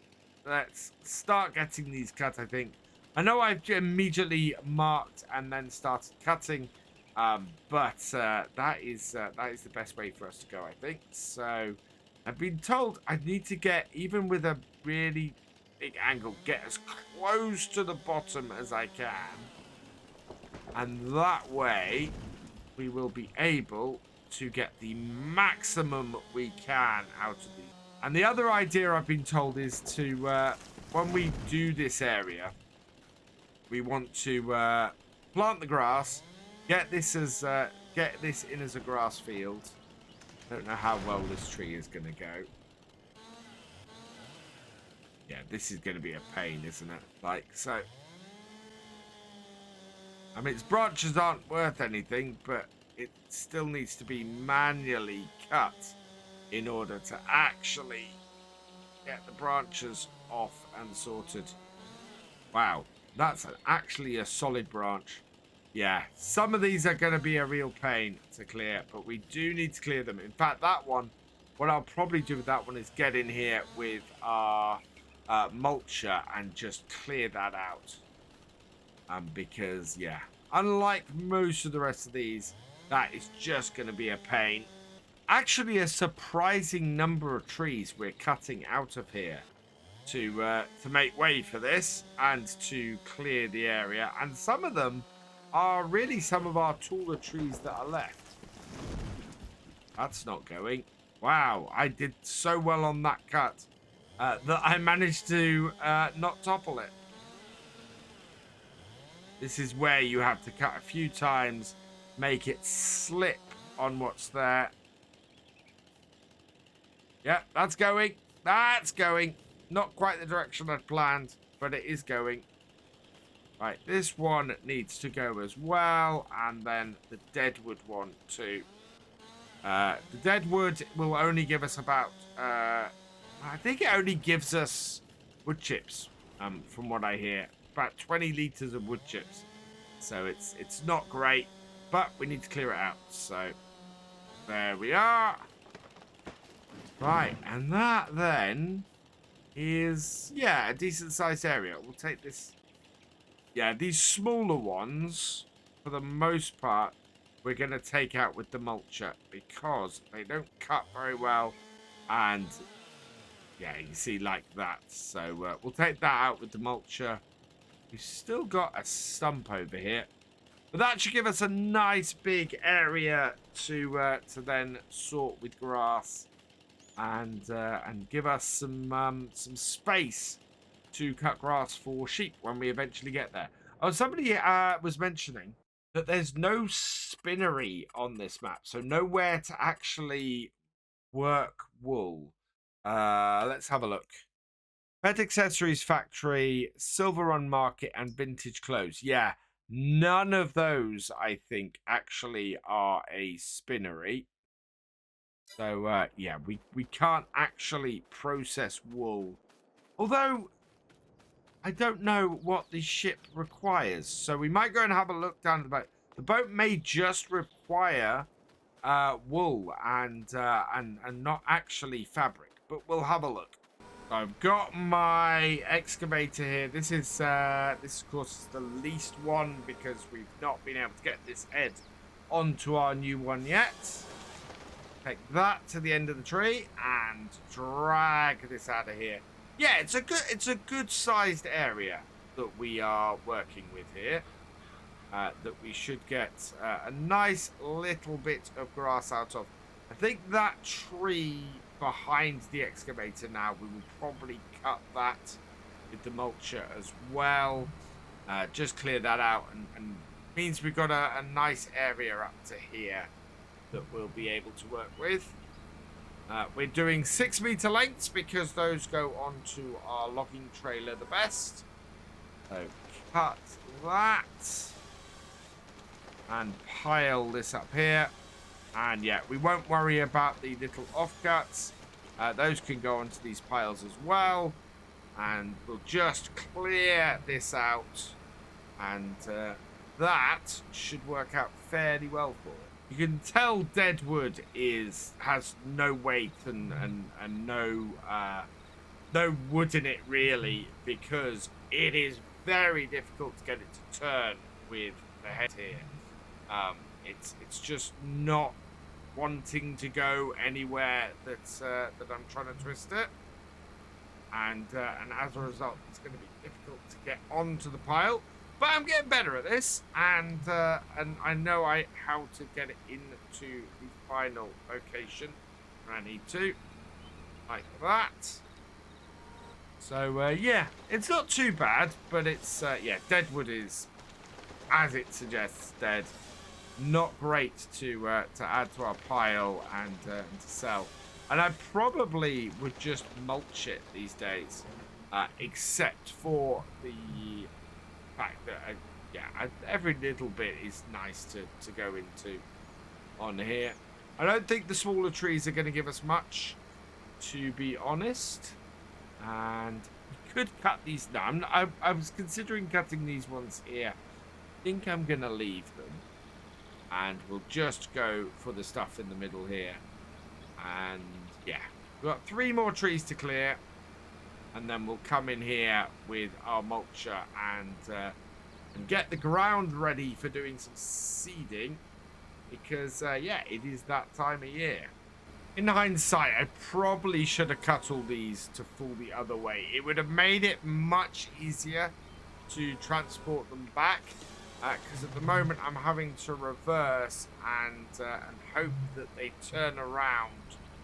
let's start getting these cut, I think. I know I've immediately marked and then started cutting, but that is the best way for us to go, I think. So I've been told I need to get, even with a really big angle, get as close to the bottom as I can, and that way we will be able to get the maximum we can out of these. And the other idea I've been told is to when we do this area, we want to plant the grass, get this as get this in as a grass field. Don't know how well this tree is going to go. Yeah, this is going to be a pain, isn't it? Like, so. I mean, its branches aren't worth anything, but it still needs to be manually cut in order to actually get the branches off and sorted. Wow, that's actually a solid branch. Yeah, some of these are going to be a real pain to clear, but we do need to clear them. In fact, that one, what I'll probably do with that one is get in here with our mulcher and just clear that out. Because, yeah, unlike most of the rest of these, that is just going to be a pain. Actually, a surprising number of trees we're cutting out of here to make way for this and to clear the area. And some of them are really some of our taller trees that are left. That's not going. Wow, I did so well on that cut that I managed to not topple it. This is where you have to cut a few times, make it slip on what's there. Yeah, that's going. That's going. Not quite the direction I'd planned, but it is going. Right, this one needs to go as well, and then the deadwood one too. The deadwood will only give us about, I think it only gives us wood chips, from what I hear. About 20 litres of wood chips. So it's not great, but we need to clear it out. So there we are. Right, and that then is, yeah, a decent sized area. We'll take this. Yeah, these smaller ones, for the most part, we're going to take out with the mulcher because they don't cut very well. And, yeah, you can see like that. So we'll take that out with the mulcher. We've still got a stump over here. But that should give us a nice big area to then sort with grass. And give us some space to cut grass for sheep when we eventually get there. Oh, somebody was mentioning that there's no spinnery on this map, so nowhere to actually work wool. Let's have a look. Pet accessories factory, Silverrun market, and vintage clothes. Yeah, none of those I think actually are a spinnery. So yeah, we can't actually process wool. Although I don't know what the ship requires, so we might go and have a look down at the boat. The boat may just require wool and not actually fabric, but we'll have a look. I've got my excavator here. This is of course the least one because we've not been able to get this head onto our new one yet. Take that to the end of the tree and drag this out of here. Yeah, it's a good sized area that we are working with here. That we should get a nice little bit of grass out of. I think that tree behind the excavator now, we will probably cut that with the mulcher as well. Just clear that out and means we've got a nice area up to here that we'll be able to work with. We're doing 6-meter lengths because those go onto our logging trailer the best. So cut that and pile this up here. And yeah, we won't worry about the little offcuts. Those can go onto these piles as well. And we'll just clear this out. And that should work out fairly well for it. You can tell deadwood has no weight and no wood in it really, because it is very difficult to get it to turn with the head here. It's just not wanting to go anywhere that I'm trying to twist it, and as a result, it's going to be difficult to get onto the pile. But I'm getting better at this, and I know how to get it into the final location where I need to, like that. So yeah, it's not too bad, but it's yeah, deadwood is, as it suggests, dead. not great to add to our pile and to sell. And I probably would just mulch it these days, except for the fact that, every little bit is nice to go into on here. I don't think the smaller trees are going to give us much, to be honest. And we could cut these down. I was considering cutting these ones here. I think I'm going to leave them. And we'll just go for the stuff in the middle here. And yeah, we've got 3 more trees to clear. And then we'll come in here with our mulcher and get the ground ready for doing some seeding. Because, yeah, it is that time of year. In hindsight, I probably should have cut all these to fall the other way. It would have made it much easier to transport them back. Because at the moment, I'm having to reverse and hope that they turn around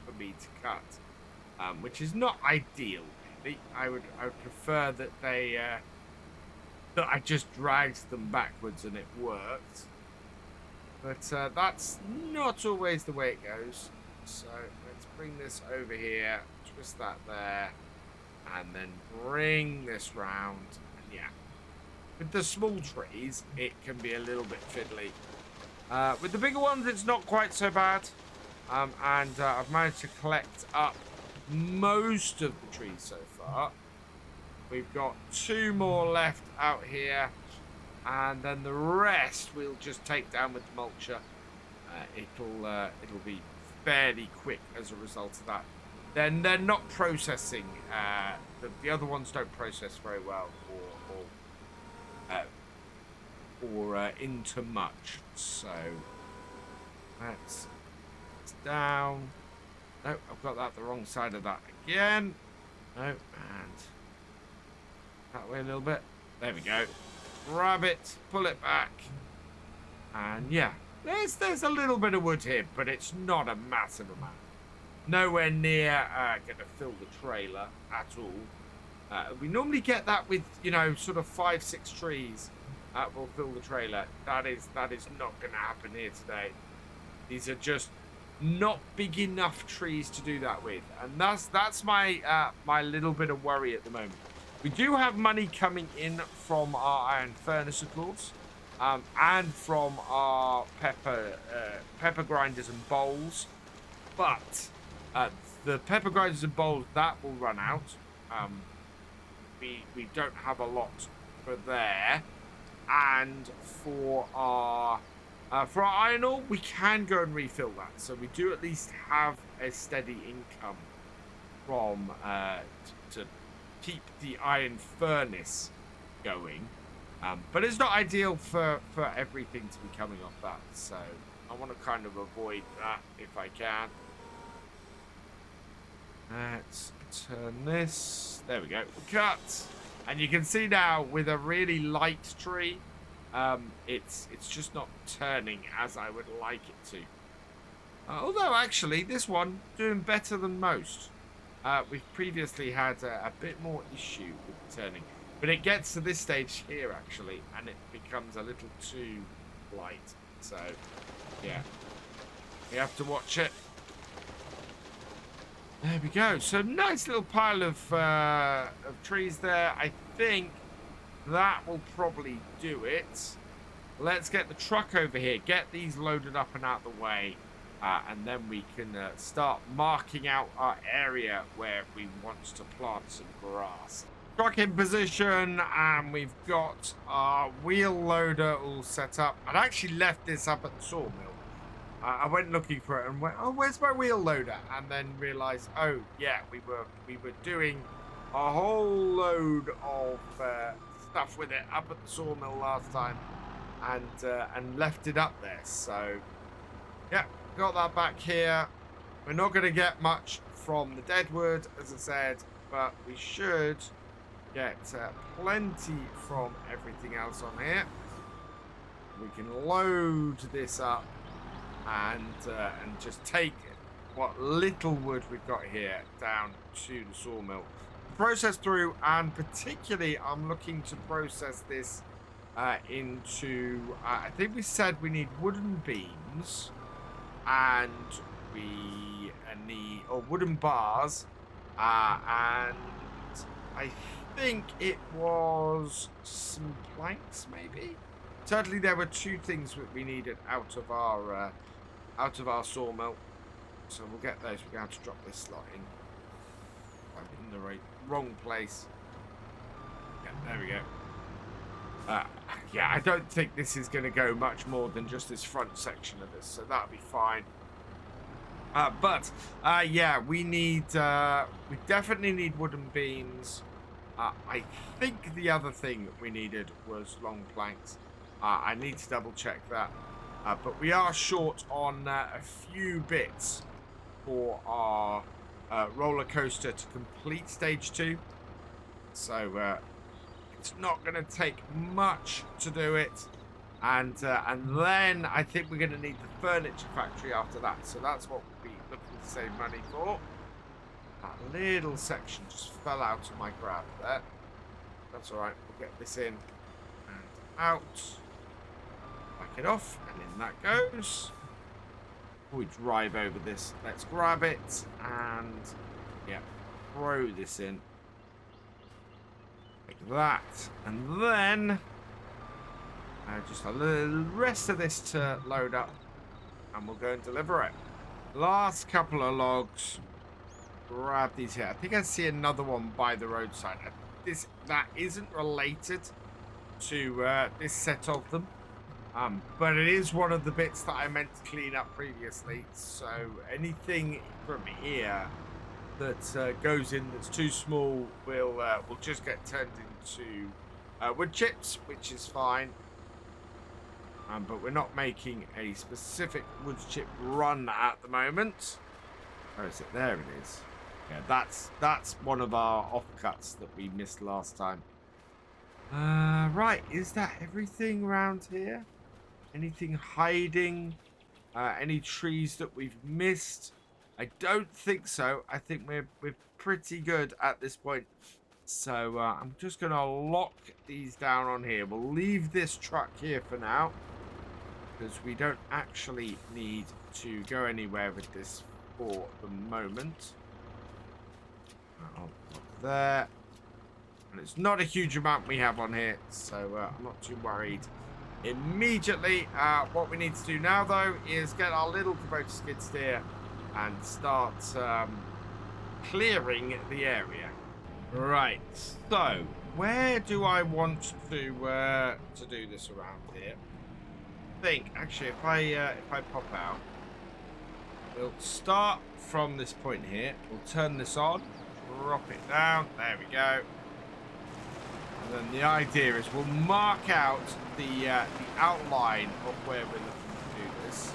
for me to cut. Which is not ideal, really. I would prefer that they... that I just dragged them backwards and it worked. But that's not always the way it goes. So let's bring this over here, twist that there, and then bring this round. And yeah, with the small trees, it can be a little bit fiddly. With the bigger ones, it's not quite so bad. And I've managed to collect up most of the trees so far. We've got 2 more left out here. And then the rest we'll just take down with the mulcher. It'll be fairly quick as a result of that. Then they're not processing. The other ones don't process very well or into much. So that's down. No, I've got that the wrong side of that again. No, and that way a little bit. There we go. Grab it, pull it back, and yeah, there's a little bit of wood here, but it's not a massive amount. Nowhere near going to fill the trailer at all. We normally get that with, you know, sort of 5-6 trees will fill the trailer. That is not going to happen here today. These are just not big enough trees to do that with, and that's my my little bit of worry at the moment. We do have money coming in from our iron furnace, of course, and from our pepper grinders and bowls. But the pepper grinders and bowls, that will run out. We don't have a lot for there, and for our iron ore, we can go and refill that. So we do at least have a steady income from to keep the iron furnace going, but it's not ideal for everything to be coming off that, so I want to kind of avoid that if I can. Let's turn this, there we go, cut, and you can see now with a really light tree, it's just not turning as I would like it to, although actually this one doing better than most. We've previously had a bit more issue with the turning, but it gets to this stage here actually, and it becomes a little too light. So, yeah, we have to watch it. There we go. So nice little pile of trees there. I think that will probably do it. Let's get the truck over here, get these loaded up and out the way. And then we can start marking out our area where we want to plant some grass. Truck in position, and we've got our wheel loader all set up. I'd actually left this up at the sawmill. I went looking for it and went, oh, where's my wheel loader? And then realised, oh yeah, we were doing a whole load of stuff with it up at the sawmill last time, and left it up there. So yeah. Got that back here. We're not going to get much from the deadwood, as I said, but we should get plenty from everything else on here. We can load this up and just take what little wood we've got here down to the sawmill. Process through, and particularly I'm looking to process this into, I think we said we need wooden beams and we need, or wooden bars, and I think it was some planks maybe. Certainly there were 2 things that we needed out of our sawmill. So we'll get those. We're going to have to drop this slot in. I'm in the wrong place. Yeah, there we go. Yeah, I don't think this is going to go much more than just this front section of this, so that'll be fine. Yeah, we definitely need wooden beams. I think the other thing we needed was long planks. I need to double check that. But we are short on a few bits for our roller coaster to complete stage 2. So it's not going to take much to do it. And then I think we're going to need the furniture factory after that. So that's what we'll be looking to save money for. That little section just fell out of my grab there. That's alright. We'll get this in and out. Back it off. And in that goes. We drive over this. Let's grab it. And yeah, throw this in. Like that. And then just a little rest of this to load up. And we'll go and deliver it. Last couple of logs. Grab these here. I think I see another one by the roadside. That isn't related to this set of them. But it is one of the bits that I meant to clean up previously. So anything from here that goes in that's too small will just get turned into wood chips, which is fine. But we're not making a specific wood chip run at the moment. Where is it? There it is. Yeah, that's one of our offcuts that we missed last time. Right, is that everything around here? Anything hiding? Any trees that we've missed? I don't think so. I think we're pretty good at this point. So I'm just going to lock these down on here. We'll leave this truck here for now, because we don't actually need to go anywhere with this for the moment. I'll lock there. And it's not a huge amount we have on here, so I'm not too worried. Immediately, what we need to do now, though, is get our little Kubota skid steer and start clearing the area. Right, so where do I want to do this around here? I think, actually, if I pop out, we'll start from this point here. We'll turn this on, drop it down. There we go. And then the idea is we'll mark out the outline of where we're looking to do this,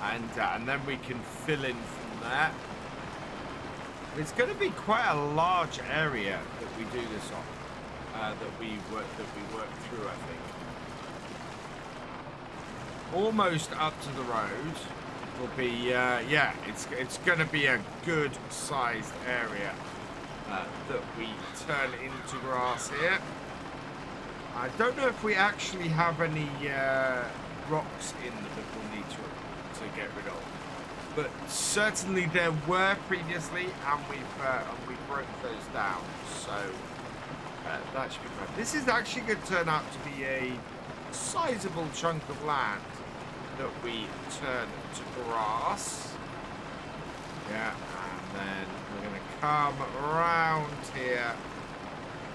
and then we can fill in from there. It's going to be quite a large area that we do this on, that we work through. I think almost up to the road will be yeah. It's going to be a good sized area that we turn into grass here. I don't know if we actually have any rocks in that we'll need to get rid of, but certainly there were previously, and we broke those down. So that should be fun. This is actually going to turn out to be a sizable chunk of land that we turn to grass. Yeah, and then we're going to come around here.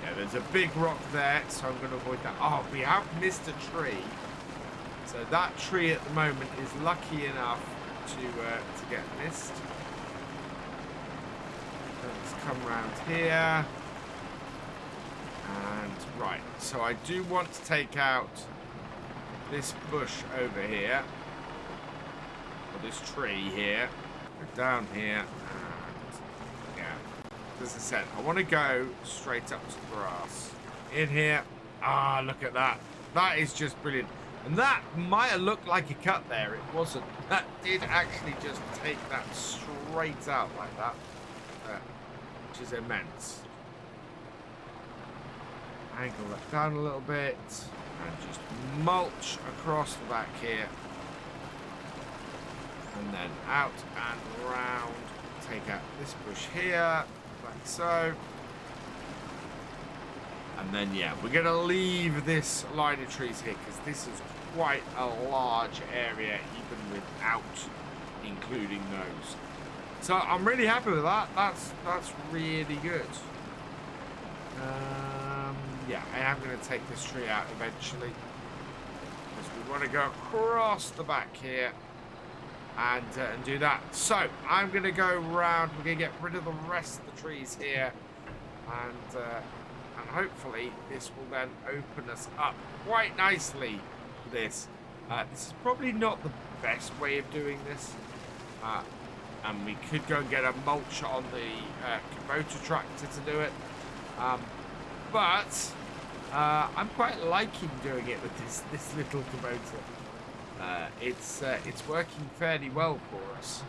Yeah, there's a big rock there, so I'm going to avoid that. Oh, we have missed a tree. So that tree at the moment is lucky enough to get missed. Let's come around here. And right, so I do want to take out this bush over here, or this tree here. Go down here, and yeah, as I said, I want to go straight up to the grass. In here, look at that. That is just brilliant. And that might have looked like a cut there. It wasn't. That did actually just take that straight out like that, which is immense. Angle that down a little bit. And just mulch across the back here. And then out and round. Take out this bush here, like so. And then, yeah, we're going to leave this line of trees here because this is quite a large area, even without including those. So I'm really happy with that. That's really good. Yeah, I am going to take this tree out eventually because we want to go across the back here and do that. So I'm going to go around. We're going to get rid of the rest of the trees here, and hopefully this will then open us up quite nicely for this. This is probably not the best way of doing this. And we could go and get a mulch on the Kubota tractor to do it. But I'm quite liking doing it with this little Kubota. It's working fairly well for us.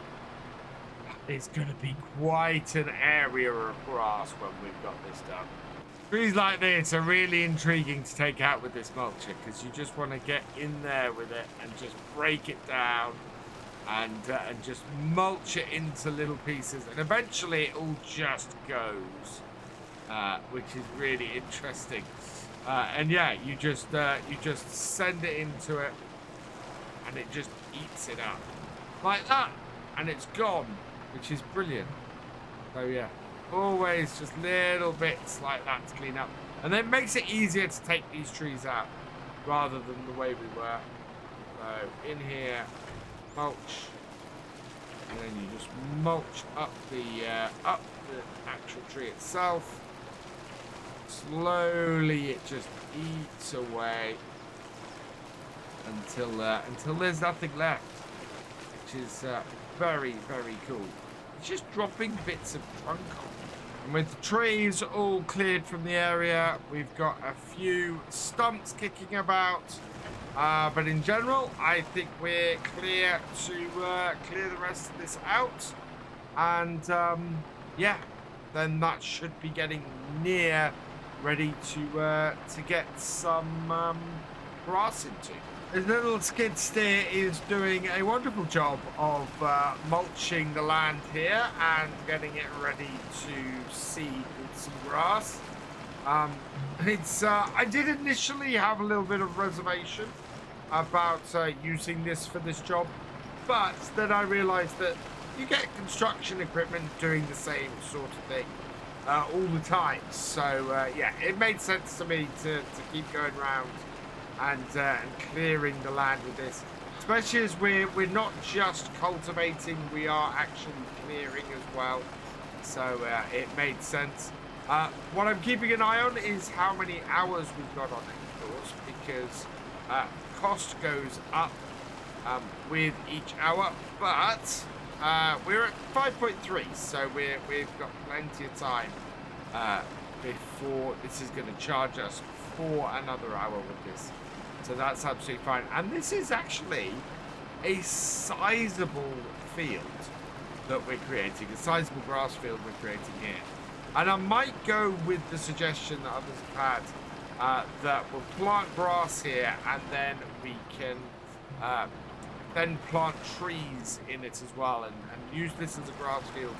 It's going to be quite an area of grass when we've got this done. Trees like this are really intriguing to take out with this mulcher because you just want to get in there with it and just break it down and just mulch it into little pieces, and eventually it all just goes, which is really interesting. And yeah, you just send it into it, and it just eats it up like that, and it's gone, which is brilliant. So yeah, always just little bits like that to clean up, and then it makes it easier to take these trees out rather than the way we were. So in here, mulch, and then you just mulch up the actual tree itself. Slowly it just eats away until there's nothing left, which is very, very cool. It's just dropping bits of trunk off. And with the trees all cleared from the area, we've got a few stumps kicking about. But in general, I think we're clear to clear the rest of this out. And yeah, then that should be getting near ready to get some grass into. This little skid steer is doing a wonderful job of mulching the land here and getting it ready to seed with some grass. I did initially have a little bit of reservation about using this for this job, but then I realized that you get construction equipment doing the same sort of thing all the time. So yeah, it made sense to me to keep going around and clearing the land with this, especially as we're not just cultivating, we are actually clearing as well. So it made sense. What I'm keeping an eye on is how many hours we've got on it, of course, because cost goes up with each hour, but we're at 5.3, so we've got plenty of time before this is going to charge us for another hour with this. So that's absolutely fine. And this is actually a sizable field that we're creating, a sizable grass field we're creating here. And I might go with the suggestion that others have had, that we'll plant grass here and then we can then plant trees in it as well and use this as a grass field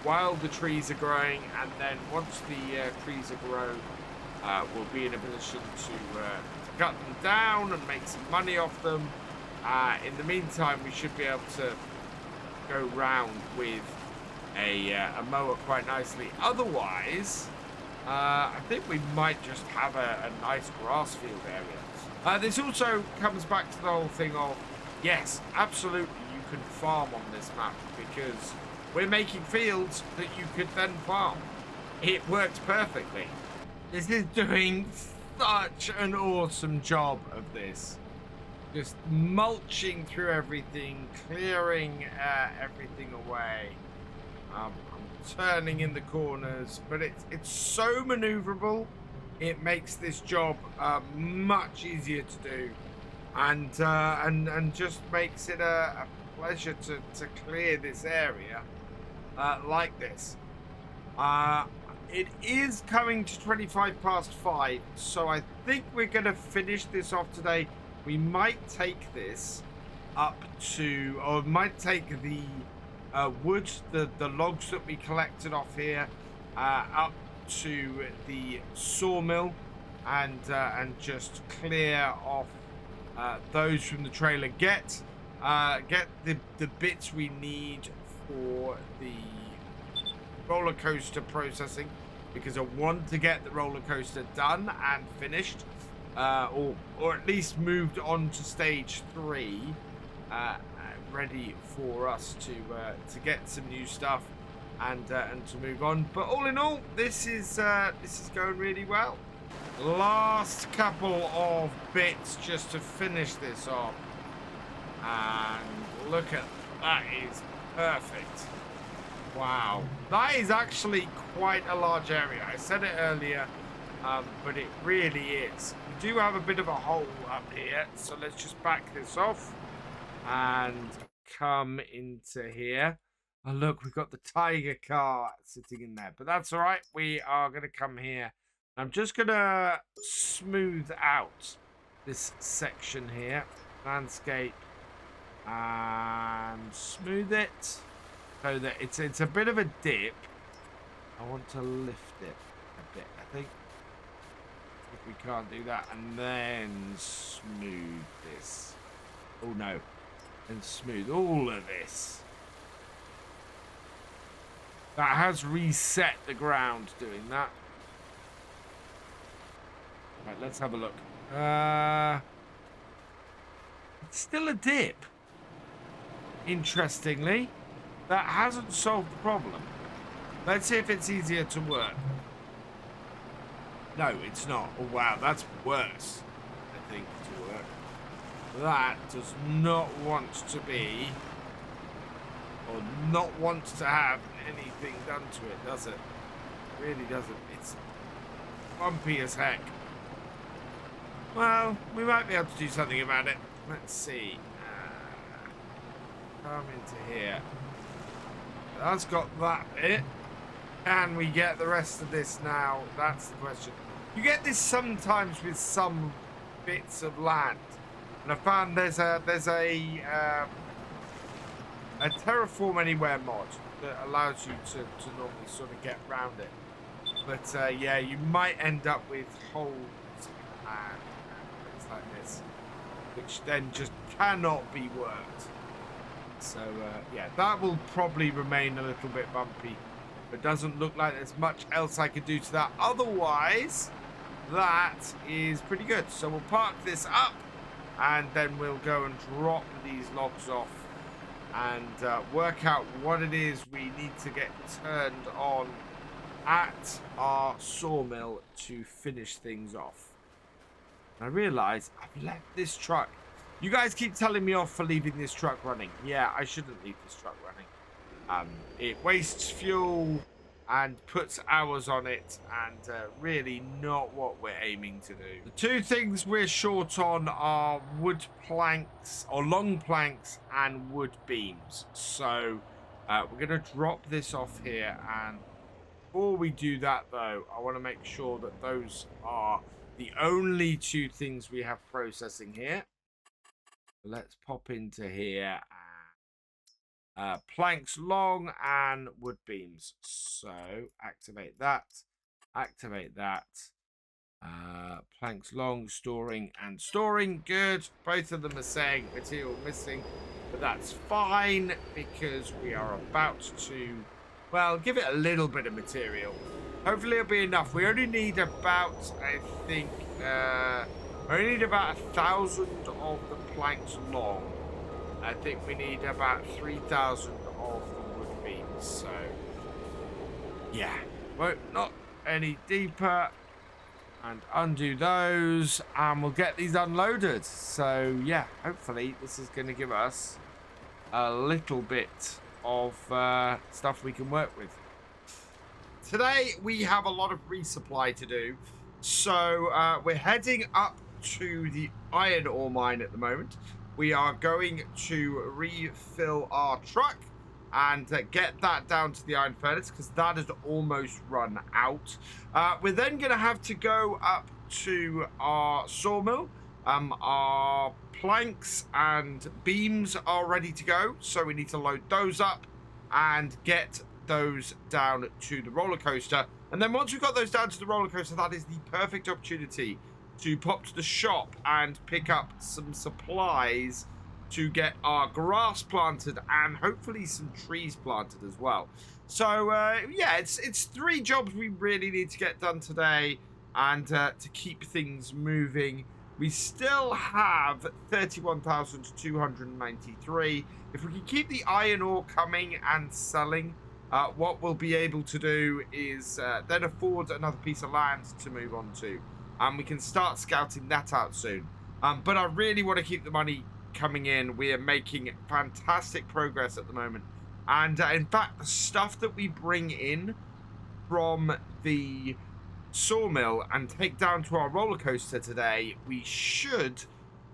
while the trees are growing, and then once the trees are grown, we'll be in a position to cut them down and make some money off them. In the meantime, we should be able to go round with a mower quite nicely. Otherwise, I think we might just have a nice grass field area. This also comes back to the whole thing of, yes, absolutely, you can farm on this map because we're making fields that you could then farm. It works perfectly. This is doing such an awesome job of this. Just mulching through everything, clearing everything away. I'm turning in the corners, but it's so maneuverable. It makes this job much easier to do, and just makes it a pleasure to clear this area like this. it is coming to 25 past 5, so I think we're going to finish this off today. We might take this up to, or might take the wood, the logs that we collected off here, up to the sawmill, and just clear off those from the trailer. Get the bits we need for the roller coaster processing, because I want to get the roller coaster done and finished, or at least moved on to stage 3, ready for us to get some new stuff and to move on. But all in all, this is going really well. Last couple of bits just to finish this off, and look at that, is perfect. Wow, that is actually quite a large area. I said it earlier, but it really is. We do have a bit of a hole up here, so let's just back this off and come into here. Oh look, we've got the tiger car sitting in there, but that's all right. We are going to come here. I'm just going to smooth out this section here, landscape, and smooth it so that it's a bit of a dip. I want to lift it a bit, I think. If we can't do that, and then smooth this. Oh no, and smooth all of this. That has reset the ground doing that. Right, let's have a look. It's still a dip. Interestingly, that hasn't solved the problem. Let's see if it's easier to work. No, it's not. Oh wow, that's worse, I think, to work. That does not want to be, or not want to have anything done to it, does it? It really doesn't. It's bumpy as heck. Well, we might be able to do something about it. Let's see. Come into here. That's got that bit. Can we get the rest of this now? That's the question. You get this sometimes with some bits of land, and I found there's a Terraform Anywhere mod that allows you to normally sort of get around it. But yeah, you might end up with holes and things like this, which then just cannot be worked. So yeah, that will probably remain a little bit bumpy. It doesn't look like there's much else I could do to that. Otherwise, that is pretty good. So we'll park this up, and then we'll go and drop these logs off and work out what it is we need to get turned on at our sawmill to finish things off. And I realise I've left this truck. You guys keep telling me off for leaving this truck running. Yeah, I shouldn't leave this truck running. It wastes fuel and puts hours on it, and really not what we're aiming to do. The two things we're short on are wood planks, or long planks, and wood beams. So we're going to drop this off here, and before we do that though, I want to make sure that those are the only two things we have processing here. Let's pop into here. Planks long and wood beams. So activate that. Activate that. Planks long, storing and storing. Good. Both of them are saying material missing, but that's fine because we are about to, well, give it a little bit of material. Hopefully it'll be enough. We only need about, I think, we only need about 1,000 of the planks long. I think we need about 3,000 of the wood beams. So, yeah, well, not any deeper. And undo those, and we'll get these unloaded. So, yeah, hopefully this is going to give us a little bit of stuff we can work with. Today we have a lot of resupply to do, so we're heading up to the iron ore mine at the moment. We are going to refill our truck and get that down to the iron furnace, because that has almost run out. We're then going to have to go up to our sawmill. Our planks and beams are ready to go, so we need to load those up and get those down to the roller coaster. And then once we've got those down to the roller coaster, that is the perfect opportunity to pop to the shop and pick up some supplies to get our grass planted and hopefully some trees planted as well. So yeah, it's 3 jobs we really need to get done today, and to keep things moving. We still have 31,293. If we can keep the iron ore coming and selling, what we'll be able to do is then afford another piece of land to move on to. And we can start scouting that out soon. But I really want to keep the money coming in. We are making fantastic progress at the moment. And in fact, the stuff that we bring in from the sawmill and take down to our roller coaster today, we should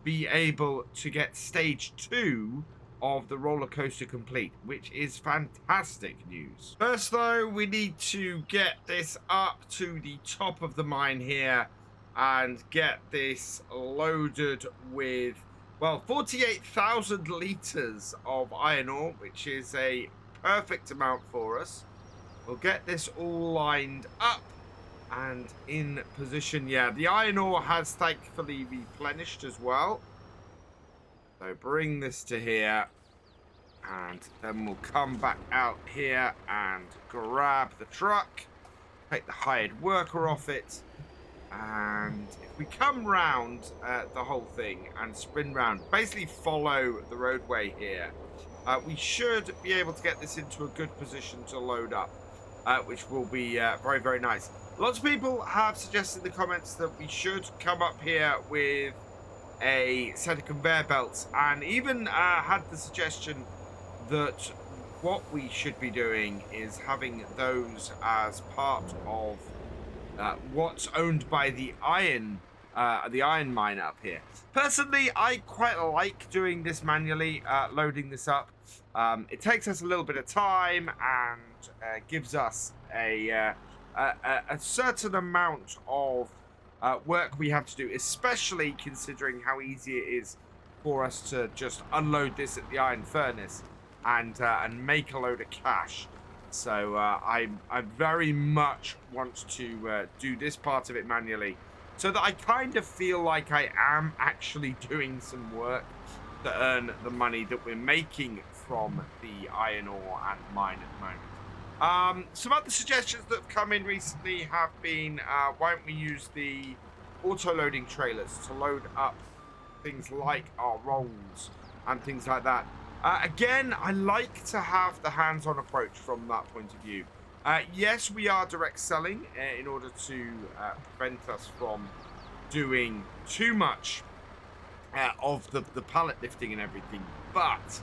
be able to get stage 2 of the roller coaster complete, which is fantastic news. First though, we need to get this up to the top of the mine here and get this loaded with, well, 48,000 litres of iron ore, which is a perfect amount for us. We'll get this all lined up and in position. Yeah, the iron ore has thankfully replenished as well. So bring this to here, and then we'll come back out here and grab the truck, take the hired worker off it, and if we come round the whole thing and spin round, basically follow the roadway here, we should be able to get this into a good position to load up, which will be very, very nice. Lots of people have suggested in the comments that we should come up here with a set of conveyor belts, and even had the suggestion that what we should be doing is having those as part of what's owned by the iron mine up here. Personally, I quite like doing this manually, loading this up. It takes us a little bit of time and gives us a certain amount of work we have to do, especially considering how easy it is for us to just unload this at the iron furnace and make a load of cash. So I very much want to do this part of it manually, so that I kind of feel like I am actually doing some work to earn the money that we're making from the iron ore and mine at the moment. Some other suggestions that have come in recently have been, why don't we use the auto-loading trailers to load up things like our rolls and things like that. Again, I like to have the hands-on approach from that point of view. Yes, we are direct selling in order to prevent us from doing too much of the pallet lifting and everything, but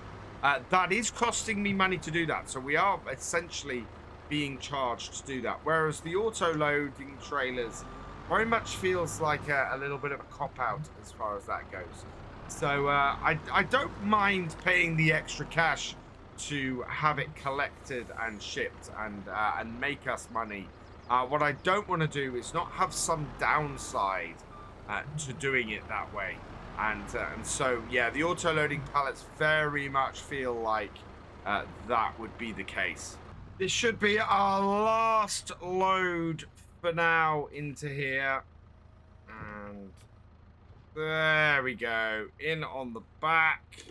that is costing me money to do that, so we are essentially being charged to do that, whereas the auto-loading trailers very much feels like a little bit of a cop-out as far as that goes. So I don't mind paying the extra cash to have it collected and shipped and make us money. What I don't want to do is not have some downside to doing it that way. And so, yeah, the auto-loading pallets very much feel like that would be the case. This should be our last load for now into here. And there we go. In on the back.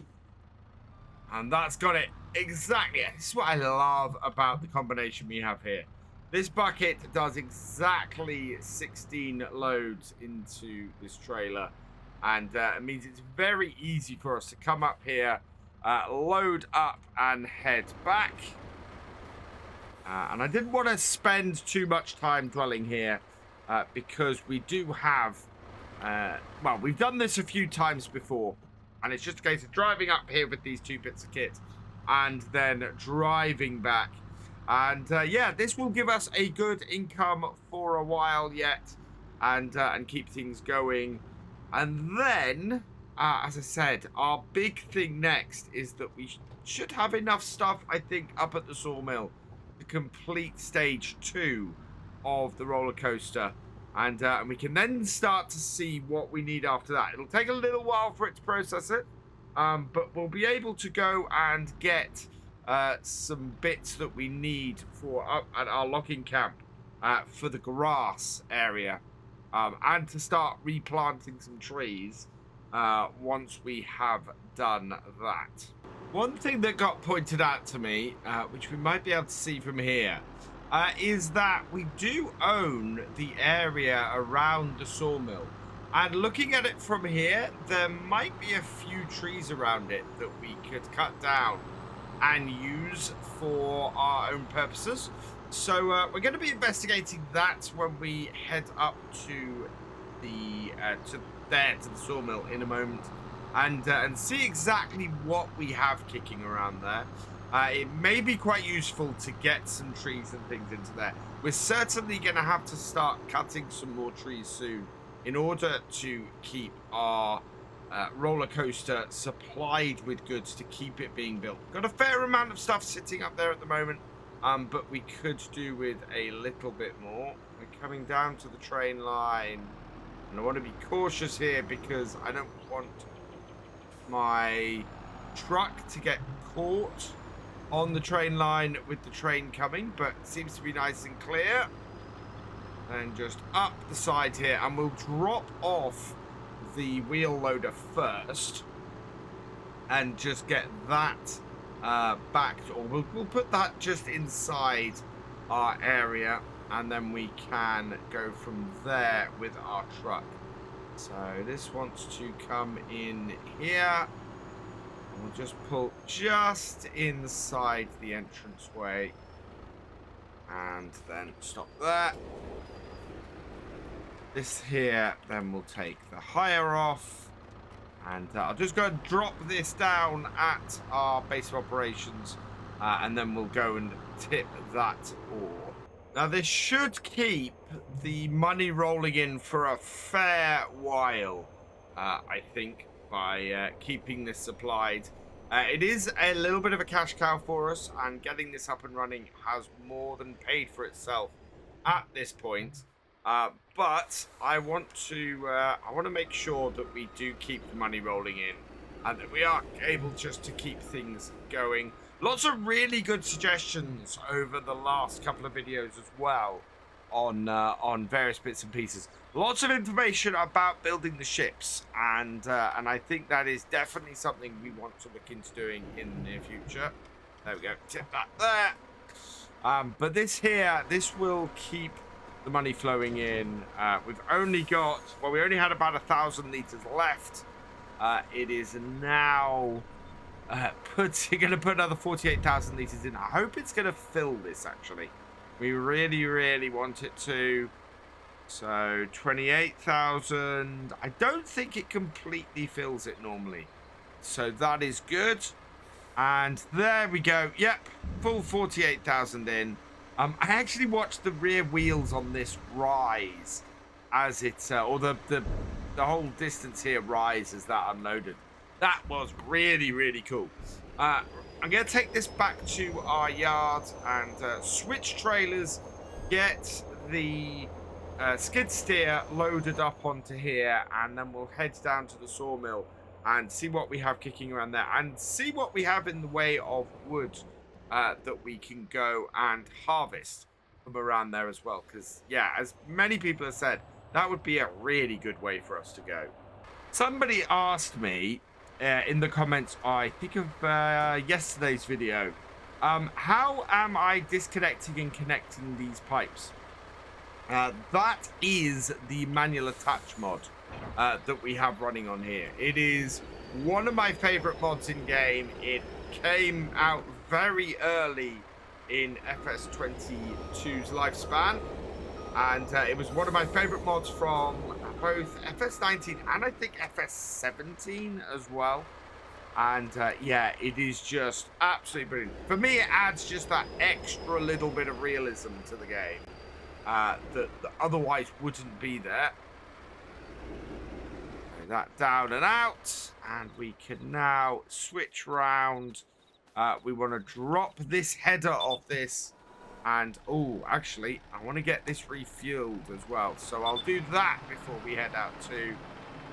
And that's got it. Exactly. This is what I love about the combination we have here. This bucket does exactly 16 loads into this trailer. And it means it's very easy for us to come up here, load up and head back. And I didn't want to spend too much time dwelling here because we do have, well, we've done this a few times before. And it's just a case of driving up here with these 2 bits of kit and then driving back. And yeah, this will give us a good income for a while yet and keep things going. And then as I said, our big thing next is that we should have enough stuff, I think, up at the sawmill to complete stage 2 of the roller coaster. And we can then start to see what we need after that. It'll take a little while for it to process it, but we'll be able to go and get some bits that we need for up at our logging camp for the grass area, and to start replanting some trees once we have done that. One thing that got pointed out to me, which we might be able to see from here, is that we do own the area around the sawmill. And looking at it from here, there might be a few trees around it that we could cut down and use for our own purposes. So we're going to be investigating that when we head up to the sawmill in a moment, and see exactly what we have kicking around there. It may be quite useful to get some trees and things into there. We're certainly going to have to start cutting some more trees soon in order to keep our roller coaster supplied with goods to keep it being built. Got a fair amount of stuff sitting up there at the moment, but we could do with a little bit more. We're coming down to the train line, and I want to be cautious here because I don't want my truck to get caught on the train line with the train coming, but it seems to be nice and clear. And just up the side here, and we'll drop off the wheel loader first and just get that back, or we'll put that just inside our area, and then we can go from there with our truck. So this wants to come in here. We'll just pull just inside the entranceway and then stop there. This here, then we'll take the hire off, and I'll just go and drop this down at our base of operations, and then we'll go and tip that ore. Now this should keep the money rolling in for a fair while, I think, by keeping this supplied. It is a little bit of a cash cow for us, and getting this up and running has more than paid for itself at this point. But I want to make sure that we do keep the money rolling in, and that we are able just to keep things going. Lots of really good suggestions over the last couple of videos as well on various bits and pieces. Lots of information about building the ships, and I think that is definitely something we want to look into doing in the near future. There we go, tip that there. But this here, this will keep the money flowing in. We've only got, well, we only had about 1,000 liters left. It is now going to put another 48,000 liters in. I hope it's going to fill this, actually. We really, really want it to. So 28,000. I don't think it completely fills it normally, so that is good. And there we go. Yep, full 48,000 in. I actually watched the rear wheels on this rise as it, or the whole distance here rise as that unloaded. That was really, really cool. I'm going to take this back to our yard and switch trailers, get the skid steer loaded up onto here, and then we'll head down to the sawmill and see what we have kicking around there, and see what we have in the way of wood that we can go and harvest from around there as well. Because, yeah, as many people have said, that would be a really good way for us to go. Somebody asked me in the comments, I think of yesterday's video, how am I disconnecting and connecting these pipes? That is the manual attach mod that we have running on here. It is one of my favorite mods in game. It came out very early in FS22's lifespan, and it was one of my favorite mods from both FS19 and I think FS17 as well. And yeah, it is just absolutely brilliant. For me, it adds just that extra little bit of realism to the game that otherwise wouldn't be there. that down and out. And we can now switch round. We want to drop this header off this. And, oh, actually, I want to get this refueled as well. So I'll do that before we head out too.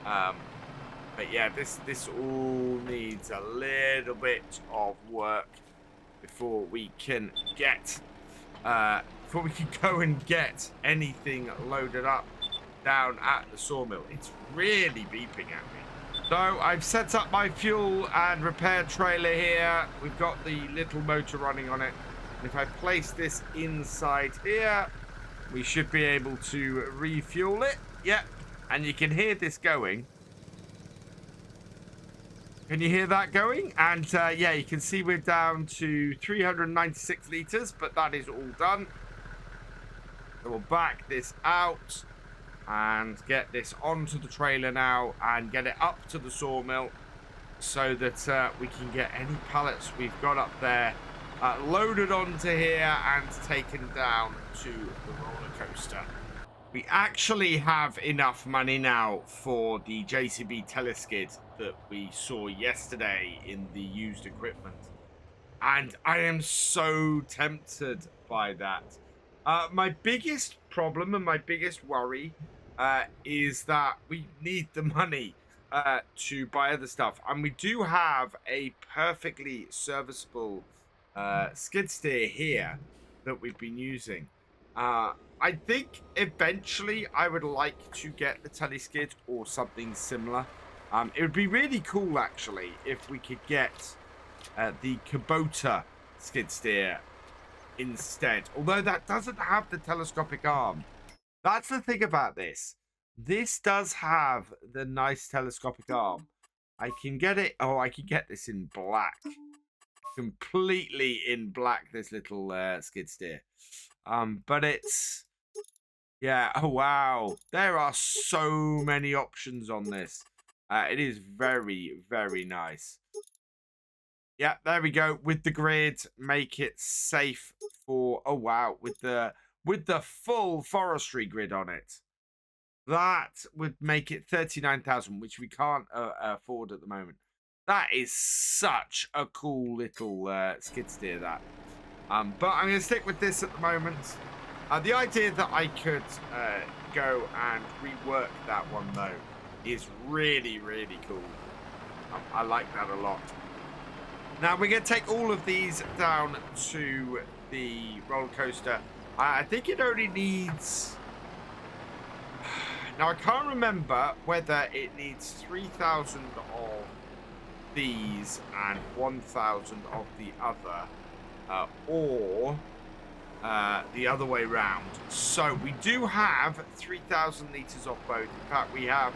But yeah, this all needs a little bit of work before we can get, before we can go and get anything loaded up down at the sawmill. It's really beeping at me. So I've set up my fuel and repair trailer here. We've got the little motor running on it. And if I place this inside here, we should be able to refuel it. Yep. And you can hear this going. Can you hear that going? And yeah, you can see we're down to 396 litres, but that is all done. So we'll back this out and get this onto the trailer now and get it up to the sawmill so that we can get any pallets we've got up there loaded onto here and taken down to the roller coaster. We actually have enough money now for the JCB teleskid that we saw yesterday in the used equipment. And I am so tempted by that. My biggest problem and my biggest worry is that we need the money to buy other stuff. And we do have a perfectly serviceable skid steer here that we've been using. I think eventually I would like to get the teleskid or something similar. It would be really cool actually if we could get the Kubota skid steer instead. Although that doesn't have the telescopic arm. That's the thing about this. This does have the nice telescopic arm. I can get it. Oh, I can get this in black. Completely in black, this little skid steer. But it's, yeah, oh wow, there are so many options on this. It is very, very nice. Yeah, there we go. With the grid, make it safe for, oh wow, with the full forestry grid on it. That would make it 39,000, which we can't afford at the moment. That is such a cool little skid steer, that. But I'm going to stick with this at the moment. The idea that I could go and rework that one, though, is really, really cool. I like that a lot. Now, we're going to take all of these down to the roller coaster. I think it only needs... Now, I can't remember whether it needs 3,000 of these and 1,000 of the other, or the other way round. So we do have 3,000 litres of both. In fact, we have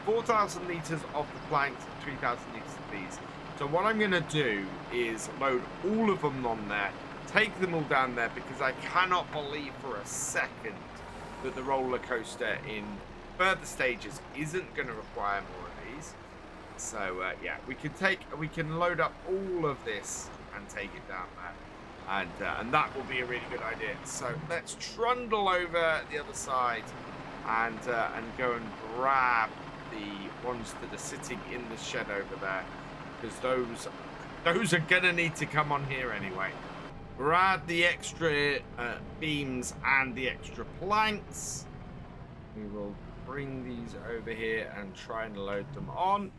4,000 litres of the planks and 3,000 litres of these. So what I'm going to do is load all of them on there, take them all down there, because I cannot believe for a second that the roller coaster in further stages isn't going to require more of these. So yeah, we can load up all of this and take it down there, and that will be a really good idea. So let's trundle over the other side and go and grab the ones that are sitting in the shed over there, because those are gonna need to come on here anyway. Grab the extra beams and the extra planks. We will bring these over here and try and load them on.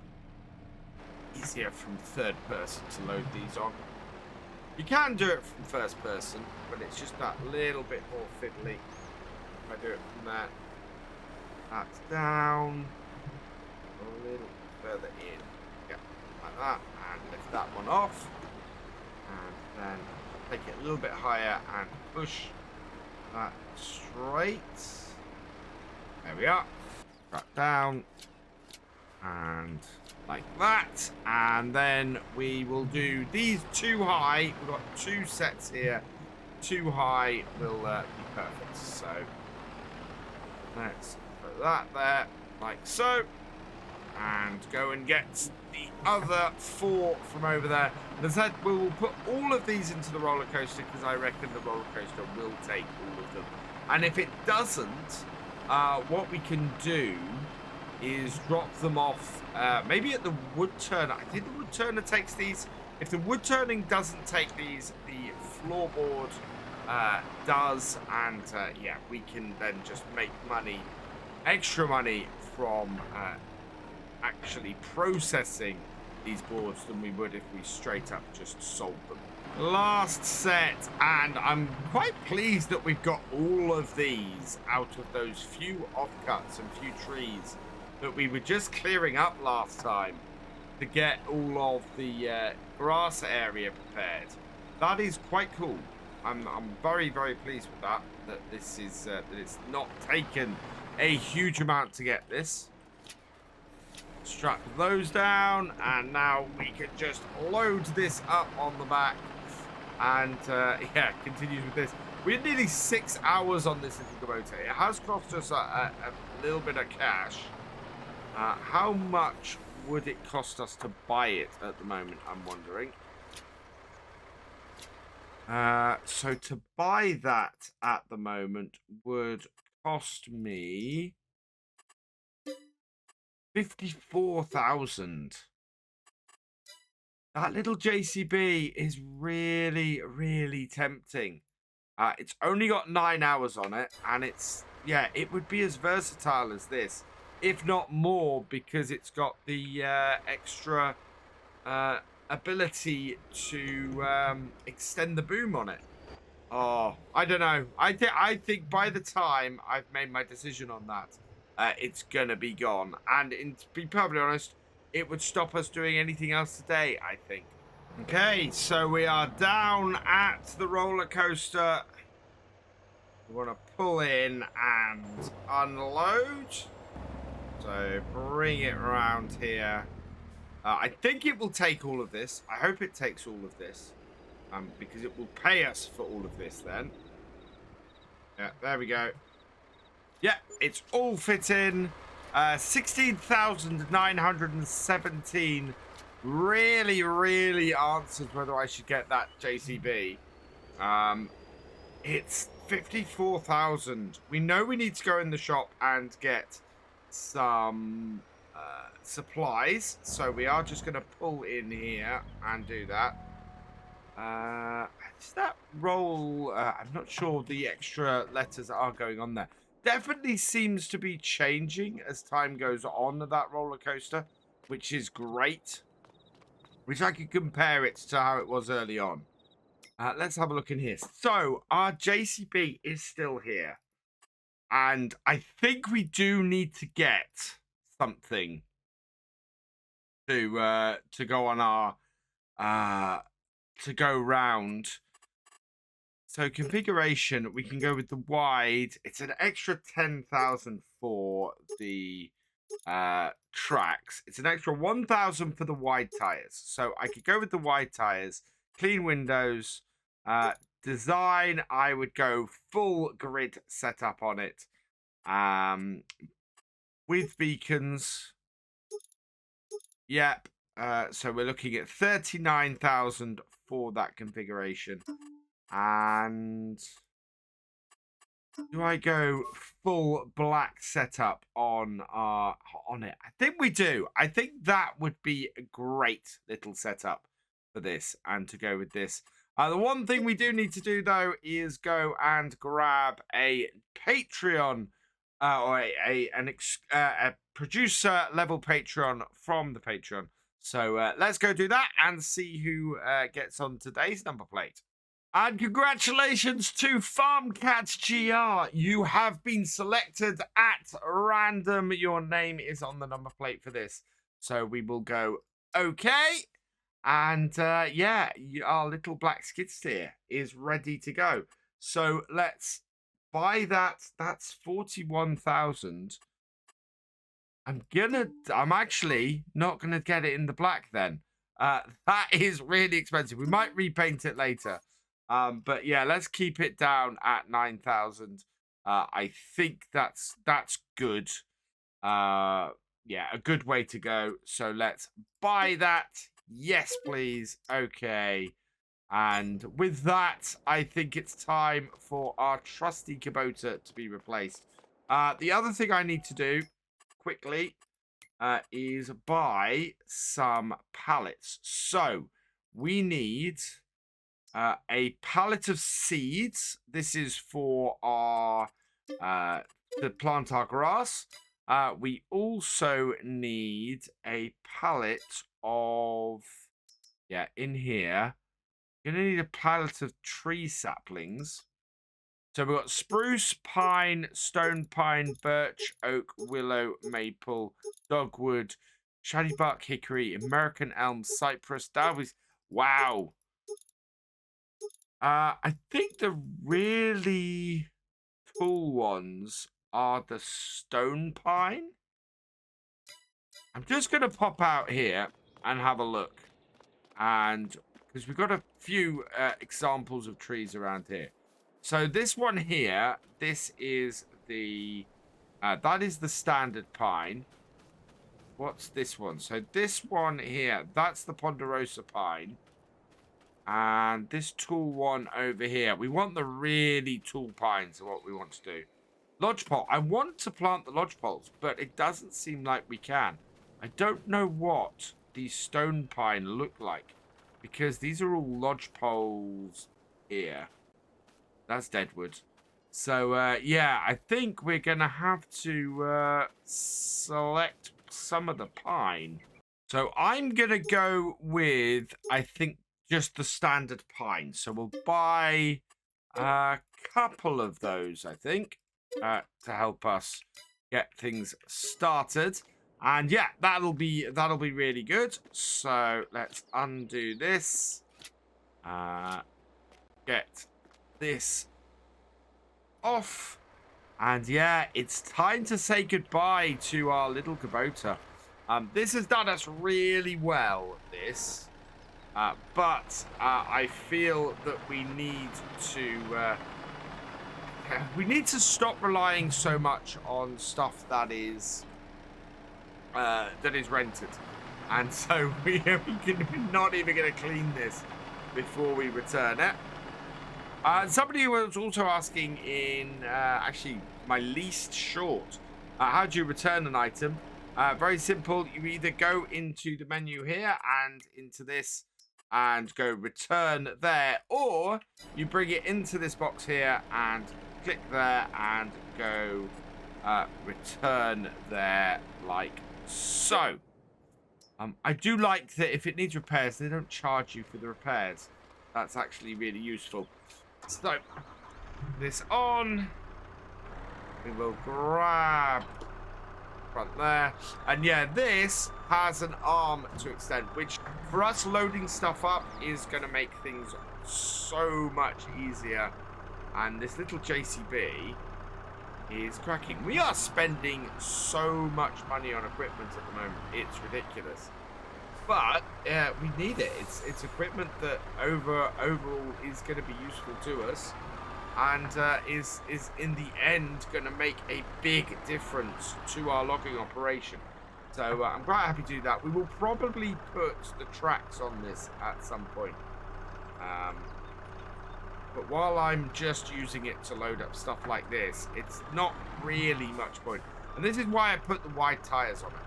Easier from third person to load these on. You can do it from first person, but it's just that little bit more fiddly. If I do it from there, that's down a little further in. Yeah, like that, and lift that one off, and then take it a little bit higher and push that straight. There we are. Drop down and like that, and then we will do these two high. We've got two sets here. Two high will be perfect. So let's put that there like so, and go and get the other four from over there. As I said, we will put all of these into the roller coaster, because I reckon the roller coaster will take all of them. And if it doesn't, what we can do is drop them off maybe at the wood turner. I think the wood turner takes these. If the wood turning doesn't take these, the floorboard does, and yeah, we can then just make money, extra money from actually processing these boards than we would if we straight up just sold them. Last set, and I'm quite pleased that we've got all of these out of those few offcuts and few trees that we were just clearing up last time to get all of the grass area prepared. That is quite cool. I'm very, very pleased with that. That this is that it's not taken a huge amount to get this. Strap those down, and now we can just load this up on the back, and yeah, continue with this. We're nearly 6 hours on this little Kubota. It has cost us a little bit of cash. How much would it cost us to buy it at the moment, I'm wondering. So to buy that at the moment would cost me 54,000. That little JCB is really, really tempting. It's only got 9 hours on it, and it's, yeah, it would be as versatile as this, if not more, because it's got the extra ability to extend the boom on it. Oh, I don't know. I think by the time I've made my decision on that, it's gonna be gone. And to be perfectly honest, it would stop us doing anything else today, I think. Okay, so we are down at the roller coaster. We want to pull in and unload. So bring it around here. I think it will take all of this. I hope it takes all of this. Because it will pay us for all of this then. Yeah, there we go. Yeah, it's all fit in. 16,917 really, really answers whether I should get that JCB. It's 54,000. We know we need to go in the shop and get some supplies. So we are just going to pull in here and do that. Does that roll? I'm not sure the extra letters are going on there. Definitely seems to be changing as time goes on, that roller coaster, which is great. Which I could compare it to how it was early on. Let's have a look in here. So our JCB is still here, and I think we do need to get something to go on our to go round. So configuration, we can go with the wide. It's an extra 10,000 for the tracks. It's an extra 1,000 for the wide tires. So I could go with the wide tires. Clean windows. Design, I would go full grid setup on it. With beacons. Yep. So we're looking at 39,000 for that configuration. And do I go full black setup on it? I think we do. I think that would be a great little setup for this, and to go with this. The one thing we do need to do though is go and grab a Patreon or a producer level Patreon from the Patreon. So let's go do that and see who gets on today's number plate. And congratulations to FarmCatGR. You have been selected at random. Your name is on the number plate for this. So we will go, okay. And yeah, our little black skid steer is ready to go. So let's buy that. That's 41,000. I'm actually not gonna get it in the black then. That is really expensive. We might repaint it later. But yeah, let's keep it down at 9,000. I think that's good. Yeah, a good way to go. So let's buy that. Yes, please. Okay. And with that, I think it's time for our trusty Kubota to be replaced. The other thing I need to do quickly is buy some pallets. So we need a pallet of seeds. This is for our to plant our grass. We also need a pallet of in here. You're gonna need a pallet of tree saplings. So we've got spruce, pine, stone pine, birch, oak, willow, maple, dogwood, shady bark, hickory, American elm, cypress, Darby's. Wow. I think the really cool ones are the stone pine. I'm just going to pop out here and have a look. And because we've got a few examples of trees around here. So this one here, this is the, that is the standard pine. What's this one? So this one here, that's the ponderosa pine. And this tall one over here. We want the really tall pines are what we want to do. Lodgepole. I want to plant the lodgepoles, but it doesn't seem like we can. I don't know what these stone pine look like. Because these are all lodgepoles here. That's deadwood. So, yeah, I think we're going to have to select some of the pine. So I'm going to go with, I think, just the standard pine. So we'll buy a couple of those, I think, to help us get things started. And yeah, that'll be really good. So let's undo this. Get this off. And yeah, it's time to say goodbye to our little Kubota. This has done us really well, this. But I feel that we need to stop relying so much on stuff that is rented, and so we're not even going to clean this before we return it. Somebody was also asking in actually my least short, how do you return an item? Very simple. You either go into the menu here and into this and go return there, or you bring it into this box here and click there and go return there, like so. I do like that if it needs repairs, they don't charge you for the repairs. That's actually really useful. So, this on. We will grab front there. And yeah, this has an arm to extend, which for us loading stuff up is going to make things so much easier. And this little JCB is cracking. We are spending so much money on equipment at the moment. It's ridiculous. But we need it. It's equipment that overall is going to be useful to us, and is in the end going to make a big difference to our logging operation. So I'm quite happy to do that. We will probably put the tracks on this at some point. But while I'm just using it to load up stuff like this, it's not really much point. And this is why I put the wide tires on it.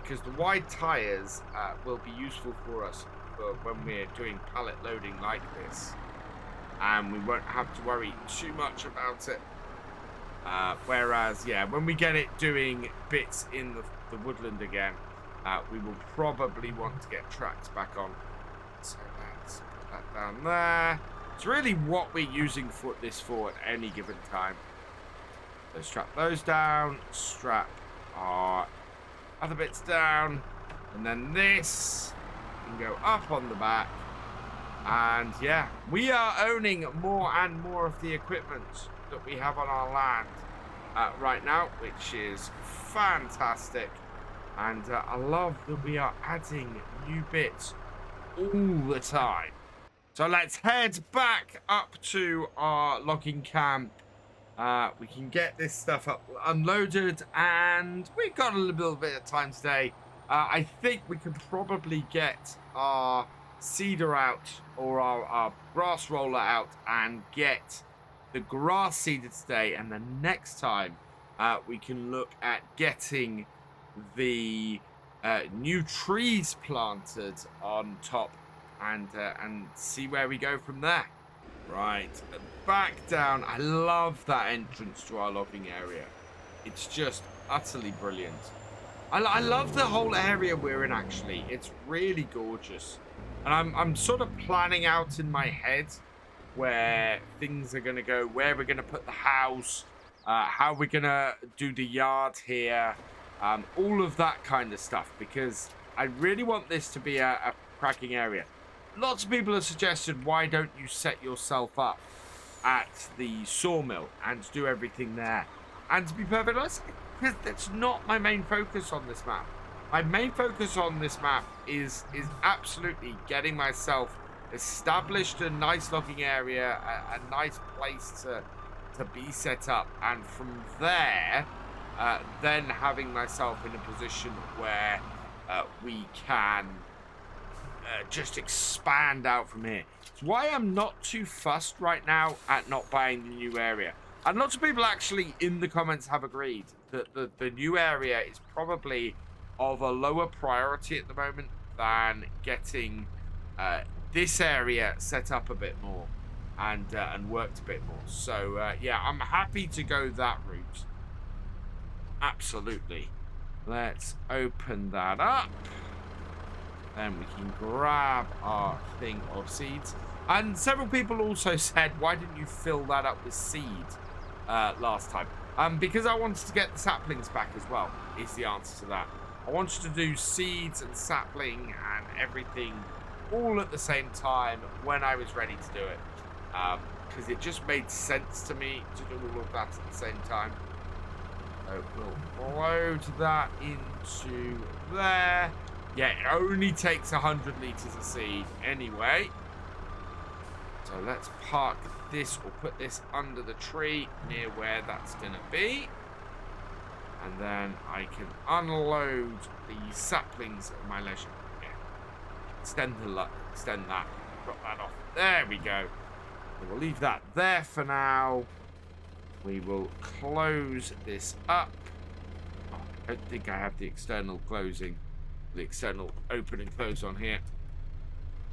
Because the wide tires will be useful for us when we're doing pallet loading like this. And we won't have to worry too much about it. Whereas, yeah, when we get it doing bits in the woodland again, we will probably want to get tracks back on. So let's put that down there. It's really what we're using this for at any given time. So strap those down, strap our other bits down, and then this can go up on the back. And yeah, we are owning more and more of the equipment that we have on our land right now, which is fantastic. And I love that we are adding new bits all the time. So let's head back up to our logging camp. We can get this stuff up unloaded, and we've got a little bit of time today. I think we can probably get our seeder out, or our grass roller out, and get the grass seeded today. And the next time we can look at getting the new trees planted on top, and see where we go from there. Right, back down. I love that entrance to our logging area. It's just utterly brilliant. I love the whole area we're in, actually. It's really gorgeous. And I'm sort of planning out in my head where things are going to go, where we're going to put the house, how we're going to do the yard here, all of that kind of stuff, because I really want this to be a cracking area. Lots of people have suggested, why don't you set yourself up at the sawmill and do everything there? And to be perfectly honest, because that's not my main focus on this map. My main focus on this map is absolutely getting myself established a nice logging area, a nice place to be set up, and from there, then having myself in a position where we can just expand out from here. It's why I'm not too fussed right now at not buying the new area. And lots of people actually in the comments have agreed that the new area is probably of a lower priority at the moment than getting this area set up a bit more and worked a bit more. So yeah, I'm happy to go that route. Absolutely. Let's open that up. Then we can grab our thing of seeds. And several people also said, why didn't you fill that up with seed last time? Because I wanted to get the saplings back as well, is the answer to that. I wanted to do seeds and sapling and everything all at the same time when I was ready to do it. Because it just made sense to me to do all of that at the same time. So we'll load that into there. Yeah, it only takes 100 litres of seed anyway. So let's park this, or put this under the tree near where that's going to be. And then I can unload the saplings at my leisure. Yeah. Extend that. Drop that off. There we go. We'll leave that there for now. We will close this up. Oh, I don't think I have the external closing. The external open and close on here.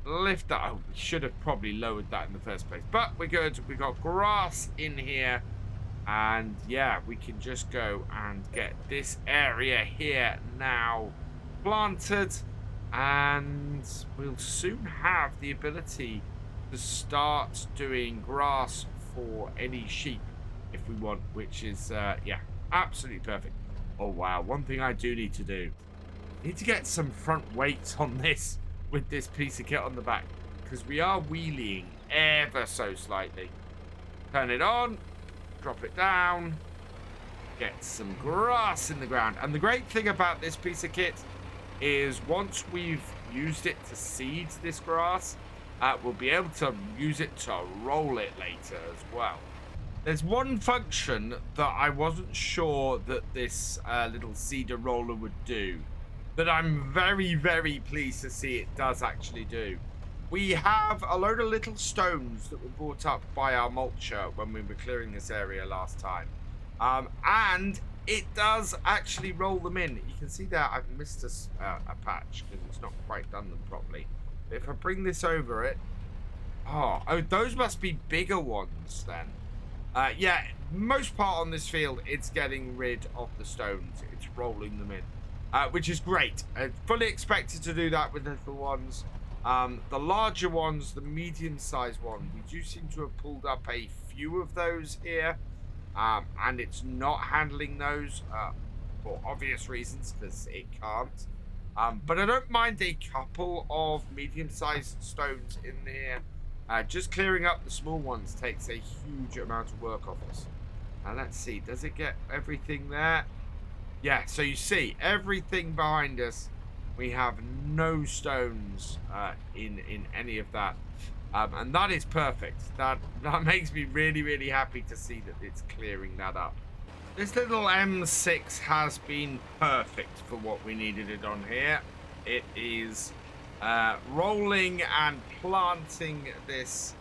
Lift that. Oh, we should have probably lowered that in the first place, but we're good. We've got grass in here, and yeah, we can just go and get this area here now planted, and we'll soon have the ability to start doing grass for any sheep if we want, which is yeah, absolutely perfect. Oh wow, one thing I do need to do, need to get some front weights on this with this piece of kit on the back, because we are wheeling ever so slightly. Turn it on, drop it down, get some grass in the ground. And the great thing about this piece of kit is once we've used it to seed this grass, we'll be able to use it to roll it later as well. There's one function that I wasn't sure that this little seeder roller would do, that I'm very, very pleased to see it does actually do. We have a load of little stones that were brought up by our mulcher when we were clearing this area last time. And it does actually roll them in. You can see there I've missed a patch because it's not quite done them properly. But if I bring this over it, oh, those must be bigger ones then. Yeah, most part on this field, it's getting rid of the stones. It's rolling them in. Which is great. I fully expected to do that with little ones. The larger ones, the medium-sized one, we do seem to have pulled up a few of those here. And it's not handling those for obvious reasons, because it can't. But I don't mind a couple of medium-sized stones in here. Just clearing up the small ones takes a huge amount of work off us. And let's see, does it get everything there? Yeah, so you see, everything behind us, we have no stones in any of that. And that is perfect. That makes me really, really happy to see that it's clearing that up. This little M6 has been perfect for what we needed it on here. It is rolling and planting this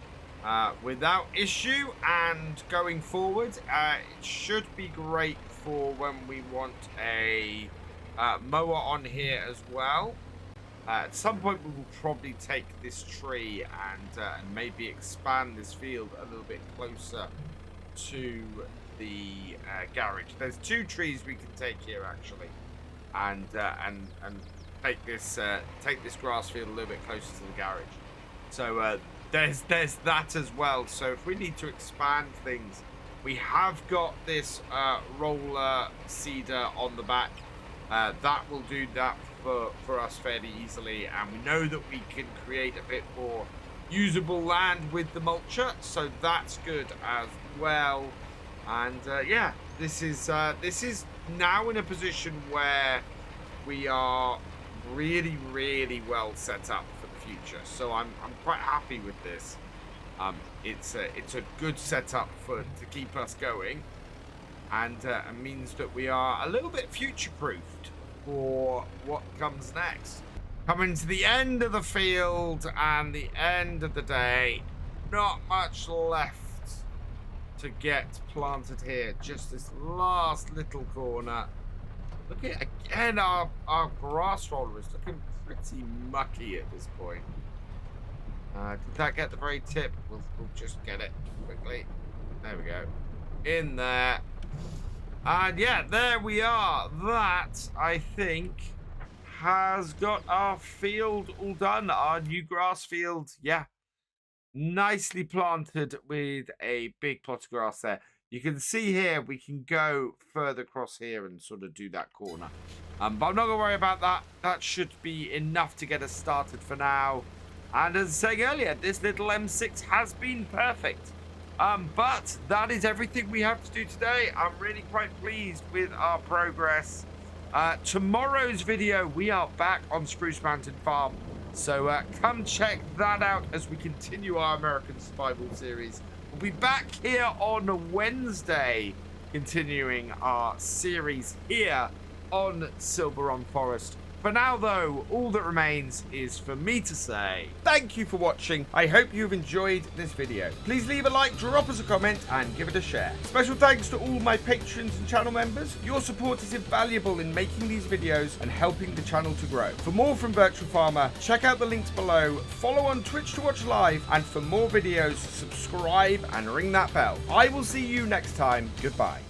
without issue, and going forward, it should be great for when we want a mower on here as well. At some point, we will probably take this tree and maybe expand this field a little bit closer to the garage. There's 2 trees we can take here actually, and take this grass field a little bit closer to the garage. So there's that as well. So if we need to expand things, we have got this roller seeder on the back. That will do that for us fairly easily, and we know that we can create a bit more usable land with the mulcher, so that's good as well. And yeah, this is now in a position where we are really well set up for the future. So I'm quite happy with this. It's a good setup to keep us going, and means that we are a little bit future-proofed for what comes next. Coming to the end of the field and the end of the day, not much left to get planted here. Just this last little corner. Look at again, our grass roller is looking pretty mucky at this point. Did that get the very tip? We'll just get it quickly. There we go. In there. And yeah, there we are. That, I think, has got our field all done. Our new grass field, yeah. Nicely planted with a big plot of grass there. You can see here, we can go further across here and sort of do that corner. But I'm not going to worry about that. That should be enough to get us started for now. And as I was saying earlier, this little M6 has been perfect. But that is everything we have to do today. I'm really quite pleased with our progress. Tomorrow's video, we are back on Spruce Mountain Farm. So come check that out as we continue our American Survival series. We'll be back here on Wednesday, continuing our series here on Silverrun Forest. For now, though, all that remains is for me to say thank you for watching. I hope you've enjoyed this video. Please leave a like, drop us a comment, and give it a share. Special thanks to all my patrons and channel members. Your support is invaluable in making these videos and helping the channel to grow. For more from Virtual Farmer, check out the links below, follow on Twitch to watch live, and for more videos, subscribe and ring that bell. I will see you next time. Goodbye.